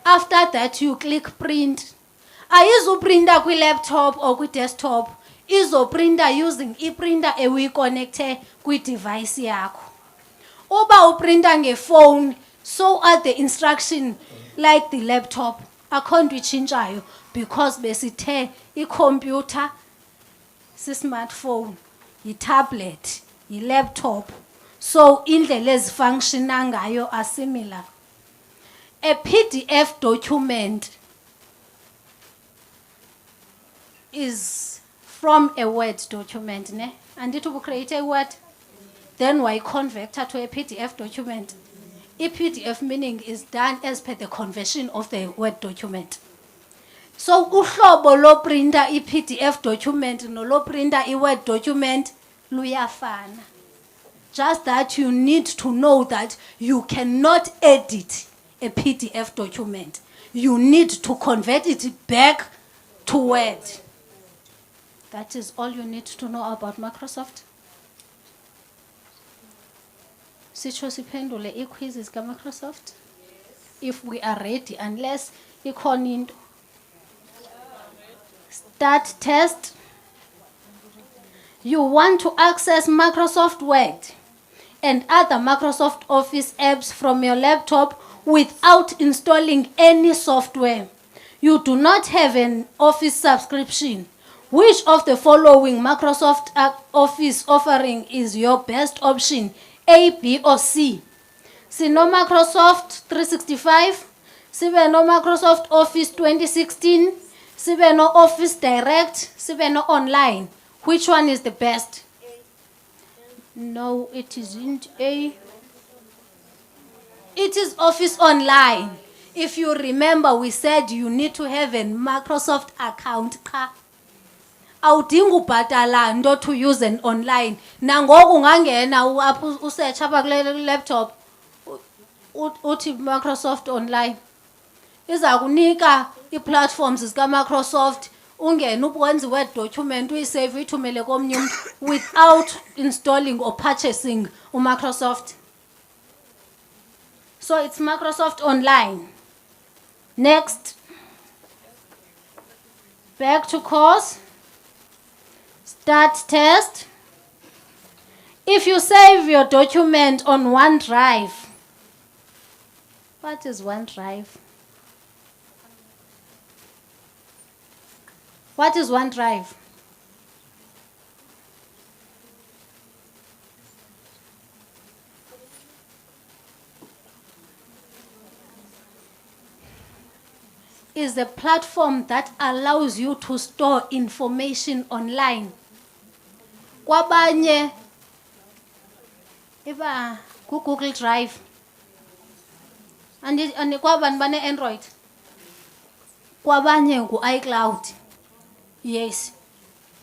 After that, you click print. Ayizuprinta kwi-laptop or kwi-desktop. Izoprinta using i-printer ewuyiconnecte kwi-device yakho. Uba uprinta ngefone, so are the instruction like the laptop. Akho nto itshintshayo because besithe i-computer, si-smartphone, yi-tablet, yi-laptop. So indlela ezifunctiona ngayo are similar. A PDF document is from a Word document, ne? And it will create a Word. Then why convert it to a PDF document? A PDF meaning is done as per the conversion of the Word document. So uhlobo lo printer I PDF document no lo printer I Word document luyafana. Just that you need to know that you cannot edit a PDF document. You need to convert it back to Word. That is all you need to know about Microsoft. Sitsho siphendule i-quizzes ka-Microsoft. If we are ready, unless ikhona into. Start test. You want to access Microsoft Word and other Microsoft Office apps from your laptop without installing any software. You do not have an Office subscription. Which of the following Microsoft Office offering is your best option? A, B, or C? Sino Microsoft 365, sibe no Microsoft Office 2016, sibe no Office Direct, sibe no online. Which one is the best? No, it isn't A. It is Office Online. If you remember, we said you need to have a Microsoft account. Awudingi ubhatala nto to use an online. Nangoku ungangena usearch apha kule laptop uthi Microsoft Online. Iza kunika i-platforms zika-Microsoft ungena ukwenza i-Word document uyisave uyithumele komnye umuntu without installing or purchasing uMicrosoft. So it's Microsoft Online. Next. Back to course. Start test. If you save your document on OneDrive. What is OneDrive? What is OneDrive? Is a platform that allows you to store information online. Kwabanye iba Google Drive. And kwabanye bane Android. Kwabanye iCloud. Yes.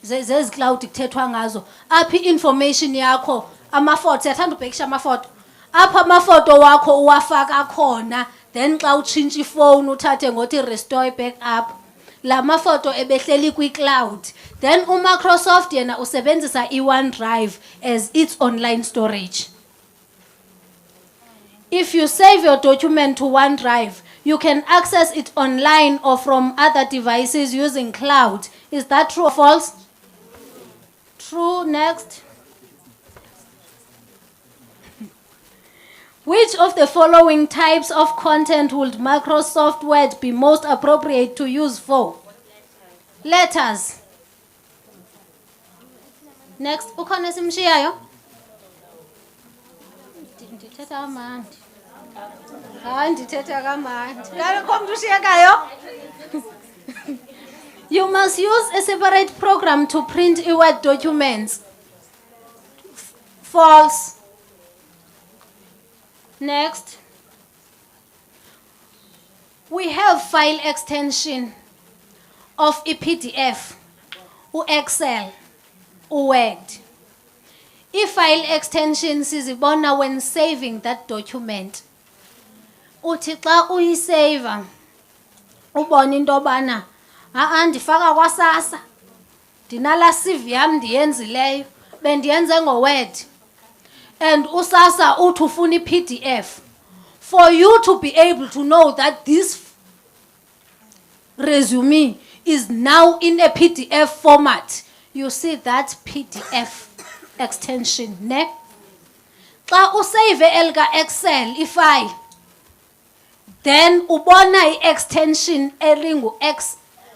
Zezi cloud kuthethwa ngazo. Aphi information yakho amafoto siyathanda ubhekisha amafoto. Apha amafoto wakho uwafaka khona. Then xa utshintsha ifone uthathe ngothi restore backup. La mafoto ebehleli kwi-cloud. Then uMicrosoft yena usebenzisa i-OneDrive as its online storage. If you save your document to OneDrive, you can access it online or from other devices using cloud. Is that true or false? True. Next. Which of the following types of content would Microsoft Word be most appropriate to use for? Letters. Next. Ukhona simshiyayo? Ndithetha kamandi. Hayi ndithetha kamandi. Ngakho umuntu ushiyekayo? You must use a separate program to print e-Word documents. False. Next. We have file extension of a PDF, Excel, Word. I-file extension sizibona when saving that document. Uthi xa uyisave ubona into yobana ndifaka kwaSASSA ndinala CV yam ndiyenzileyo bendiyenze ngoWord and uSASSA uthi ufuna iPDF. For you to be able to know that this resume is now in a PDF format, you see that PDF extension, ne? Xa usave elika Excel ifile, then ubona i-extension elingu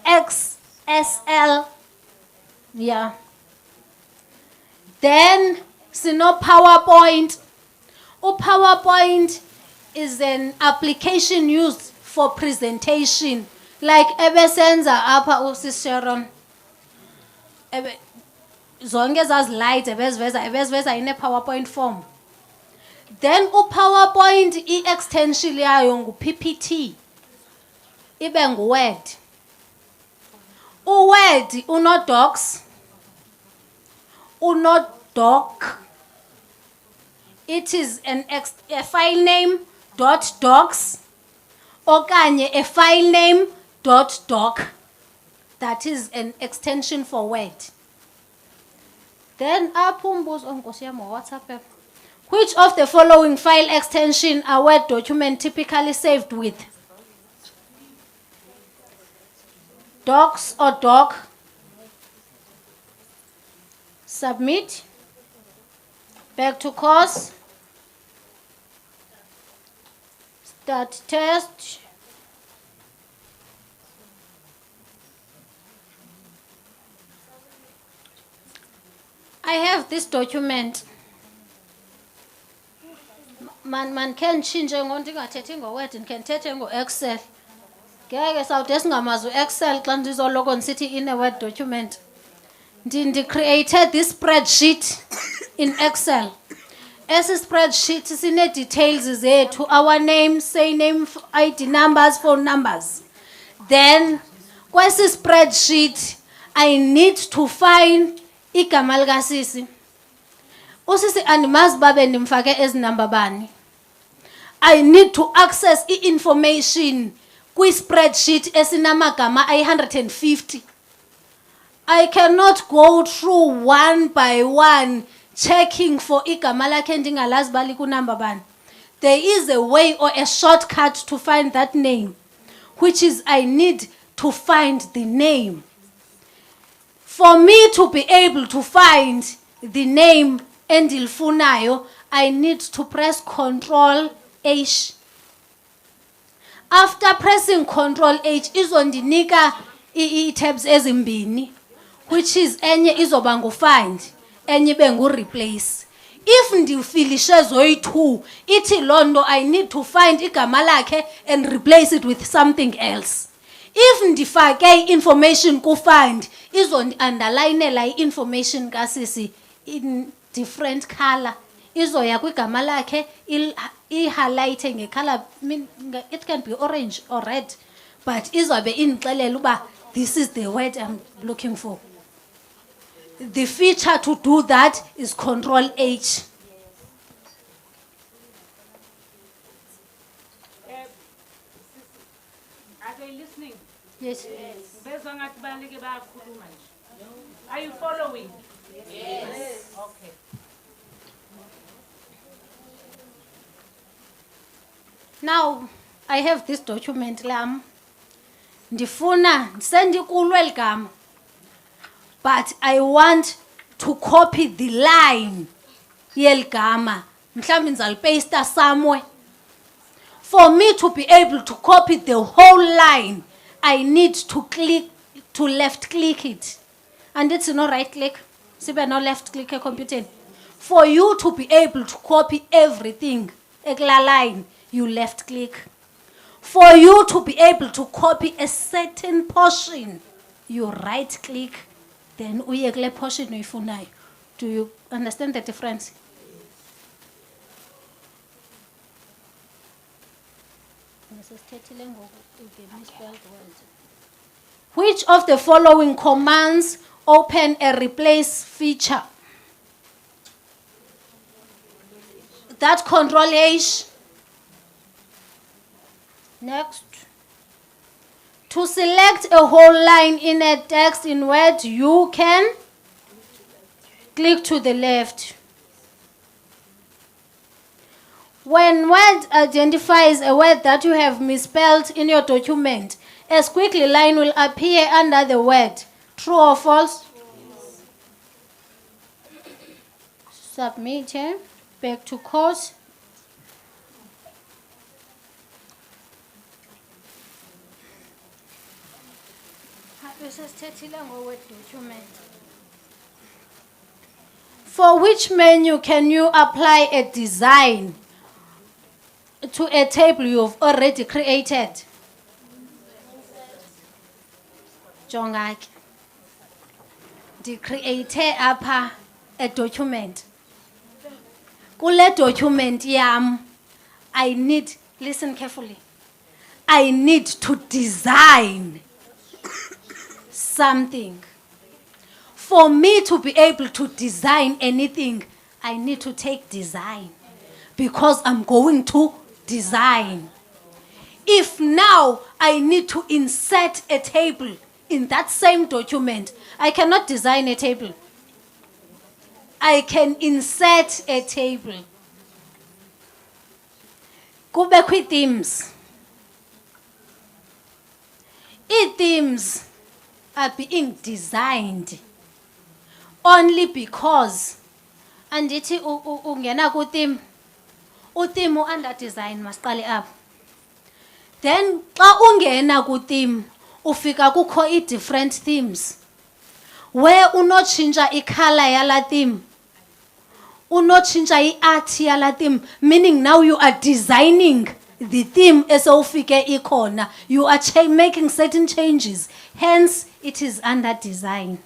XSL. Yeah. Then sino PowerPoint. PowerPoint is an application used for presentation. Like ebesenza apha uSis Sharon. Zonke ezaa slides ebeziveza in a PowerPoint form. Then PowerPoint i-extension yayo ngu-PPT. Ibe ngu-Word. Word uno-docs, uno-doc. It is a file name .docs okanye a file name .doc. That is an extension for Word. Then WhatsApp. Which of the following file extension are Word document typically saved with? Docs or doc? Submit. Back to course. Start test. I have this document. Man can change ngonto ingathethi ngoWord can thethe ngoExcel. Ngeke sawude singamazi uExcel xa ndizoloko ndisithi in a Word document. Ndi created this spreadsheet in Excel. Esi spreadsheet sine details zethu, our name, surname, ID numbers, phone numbers. Then kwesi spreadsheet I need to find igama likasisi. Usisi andimazi babe ndimfake ezi number bani. I need to access information kwi-spreadsheet esinamagama ayi-150. I cannot go through one by one checking for igama lakhe ndingalazi bali kunamba bani. There is a way or a shortcut to find that name, which is I need to find the name. For me to be able to find the name endilifunayo, I need to press Ctrl H. After pressing Ctrl H, izondinika tabs ezimbini, which is enye izoba ngu-find, enye ibe ngu-replace. If ndifilishe zoyi-2, ithi loo nto I need to find igama lakhe and replace it with something else. If ndifake information ku-find, izondi-underlinela i-information kasisi in different color. Izoya kwigama lakhe i-highlighte nge-color, it can be orange or red, but izobe indixelela uba this is the word I'm looking for. The feature to do that is Ctrl H. Are they listening? Yes. Are you following? Yes. Okay. Now, I have this document lam. Ndifuna sendikulwe ligama. But I want to copy the line yeligama. Mhlambi ndizalipaste somewhere. For me to be able to copy the whole line, I need to left click it. And it's no right click. Sibe no left click a computer. For you to be able to copy everything, ekla line, you left click. For you to be able to copy a certain portion, you right click. Then uye kule portion uyifunayo. Do you understand the difference? Which of the following commands open a replace feature? That Control H. Next. To select a whole line in a text in Word, you can click to the left. When Word identifies a word that you have misspelled in your document, a squiggly line will appear under the word. True or false? Submit. Back to course. For which menu can you apply a design to a table you've already created? Jongaki. Create apa a document. Kule document yam, I need, listen carefully, I need to design something. For me to be able to design anything, I need to take design. Because I'm going to design. If now I need to insert a table in that same document, I cannot design a table. I can insert a table. Kubekwi themes. Themes are being designed only because, and iti ungena ku theme, theme under design masiqale apha. Then xa ungena ku theme ufika kukho different themes where unotshintsha icolor yala theme, unotshintsha iart yala theme, meaning now you are designing the theme esowufike ikhona. You are making certain changes, hence it is under design.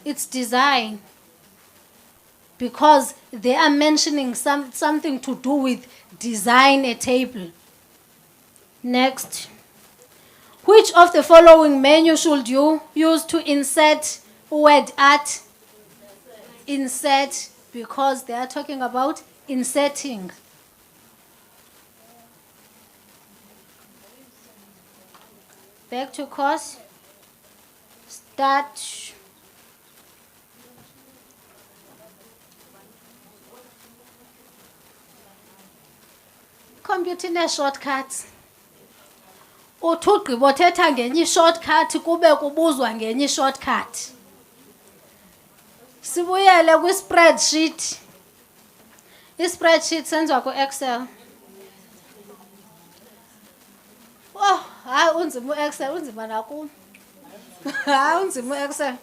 It's design. Because they are mentioning something to do with design a table. Next. Which of the following menu should you use to insert word art? Insert, because they are talking about inserting. Back to course. Start. Computer ine shortcuts. Uthi ugqiba uthetha ngenye ishortcut kube kubuzwa ngenye ishortcut. Sibuyele kwi-spreadsheet. I-spreadsheet senziwa ku-Excel. Oh, hayi unzima u-Excel, unzima nakum. Hayi unzima u-Excel.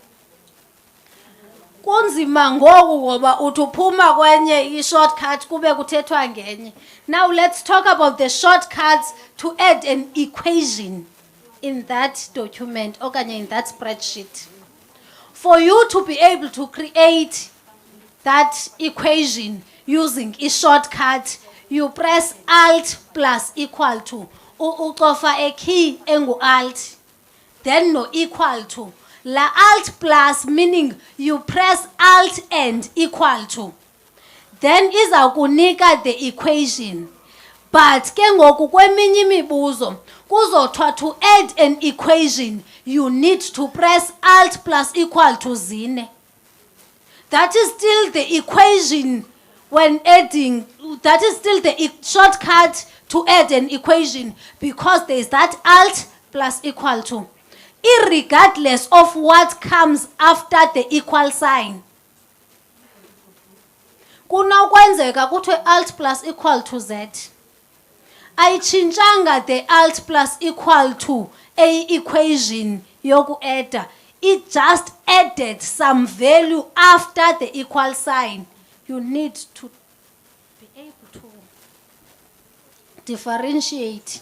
Kunzima ngoku ngoba uthi uphuma kwenye i-shortcut kube kuthethwa ngenye. Now let's talk about the shortcuts to add an equation in that document okanye in that spreadsheet. For you to be able to create that equation using a shortcut, you press Alt plus equal to. Ucofa a key engu Alt. Then no equal to. La Alt plus meaning you press Alt and equal to. Then iza kunika the equation. But ke ngoku kweminye imibuzo kuzothiwa to add an equation you need to press alt plus equal to zine. That is still the equation when adding, that is still the shortcut to add an equation because there is that alt plus equal to, irregardless of what comes after the equal sign. Kunokwenzeka kuthiwe alt plus equal to z. Ayichinchanga the alt plus equal to a equation yoku adder. It just added some value after the equal sign. You need to be able to differentiate.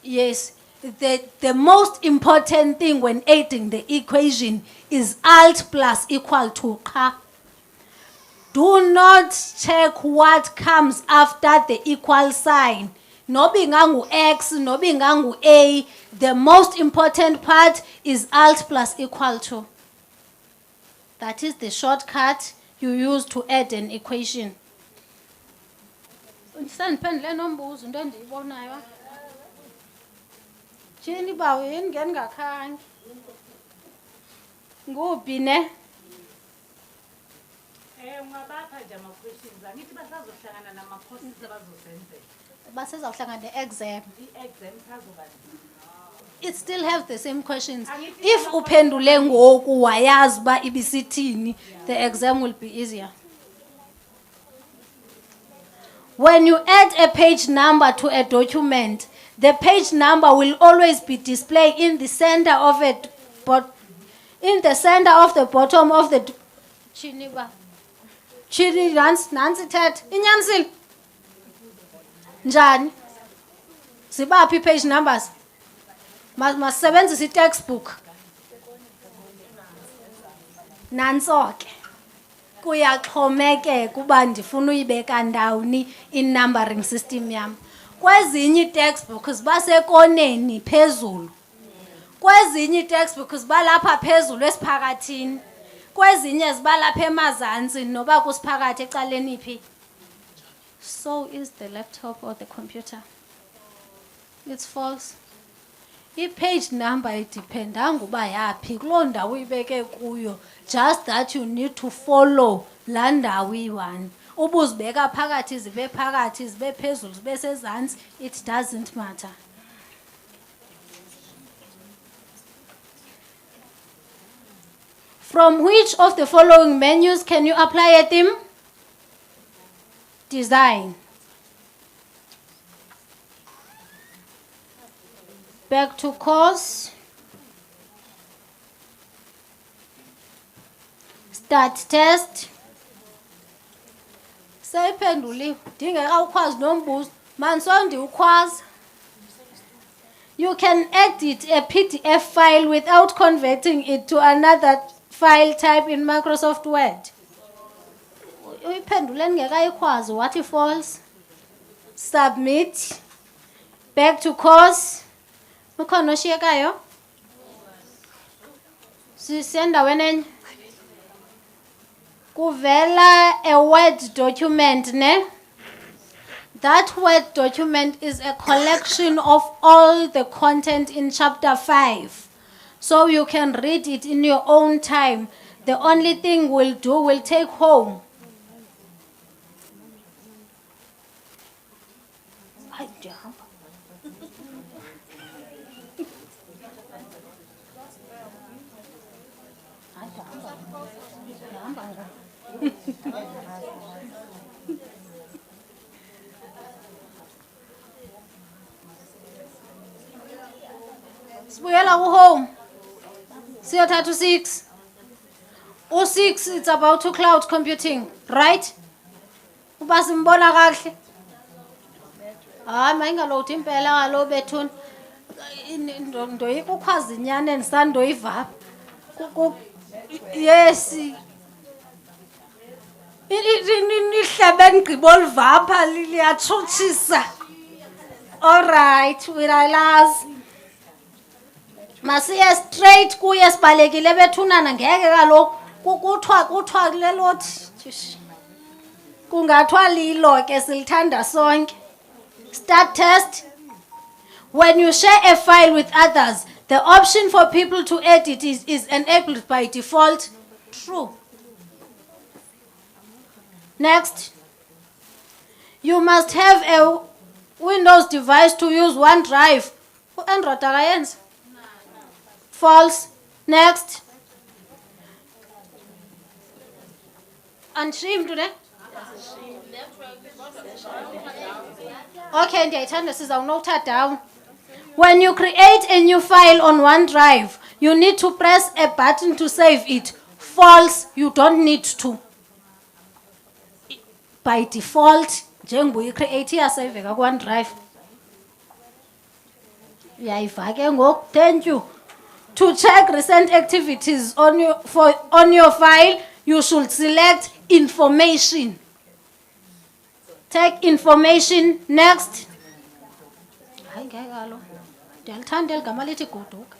Yes, the most important thing when adding the equation is alt plus equal to ka. Do not check what comes after the equal sign. No bingangu x, no bingangu a. The most important part is alt plus equal to. That is the shortcut you use to add an equation. Sandiphendule nombuzo into endiyibonayo. Jeni bawo yini ngeningakhange. Nguphi ne? Ngabapha nje ama-questions. Angithi basazohlangana nama-courses abazosenzela. Basezawuhlangana ne-exam. I-exam sazoba. It still have the same questions. If uphendule ngoku wayazi uba ibisithini, the exam will be easier. When you add a page number to a document, the page number will always be displayed in the center of it, but in the center of the bottom of the Chiniba. Chini Nancy Ted. Inyansil. Njani. Sibaphi page numbers. Masebenzisa i-textbook. Nanso ke. Kuyaxhomekeka uba ndifuna uyibeka ndawuni in-numbering system yam. Kwezinye i-textbook ziba sekoneni phezulu. Kwezinye i-textbook ziba lapha phezulu esiphakathini. Kwezinye ziba lapha emazantsi noba kusiphakathi ecaleni phi. So is the laptop or the computer. It's false. I-page number idependanga uba yaphi kuloo ndawo uyibeke kuyo. Just that you need to follow laa ndawo iyi-one. Uba uzibeka phakathi zibe phakathi zibe phezulu zibe sezantsi, it doesn't matter. From which of the following menus can you apply a theme? Design. Back to course. Start test. Seyiphenduliwe. Ndingeka ukwazi nombuzo. Mansondi ukwazi. You can edit a PDF file without converting it to another file type in Microsoft Word. Uyiphendule ndingeka ikwazi what if false. Submit. Back to course. Ukhona oshiyekayo? Sisendaweni enye. Kuvela a Word document ne? That Word document is a collection of all the content in chapter 5. So you can read it in your own time. The only thing we'll do, we'll take home. Sibuyela home. Siyothatha u6. U6 it's about to cloud computing, right? Uba simbona kahle. Hayi mayingaload impela ngalo bethuni. Ndoyika ukhwaza inyani endisandoyiva. Yes. Ihlebe ngigqibo olivapha liyatshutshisa. All right, we realize. Masiye straight kuye sibalekile bethunana ngeke kaloku kuthiwa kulelothi kungathwa lilo ke silithanda sonke. Start test. When you share a file with others, the option for people to edit is enabled by default. True. Next. You must have a Windows device to use OneDrive. Android akayenzi. False. Next. Andishimi mntu ne? Okay, ndiyayithanda sizawunotha down. When you create a new file on OneDrive, you need to press a button to save it. False, you don't need to. By default, njengoba uyicreate iyasaveka ku-OneDrive. Uyayiva ke ngoku, thank you. To check recent activities on your file, you should select information. Take information. Next. Hayi ngeke kalo. Ndiyalithanda eligama lithi goduka.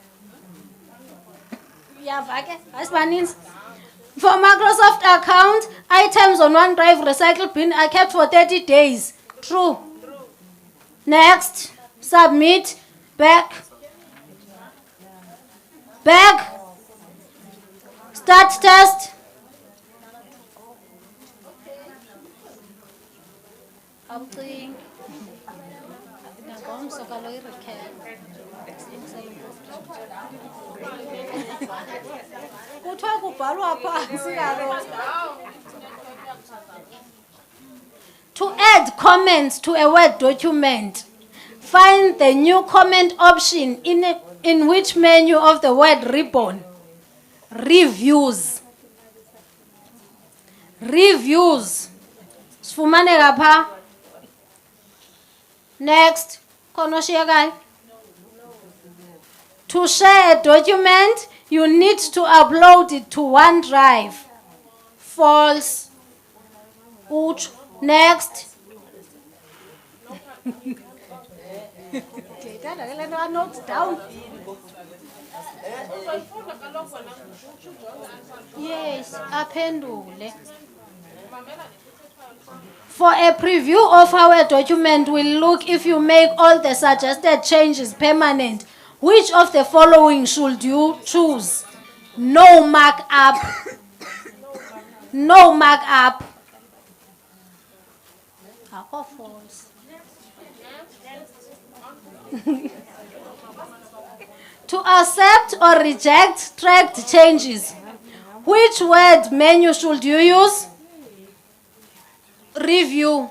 Uyava ke? Asibaninzi. For Microsoft account, items on OneDrive recycle bin are kept for 30 days. True. Next. Submit. Back. Back. Start test. Awucingi. Ngomso kalo irekhela. Kuthiwa kubhalwa phansi kaloku. To add comments to a Word document, find the new comment option in which menu of the Word ribbon. Reviews. Reviews. Sifumaneka pha. Next. Konoshiya kai. To share a document, you need to upload it to OneDrive. False. Uch. Next. Down. Yes, aphendule. For a preview of how a document will look if you make all the suggested changes permanent, which of the following should you choose? No markup. No markup. False. To accept or reject tracked changes, which word menu should you use? Review.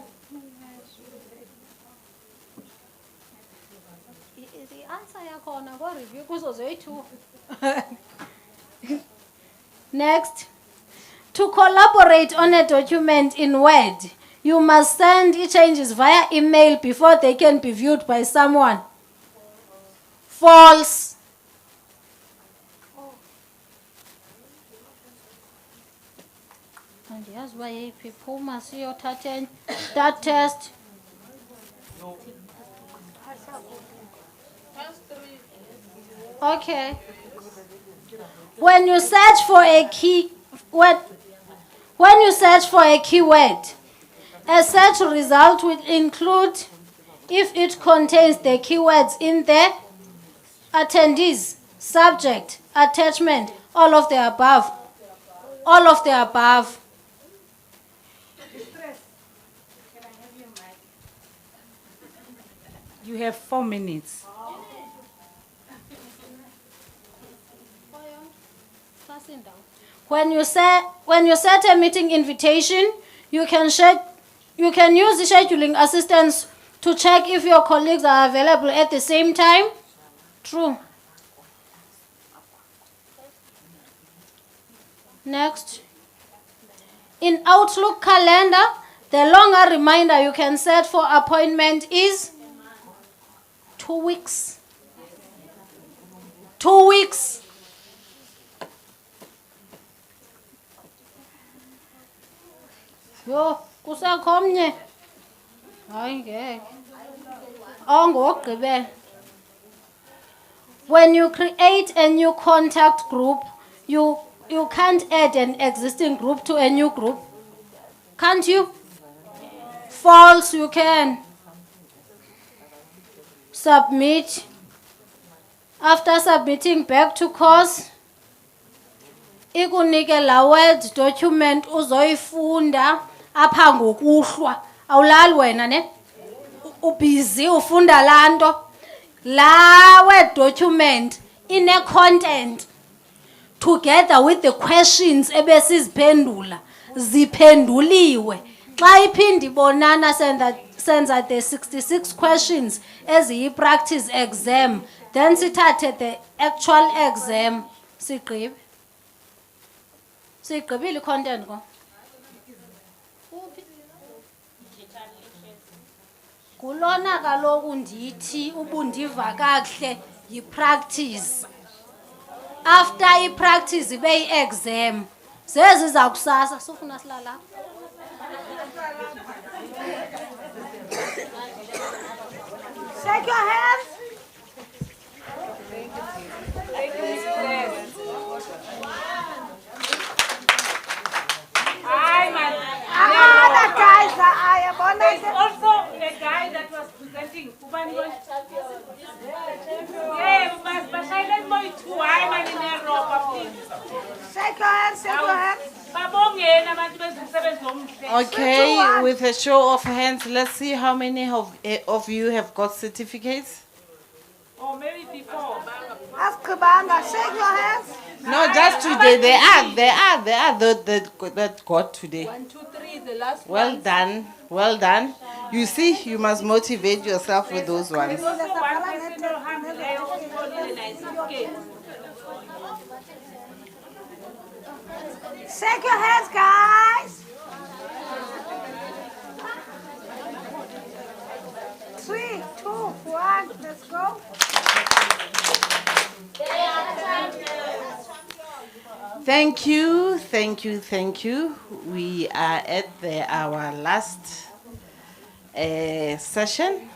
The answer yakhona ko review kuzo zoyi-2. Next. To collaborate on a document in Word, you must send changes via email before they can be viewed by someone. False. And here's why people must see your that test. Okay. When you search for a keyword, a search result will include if it contains the keywords in the attendees, subject, attachment, all of the above. All of the above. You have 4 minutes. When you set a meeting invitation, you can use the scheduling assistance to check if your colleagues are available at the same time. True. Next. In Outlook calendar, the longer reminder you can set for appointment is 2 weeks. 2 weeks. Yo, kusekho omnye. Hayi ngeke. Ongogqibela. When you create a new contact group, you can't add an existing group to a new group. Can't you? False, you can. submit. After submitting back to course, ikunike la Word document uzoyifunda apha ngokuhlwa. Awulali wena ne? Ubusy ufunda lanto. La Word document ine content together with the questions ebesiziphendula ziphenduliwe. Xa iphindi bonana senza the 66 questions eziyi practice exam, then sithathe the actual exam sigqibe. Sigqibile content ko. Kulona kaloku ndithi ubundiva kakuhle yi practice. After I practice ibe exam. Zezi za kusasa sifuna silala. Shake your hands. The guys There's also a guy that was presenting. Yeah, but silent boy too. I'm in Europa, please. Shake your hands, shake your hands. Okay, with a show of hands, let's see how many of you have got certificates. Or maybe before. Ask Kabanga, shake your hands. No, just today. They are that got today. 1, 2, 3, the last Well one. done, well done. You see, you must motivate yourself with those ones. Shake your hands, guys. 3, 2, 1, let's go. Thank you, thank you, thank you. We are at our last session.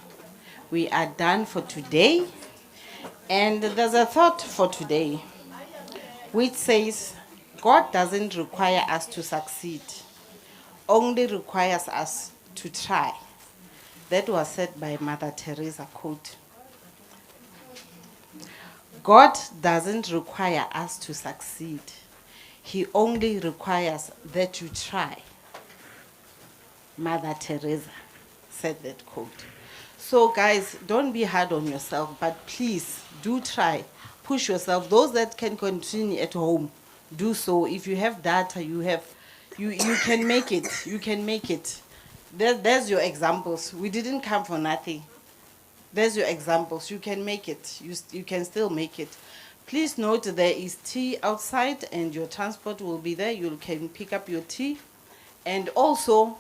We are done for today. And there's a thought for today, which says, God doesn't require us to succeed, only requires us to try. That was said by Mother Teresa, quote. God doesn't require us to succeed. He only requires that you try. Mother Teresa said that quote. So guys, don't be hard on yourself, but please do try. Push yourself. Those that can continue at home, do so. If you have data, you can make it. You can make it. There's your examples. We didn't come for nothing. There's your examples. You can make it. You can still make it. Please note there is tea outside and your transport will be there. You can pick up your tea. And also,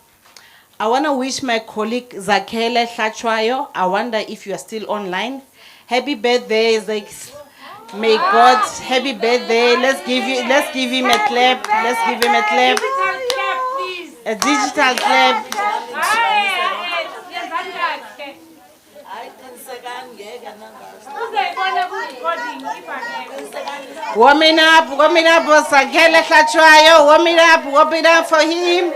I want to wish my colleague Zakele Hlachwayo, I wonder if you are still online. Happy birthday, Zakes. May God, happy birthday. Let's give him a clap. Let's give him a clap. A digital clap. Warming up, Zakele Hlachwayo. Warming up for him.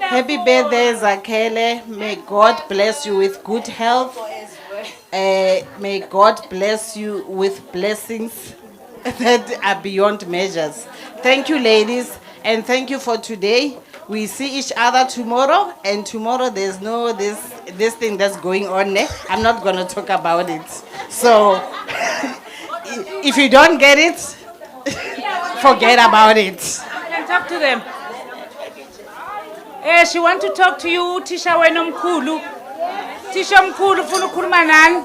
Happy birthday, Zakele. May God bless you with good health. May God bless you with blessings that are beyond measures. Thank you, ladies, and thank you for today. We see each other tomorrow, and tomorrow there's no this thing that's going on there. I'm not going to talk about it. So, if you don't get it, forget about it. You can talk to them. She want to talk to you, Tisha Wenomkulu. Tisha Mkulu funa ukhuluma nani?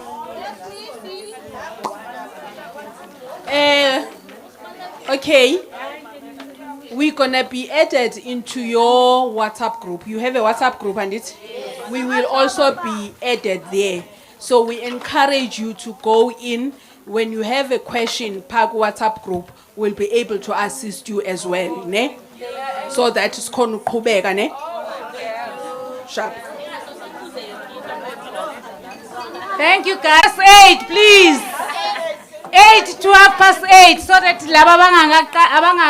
Okay. We're gonna be added into your WhatsApp group. You have a WhatsApp group, and we will also be added there. So we encourage you to go in. When you have a question, Park WhatsApp group will be able to assist you as well, ne? So that is konukubeka, ne? Sharp. Thank you, guys. 8, please. 8 to 8:30, so that laba abanga